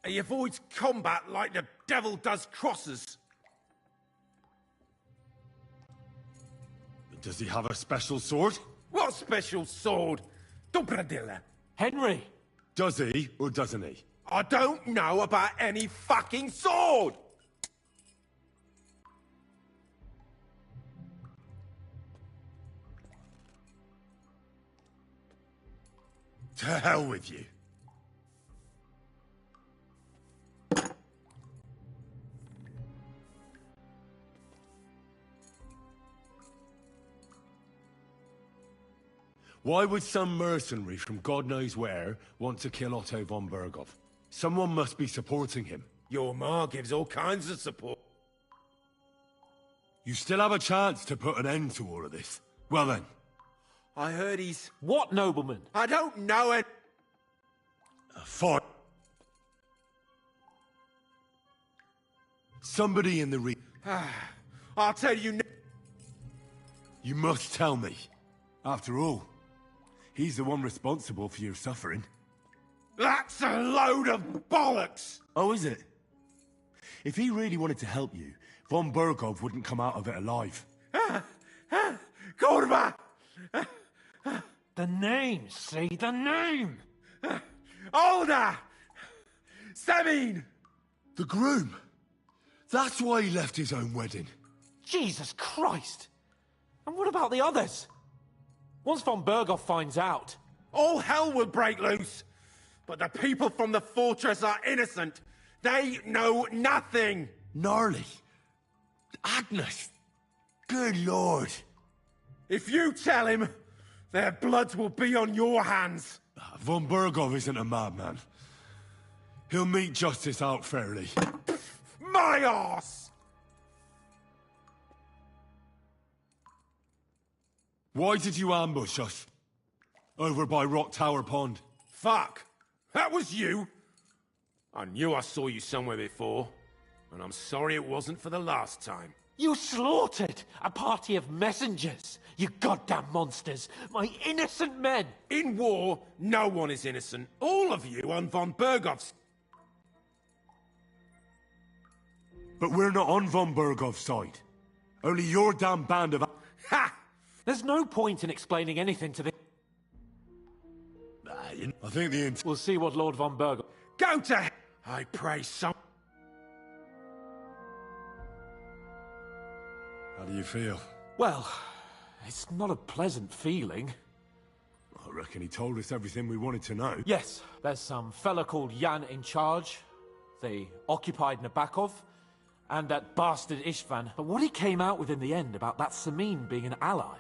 He avoids combat like the devil does crosses. Does he have a special sword? What special sword? Dobradilla. Henry! Does he, or doesn't he? I don't know about any fucking sword! To hell with you. Why would some mercenary from God knows where want to kill Otto von Bergov? Someone must be supporting him. Your ma gives all kinds of support. You still have a chance to put an end to all of this. Well then. I heard he's... What nobleman? I don't know it. Fine. Somebody in the I'll tell you... You must tell me. After all, he's the one responsible for your suffering. That's a load of bollocks! Oh, is it? If he really wanted to help you, von Bergov wouldn't come out of it alive. Kurva! The name, see? The name! Older! Semin! The groom! That's why he left his own wedding. Jesus Christ! And what about the others? Once von Berghoff finds out... All hell will break loose! But the people from the fortress are innocent! They know nothing! Gnarly. Agnes. Good lord. If you tell him, their blood will be on your hands. Von Berghoff isn't a madman. He'll meet justice out fairly. My arse! Why did you ambush us? Over by Rock Tower Pond. Fuck! That was you! I knew I saw you somewhere before, and I'm sorry it wasn't for the last time. You slaughtered a party of messengers, you goddamn monsters, my innocent men! In war, no one is innocent. All of you on von Berghoff's... But we're not on von Berghoff's side. Only your damn band of... Ha! There's no point in explaining anything to the... I think the... We'll see what Lord von Berghoff... Go to... I pray some... How do you feel? Well, it's not a pleasant feeling. I reckon he told us everything we wanted to know. Yes, there's some fella called Jan in charge. They occupied Nabokov, and that bastard Istvan. But what he came out with in the end about that Samin being an ally,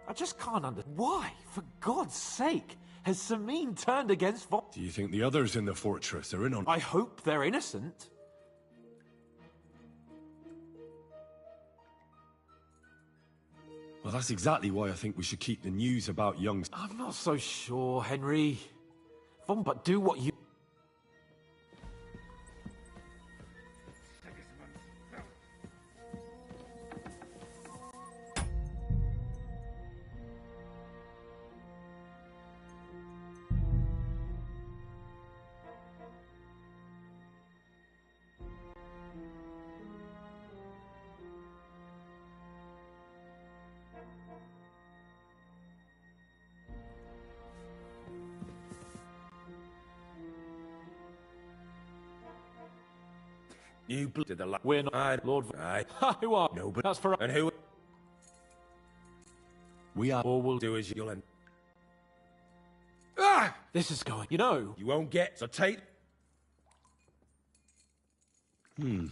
I just can't understand. Why, for God's sake, has Samin turned against von... Do you think the others in the fortress are in on... I hope they're innocent. Well, that's exactly why I think we should keep the news about young... I'm not so sure, Henry. But do what you... You did the We're not... Lord... Who are... No, but... That's for... And who... We are... All we'll do is you'll... Ah! This is going... You know... You won't get... So take... They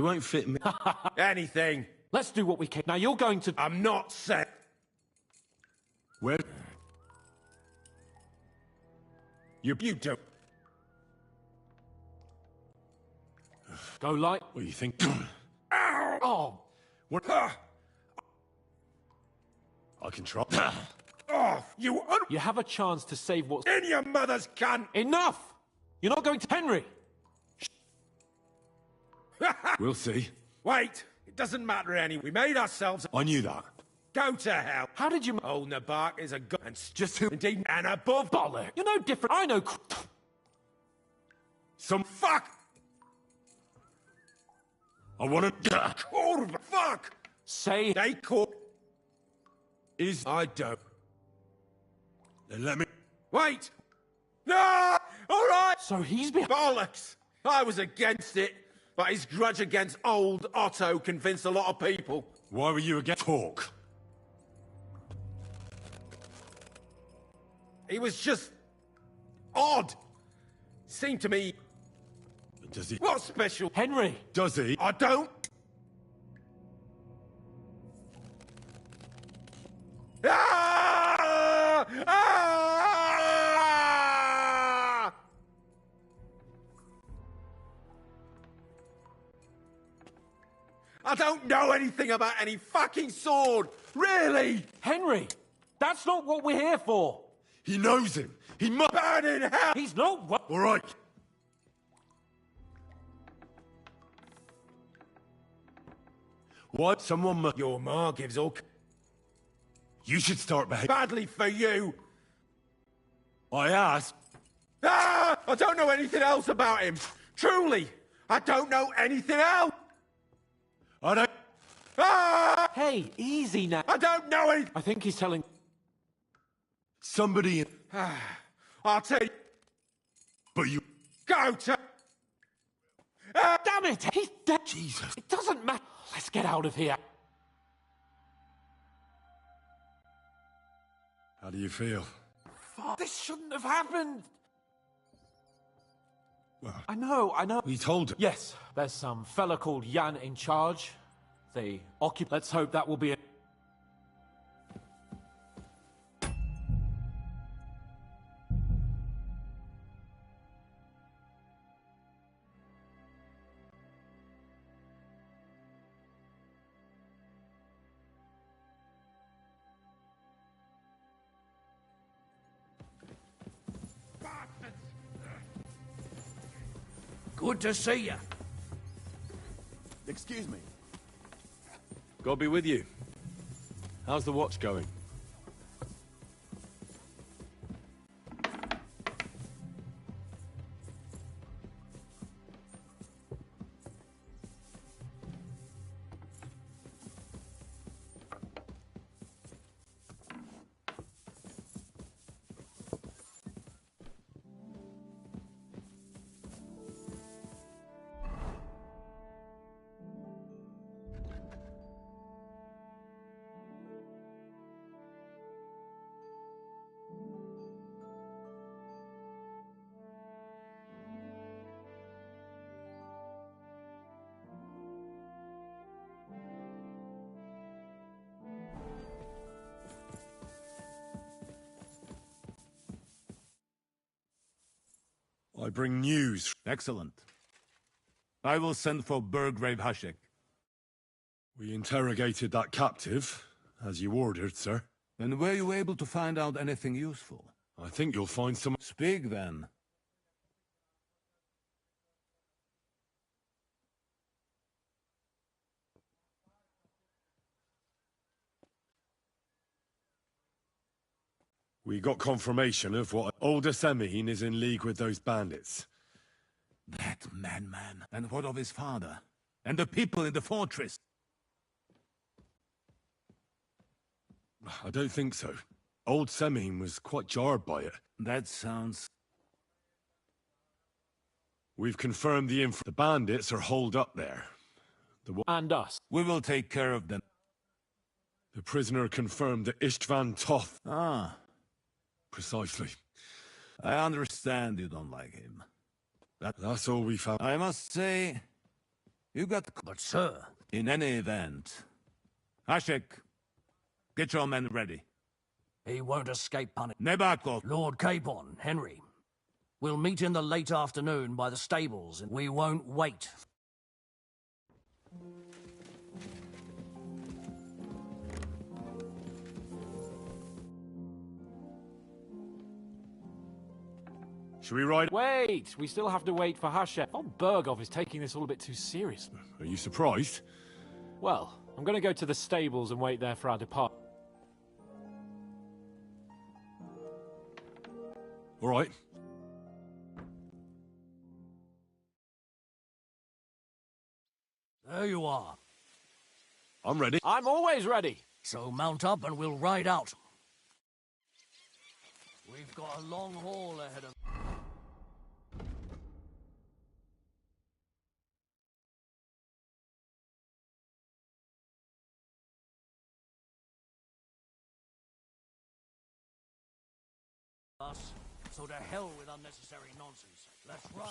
won't fit me. Anything. Let's do what we can. Now you're going to... I'm not set. Where? You don't... Go light. What do you think? Ow! Oh! What? I can try. Oh, You have a chance to save what's... In your mother's cunt! Enough! You're not going to Henry! We'll see. Wait! It doesn't matter anyway. We made ourselves... I knew that. Go to hell! How did you... Old Nabok is a god... And just who... Indeed, and above... Bollock! You're no different... I know... Some... Fuck! I want to... Fuck! Say... They caught... Is... I don't... Then let me... Wait! No! All right! So he's been... Bollocks! I was against it, but his grudge against old Otto convinced a lot of people. Why were you against talk? He was just... odd. Seemed to me... Does he... What special... Henry! Does he? I don't... Ah! Ah! I don't know anything about any fucking sword! Really! Henry! That's not what we're here for! He knows him! He must... Burn in hell! He's not... What? All right. What? Someone... Your ma gives all... You should start behaving... Badly for you! I asked... Ah! I don't know anything else about him! Truly! I don't know anything else! I don't... Ah! Hey, easy now. I don't know it! I think he's telling... Somebody... I'll tell you... But you... Go to... Damn it! He's dead! Jesus. It doesn't matter. Let's get out of here. How do you feel? Fuck. This shouldn't have happened. Well... I know. We told him. Yes, there's some fella called Jan in charge. They occupy... Let's hope that will be it. Good to see you. Excuse me. God be with you. How's the watch going? I bring news. Excellent. I will send for Burgrave Hashek. We interrogated that captive, as you ordered, sir. And were you able to find out anything useful? I think you'll find some... Speak, then. We got confirmation of what Older Semine is in league with those bandits. That madman. And what of his father? And the people in the fortress? I don't think so. Old Semine was quite jarred by it. That sounds... We've confirmed the info. The bandits are holed up there. And us. We will take care of them. The prisoner confirmed that Istvan Toth... Ah. Precisely. I understand you don't like him. That's all we found. I must say, you got... But, sir... In any event... Hashek, get your men ready. He won't escape punishment. Nebakov! Lord Capon, Henry. We'll meet in the late afternoon by the stables, and we won't wait. Should we ride? Wait! We still have to wait for Hashek. Von Burgov is taking this all a bit too seriously. Are you surprised? Well, I'm going to go to the stables and wait there for our departure. All right. There you are. I'm ready. I'm always ready. So mount up and we'll ride out. We've got a long haul ahead of... us. So to hell with unnecessary nonsense. Let's ride.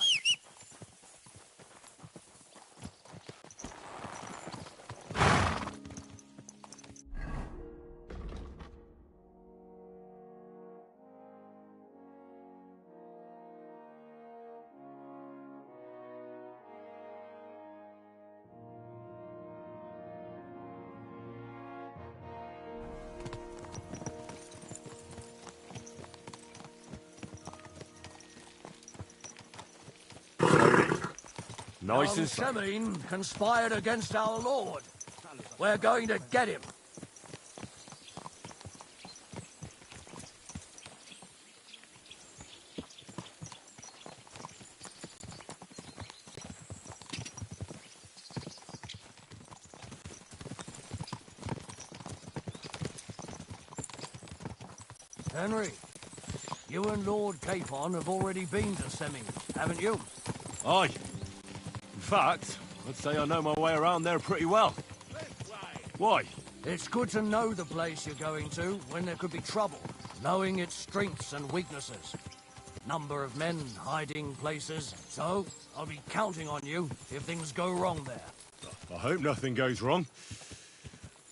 Nice and slow. Semine conspired against our lord. We're going to get him. Henry, you and Lord Capon have already been to Semi, haven't you? Aye. In fact, I'd say I know my way around there pretty well. Why? It's good to know the place you're going to when there could be trouble, knowing its strengths and weaknesses. Number of men, hiding places. So, I'll be counting on you if things go wrong there. I hope nothing goes wrong.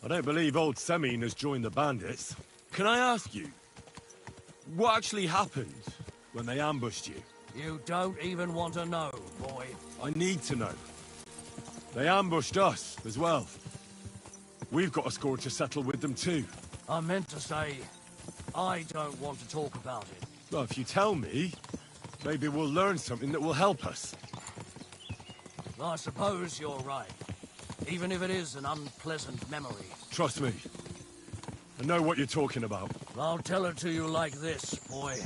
I don't believe old Semine has joined the bandits. Can I ask you, what actually happened when they ambushed you? You don't even want to know, boy. I need to know. They ambushed us as well. We've got a score to settle with them too. I meant to say, I don't want to talk about it. Well, if you tell me, maybe we'll learn something that will help us. I suppose you're right. Even if it is an unpleasant memory. Trust me. I know what you're talking about. I'll tell it to you like this, boy.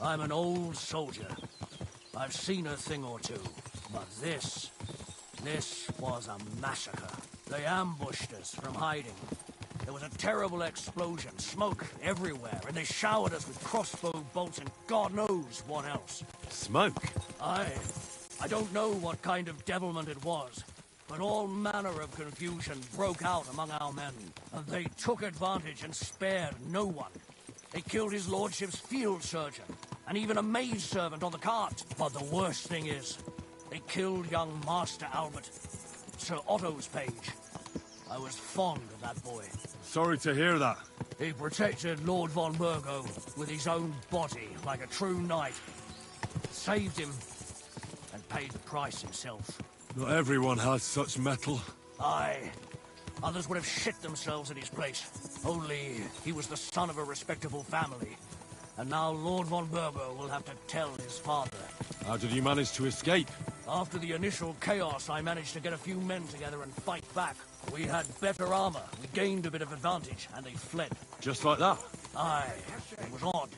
I'm an old soldier. I've seen a thing or two. But this was a massacre. They ambushed us from hiding. There was a terrible explosion, smoke everywhere, and they showered us with crossbow bolts and God knows what else. Smoke? I don't know what kind of devilment it was, but all manner of confusion broke out among our men, and they took advantage and spared no one. They killed his lordship's field surgeon, and even a maid servant on the cart. But the worst thing is, they killed young Master Albert, Sir Otto's page. I was fond of that boy. Sorry to hear that. He protected Lord von Burgo with his own body like a true knight. Saved him, and paid the price himself. Not everyone has such metal. Aye. Others would have shit themselves in his place. Only he was the son of a respectable family. And now Lord von Burgo will have to tell his father. How did you manage to escape? After the initial chaos, I managed to get a few men together and fight back. We had better armor, we gained a bit of advantage, and they fled. Just like that? Aye. It was odd.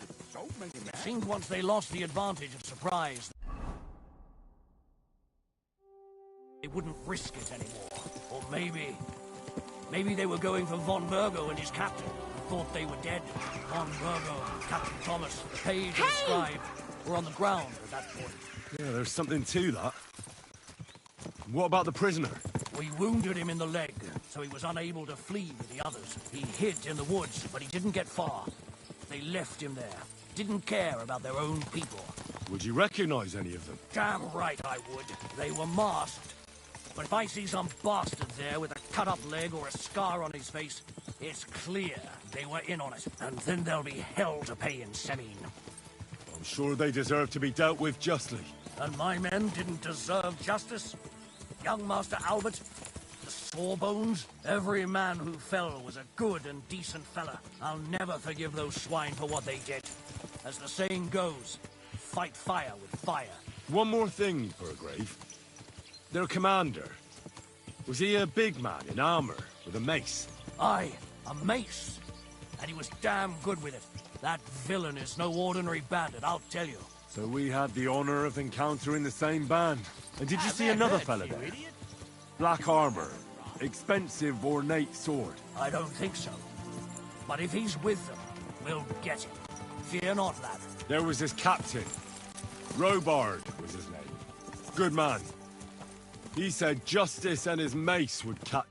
It seemed once they lost the advantage of surprise, they wouldn't risk it anymore. Or maybe they were going for von Burgo and his captain, and thought they were dead. Von Burgo, Captain Thomas, the page and the scribe were on the ground at that point. Yeah, there's something to that. What about the prisoner? We wounded him in the leg, so he was unable to flee with the others. He hid in the woods, but he didn't get far. They left him there. Didn't care about their own people. Would you recognize any of them? Damn right I would. They were masked. But if I see some bastard there with a cut-up leg or a scar on his face, it's clear they were in on it. And then there'll be hell to pay in Semine. I'm sure they deserve to be dealt with justly. And my men didn't deserve justice? Young Master Albert, the Sawbones, every man who fell was a good and decent fella. I'll never forgive those swine for what they did. As the saying goes, fight fire with fire. One more thing, Burgrave. Their commander. Was he a big man in armor with a mace? Aye, a mace. And he was damn good with it. That villain is no ordinary bandit, I'll tell you. So we had the honor of encountering the same band. And did you see another fella there? Black armor, expensive ornate sword. I don't think so. But if he's with them, we'll get him. Fear not, lad. There was his captain. Robard was his name. Good man. He said justice and his mace would cut.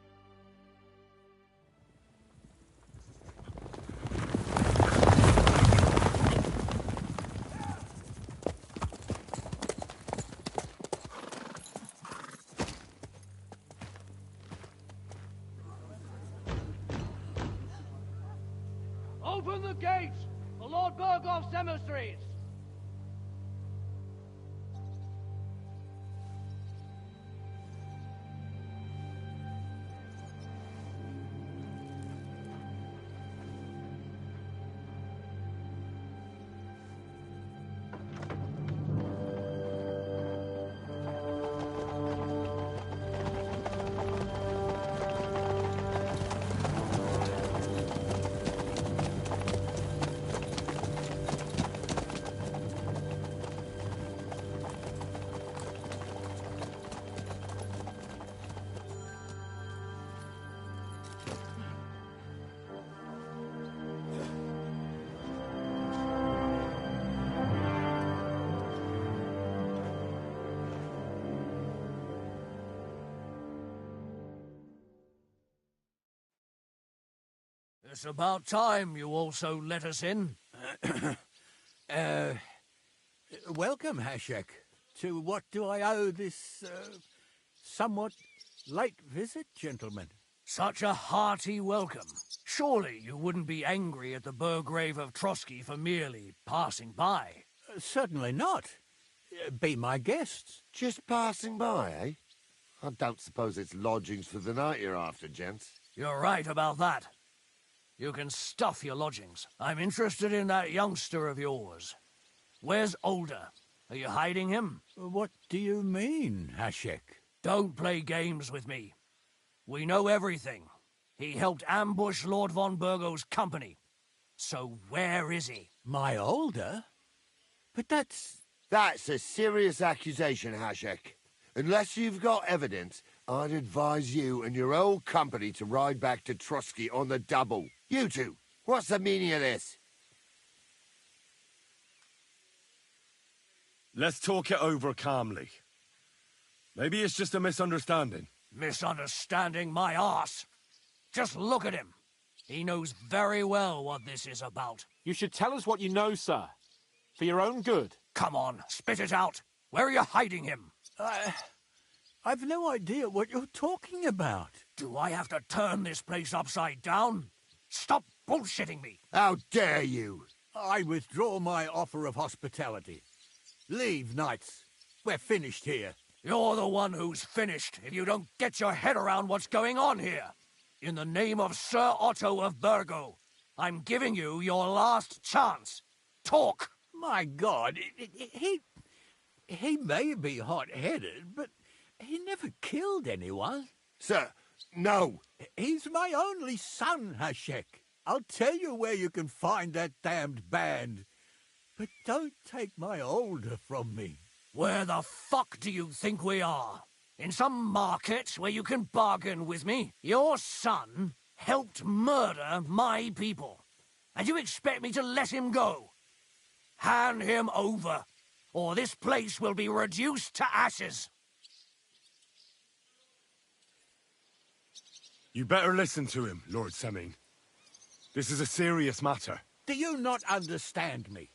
Open the gates for Lord Burgoff's emissaries! It's about time you also let us in. Welcome, Hashek. To what do I owe this, somewhat late visit, gentlemen? Such a hearty welcome. Surely you wouldn't be angry at the Burgrave of Trotsky for merely passing by? Certainly not. Be my guests. Just passing by, eh? I don't suppose it's lodgings for the night you're after, gents. You're right about that. You can stuff your lodgings. I'm interested in that youngster of yours. Where's Older? Are you hiding him? What do you mean, Hashek? Don't play games with me. We know everything. He helped ambush Lord von Burgo's company. So where is he? My Older? But that's... That's a serious accusation, Hashek. Unless you've got evidence, I'd advise you and your old company to ride back to Trotsky on the double. You two, what's the meaning of this? Let's talk it over calmly. Maybe it's just a misunderstanding. Misunderstanding my arse. Just look at him. He knows very well what this is about. You should tell us what you know, sir. For your own good. Come on, spit it out. Where are you hiding him? I've no idea what you're talking about. Do I have to turn this place upside down? Stop bullshitting me. How dare you? I withdraw my offer of hospitality. Leave, knights. We're finished here. You're the one who's finished if you don't get your head around what's going on here. In the name of Sir Otto of Burgo, I'm giving you your last chance. Talk! My God, he may be hot-headed, but he never killed anyone. Sir, no. He's my only son, Hashek. I'll tell you where you can find that damned band. But don't take my Older from me. Where the fuck do you think we are? In some market where you can bargain with me? Your son helped murder my people. And you expect me to let him go? Hand him over, or this place will be reduced to ashes. You better listen to him, Lord Semming. This is a serious matter. Do you not understand me?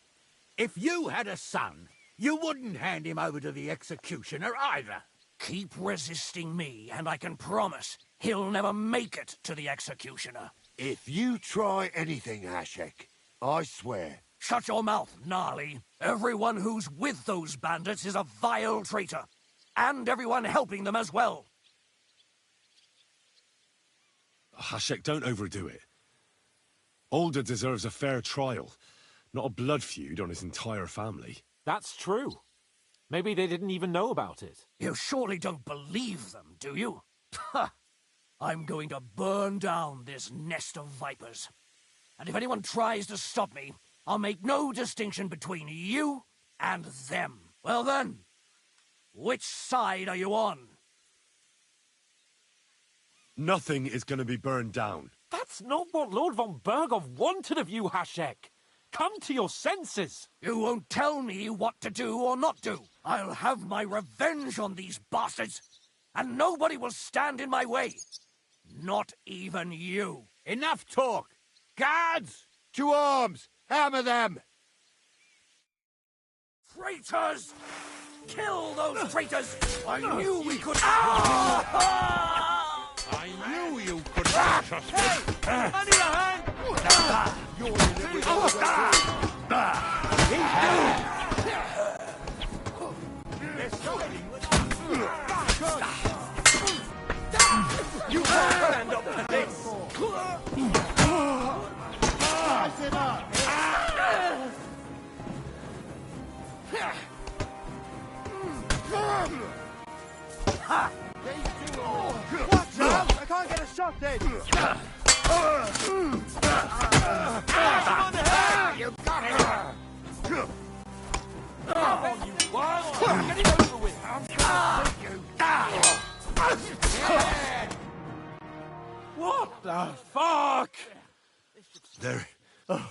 If you had a son, you wouldn't hand him over to the executioner either. Keep resisting me, and I can promise he'll never make it to the executioner. If you try anything, Hashek, I swear... Shut your mouth, Gnarly. Everyone who's with those bandits is a vile traitor. And everyone helping them as well. Hashek, don't overdo it. Older deserves a fair trial, not a blood feud on his entire family. That's true. Maybe they didn't even know about it. You surely don't believe them, do you? Ha! I'm going to burn down this nest of vipers. And if anyone tries to stop me, I'll make no distinction between you and them. Well then, which side are you on? Nothing is going to be burned down. That's not what Lord von Burgov wanted of you, Hashek. Come to your senses. You won't tell me what to do or not do. I'll have my revenge on these bastards, and nobody will stand in my way. Not even you. Enough talk. Guards! To arms! Hammer them! Traitors! Kill those traitors! I knew we could... I knew you could trust us. Hey! Under your hand! He's doomed! They're fighting with... You can't stand up to this! Pass it up! Watch out! I can't get a shot in! You got it! Oh, you wild! Get it over with! What the fuck? There... Oh.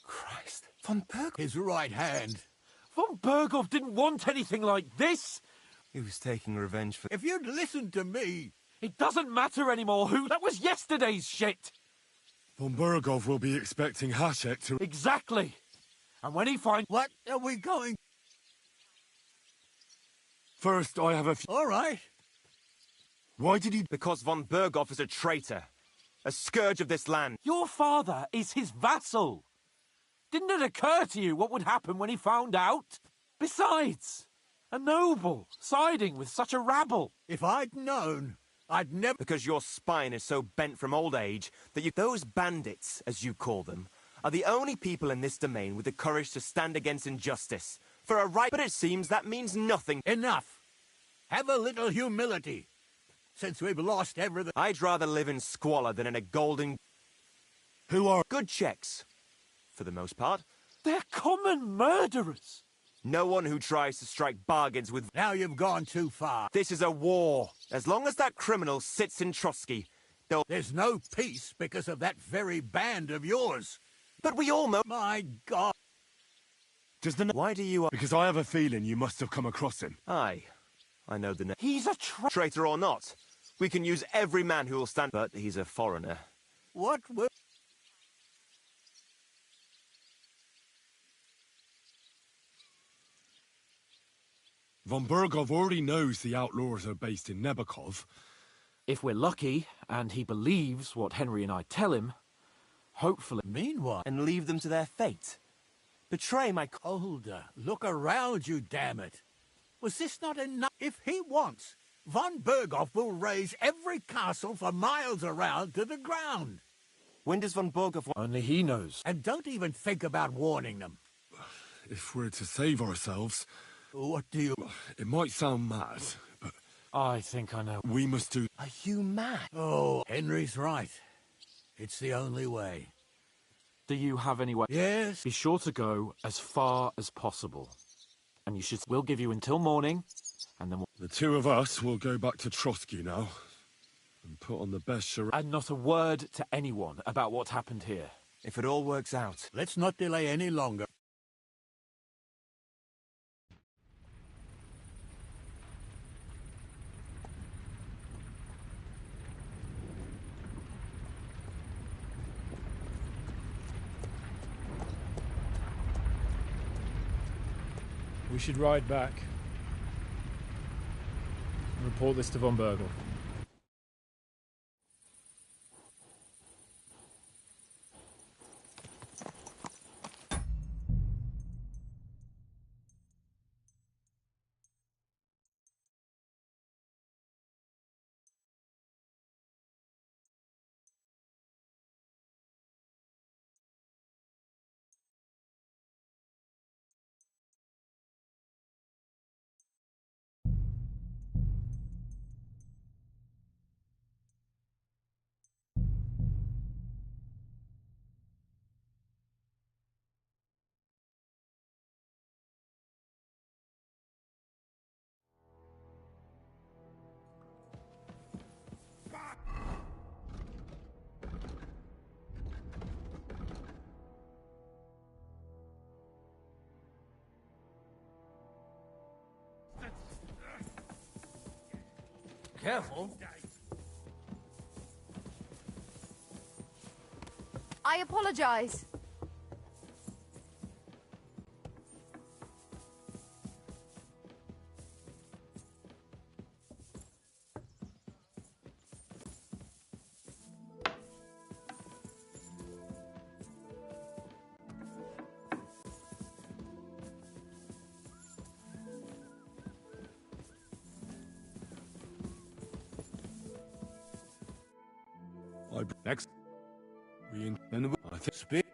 Christ. Von Burgov. His right hand. Von Burgov didn't want anything like this. He was taking revenge for... If you'd listened to me, It doesn't matter anymore who... That was yesterday's shit! Von Burgov will be expecting Hashek to... Exactly! And when he finds... What are we going... First, I have a few... All right. Why did he... Because von Burgov is a traitor. A scourge of this land. Your father is his vassal. Didn't it occur to you what would happen when he found out? Besides, a noble siding with such a rabble. If I'd known, I'd never... Because your spine is so bent from old age that you... Those bandits, as you call them, are the only people in this domain with the courage to stand against injustice. For a right... But it seems that means nothing. Enough. Have a little humility. Since we've lost everything... I'd rather live in squalor than in a golden... Who are... Good checks. For the most part. They're common murderers. No one who tries to strike bargains with... Now you've gone too far. This is a war. As long as that criminal sits in Trotsky, there's no peace because of that very band of yours. But we all know... My God. Does the... Why do you... Because I have a feeling you must have come across him. Aye. I know the name. He's a traitor or not. We can use every man who will stand... But he's a foreigner. What will... Von Burgov already knows the outlaws are based in Nebakov. If we're lucky, and he believes what Henry and I tell him, hopefully... Meanwhile... And leave them to their fate. Betray my... Older, look around you, damn it. Was this not enough? If he wants, von Burgov will raise every castle for miles around to the ground. When does von Burgov... Only he knows. And don't even think about warning them. If we're to save ourselves... What do you... It might sound mad, but... I think I know. We must do... Are you mad? Oh, Henry's right. It's the only way. Do you have any way? Yes. Be sure to go as far as possible. And you should... We'll give you until morning, and then we'll... The two of us will go back to Trotsky now, and put on the best charade... And not a word to anyone about what happened here. If it all works out. Let's not delay any longer. We should ride back and report this to von Burgel. Careful. I apologize. Next, I think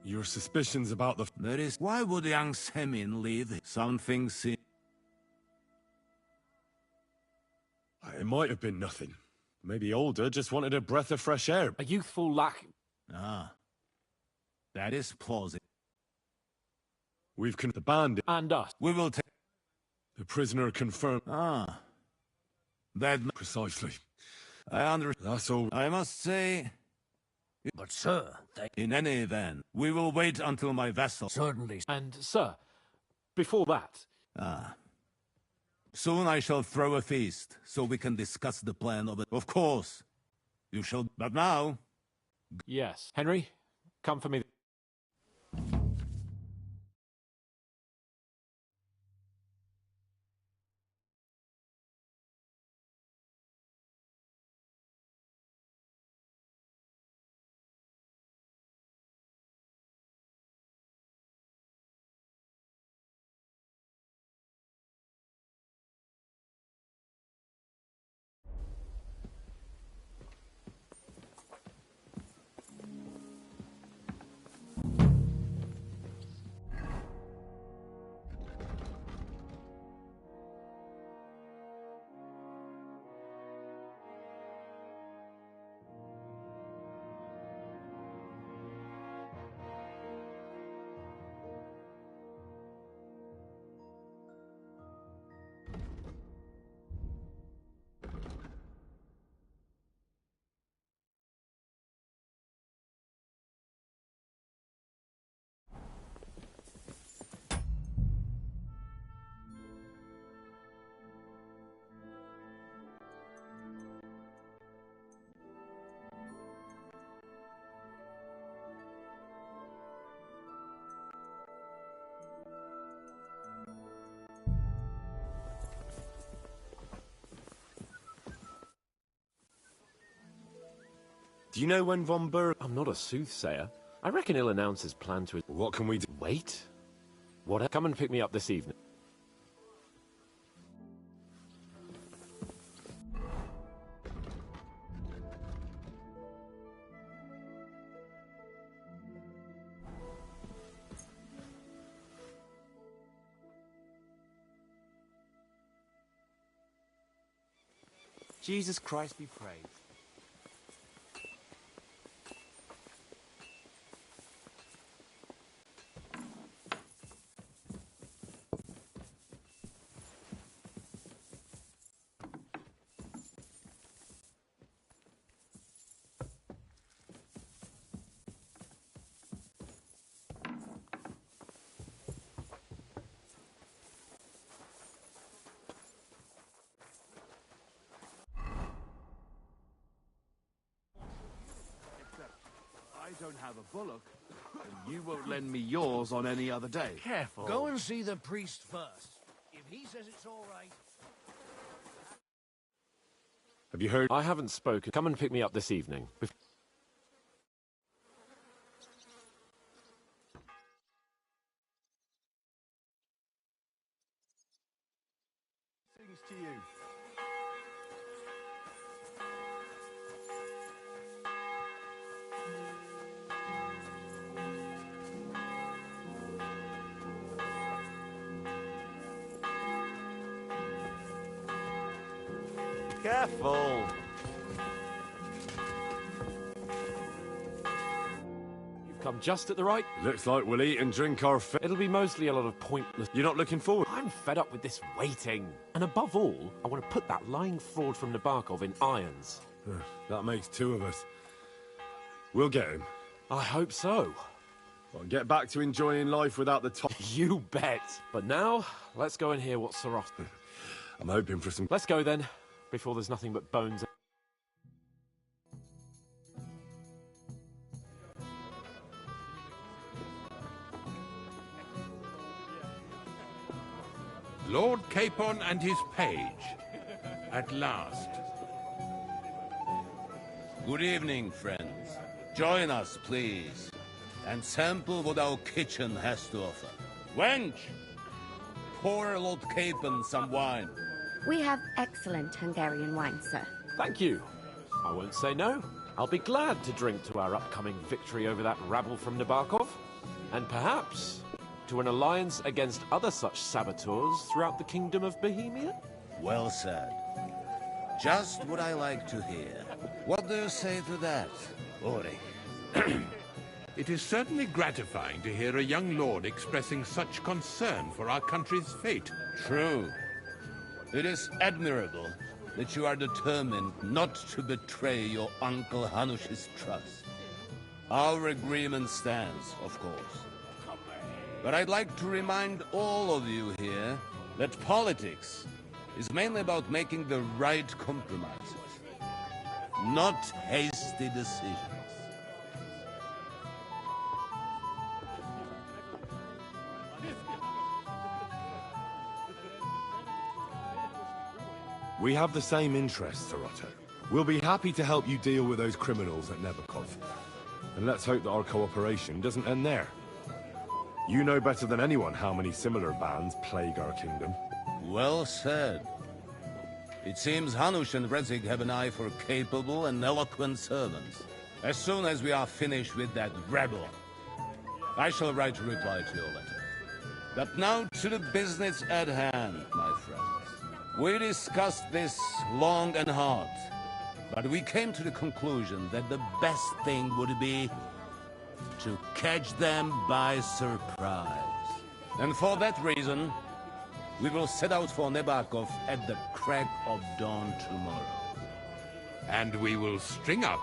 your suspicions about the... There is... Why would young Semin leave? Something seems... It might have been nothing. Maybe Older just wanted a breath of fresh air. A youthful lack... Ah. That is plausible. We've the bandit... And us. We will take... The prisoner confirmed... Ah. That... Precisely. I understand. That's all. I must say... But, sir, In any event, we will wait until my vessel... Certainly. And, sir, before that... Ah. Soon I shall throw a feast, so we can discuss the plan of it. Of course, you shall... But now... Yes. Henry, come for me. Do you know when Von Berg... I'm not a soothsayer. I reckon he'll announce his plan to... What can we do? Wait? What? Come and pick me up this evening. Jesus Christ be praised. I don't have a bullock, and you won't lend me yours on any other day. Careful. Go and see the priest first. If he says it's all right... Have you heard? I haven't spoken. Come and pick me up this evening. Things to you. Careful. You've come just at the right... Looks like we'll eat and drink our fill. It'll be mostly a lot of pointless... You're not looking forward? I'm fed up with this waiting. And above all, I want to put that lying fraud from Nabokov in irons. That makes two of us. We'll get him. I hope so. Well, get back to enjoying life without the top. You bet. But now, let's go and hear what Saros... I'm hoping for some... Let's go then, before there's nothing but bones. Lord Capon and his page. At last. Good evening, friends. Join us, please, and sample what our kitchen has to offer. Wench, pour Lord Capon some wine. We have excellent Hungarian wine, sir. Thank you. I won't say no. I'll be glad to drink to our upcoming victory over that rabble from Nabokov. And perhaps to an alliance against other such saboteurs throughout the kingdom of Bohemia? Well said. Just what I like to hear. What do you say to that, Ori? It is certainly gratifying to hear a young lord expressing such concern for our country's fate. True. It is admirable that you are determined not to betray your Uncle Hanush's trust. Our agreement stands, of course. But I'd like to remind all of you here that politics is mainly about making the right compromises, not hasty decisions. We have the same interests, Sarotto. We'll be happy to help you deal with those criminals at Nebukov. And let's hope that our cooperation doesn't end there. You know better than anyone how many similar bands plague our kingdom. Well said. It seems Hanush and Rezig have an eye for capable and eloquent servants. As soon as we are finished with that rebel, I shall write a reply to your letter. But now to the business at hand, my friends. We discussed this long and hard, but we came to the conclusion that the best thing would be to catch them by surprise. And for that reason, we will set out for Nebakov at the crack of dawn tomorrow. And we will string up...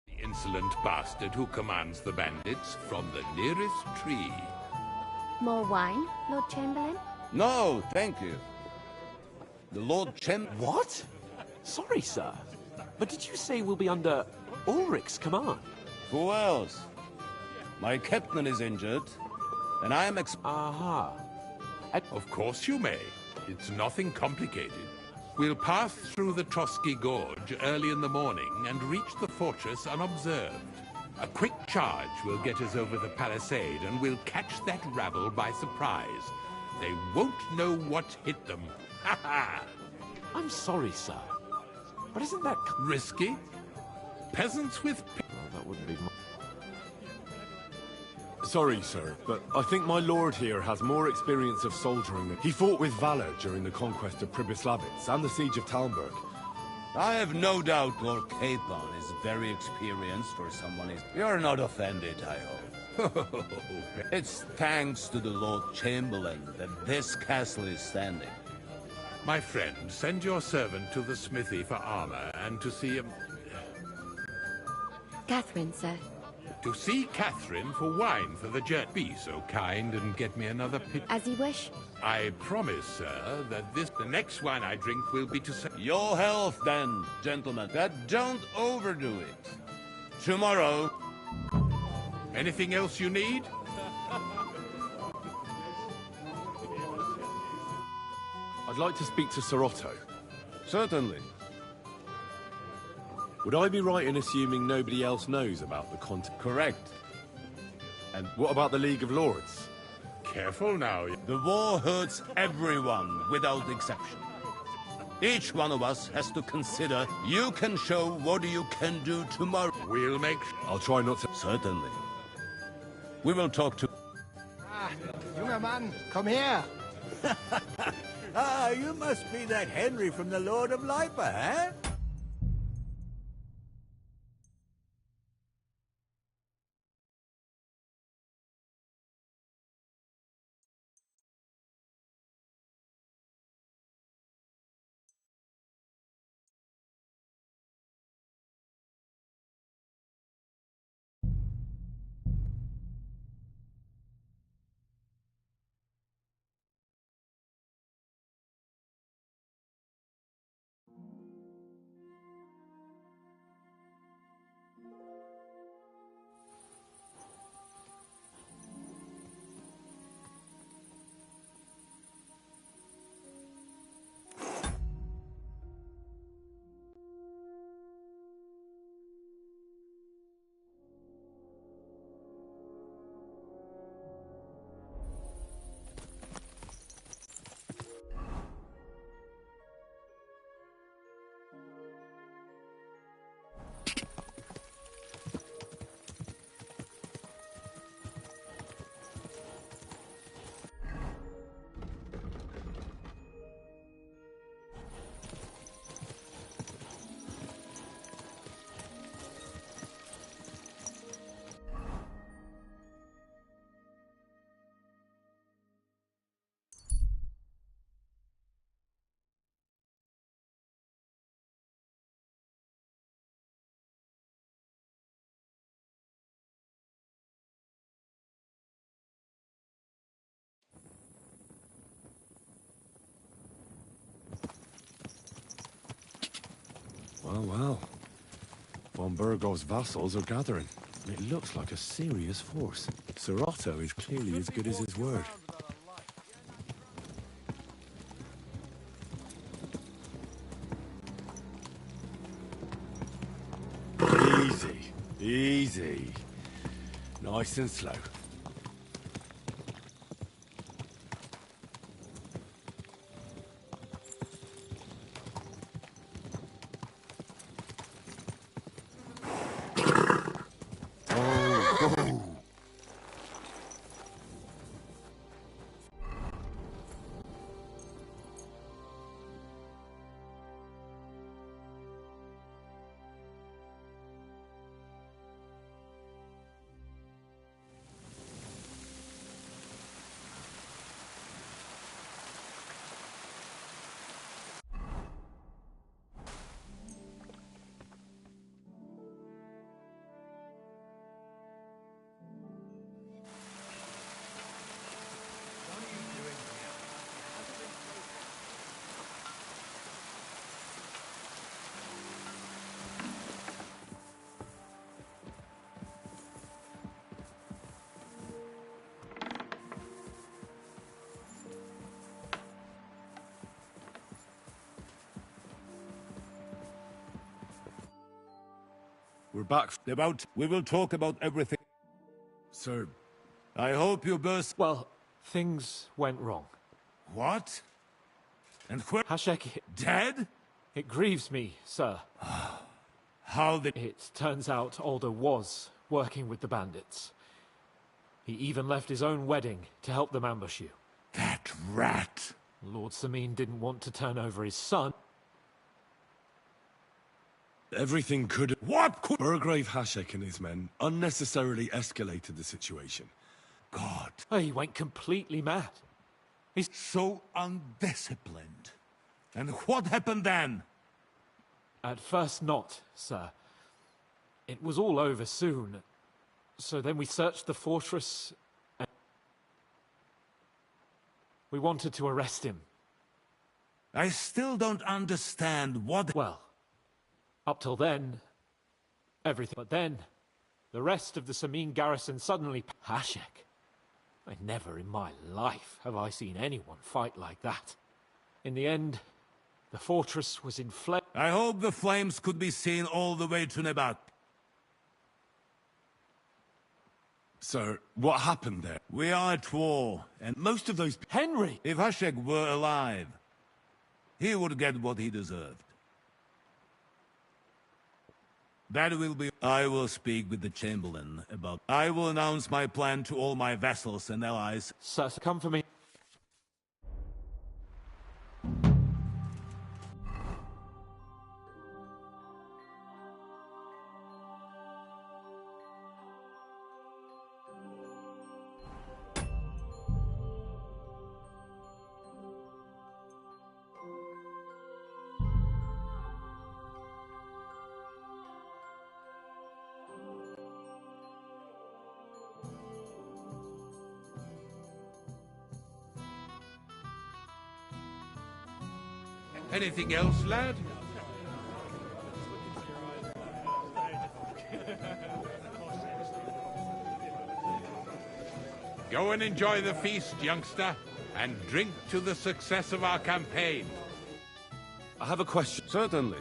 The insolent bastard who commands the bandits from the nearest tree. More wine, Lord Chamberlain? No, thank you. The Lord What? Sorry, sir. But did you say we'll be under Ulrich's command? Who else? My captain is injured, and I am Aha. Of course you may. It's nothing complicated. We'll pass through the Trotsky Gorge early in the morning and reach the fortress unobserved. A quick charge will get us over the palisade, and we'll catch that rabble by surprise. They won't know what hit them. Ha ha! I'm sorry, sir. But isn't that... risky? Peasants with... that wouldn't be... Sorry, sir, but I think my lord here has more experience of soldiering than... He fought with valor during the conquest of Pribyslavitz and the siege of Talmberg. I have no doubt Lord Capon is very experienced for someone is... You're not offended, I hope. It's thanks to the Lord Chamberlain that this castle is standing. My friend, send your servant to the smithy for armor and to see him... Catherine, sir. To see Catherine for wine for the journey. Be so kind and get me another pit. As you wish. I promise, sir, that the next wine I drink will be to say... Your health, then, gentlemen. But don't overdo it. Tomorrow... Anything else you need? I'd like to speak to Sarotto. Certainly. Would I be right in assuming nobody else knows about the Correct. And what about the League of Lords? Careful now. The war hurts everyone, without exception. Each one of us has to consider you can show what you can do tomorrow. We'll make... I'll try not to... Certainly. We will talk to... Junger Mann, komm her! You must be that Henry from the Lord of Lipa, eh? Well, well. Von Burgov's vassals are gathering. It looks like a serious force. Sir Otto is clearly as good as his word. Easy. Easy. Nice and slow. We're back. We will talk about everything. So, I hope you burst. Well, things went wrong. What? And where? Hashek Dead? It grieves me, sir. How did... It turns out Alder was working with the bandits. He even left his own wedding to help them ambush you. That rat! Lord Samin didn't want to turn over his son. everything could... What could... Burgrave Hashek and his men unnecessarily escalated the situation. God. Oh, he went completely mad. He's so undisciplined. And what happened then? At first not, sir. It was all over soon. So then we searched the fortress and we wanted to arrest him. I still don't understand what... Well, up till then, everything. But then, the rest of the Samin garrison suddenly... Hashek. Never in my life have I seen anyone fight like that. In the end, the fortress was in flames. I hope the flames could be seen all the way to Nebat. So, what happened there? We are at war, and most of those... Henry! If Hashek were alive, he would get what he deserved. That will be... I will speak with the Chamberlain about... I will announce my plan to all my vassals and allies. Sir, come for me. Anything else, lad? Go and enjoy the feast, youngster, and drink to the success of our campaign. I have a question. Certainly.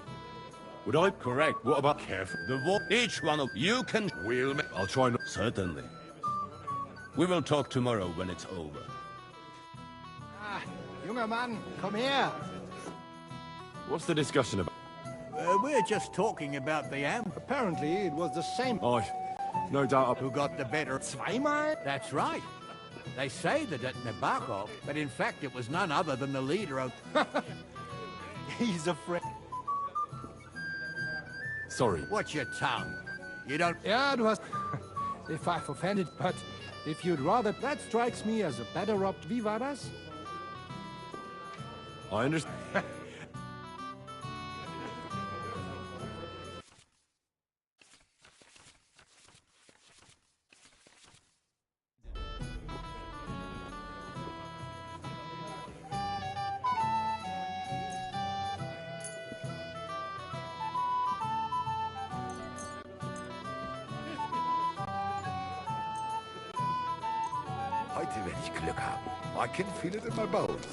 Would I... Correct. What about... Careful. The war... Each one of you can... I'll try not... Certainly. We will talk tomorrow when it's over. Ah, junger Mann, komm her! What's the discussion about? We're just talking about the Apparently, it was the same. Oh, no doubt. who got the better. Zweimal? That's right. They say that at Nabokov, but in fact it was none other than the leader of... He's a friend. Sorry. Watch your tongue. You don't... Yeah, du hast... If I've offended, but if you'd rather... That strikes me as a better opt. Wie war das? I understand. Warte, wenn ich Glück habe. I can feel it in my bones.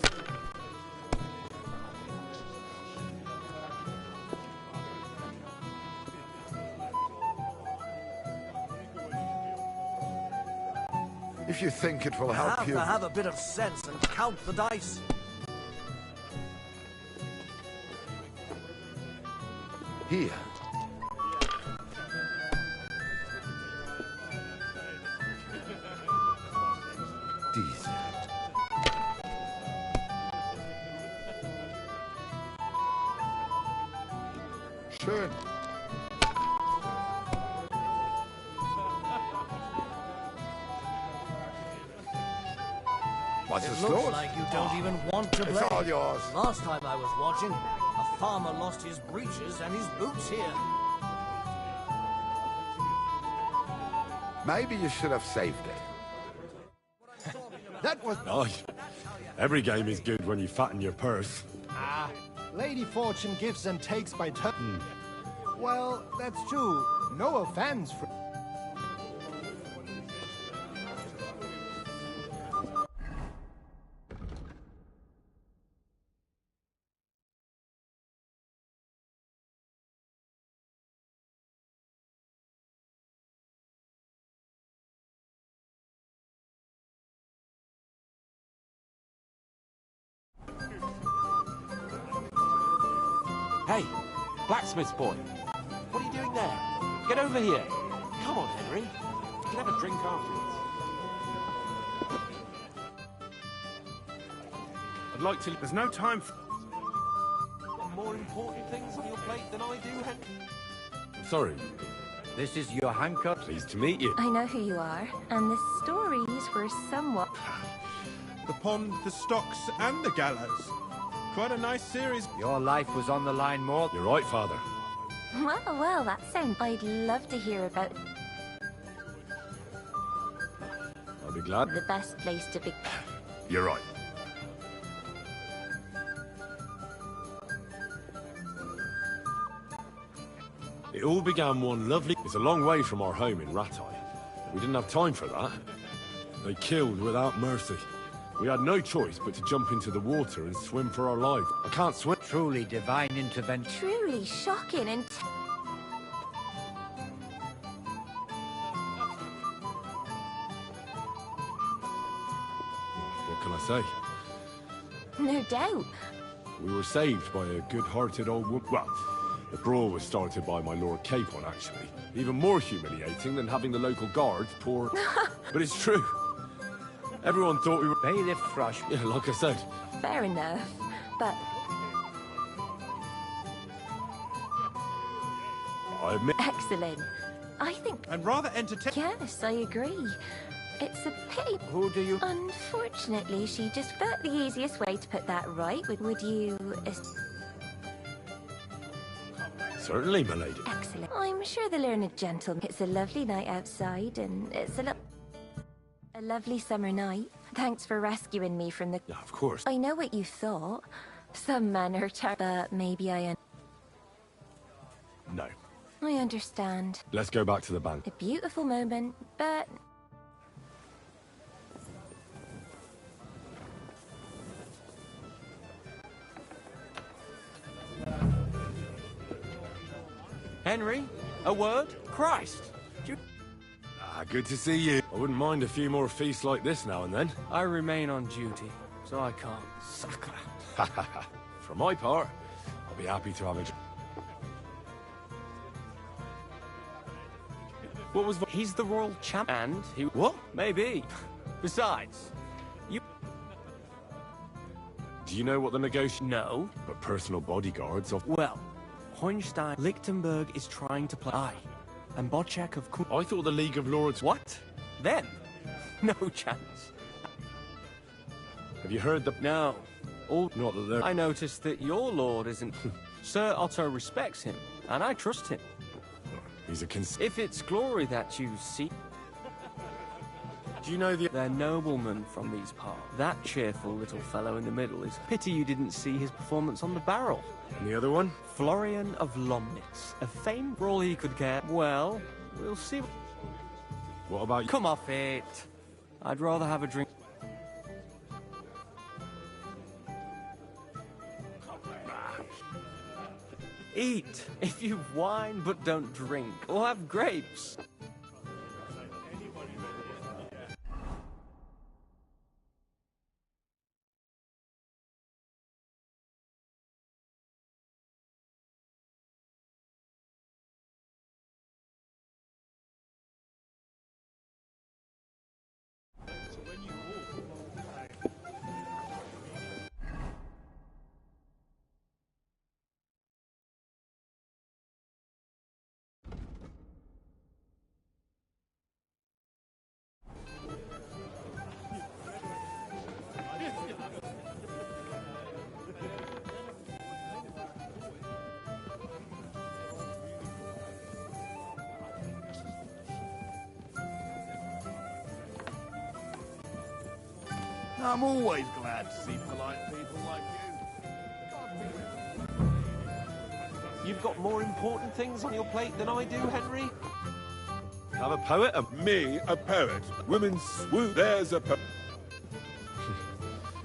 If you think it will help you... You have to have a bit of sense and count the dice. Here. Diese. Schön. Was It ist looks los? like you don't even want to play. It's all yours. Last time I was watching, a farmer lost his breeches and his boots here. Maybe you should have saved it. That was... Oh, every game is good when you fatten your purse. Ah, Lady Fortune gives and takes by turn. Well, that's true. No offense. Hey, blacksmith's boy. What are you doing there? Get over here. Come on, Henry. We can have a drink afterwards. I'd like to... There's no time for... Got more important things on your plate than I do, Henry. Sorry. This is your handcuff. Pleased to meet you. I know who you are, and the stories were somewhat... The pond, the stocks, and the gallows. Quite a nice series. Your life was on the line more... You're right, Father. Well, that sounds... I'd love to hear about I'll be glad. the best place to be... You're right. It all began one lovely... It's a long way from our home in Rattay. We didn't have time for that. They killed without mercy. We had no choice but to jump into the water and swim for our lives. I can't swim. Truly divine intervention. Truly shocking and... What can I say? No doubt. We were saved by a good-hearted old woman. Well, the brawl was started by my Lord Capon, actually. Even more humiliating than having the local guards pour... But it's true. Everyone thought we were... Bailiff Thrush. Yeah, like I said. Fair enough, but... I admit... Excellent. I think... And rather entertaining. Yes, I agree. It's a pity. Who do you... Unfortunately, she just felt the easiest way to put that right. Would you... Certainly, my lady. Excellent. I'm sure the learned gentleman... It's a lovely night outside, and it's a lovely summer night. Thanks for rescuing me from the... Yeah, of course. I know what you thought. Some men are but maybe No. I understand. Let's go back to the bank. A beautiful moment, but... Henry, a word? Christ! Good to see you. I wouldn't mind a few more feasts like this now and then. I remain on duty, so I can't. Sacre. For my part, I'll be happy to have a... What was... He's the royal champ, and he... What? Maybe. Besides, you... Do you know what the negotiation... No. But personal bodyguards of... Well, Hohenstein... Lichtenberg is trying to play... I. And Bocek of... I thought the League of Lords... What? Then? No chance. Have you heard the... No. All... Not that they're... I noticed that your lord isn't... Sir Otto respects him, and I trust him. He's a If it's glory that you seek... Do you know the... They're noblemen from these parts. That cheerful little fellow in the middle is... Pity you didn't see his performance on the barrel. And the other one? Florian of Lomnitz. A fame for all he could care. Well, we'll see. What about you? Come off it. I'd rather have a drink. Eat if you whine but don't drink, or have grapes. I'm always glad to see polite people like you. You've got more important things on your plate than I do, Henry? I'm a poet? Me, a poet. Women swoon. There's a poet.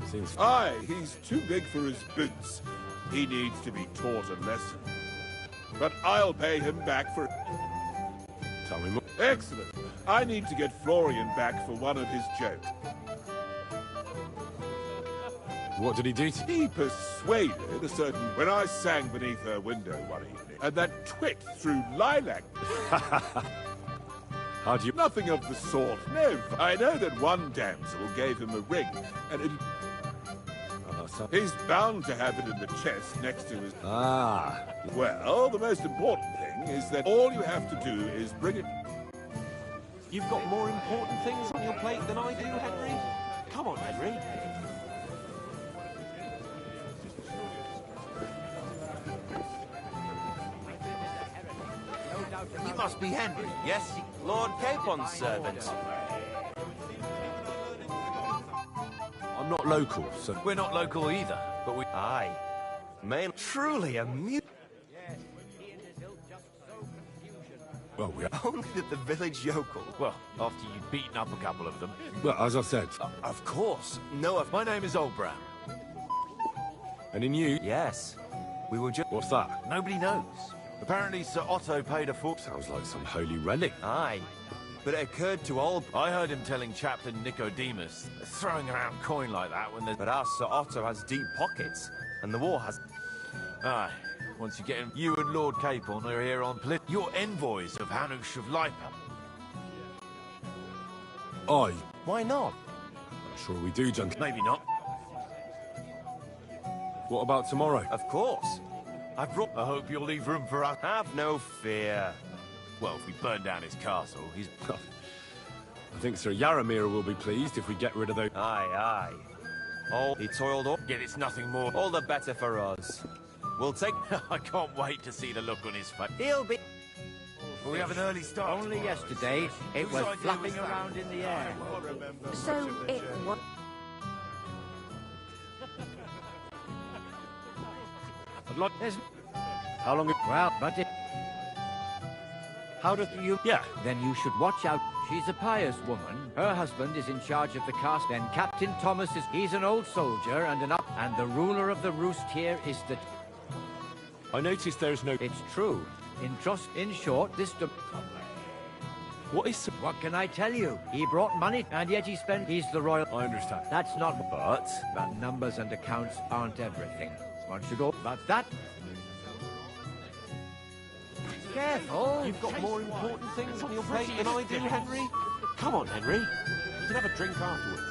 Seems... Aye, he's too big for his boots. He needs to be taught a lesson. But I'll pay him back for... Tell me more. Excellent. I need to get Florian back for one of his jokes. What did he do to... He persuaded a certain... When I sang beneath her window one evening, and that twit threw lilac... How do you... Nothing of the sort. No, I know that one damsel gave him a ring, and it... He's bound to have it in the chest next to his... Ah. Well, the most important thing is that all you have to do is bring it... You've got more important things on your plate than I do, Henry? Come on, Henry. You must be Henry, yes? Lord Capon's servant. I'm not local, so... We're not local either, but we... Aye. Man, truly amusing. Well, we are... Only that the village yokel... Well, after you'd beaten up a couple of them. Well, as I said... Of course. No, My name is Old Brown. Any news? Yes. We were just... What's that? Nobody knows. Apparently Sir Otto paid a fort. Sounds like some holy relic. Aye. But it occurred to all... I heard him telling Chaplain Nicodemus, throwing around coin like that when there's... But our Sir Otto has deep pockets, and the war has... Aye. Once you get him, you and Lord Capon are here on You're envoys of Hanush of Lipa. Aye. Why not? Sure we do, gentlemen. Maybe not. What about tomorrow? Of course. I hope you'll leave room for us. Have no fear. Well, if we burn down his castle, he's... I think Sir Yaramir will be pleased if we get rid of those... Aye, aye. Oh, he toiled up. Yet it's nothing more. All the better for us. We'll take... I can't wait to see the look on his face. He'll be... We have an early start. Only yesterday, it was flapping around in the air. So it was... I'd like... How long... Well, but it... How does you... Yeah. Then you should watch out. She's a pious woman. Her husband is in charge of the cast. Then Captain Thomas is... He's an old soldier and an up... And the ruler of the roost here is the... I noticed there's no... It's true. In short, this... What is... What can I tell you? He brought money, and yet he spent... He's the royal... I understand. That's not... But... But numbers and accounts aren't everything. One should go... But that... Careful! You've got more important things on your plate than I do, Henry? Come on, Henry. You can have a drink afterwards.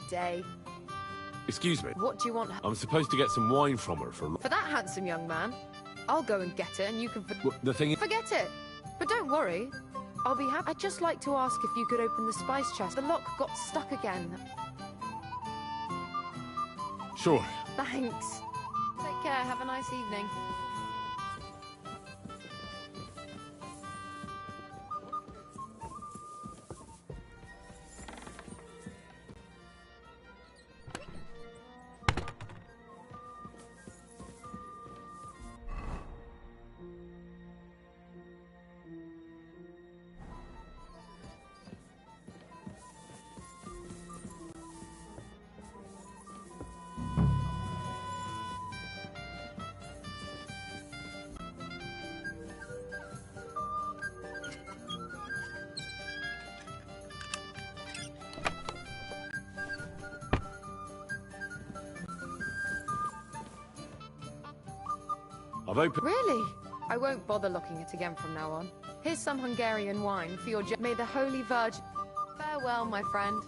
Day. Excuse me. What do you want? I'm supposed to get some wine from her for... For that handsome young man? I'll go and get it, and you can... Well, the thing is... Forget it! But don't worry. I'll be happy. I'd just like to ask if you could open the spice chest. The lock got stuck again. Sure. Thanks. Take care. Have a nice evening. I've opened... Really? I won't bother locking it again from now on. Here's some Hungarian wine for your... May the Holy Virgin... Farewell, my friend.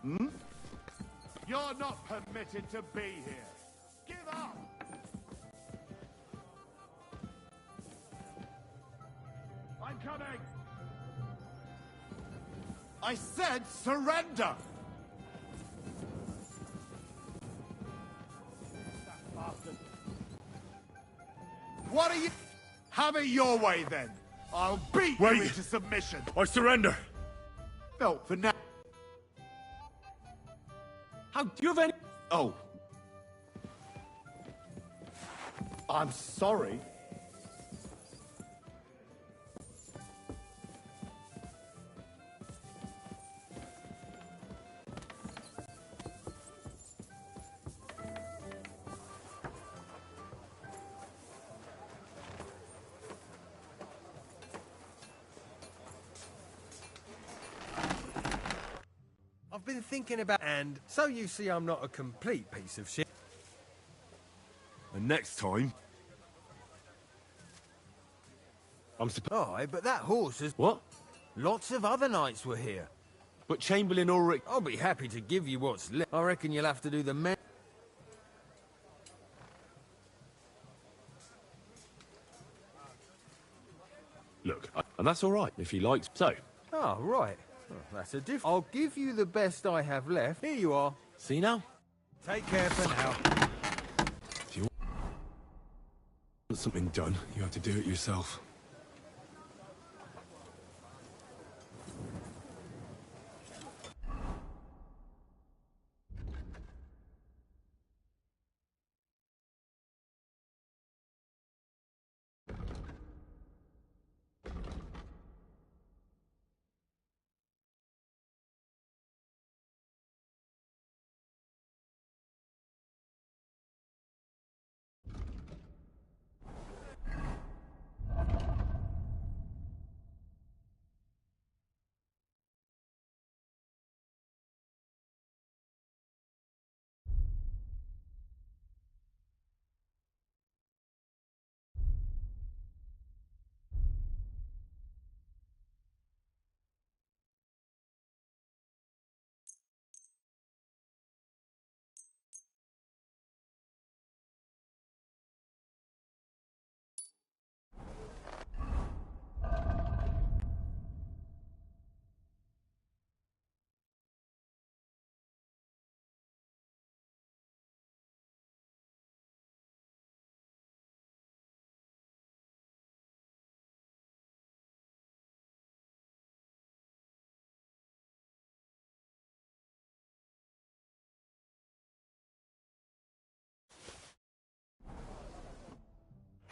Hmm? You're not permitted to be here. Give up! I'm coming! I said surrender! That bastard. What are you... Have it your way, then. I'll beat you into submission. I surrender. No, for now. How do you have any... Oh. I'm sorry. I've been thinking about... And so you see I'm not a complete piece of shit. And next time... Aye, but that horse is... What? Lots of other knights were here. But Chamberlain Ulrich... I'll be happy to give you what's left. I reckon you'll have to do the men... Look, I And that's all right if he likes. So, Oh, right. Oh, that's a diff. I'll give you the best I have left. Here you are. see now? Take care for now. If you want something done, you have to do it yourself.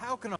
How can I...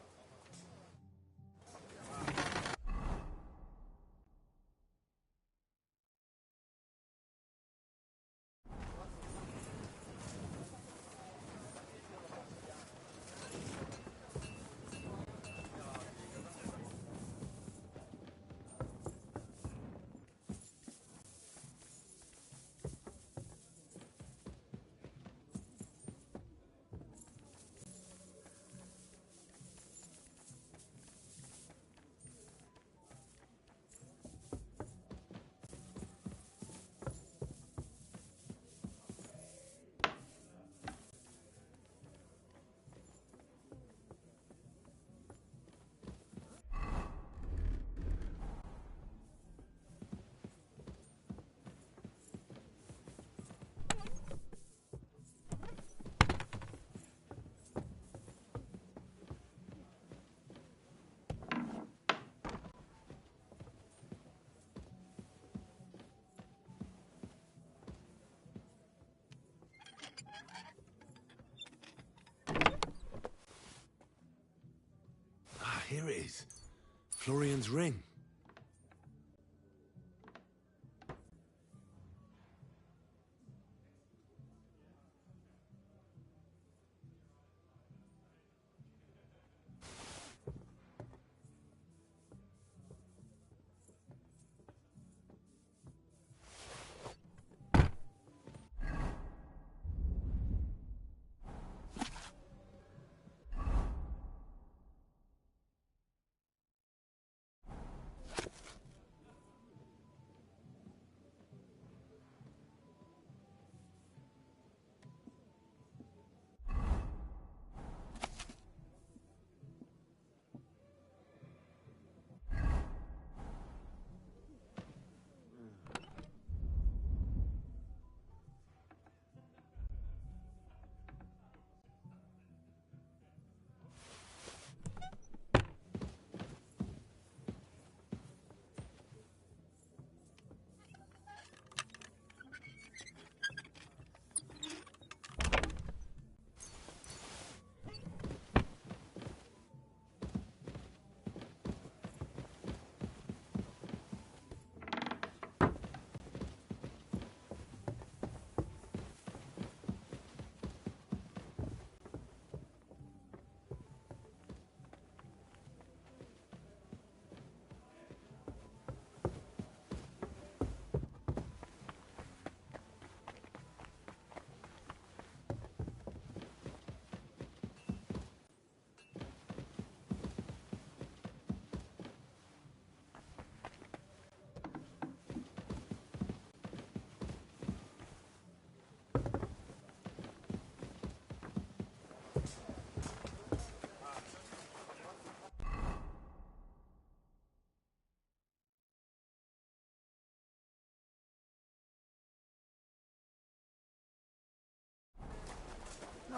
Ah, here it is. Florian's ring.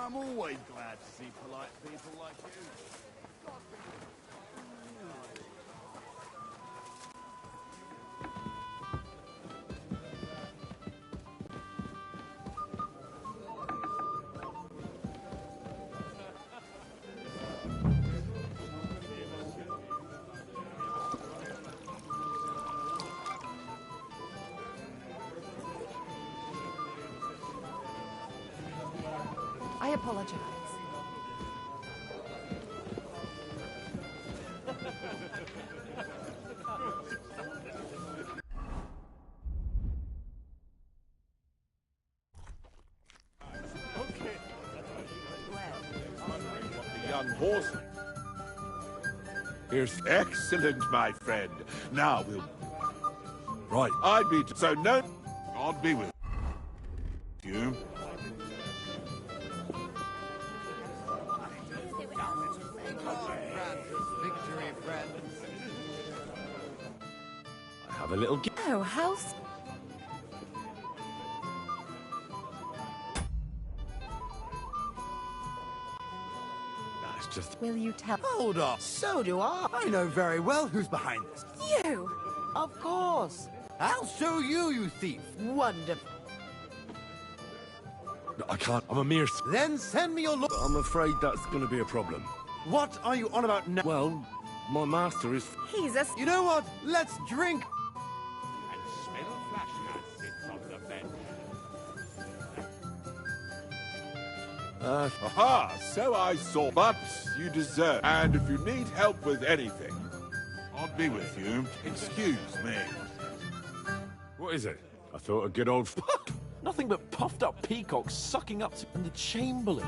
I'm always glad to see polite people like you. I apologize. The young horse. Here's excellent, my friend. Now we'll. Right. I'd be so no. God be with you. Victory, friends. I have a little gift. Oh, house. That's just... Will you tell? Hold on. So do I. I know very well who's behind this. You! Of course. I'll show you, you thief. Wonderful. I can't. I'm a mere... Then send me your look. I'm afraid that's going to be a problem. What are you on about now? Well, my master is... He's a... You know what? Let's drink. And Smell Flashman sits on the bench. Aha! So I saw. But you deserve. And if you need help with anything, I'll be with you. Excuse me. What is it? I thought a good old... Nothing but puffed up peacocks sucking up to the Chamberlain.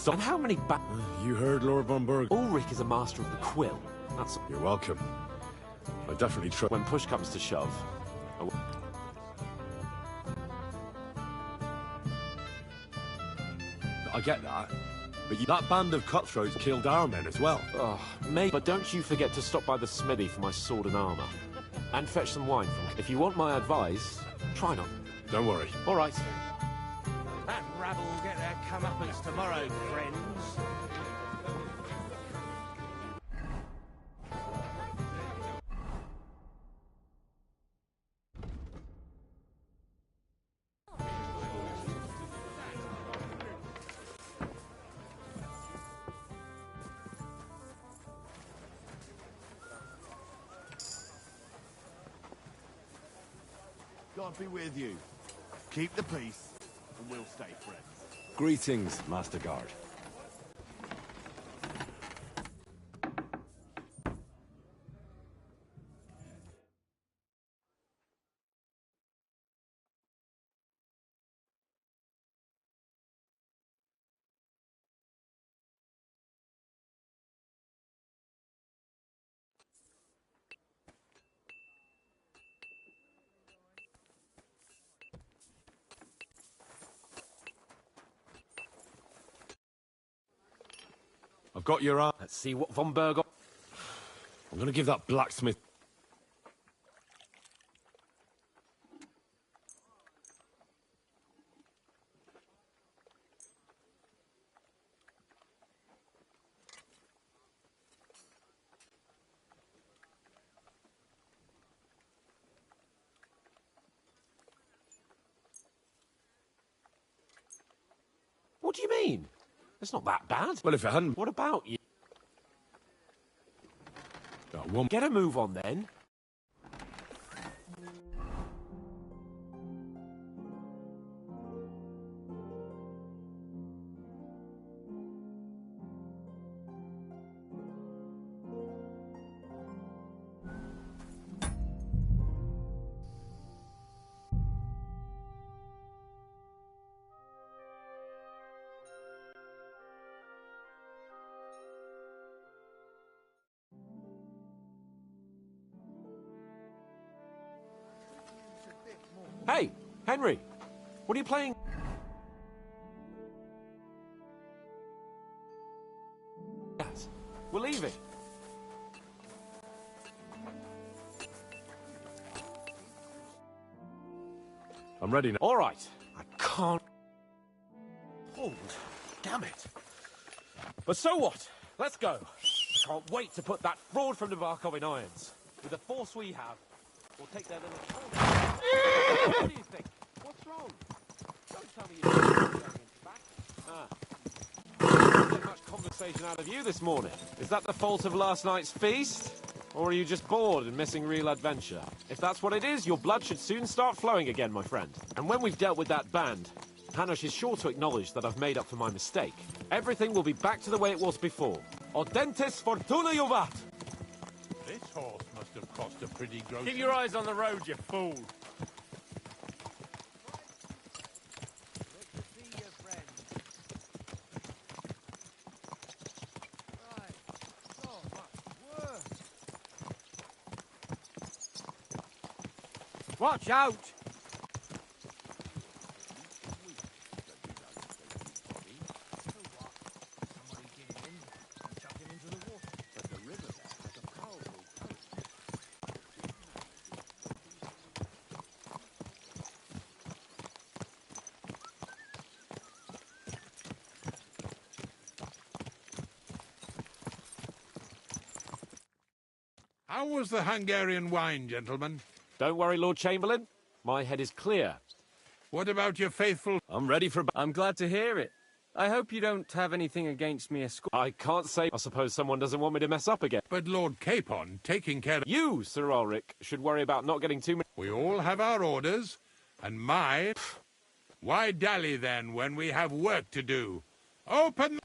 And how many You heard Lord von Berg. Ulrich is a master of the quill. That's... You're welcome. I definitely try... When push comes to shove. I get that. But that band of cutthroats killed our men as well. Oh, mate. But don't you forget to stop by the smithy for my sword and armor. And fetch some wine from... If you want my advice, try not. Don't worry. All right. That rabble will get their comeuppance tomorrow, friends. God be with you. Keep the peace, and we'll stay friends. Greetings, Master Guard. I've got your arm. Let's see what von Berg... I'm going to give that blacksmith... What do you mean? It's not that bad. Well, if it hadn't... What about you? That one... Get a move on, then. Hey, Henry, what are you playing? Yes, we're leaving. I'm ready now. All right, I can't... But so what? Let's go. I can't wait to put that fraud from Navarkov in irons. With the force we have, we'll take their little... What do you think? What's wrong? Don't tell me you're going back. Didn't get much conversation out of you this morning. Is that the fault of last night's feast? Or are you just bored and missing real adventure? If that's what it is, your blood should soon start flowing again, my friend. And when we've dealt with that band, Hanush is sure to acknowledge that I've made up for my mistake. Everything will be back to the way it was before. Audentes fortuna juvat! This horse must have cost a pretty gross... Keep your eyes on the road, you fool! Watch out! How was the Hungarian wine, gentlemen? Don't worry, Lord Chamberlain. My head is clear. What about your faithful... I'm ready for... I'm glad to hear it. I hope you don't have anything against me, I can't say. I suppose someone doesn't want me to mess up again. But Lord Capon, taking care of... You, Sir Ulrich, should worry about not getting too many... We all have our orders, and my... Why dally, then, when we have work to do? Open...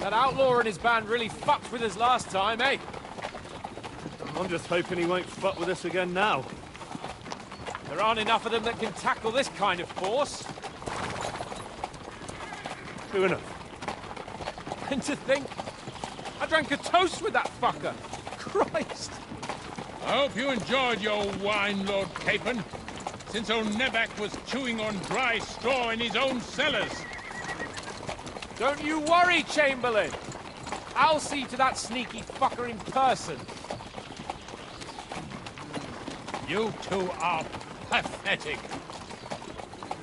That outlaw and his band really fucked with us last time, eh? I'm just hoping he won't fuck with us again now. There aren't enough of them that can tackle this kind of force. True enough. And to think, I drank a toast with that fucker. Christ! I hope you enjoyed your wine, Lord Capon, since old Neback was chewing on dry straw in his own cellars. Don't you worry, Chamberlain. I'll see to that sneaky fucker in person. You two are pathetic.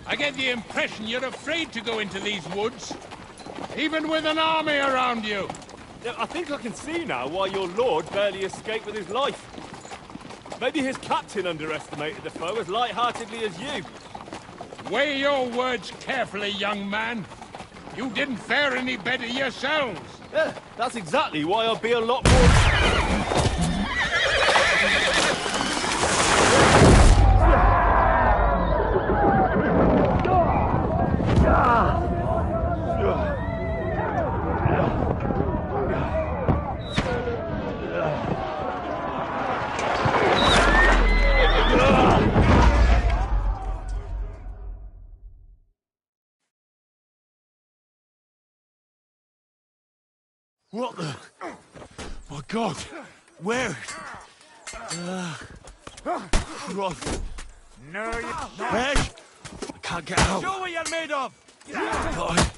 I get the impression you're afraid to go into these woods, even with an army around you. I think I can see now why your lord barely escaped with his life. Maybe his captain underestimated the foe as light-heartedly as you. Weigh your words carefully, young man. You didn't fare any better yourselves. Yeah, that's exactly why I'll be a lot more... What the? My God! Where? Christ. No, you Hey! I can't get out. Show what you're made of! God.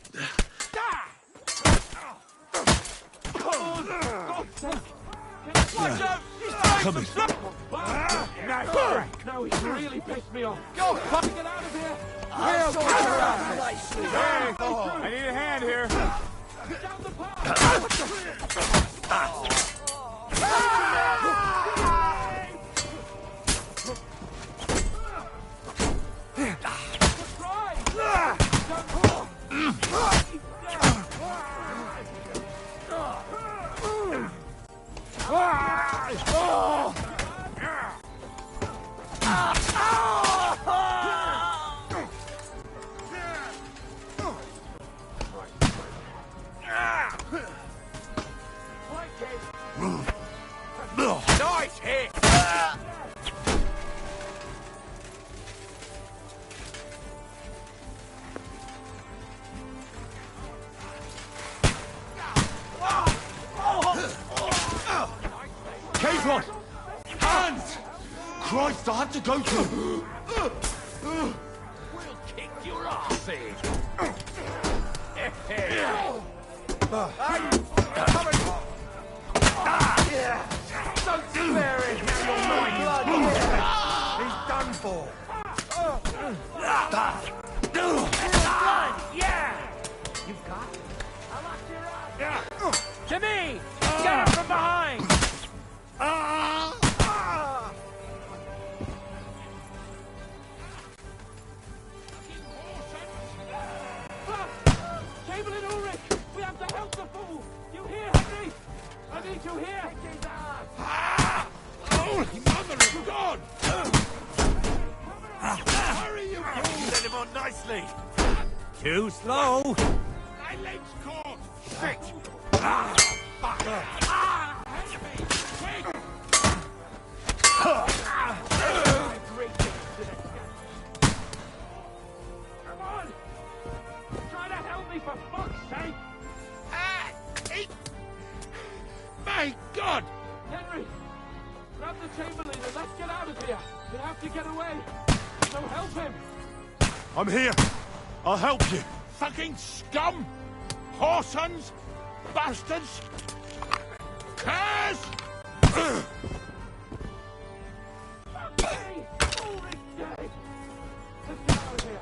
Watch out! He's trying Coming. to slip! Now he's really pissed me off. Go! Get out of here! I need a hand here. Down the path! Nice hit! Capon! Hands! Christ, I had to go to... We'll kick your ass in! Don't spare it! He's done for! Yeah! You've got it? To me! Get him from behind! Chamberlain Ulrich! We have to help the fool! You hear, Henry? I need you here! Holy mother of God! Hurry, you fool! Set him on nicely! Too slow. My leg's caught! Shit! Fuck! Come on! Try to help me, for fuck's sake! My God! Henry! Grab the Chamberlain and let's get out of here! We have to get away! So help him! I'm here. I'll help you. Fucking scum! Whoresons! Bastards! Curs! Fuck me! Ulrich's dead! Let's get out of here!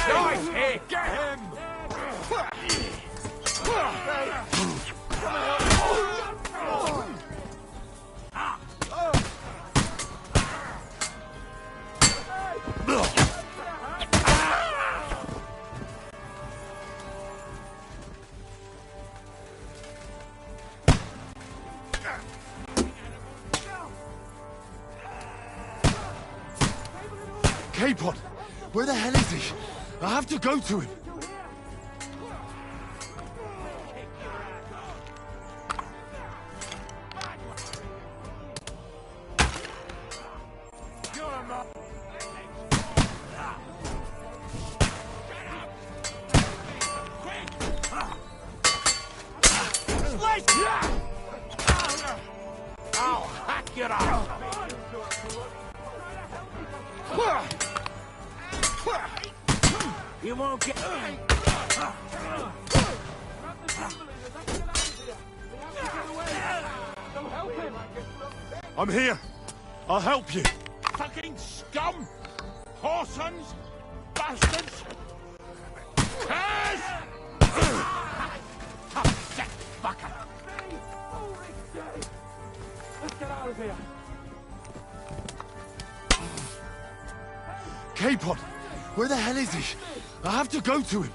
Nice hit! Get him! Capon! Where the hell is he? I have to go to him. I'll hack your ass! You won't get... Go help him! I'm here. I'll help you. Fucking scum! Whoresons! Bastards! Curs! Tough set, fucker! Let's get out of here! K-Pod, where the hell is he? I have to go to him.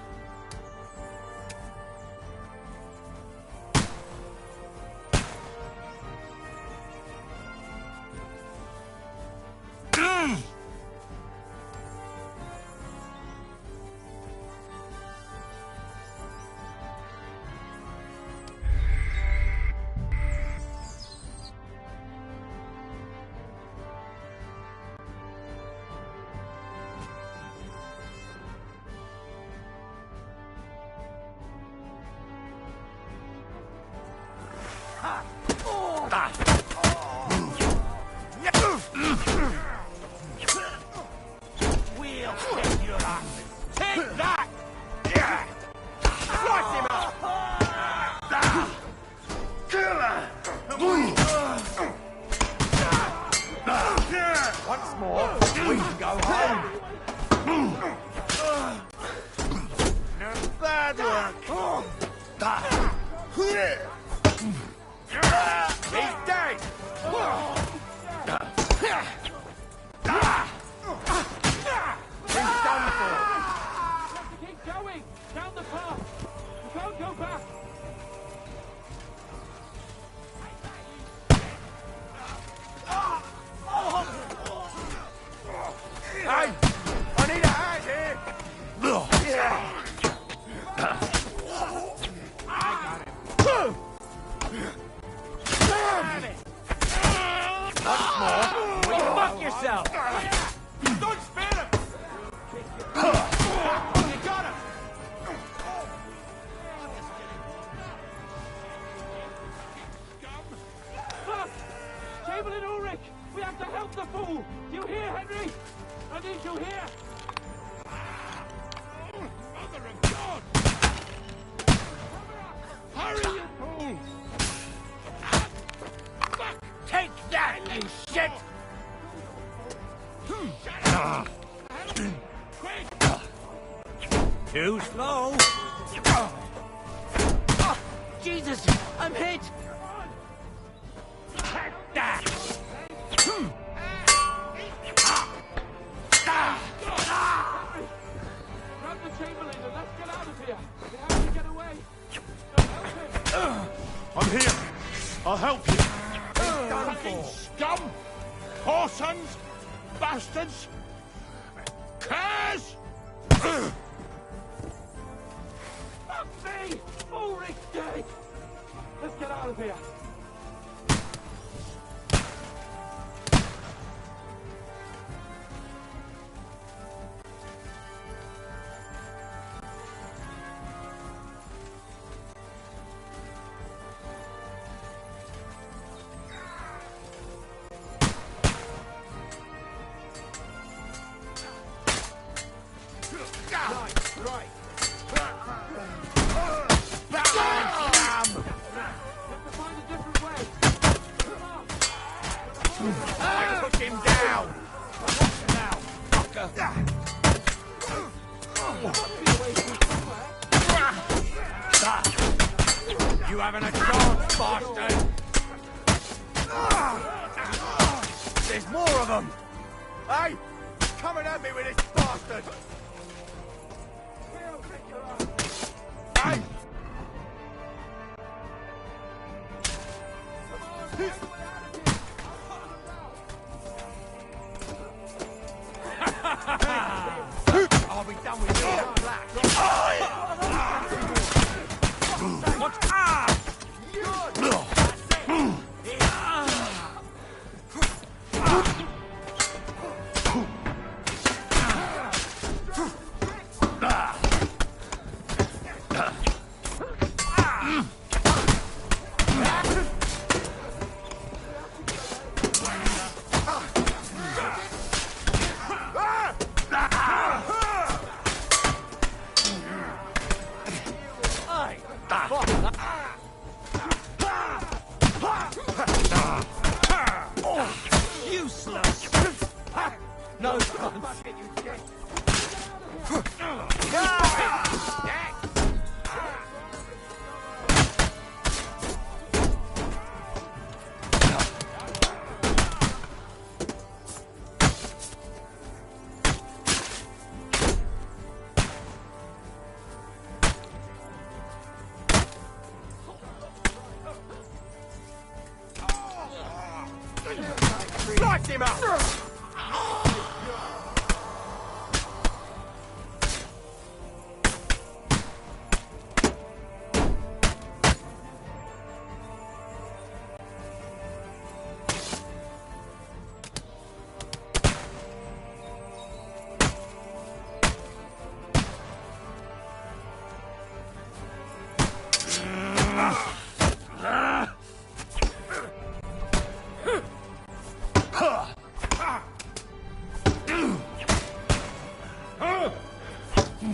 We'll take your asses! Take that! Slice him up! Once more, we can go home! No bad luck! He's dead! He's done for! Keep going! Down the path! You can't go back! Hey! I need a hand here! I got him! Once more, well, fuck yourself! Don't spare him! You got him! Fuck! Chamberlain Ulrich! We have to help the fool! Do you hear, Henry? I need you here! Mother of God! Hurry, you fool! Take that, you shit! Too slow! Jesus! I'm hit! Take that! Grab the Chamberlain and let's get out of here! We have to get away! I'm here. I'll help you. Fucking scum! Whoresons! Bastards! Curs! Fuck me! Ulrich's dead! Let's get out of here! Put him down! Now, fucker! You haven't a chance, bastard! There's more of them! Hey! Coming at me with this bastard! Hey! I'll be done with you at black. What's We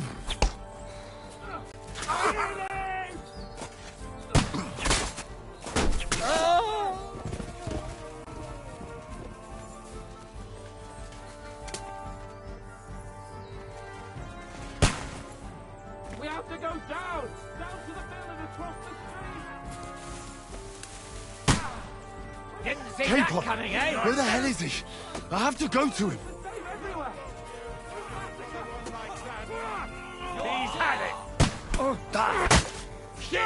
have to go down! Down to the mill and across the street! Didn't see Capon, that coming, eh? where the hell is he? I have to go to him. He's had it! Oh, Shit!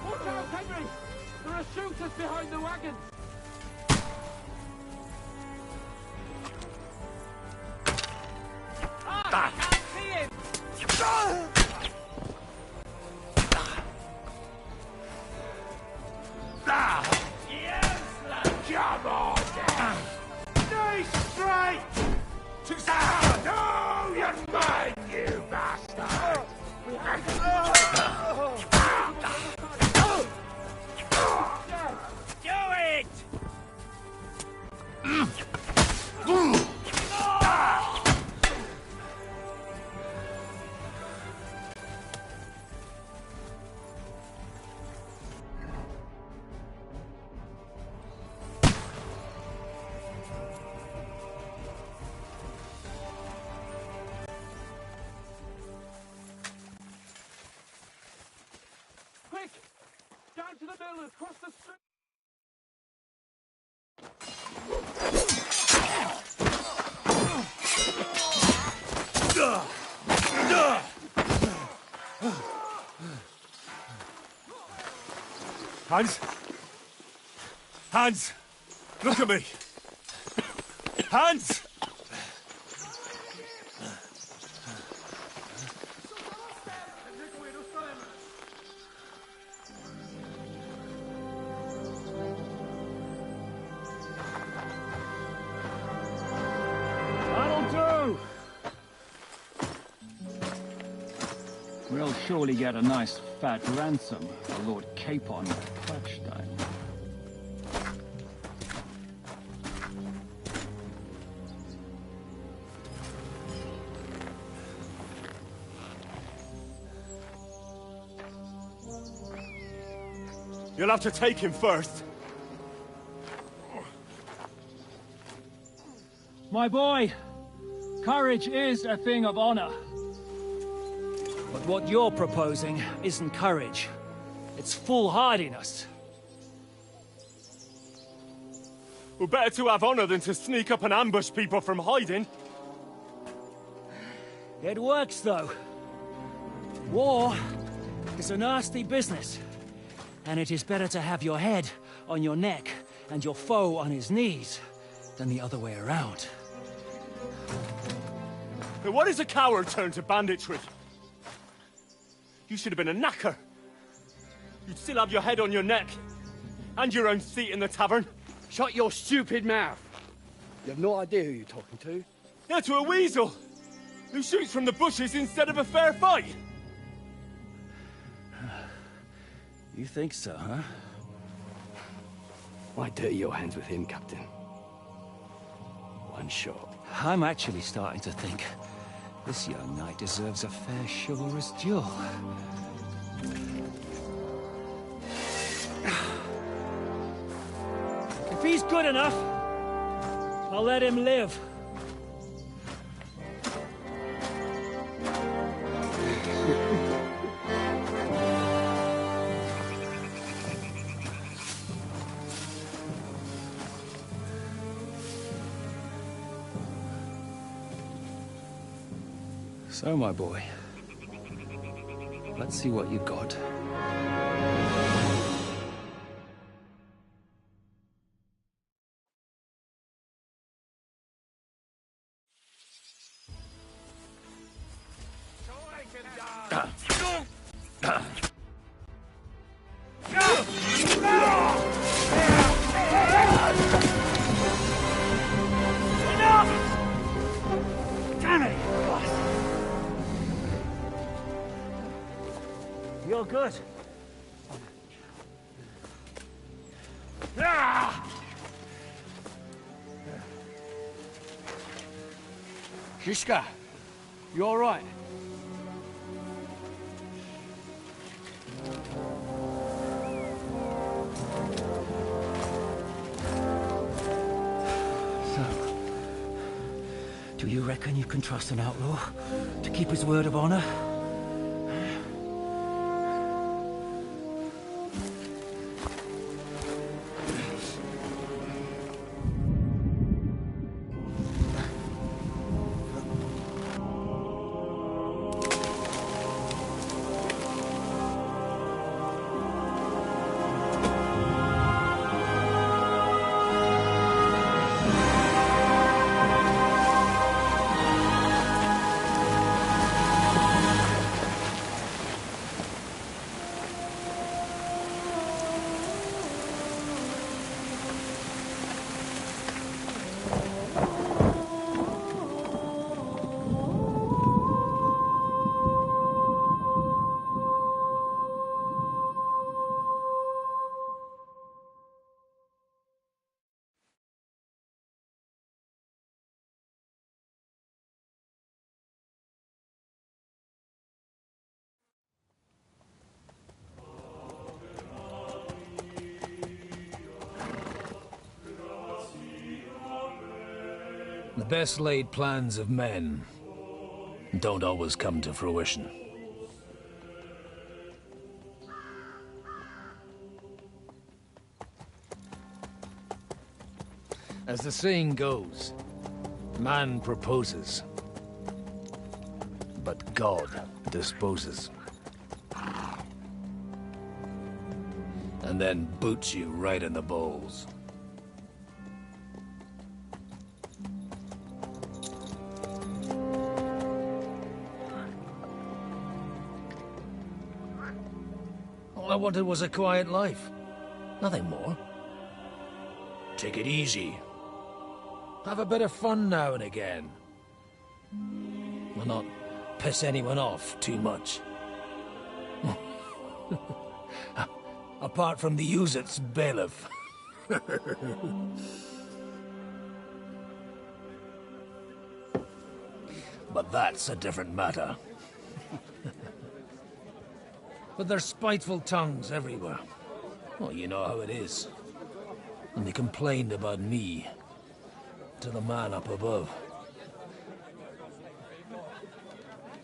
Watch out, Henry! There are shooters behind the wagons! I can't see him! Come on, then. Nice strike! No, you're mine, you bastard! Do it! Quick! Down to the mill and across the street! Hans? Hans! Look at me! Hans! That'll do! We'll surely get a nice fat ransom for Lord Capon of Clutchstone. You'll have to take him first. My boy, courage is a thing of honor. But what you're proposing isn't courage. It's foolhardiness. We're better to have honor than to sneak up and ambush people from hiding. It works, though. War is a nasty business. And it is better to have your head on your neck and your foe on his knees than the other way around. But what is a coward turned to banditry? You should have been a knacker. You'd still have your head on your neck. And your own seat in the tavern. Shut your stupid mouth. You have no idea who you're talking to. Yeah, to a weasel. Who shoots from the bushes instead of a fair fight. You think so, huh? Why dirty your hands with him, Captain? One shot. I'm actually starting to think this young knight deserves a fair chivalrous duel. If he's good enough, I'll let him live. So, my boy, let's see what you got. Damn it! You're good. Ah! Shishka, you all right? Do you reckon you can trust an outlaw to keep his word of honor? The best laid plans of men don't always come to fruition. As the saying goes, man proposes, but God disposes. And then boots you right in the balls. All I wanted was a quiet life. Nothing more. Take it easy. Have a bit of fun now and again. Will not piss anyone off too much. Apart from the Uzit's bailiff. But that's a different matter. But there's spiteful tongues everywhere. Well, you know how it is. And they complained about me to the man up above.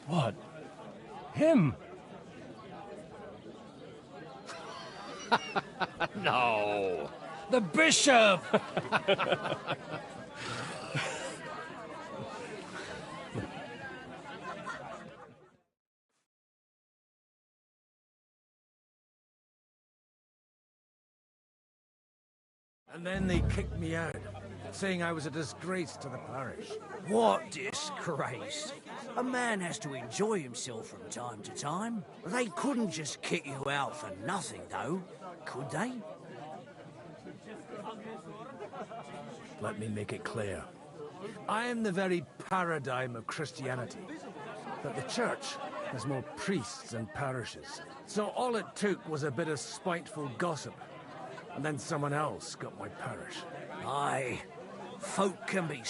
What? Him? No! The bishop! And then they kicked me out, saying I was a disgrace to the parish. What disgrace? A man has to enjoy himself from time to time. They couldn't just kick you out for nothing, though, could they? Let me make it clear. I am the very paradigm of Christianity. But the church has more priests and parishes. So all it took was a bit of spiteful gossip. And then someone else got my parish. Aye, folk can be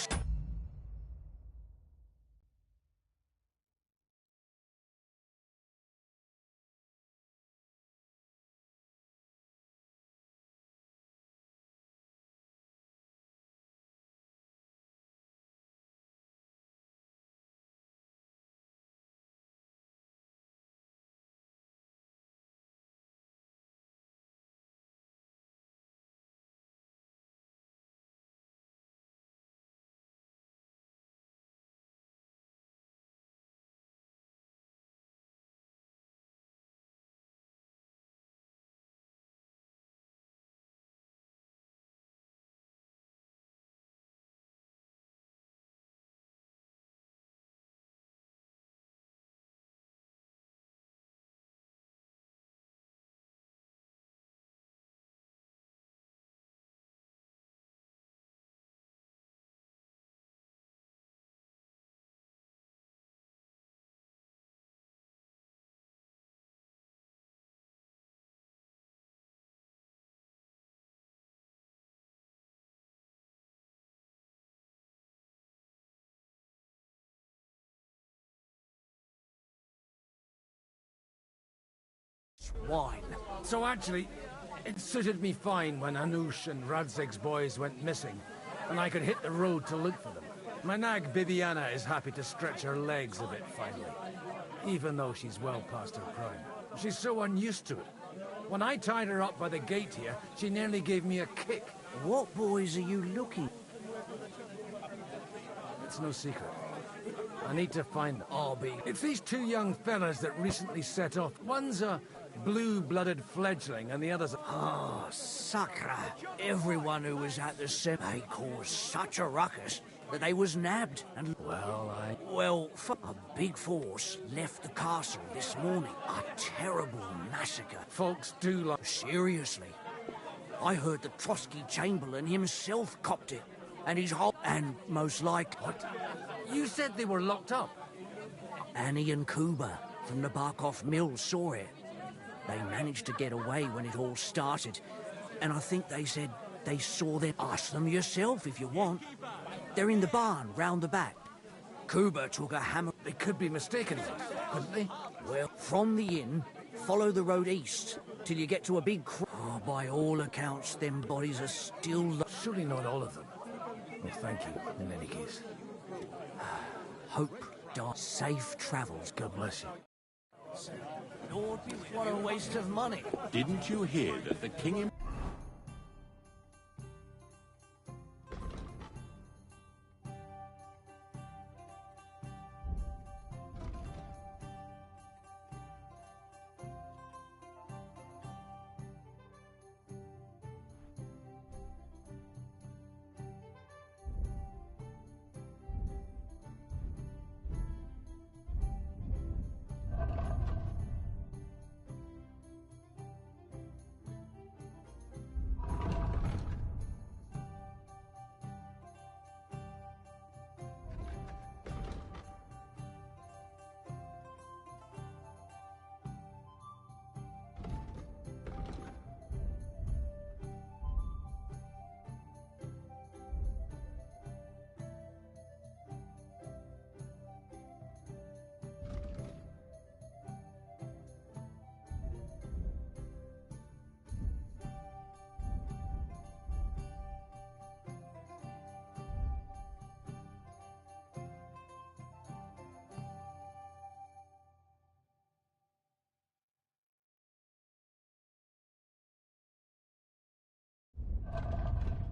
wine. So actually, it suited me fine when Anush and Radzig's boys went missing, and I could hit the road to look for them. My nag Bibiana is happy to stretch her legs a bit finally, even though she's well past her prime. She's so unused to it. When I tied her up by the gate here, she nearly gave me a kick. What boys are you looking? It's no secret. I need to find Arby. It's these two young fellas that recently set off. One's a blue-blooded fledgling, and the other's a... Oh, Sakra. Everyone who was at the they caused such a ruckus that they was nabbed and... Well, a big force left the castle this morning. A terrible massacre. Folks do like... Seriously. I heard the Trotsky Chamberlain himself copped it. And his whole... And most like... What? You said they were locked up. Annie and Kuba from the Barkov Mill saw it. They managed to get away when it all started. And I think they said they saw them. Ask them yourself if you want. They're in the barn, round the back. Kuba took a hammer. They could be mistaken, couldn't they? Well, from the inn, follow the road east till you get to a big... Oh, by all accounts, them bodies are still... Surely not all of them. Well, thank you, in any case. Hope, safe travels. God bless you. Lord, what a waste of money. Didn't you hear that the king...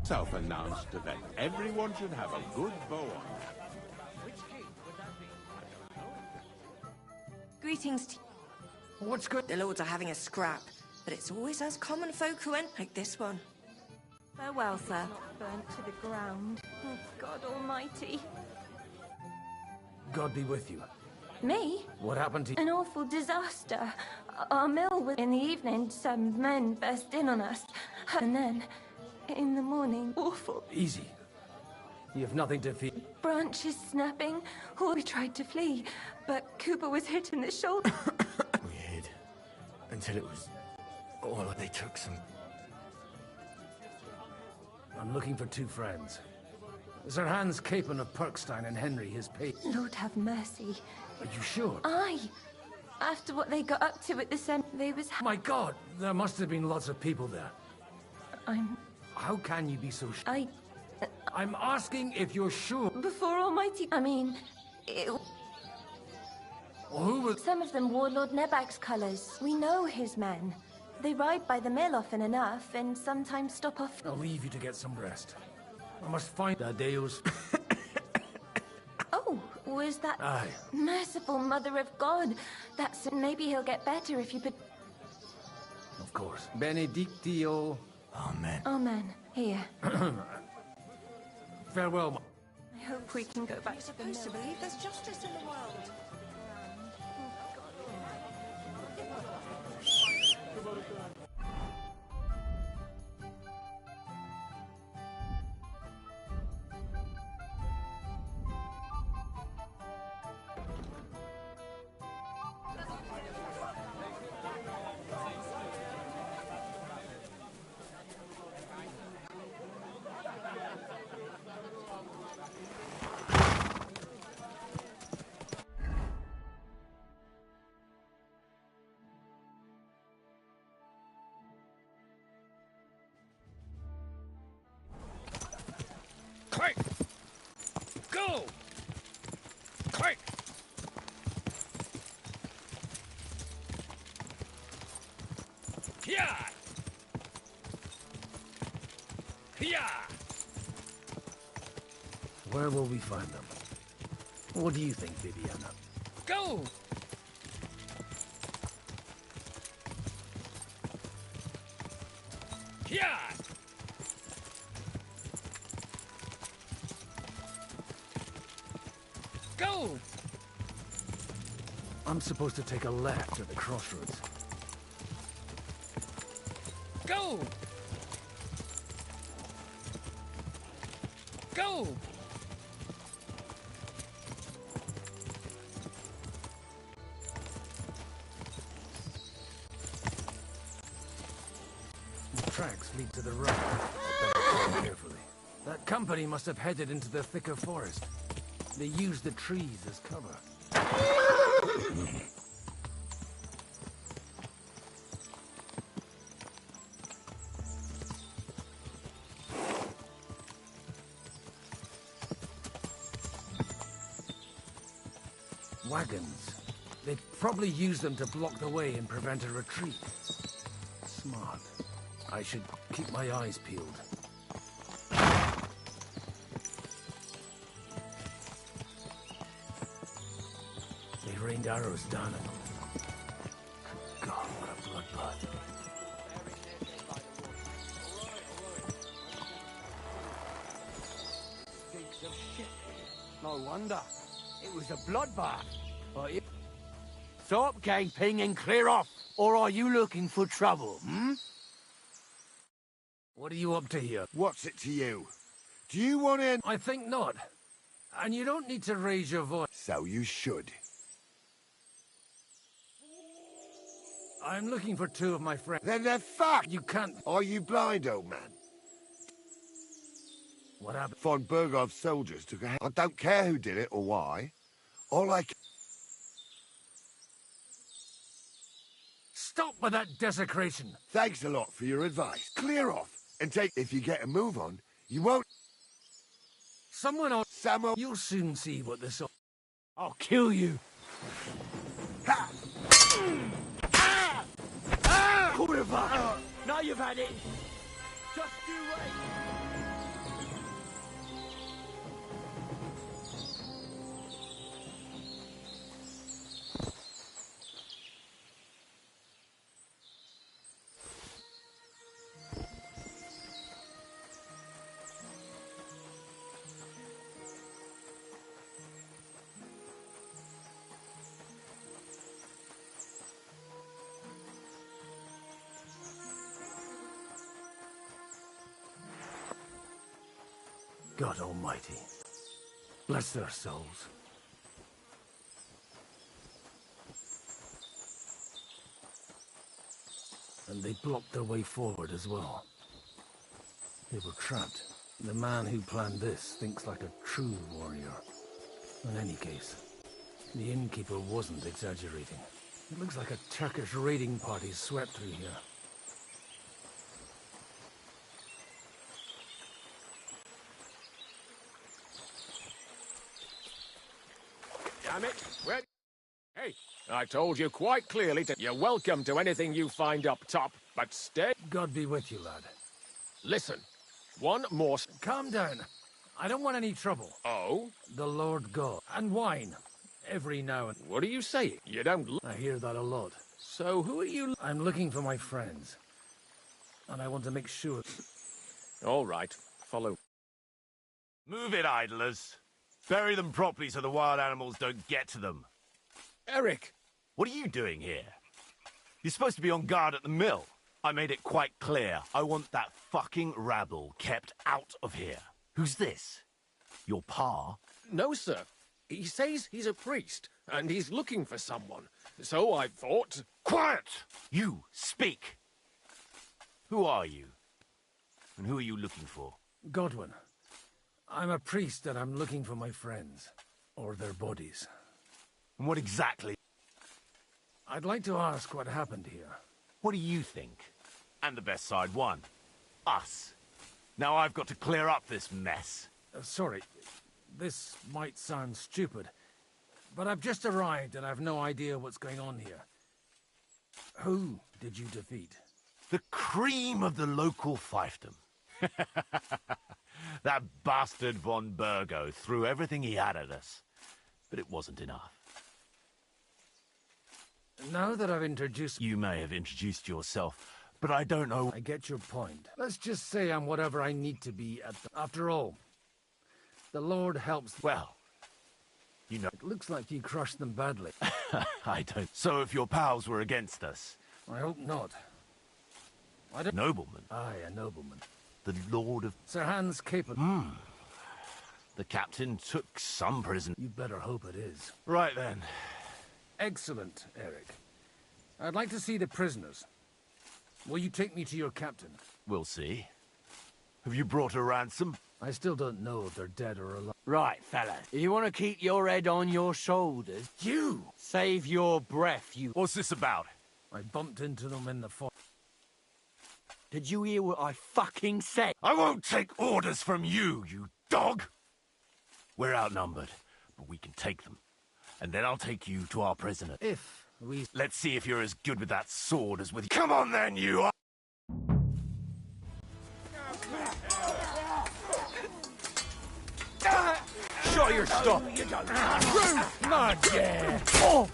Self-announced that everyone should have a good bow on. Greetings to you. What's good? The lords are having a scrap, but it's always us common folk who enter like this one. Farewell, sir. Burnt to the ground. Oh, God almighty. God be with you. Me? What happened to you? An awful disaster. Our mill was... In the evening, some men burst in on us. And then, in the morning, awful. Easy. You have nothing to fear. Branches snapping. We tried to flee, but Cooper was hit in the shoulder. We hid. Until it was... all they took some... I'm looking for two friends. Sir Hans Capon of Perkstein and Henry, his page. Lord have mercy. Are you sure? Aye. After what they got up to at the center, they was... My God, there must have been lots of people there. I'm... How can you be so sure? I'm asking if you're sure. Before Almighty... I mean... It... Who was... Some of them wore Lord Nebak's colours. We know his men. They ride by the mill often enough, and sometimes stop off... I'll leave you to get some rest. I must find Deus. Oh, was that... Aye. Merciful Mother of God. That's... Maybe he'll get better if you put... Of course. Benedictio... Amen. Amen. Here. Farewell. I hope we can go back to the mill. Supposed to believe there's justice in the world. Where will we find them? What do you think, Viviana? Go! Yeah! Go! I'm supposed to take a left at the crossroads. Go! Go! The tracks lead to the right. I better follow carefully. That company must have headed into the thicker forest. They used the trees as cover. Wagons. They probably used them to block the way and prevent a retreat. Smart. I should keep my eyes peeled. They rained arrows down at them. Good God, what a bloodbath. Stinks of shit here. No wonder. It was a bloodbath. But you... Stop gaping and clear off, or are you looking for trouble, hmm? What are you up to here? What's it to you? Do you want in? I think not. And you don't need to raise your voice. So you should. I'm looking for two of my friends. Then they're fucked! You can't... Are you blind, old man? What happened? Von Bergov's soldiers took a... I don't care who did it or why. All I... Stop with that desecration! Thanks a lot for your advice. Clear off and take... If you get a move on, you won't... Someone else... You'll soon see what this... I'll kill you. Ha! Kurva! Now you've had it. Just you wait. God Almighty. Bless their souls. And they blocked their way forward as well. They were trapped. The man who planned this thinks like a true warrior. In any case, the innkeeper wasn't exaggerating. It looks like a Turkish raiding party swept through here. Damn it! Where... Hey, I told you quite clearly that you're welcome to anything you find up top, but stay... God be with you, lad. Listen, one more... Calm down. I don't want any trouble. Oh? The Lord God. And wine. Every now and... What are you saying? You don't... I hear that a lot. So who are you... I'm looking for my friends. And I want to make sure... All right, follow. Move it, idlers. Bury them properly so the wild animals don't get to them. Eric! What are you doing here? You're supposed to be on guard at the mill. I made it quite clear. I want that fucking rabble kept out of here. Who's this? Your pa? No, sir. He says he's a priest, and he's looking for someone. So I thought... Quiet! You, speak! Who are you? And who are you looking for? Godwin. I'm a priest and I'm looking for my friends. Or their bodies. And what exactly? I'd like to ask what happened here. What do you think? And the best side won. Us. Now I've got to clear up this mess. Sorry. This might sound stupid. But I've just arrived and I've no idea what's going on here. Who did you defeat? The cream of the local fiefdom. That bastard von Burgo threw everything he had at us, but it wasn't enough. Now that I've introduced... You may have introduced yourself, but I don't know... I get your point. Let's just say I'm whatever I need to be at the... After all, the Lord helps... Well, you know... It looks like you crushed them badly. I don't... So if your pals were against us... I hope not. I don't... Nobleman? Aye, a nobleman. The Lord of... Sir Hans Capon. The captain took some prison. You better hope it is. Right then. Excellent, Eric. I'd like to see the prisoners. Will you take me to your captain? We'll see. Have you brought a ransom? I still don't know if they're dead or alive. Right, fella. If you want to keep your head on your shoulders... You! Save your breath, you... What's this about? I bumped into them in the forest. Did you hear what I fucking said? I won't take orders from you, you dog! We're outnumbered, but we can take them. And then I'll take you to our prisoner. If we... Let's see if you're as good with that sword as with... Come on then, you are... Show your stuff! You don't have not yeah! Oh!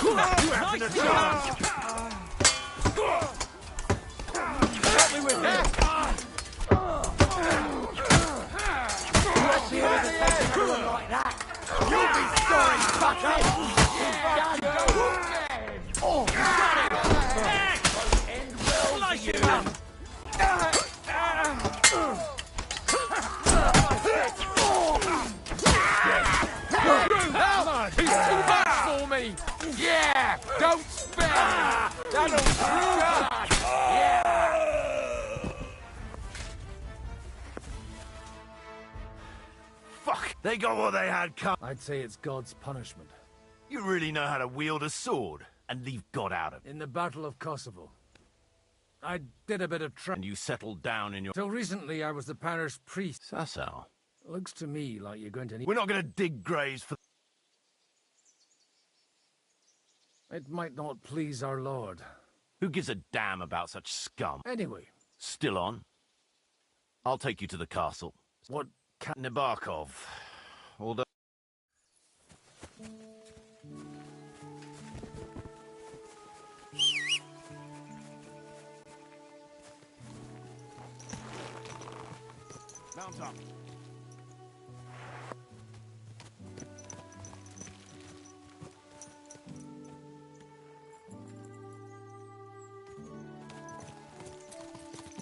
You haven't a chance! Help me with that! Like that! You'll be sorry, fucker! Oh, got it! End well for you! He's too much for me! Yeah! Don't spare! That'll do! Yeah! Fuck! They got what they had come. I'd say it's God's punishment. You really know how to wield a sword and leave God out of it. In the Battle of Kosovo, I did a bit of And you settled down in your... Till recently, I was the parish priest. Sassau. Looks to me like you're going to need... We're not going to dig graves for... It might not please our Lord. Who gives a damn about such scum? Anyway. Still on? I'll take you to the castle. What... Nabokov. Although... Mount up.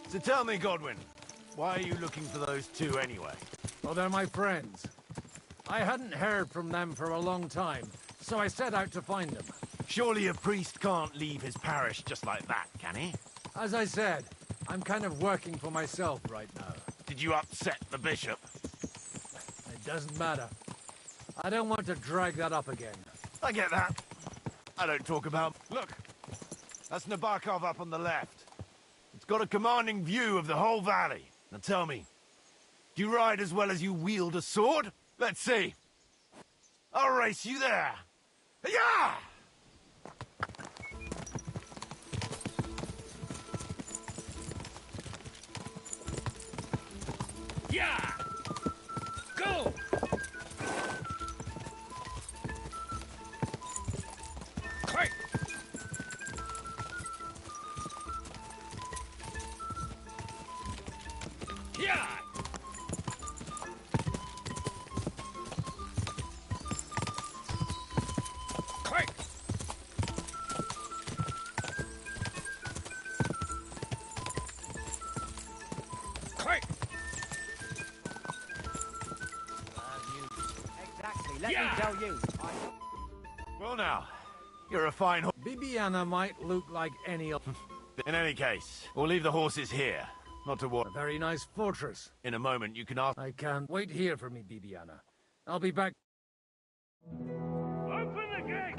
So tell me, Godwin, why are you looking for those two anyway? Well, they're my friends. I hadn't heard from them for a long time, so I set out to find them. Surely a priest can't leave his parish just like that, can he? As I said, I'm kind of working for myself right now. Did you upset the bishop? It doesn't matter. I don't want to drag that up again. I get that. I don't talk about... Look, that's Nabokov up on the left. It's got a commanding view of the whole valley. Now tell me, do you ride as well as you wield a sword? Let's see. I'll race you there. Yeah! Yeah! Go! Quick! Yeah! Quick! Quick! Exactly, let me tell you. Well now, you're a fine horse. Bibiana might look like any other. In any case, we'll leave the horses here. Not to worry. A very nice fortress. In a moment, you can ask... I can't wait here for me, Bibiana. I'll be back. Open the gate!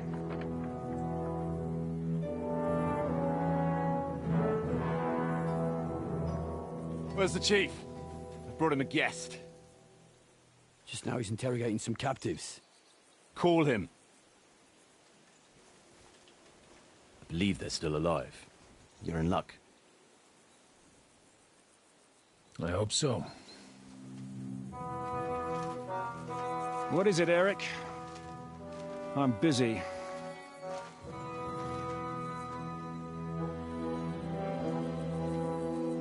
Where's the chief? I brought him a guest. Just now he's interrogating some captives. Call him. I believe they're still alive. You're in luck. I hope so. What is it, Eric? I'm busy.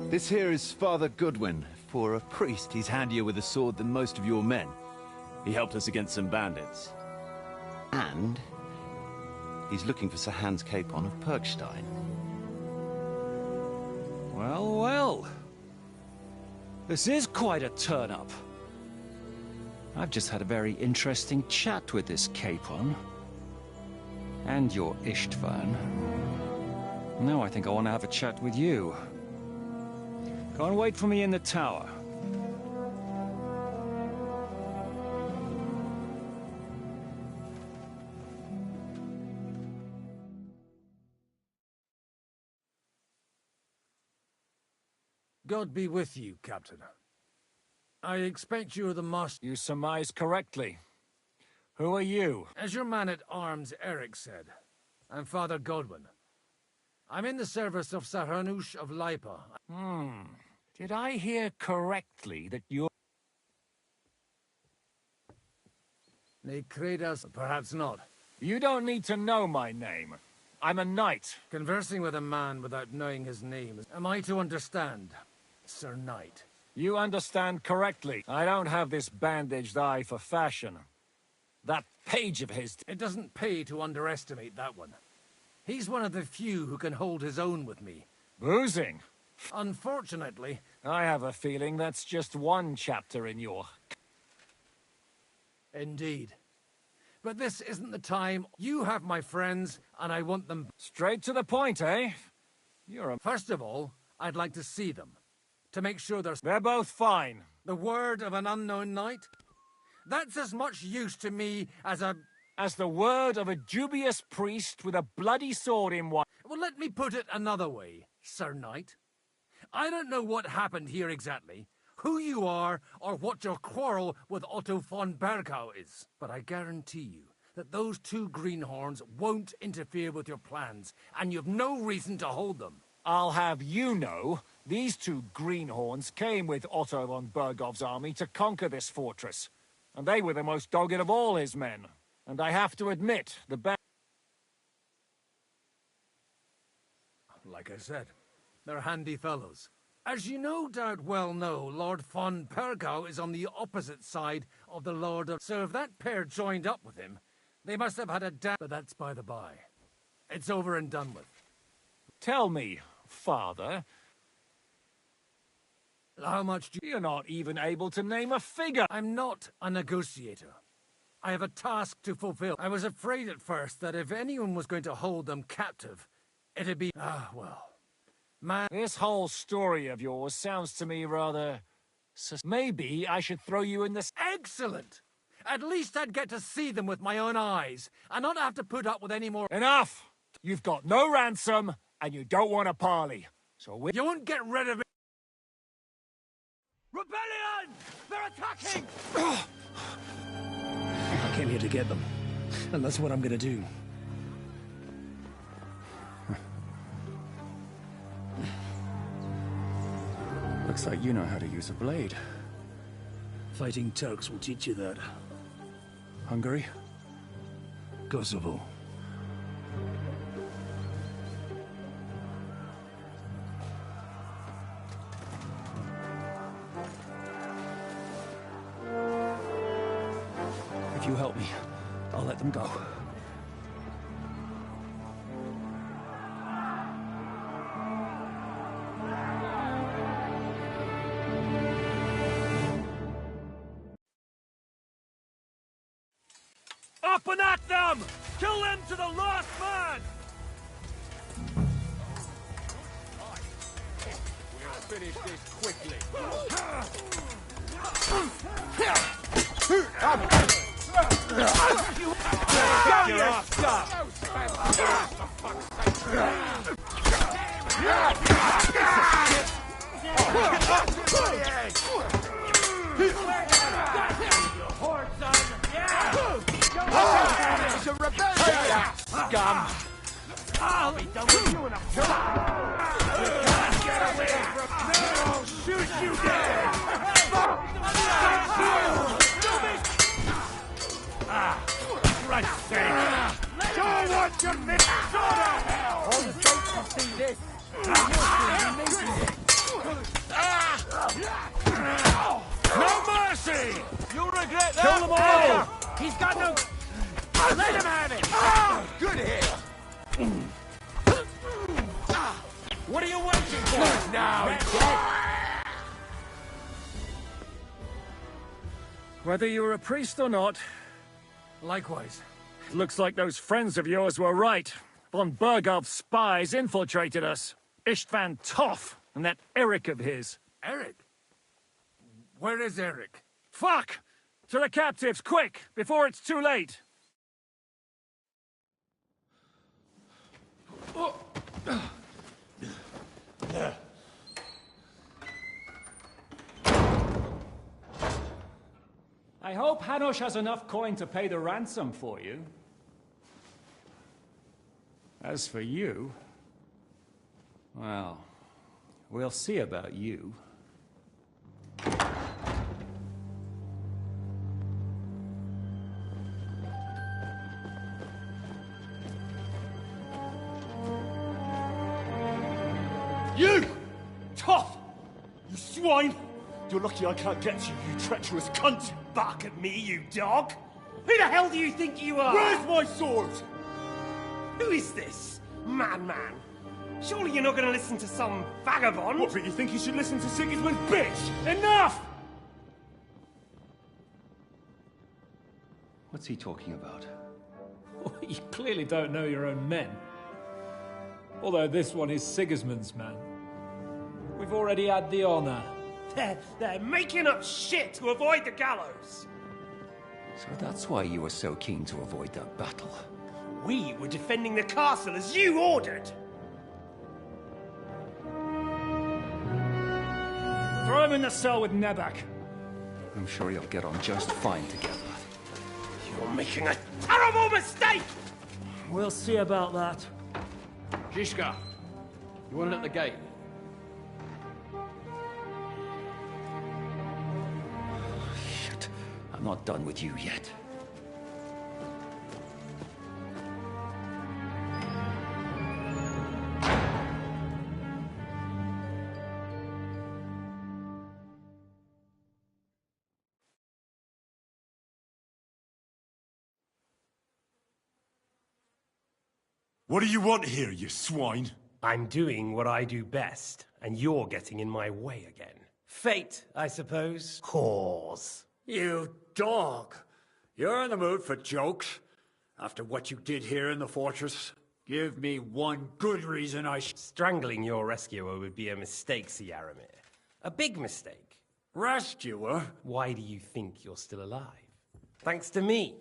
This here is Father Goodwin. For a priest, he's handier with a sword than most of your men. He helped us against some bandits. And he's looking for Sir Hans Capon of Perkstein. Well, well. This is quite a turn-up. I've just had a very interesting chat with this Capon. And your Istvan. Now I think I want to have a chat with you. Can't wait for me in the tower. God be with you, Captain. I expect you're the master. You surmise correctly. Who are you? As your man-at-arms Eric said, I'm Father Godwin. I'm in the service of Sir Hanush of Lipa. Did I hear correctly that you're... Ne credas, perhaps not. You don't need to know my name. I'm a knight. Conversing with a man without knowing his name, am I to understand, Sir Knight? You understand correctly. I don't have this bandaged eye for fashion. That page of his... It doesn't pay to underestimate that one. He's one of the few who can hold his own with me. Boozing? Unfortunately... I have a feeling that's just one chapter in your... Indeed. But this isn't the time. You have my friends, and I want them... Straight to the point, eh? You're a... First of all, I'd like to see them. To make sure they're both fine. The word of an unknown knight? That's as much use to me as a... As the word of a dubious priest with a bloody sword in one... Well, let me put it another way, Sir Knight. I don't know what happened here exactly, who you are, or what your quarrel with Otto von Bergau is. But I guarantee you that those two greenhorns won't interfere with your plans, and you've no reason to hold them. I'll have you know, these two greenhorns came with Otto von Bergau's army to conquer this fortress. And they were the most dogged of all his men. And I have to admit, Like I said, they're handy fellows. As you no doubt well know, Lord von Bergau is on the opposite side of the Lord of... So if that pair joined up with him, they must have had a But that's by the by. It's over and done with. Tell me, Father... How much do You're not even able to name a figure! I'm not a negotiator. I have a task to fulfill. I was afraid at first that if anyone was going to hold them captive, it'd be... well... Man... This whole story of yours sounds to me rather... Maybe I should throw you in this... Excellent! At least I'd get to see them with my own eyes, and not have to put up with any more... Enough! You've got no ransom, and you don't want a parley. So You won't get rid of me... Rebellion! They're attacking! I came here to get them, and that's what I'm gonna do. Looks like you know how to use a blade. Fighting Turks will teach you that. Hungary? Kosovo. If you help me, I'll let them go. Up and at them! Kill them to the last man! We'll finish this quickly. Get your ass up! It's a rebellion! Scum! I'll be done with you in a... You can't get away from... No! shoot you dead! Christ's sake! Don't want your miss! All the folks can see this. No mercy! You'll regret that! Kill them all! He's got no... Let him have it! Good here! What are you waiting for? Now, Whether you're a priest or not, Likewise. it looks like those friends of yours were right. Von Bergov's spies infiltrated us. Istvan Toff and that Eric of his. Eric? Where is Eric? Fuck! To the captives, quick, before it's too late! I hope Hanush has enough coin to pay the ransom for you. As for you, well, we'll see about you. You! Tough! You swine! You're lucky I can't get you, you treacherous cunt! Bark at me, you dog! Who the hell do you think you are? Where's my sword? Who is this? Madman! Surely you're not going to listen to some vagabond? What, but you think you should listen to Sigismund's bitch? Enough! What's he talking about? You clearly don't know your own men. Although this one is Sigismund's man. We've already had the honor. They're making up shit to avoid the gallows! So that's why you were so keen to avoid that battle. We were defending the castle as you ordered! Throw him in the cell with Nebak. I'm sure you'll get on just fine together. You're making a terrible mistake! We'll see about that. Zizka, you want it at the gate? Shit. I'm not done with you yet. What do you want here, you swine? I'm doing what I do best, and you're getting in my way again. Fate, I suppose. Cause. You dog! You're in the mood for jokes? After what you did here in the fortress? Give me one good reason I Strangling your rescuer would be a mistake, Yaramir. A big mistake. Rescuer? Why do you think you're still alive? Thanks to me.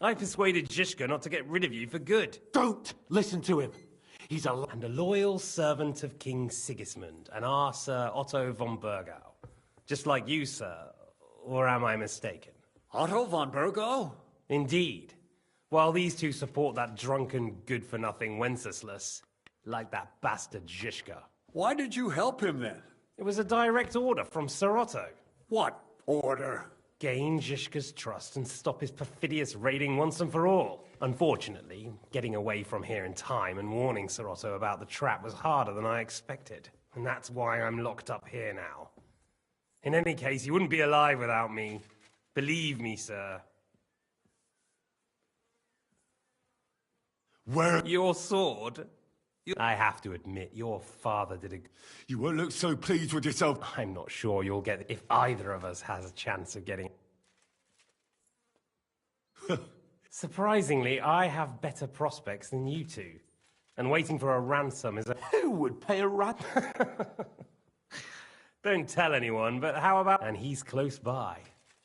I persuaded Zizka not to get rid of you for good. Don't listen to him. He's a loyal servant of King Sigismund and our Sir Otto von Bergau. Just like you, sir. Or am I mistaken? Otto von Bergau? Indeed. While these two support that drunken, good-for-nothing Wenceslas, like that bastard Zizka. Why did you help him then? It was a direct order from Sir Otto. What order? Gain Zizka's trust and stop his perfidious raiding once and for all. Unfortunately, getting away from here in time and warning Sir Otto about the trap was harder than I expected. And that's why I'm locked up here now. In any case, you wouldn't be alive without me. Believe me, sir. Where? Your sword? I have to admit, your father did a... You won't look so pleased with yourself. I'm not sure you'll get... If either of us has a chance of getting... Surprisingly, I have better prospects than you two. And waiting for a ransom is a... Who would pay a ransom? Don't tell anyone, but how about... And he's close by.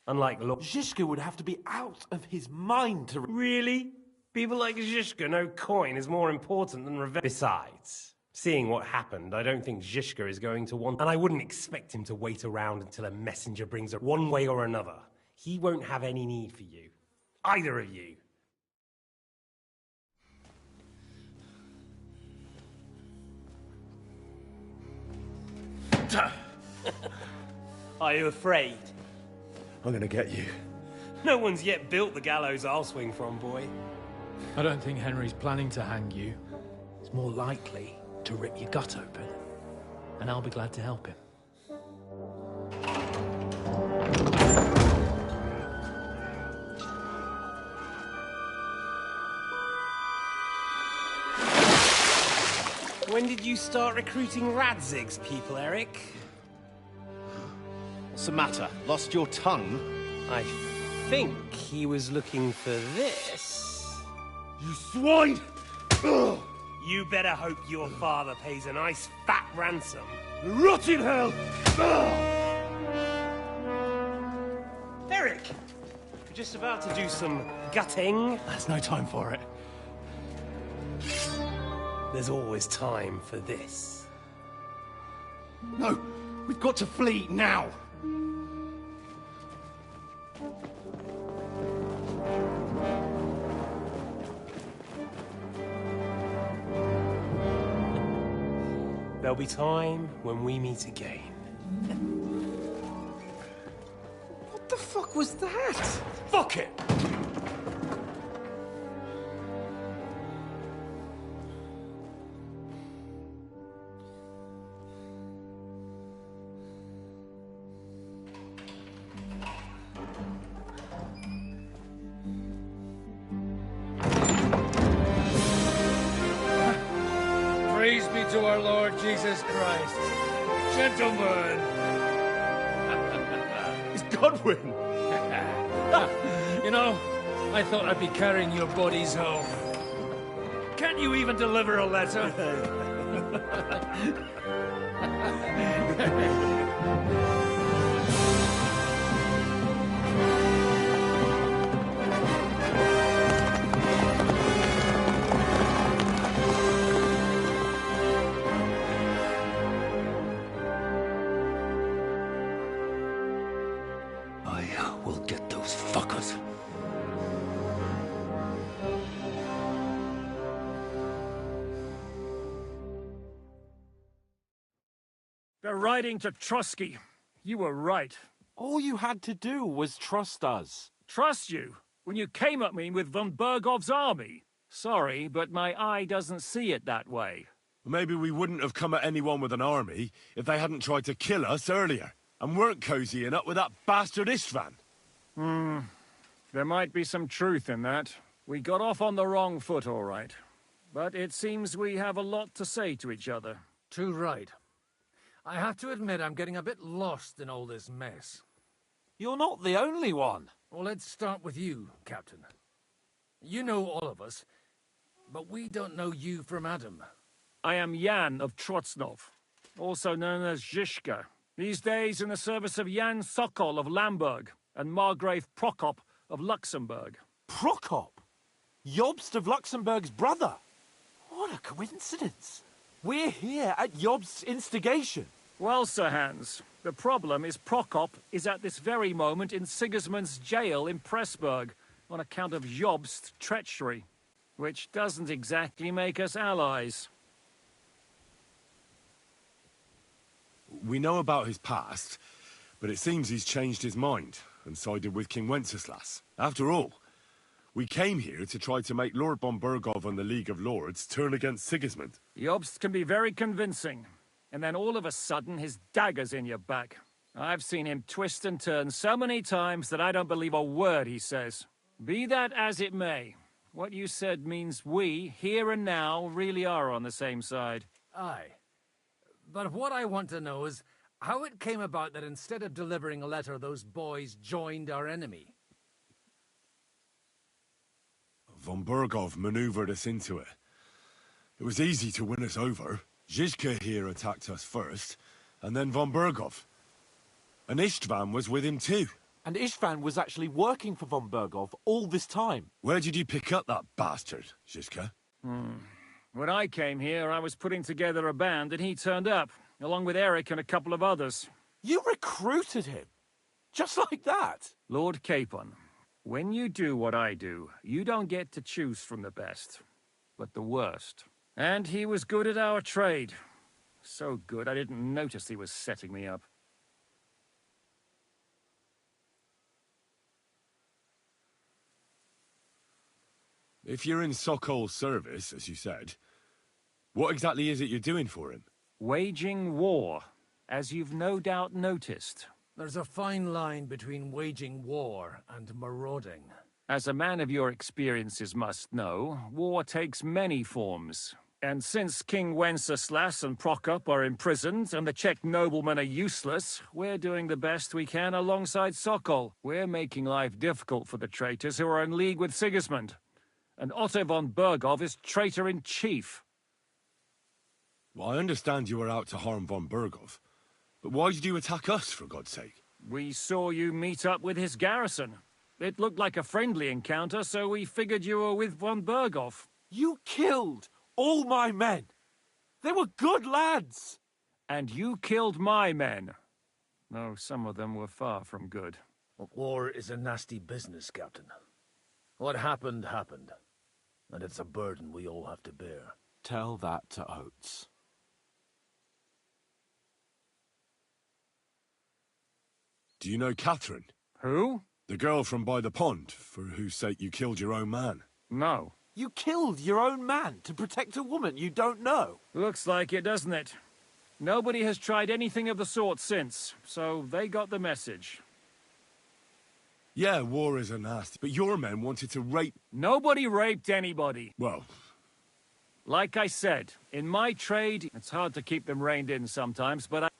Unlike Lord... Zizka would have to be out of his mind to... Really? People like Zizka know coin is more important than revenge. Besides, seeing what happened, I don't think Zizka is going to want... And I wouldn't expect him to wait around until a messenger brings her one way or another. He won't have any need for you. Either of you. Are you afraid? I'm gonna get you. No one's yet built the gallows I'll swing from, boy. I don't think Henry's planning to hang you. He's more likely to rip your gut open. And I'll be glad to help him. When did you start recruiting Radzig's people, Eric? What's the matter? Lost your tongue? I think he was looking for this. You swine! Ugh. You better hope your father pays a nice fat ransom. Rot in hell! Ugh. Eric! We're just about to do some gutting. There's no time for it. There's always time for this. No, we've got to flee now. There'll be time when we meet again. What the fuck was that? Fuck it! Praise be to our Lord Jesus Christ. Gentlemen! It's Godwin! You know, I thought I'd be carrying your bodies home. Can't you even deliver a letter? I will get those fuckers. They're riding to Trusky. You were right. All you had to do was trust us. Trust you? When you came at me with von Bergov's army? Sorry, but my eye doesn't see it that way. Maybe we wouldn't have come at anyone with an army if they hadn't tried to kill us earlier, and weren't cozying up with that bastard Istvan. There might be some truth in that. We got off on the wrong foot, all right. But it seems we have a lot to say to each other. Too right. I have to admit I'm getting a bit lost in all this mess. You're not the only one. Well, let's start with you, Captain. You know all of us, but we don't know you from Adam. I am Jan of Trotsnov, also known as Zhishka. These days in the service of Jan Sokol of Lamberg and Margrave Prokop of Luxembourg. Prokop? Jobst of Luxembourg's brother? What a coincidence. We're here at Jobst's instigation. Well, Sir Hans, the problem is Prokop is at this very moment in Sigismund's jail in Pressburg on account of Jobst's treachery, which doesn't exactly make us allies. We know about his past, but it seems he's changed his mind and sided with King Wenceslas. After all, we came here to try to make Lord von Bergov and the League of Lords turn against Sigismund. Jobst can be very convincing, and then all of a sudden his dagger's in your back. I've seen him twist and turn so many times that I don't believe a word he says. Be that as it may, what you said means we, here and now, really are on the same side. Aye. But what I want to know is how it came about that instead of delivering a letter, those boys joined our enemy. Von Bergov maneuvered us into it. It was easy to win us over. Zhizka here attacked us first, and then von Bergov. And Istvan was with him too. And Istvan was actually working for von Bergov all this time. Where did you pick up that bastard, Zhizka? When I came here, I was putting together a band, and he turned up, along with Eric and a couple of others. You recruited him? Just like that? Lord Capon, when you do what I do, you don't get to choose from the best, but the worst. And he was good at our trade. So good, I didn't notice he was setting me up. If you're in Sokol's service, as you said, what exactly is it you're doing for him? Waging war, as you've no doubt noticed. There's a fine line between waging war and marauding. As a man of your experiences must know, war takes many forms. And since King Wenceslas and Prokop are imprisoned and the Czech noblemen are useless, we're doing the best we can alongside Sokol. We're making life difficult for the traitors who are in league with Sigismund. And Otto von Bergov is traitor-in-chief. Well, I understand you were out to harm von Bergov, but why did you attack us, for God's sake? We saw you meet up with his garrison. It looked like a friendly encounter, so we figured you were with von Bergov. You killed all my men! They were good lads! And you killed my men. Though some of them were far from good. War is a nasty business, Captain. What happened, happened. And it's a burden we all have to bear. Tell that to Oates. Do you know Catherine? Who? The girl from by the pond, for whose sake you killed your own man. No. You killed your own man to protect a woman you don't know. Looks like it, doesn't it? Nobody has tried anything of the sort since, so they got the message. Yeah, war is a nasty, but your men wanted to rape... Nobody raped anybody. Well... Like I said, in my trade, it's hard to keep them reined in sometimes, but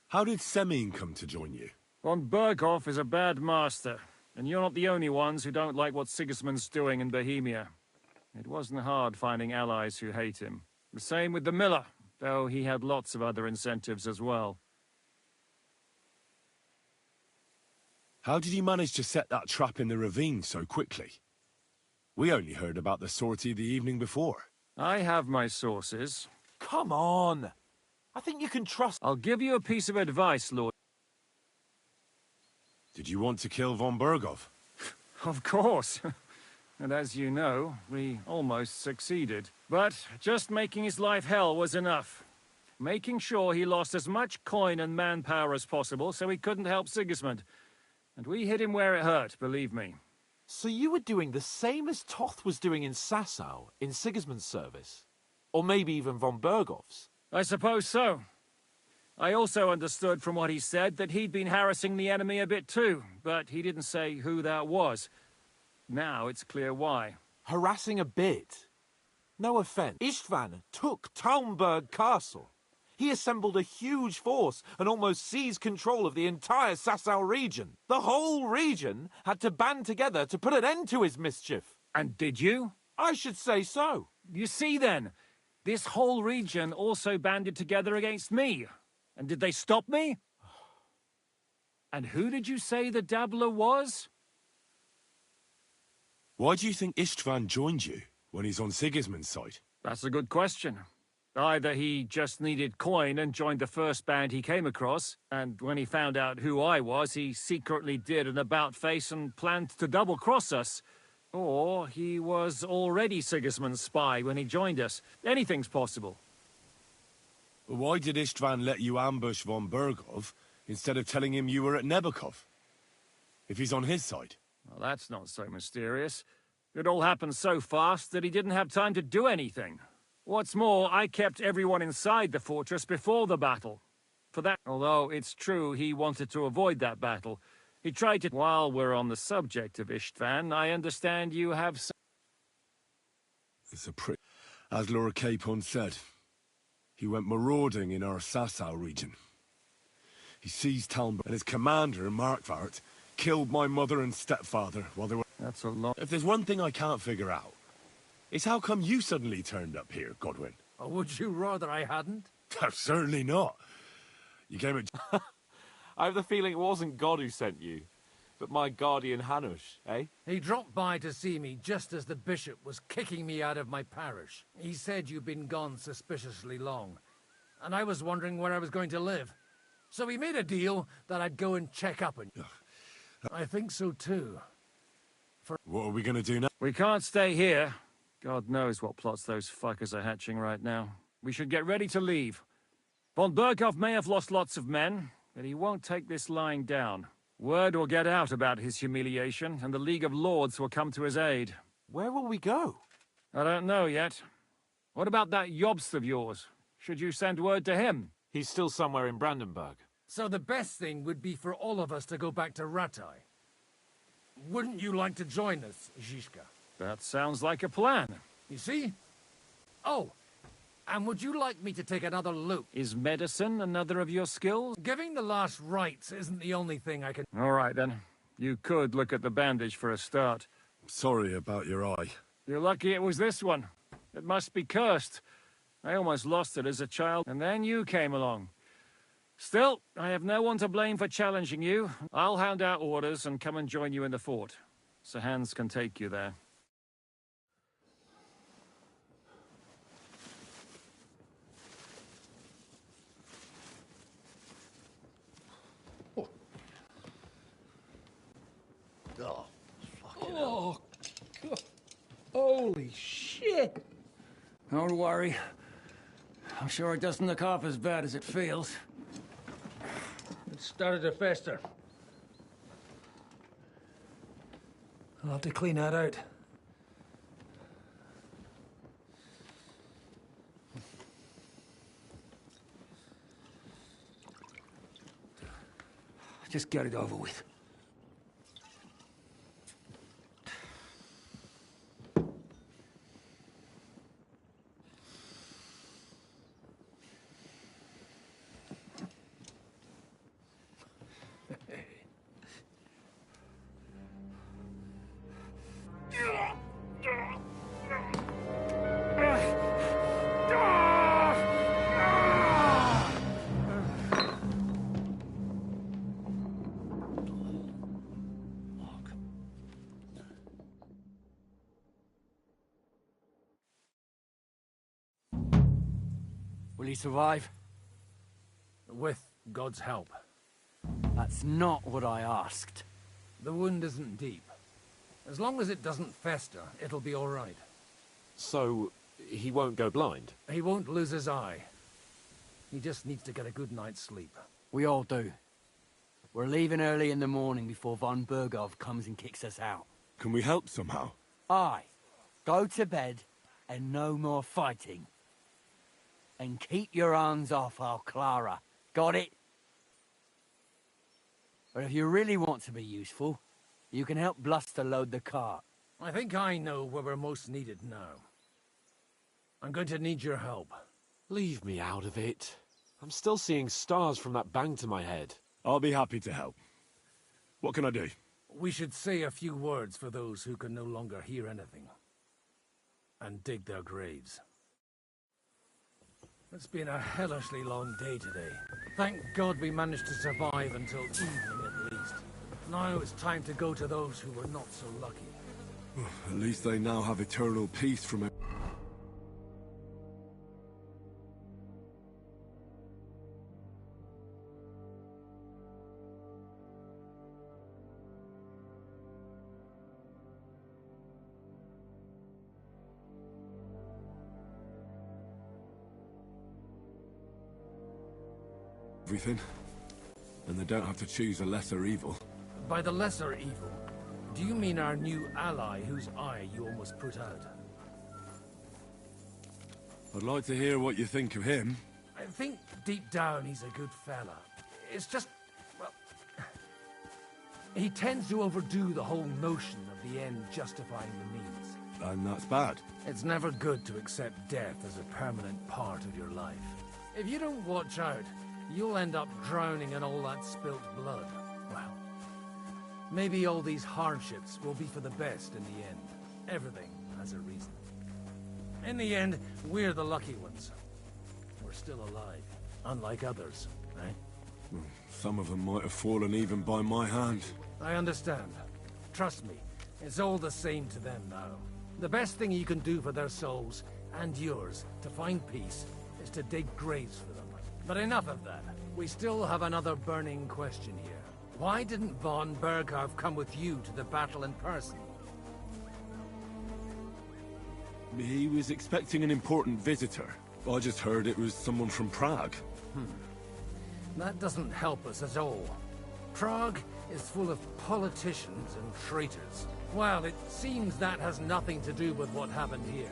How did Semyon come to join you? Von Berghoff is a bad master, and you're not the only ones who don't like what Sigismund's doing in Bohemia. It wasn't hard finding allies who hate him. The same with the miller, though he had lots of other incentives as well. How did he manage to set that trap in the ravine so quickly? We only heard about the sortie the evening before. I have my sources. Come on! I think you can trust... I'll give you a piece of advice, Lord. Did you want to kill von Bergov? Of course. And as you know, we almost succeeded. But just making his life hell was enough. Making sure he lost as much coin and manpower as possible so he couldn't help Sigismund. And we hit him where it hurt, believe me. So you were doing the same as Toth was doing in Sasau, in Sigismund's service? Or maybe even von Bergov's? I suppose so. I also understood from what he said that he'd been harassing the enemy a bit too, but he didn't say who that was. Now it's clear why. Harassing a bit? No offense. Istvan took Talmberg Castle. He assembled a huge force and almost seized control of the entire Sasau region. The whole region had to band together to put an end to his mischief. And did you? I should say so. You see then, this whole region also banded together against me. And did they stop me? And who did you say the dabbler was? Why do you think Istvan joined you when he's on Sigismund's side? That's a good question. Either he just needed coin and joined the first band he came across, and when he found out who I was, he secretly did an about-face and planned to double-cross us. Or he was already Sigismund's spy when he joined us. Anything's possible. But why did Istvan let you ambush von Bergov instead of telling him you were at Nebukov? If he's on his side. Well, that's not so mysterious. It all happened so fast that he didn't have time to do anything. What's more, I kept everyone inside the fortress before the battle. For that, although it's true he wanted to avoid that battle, he tried to... While we're on the subject of Istvan, I understand you have some... It's a prick. As Lord Capon said, he went marauding in our Sasau region. He seized Talmberg, and his commander, Markvart, killed my mother and stepfather while they were... That's a lot. If there's one thing I can't figure out, it's how come you suddenly turned up here, Godwin? Oh, would you rather I hadn't? Certainly not. You came at... I have the feeling it wasn't God who sent you, but my guardian Hanush, eh? He dropped by to see me just as the bishop was kicking me out of my parish. He said you'd been gone suspiciously long, and I was wondering where I was going to live. So we made a deal that I'd go and check up on you. I think so too. What are we going to do now? We can't stay here. God knows what plots those fuckers are hatching right now. We should get ready to leave. Von Berghoff may have lost lots of men, but he won't take this lying down. Word will get out about his humiliation, and the League of Lords will come to his aid. Where will we go? I don't know yet. What about that Jobst of yours? Should you send word to him? He's still somewhere in Brandenburg. So the best thing would be for all of us to go back to Ratai. Wouldn't you like to join us, Zizka? That sounds like a plan. You see? Oh, and would you like me to take another look? Is medicine another of your skills? Giving the last rites isn't the only thing I can... All right, then. You could look at the bandage for a start. Sorry about your eye. You're lucky it was this one. It must be cursed. I almost lost it as a child, and then you came along. Still, I have no one to blame for challenging you. I'll hand out orders and come and join you in the fort. Sir Hans can take you there. Oh, fucking hell. God. Holy shit! Don't worry. I'm sure it doesn't look half as bad as it feels. It started to fester. I'll have to clean that out. Just get it over with. Will he survive? With God's help. That's not what I asked. The wound isn't deep. As long as it doesn't fester, it'll be all right. So, he won't go blind? He won't lose his eye. He just needs to get a good night's sleep. We all do. We're leaving early in the morning before von Berghoff comes and kicks us out. Can we help somehow? Aye. Go to bed and no more fighting. And keep your hands off our Clara. Got it? But if you really want to be useful, you can help Bluster load the cart. I think I know where we're most needed now. I'm going to need your help. Leave me out of it. I'm still seeing stars from that bang to my head. I'll be happy to help. What can I do? We should say a few words for those who can no longer hear anything. And dig their graves. It's been a hellishly long day today. Thank God we managed to survive until evening at least. Now it's time to go to those who were not so lucky. At least they now have eternal peace from it. Everything. And they don't have to choose a lesser evil. By the lesser evil, do you mean our new ally whose eye you almost put out? I'd like to hear what you think of him. I think deep down he's a good fella. It's just, well, he tends to overdo the whole notion of the end justifying the means. And that's bad. It's never good to accept death as a permanent part of your life. If you don't watch out, you'll end up drowning in all that spilt blood. Well, maybe all these hardships will be for the best in the end. Everything has a reason. In the end, we're the lucky ones. We're still alive, unlike others, eh? Some of them might have fallen even by my hand. I understand. Trust me, it's all the same to them now. The best thing you can do for their souls, and yours, to find peace, is to dig graves for them. But enough of that. We still have another burning question here. Why didn't von Berghoff come with you to the battle in person? He was expecting an important visitor. I just heard it was someone from Prague. That doesn't help us at all. Prague is full of politicians and traitors. Well, it seems that has nothing to do with what happened here.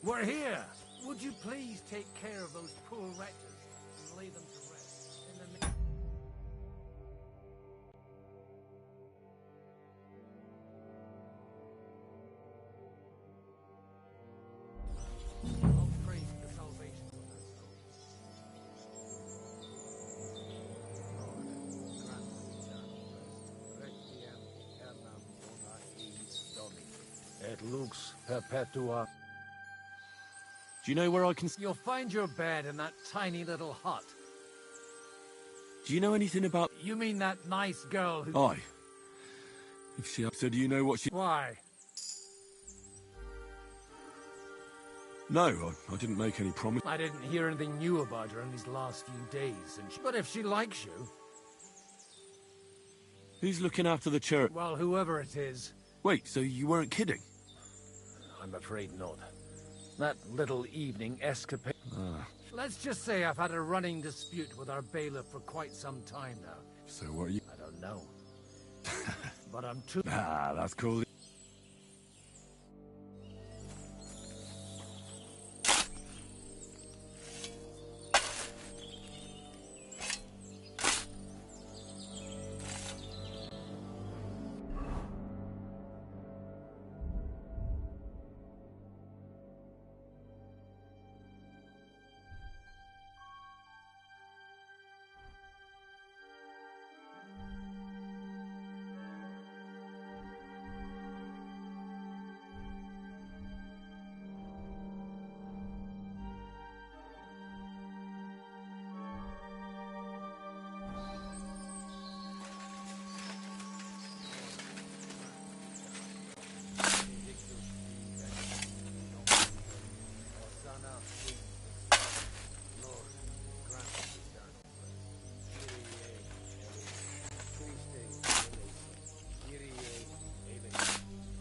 We're here! Would you please take care of those poor wretches and lay them to rest in the... I'll pray for the salvation of their souls. Lord, grant them requiem aeternam bona eis Domini, et lux perpetua. Do you know where I can... You'll find your bed in that tiny little hut. Do you know anything about... You mean that nice girl who... Aye. If she... So do you know what she... Why? No, I didn't make any promise. I didn't hear anything new about her in these last few days, and but if she likes you... Who's looking after the church? Well, whoever it is... Wait, so you weren't kidding? I'm afraid not. That little evening escapade... Ah. Let's just say I've had a running dispute with our bailiff for quite some time now. So what are you... I don't know. But I'm too... Ah, that's cool.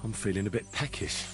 I'm feeling a bit peckish.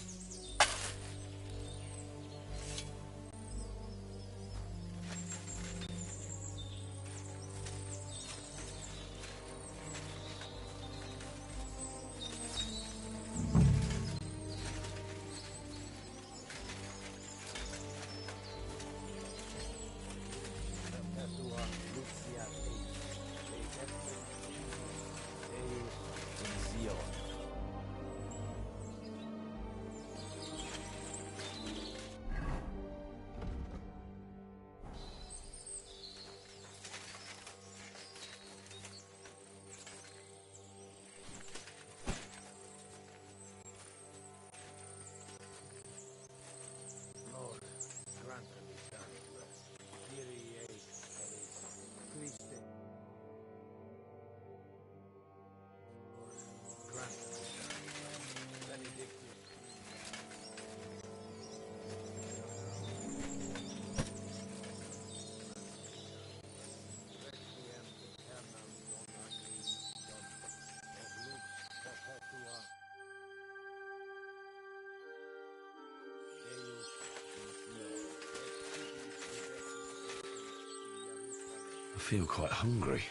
I feel quite hungry.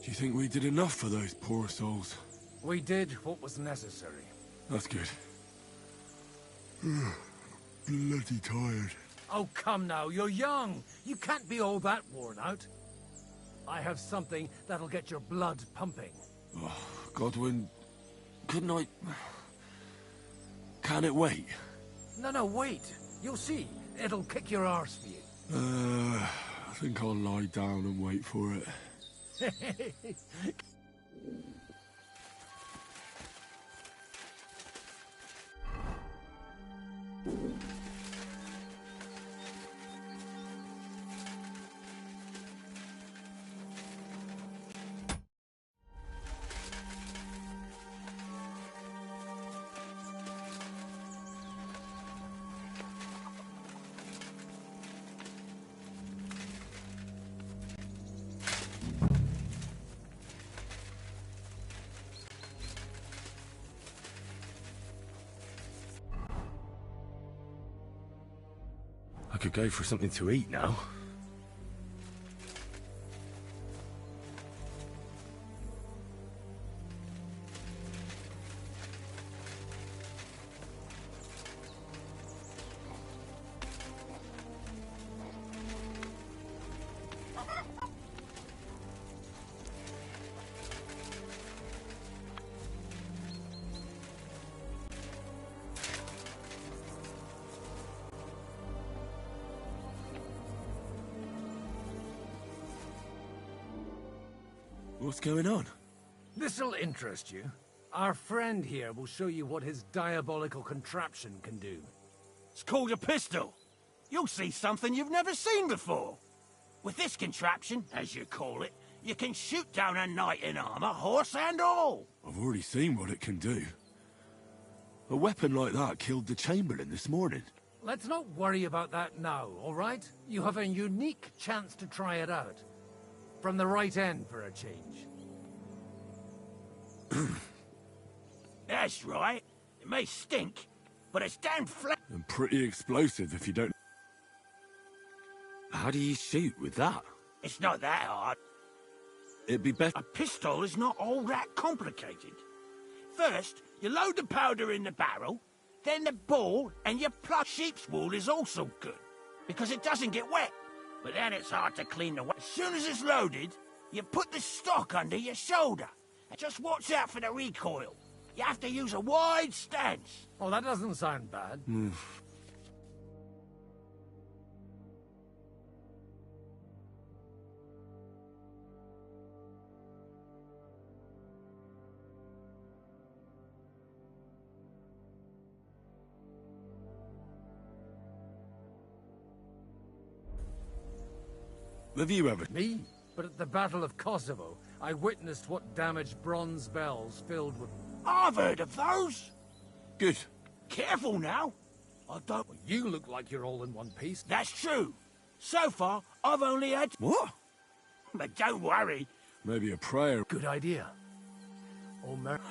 Do you think we did enough for those poor souls? We did what was necessary. That's good. Bloody tired. Oh, come now, you're young. You can't be all that worn out. I have something that'll get your blood pumping. Oh, Godwin, couldn't I... Can it wait? No, wait. You'll see. It'll kick your arse for you. I think I'll lie down and wait for it. could go for something to eat now. What's going on? This'll interest you. Our friend here will show you what his diabolical contraption can do. It's called a pistol. You'll see something you've never seen before. With this contraption, as you call it, you can shoot down a knight in armor, horse and all. I've already seen what it can do. A weapon like that killed the Chamberlain this morning. Let's not worry about that now, all right? You have a unique chance to try it out. From the right end for a change. That's right. It may stink, but it's damn flat. And pretty explosive if you don't... How do you shoot with that? It's not that hard. It'd be better... A pistol is not all that complicated. First, you load the powder in the barrel, then the ball, and your plush sheep's wool is also good, because it doesn't get wet. But then it's hard to clean the way. As soon as it's loaded, you put the stock under your shoulder. And just watch out for the recoil. You have to use a wide stance. Oh, that doesn't sound bad. Have you ever... Me? But at the Battle of Kosovo, I witnessed what damaged bronze bells filled with... I've heard of those. Good. Careful now. I don't... Well, you look like you're all in one piece. That's true. So far, I've only had... What? But don't worry. Maybe a prayer. Good idea. Oh, Mer...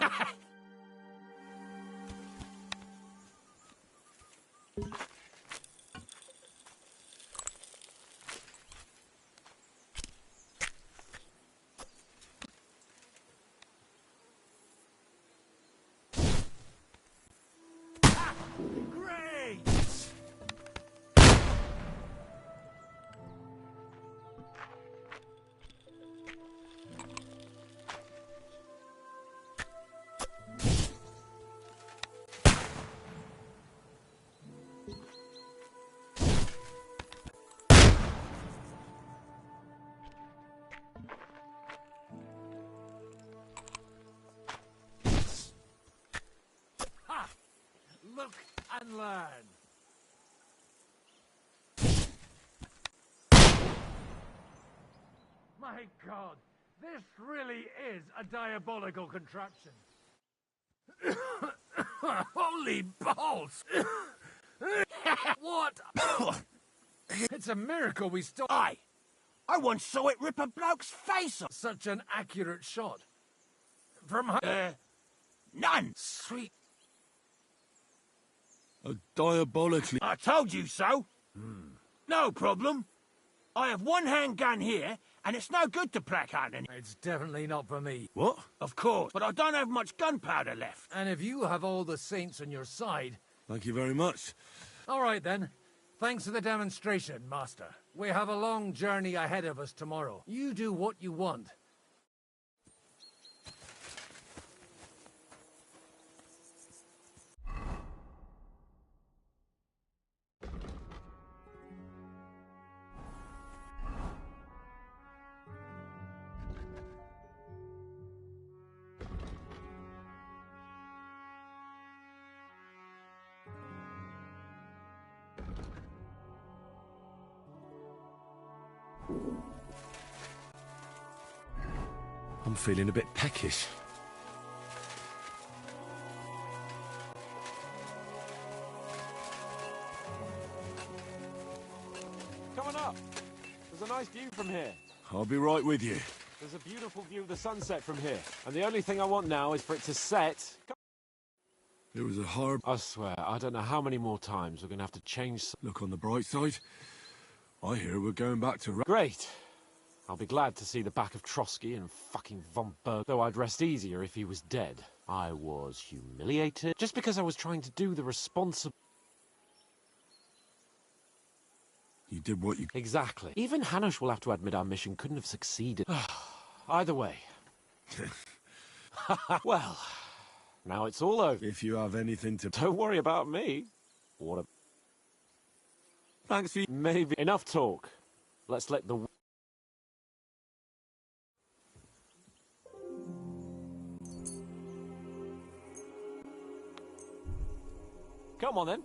Look and learn. My God, this really is a diabolical contraption. Holy balls! What? It's a miracle we still... I once saw it rip a bloke's face off. Such an accurate shot. From... none. Sweet. A diabolically... I told you so. No problem. I have one handgun here, and it's no good to placard any. It's definitely not for me. What? Of course, but I don't have much gunpowder left. And if you have all the saints on your side... Thank you very much. All right, then. Thanks for the demonstration, Master. We have a long journey ahead of us tomorrow. You do what you want. I'm feeling a bit peckish. Come on up. There's a nice view from here. I'll be right with you. There's a beautiful view of the sunset from here. And the only thing I want now is for it to set... It was a hard... I swear, I don't know how many more times we're going to have to change... Look on the bright side. I hear we're going back to... Great. I'll be glad to see the back of Trotsky and fucking von Berg, though I'd rest easier if he was dead. I was humiliated just because I was trying to do the responsible... You did what you... Exactly. Even Hanush will have to admit our mission couldn't have succeeded. Either way. Well, now it's all over. If you have anything to... Don't worry about me. What a... Thanks for... Maybe... Enough talk. Let's let the... Come on then.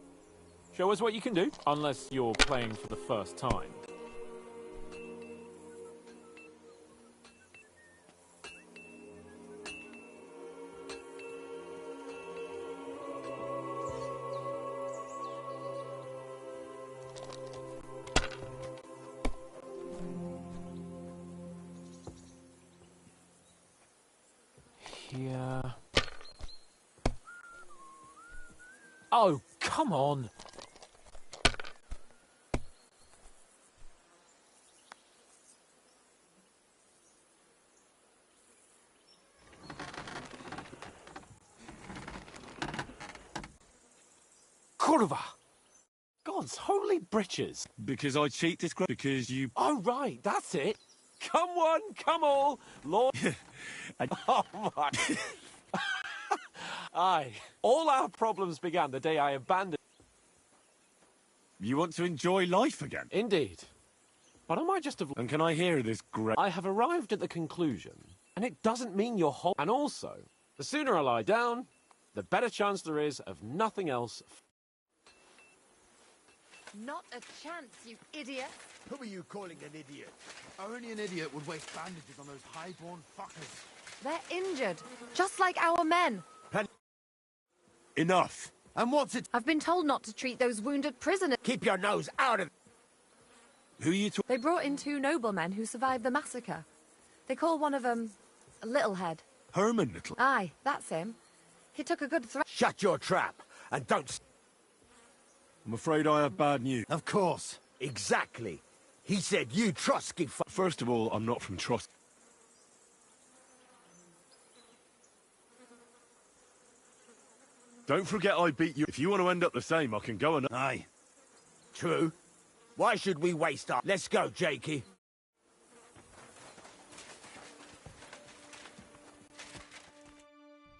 Show us what you can do. Unless you're playing for the first time. Here. Oh, come on. Kurva! God's holy britches. Because I cheat this... Because you... Oh, right, that's it. Come one, come all, Lord... Oh, my... Aye. All our problems began the day I abandoned... You want to enjoy life again? Indeed. But I might just have... And can I hear this great... I have arrived at the conclusion, and it doesn't mean you're whole... And also, the sooner I lie down, the better chance there is of nothing else... Not a chance, you idiot. Who are you calling an idiot? Only an idiot would waste bandages on those highborn fuckers. They're injured, just like our men. Enough. And what's it? I've been told not to treat those wounded prisoners. Keep your nose out of... Who are you talking... They brought in 2 noblemen who survived the massacre. They call one of them Littlehead. Herman Little... Aye, that's him. He took a good threat. Shut your trap, and don't... I'm afraid I have bad news. Of course. Exactly. He said you Trotsky... First of all, I'm not from Trotsky. Don't forget I beat you. If you want to end up the same, I can go and... Aye. True. Why should we waste our... Let's go, Jakey.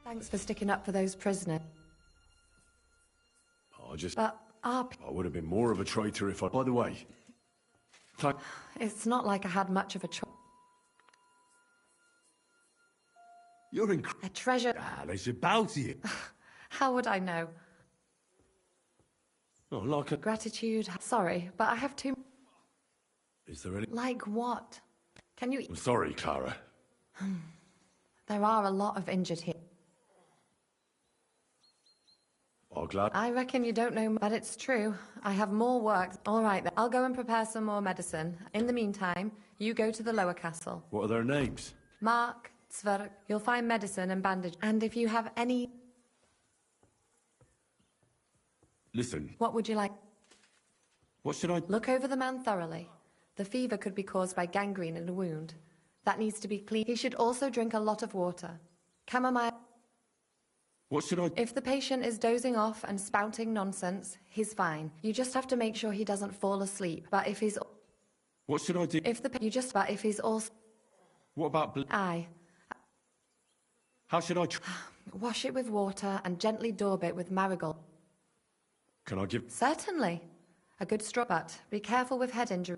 Thanks for sticking up for those prisoners. But I would have been more of a traitor if I... By the way... It's not like I had much of a choice. You're A treasure... It's about you. How would I know? Oh, like a... Gratitude. Sorry, but I have too... Is there any... Like what? Can you... I'm sorry, Clara. There are a lot of injured here. Oh, glad... I reckon you don't know, but it's true. I have more work. All right, then. I'll go and prepare some more medicine. In the meantime, you go to the lower castle. What are their names? Mark, Sver, you'll find medicine and bandage. And if you have any... Listen. What would you like? What should I... Look over the man thoroughly. The fever could be caused by gangrene in a wound. That needs to be cleaned. He should also drink a lot of water. Chamomile... What should I... If the patient is dozing off and spouting nonsense, he's fine. You just have to make sure he doesn't fall asleep. But if he's... What should I do? If the... You just... But if he's also... What about... Aye. How should I... Wash it with water and gently daub it with marigold. Can I give... Certainly. A good straw, but be careful with head injury.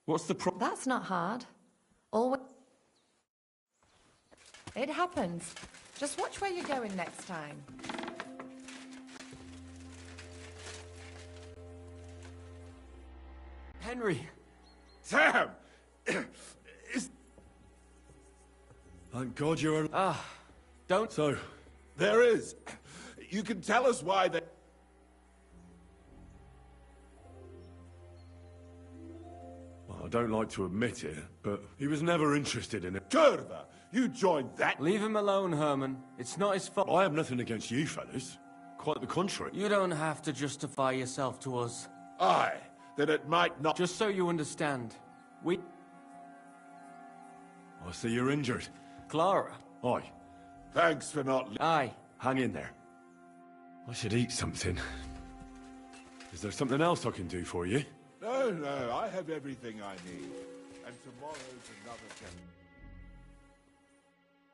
What's the problem? That's not hard. Always... It happens. Just watch where you're going next time. Henry! Sam! Thank God you're... Don't... So... There is. You can tell us why they... Well, I don't like to admit it, but he was never interested in it. Kurva! You joined that? Leave him alone, Herman. It's not his fault. I have nothing against you, fellas. Quite the contrary. You don't have to justify yourself to us. Aye, that it might not... Just so you understand, we... I see you're injured. Clara. Aye. Thanks for not... Aye. Hang in there. I should eat something. Is there something else I can do for you? No, no, I have everything I need. And tomorrow's another day.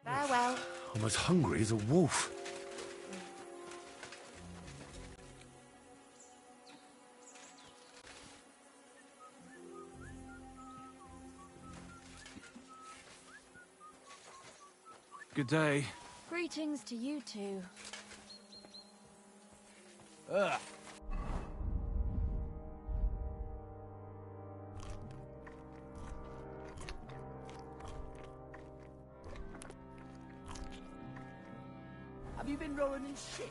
Farewell. I'm as hungry as a wolf. Good day. Greetings to you two. Ugh. Have you been rowing in shit?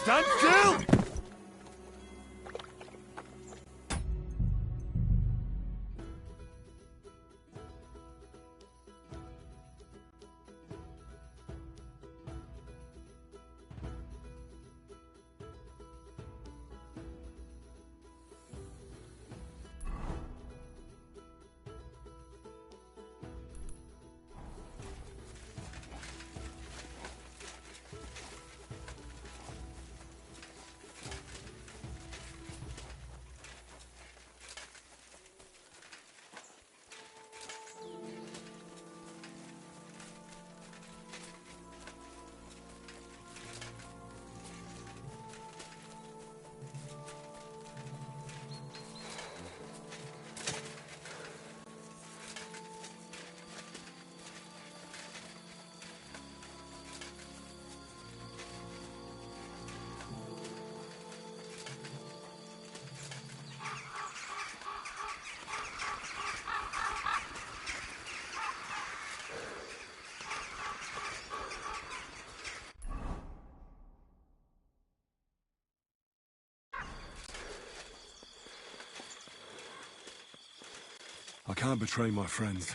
Stand still! I can't betray my friends.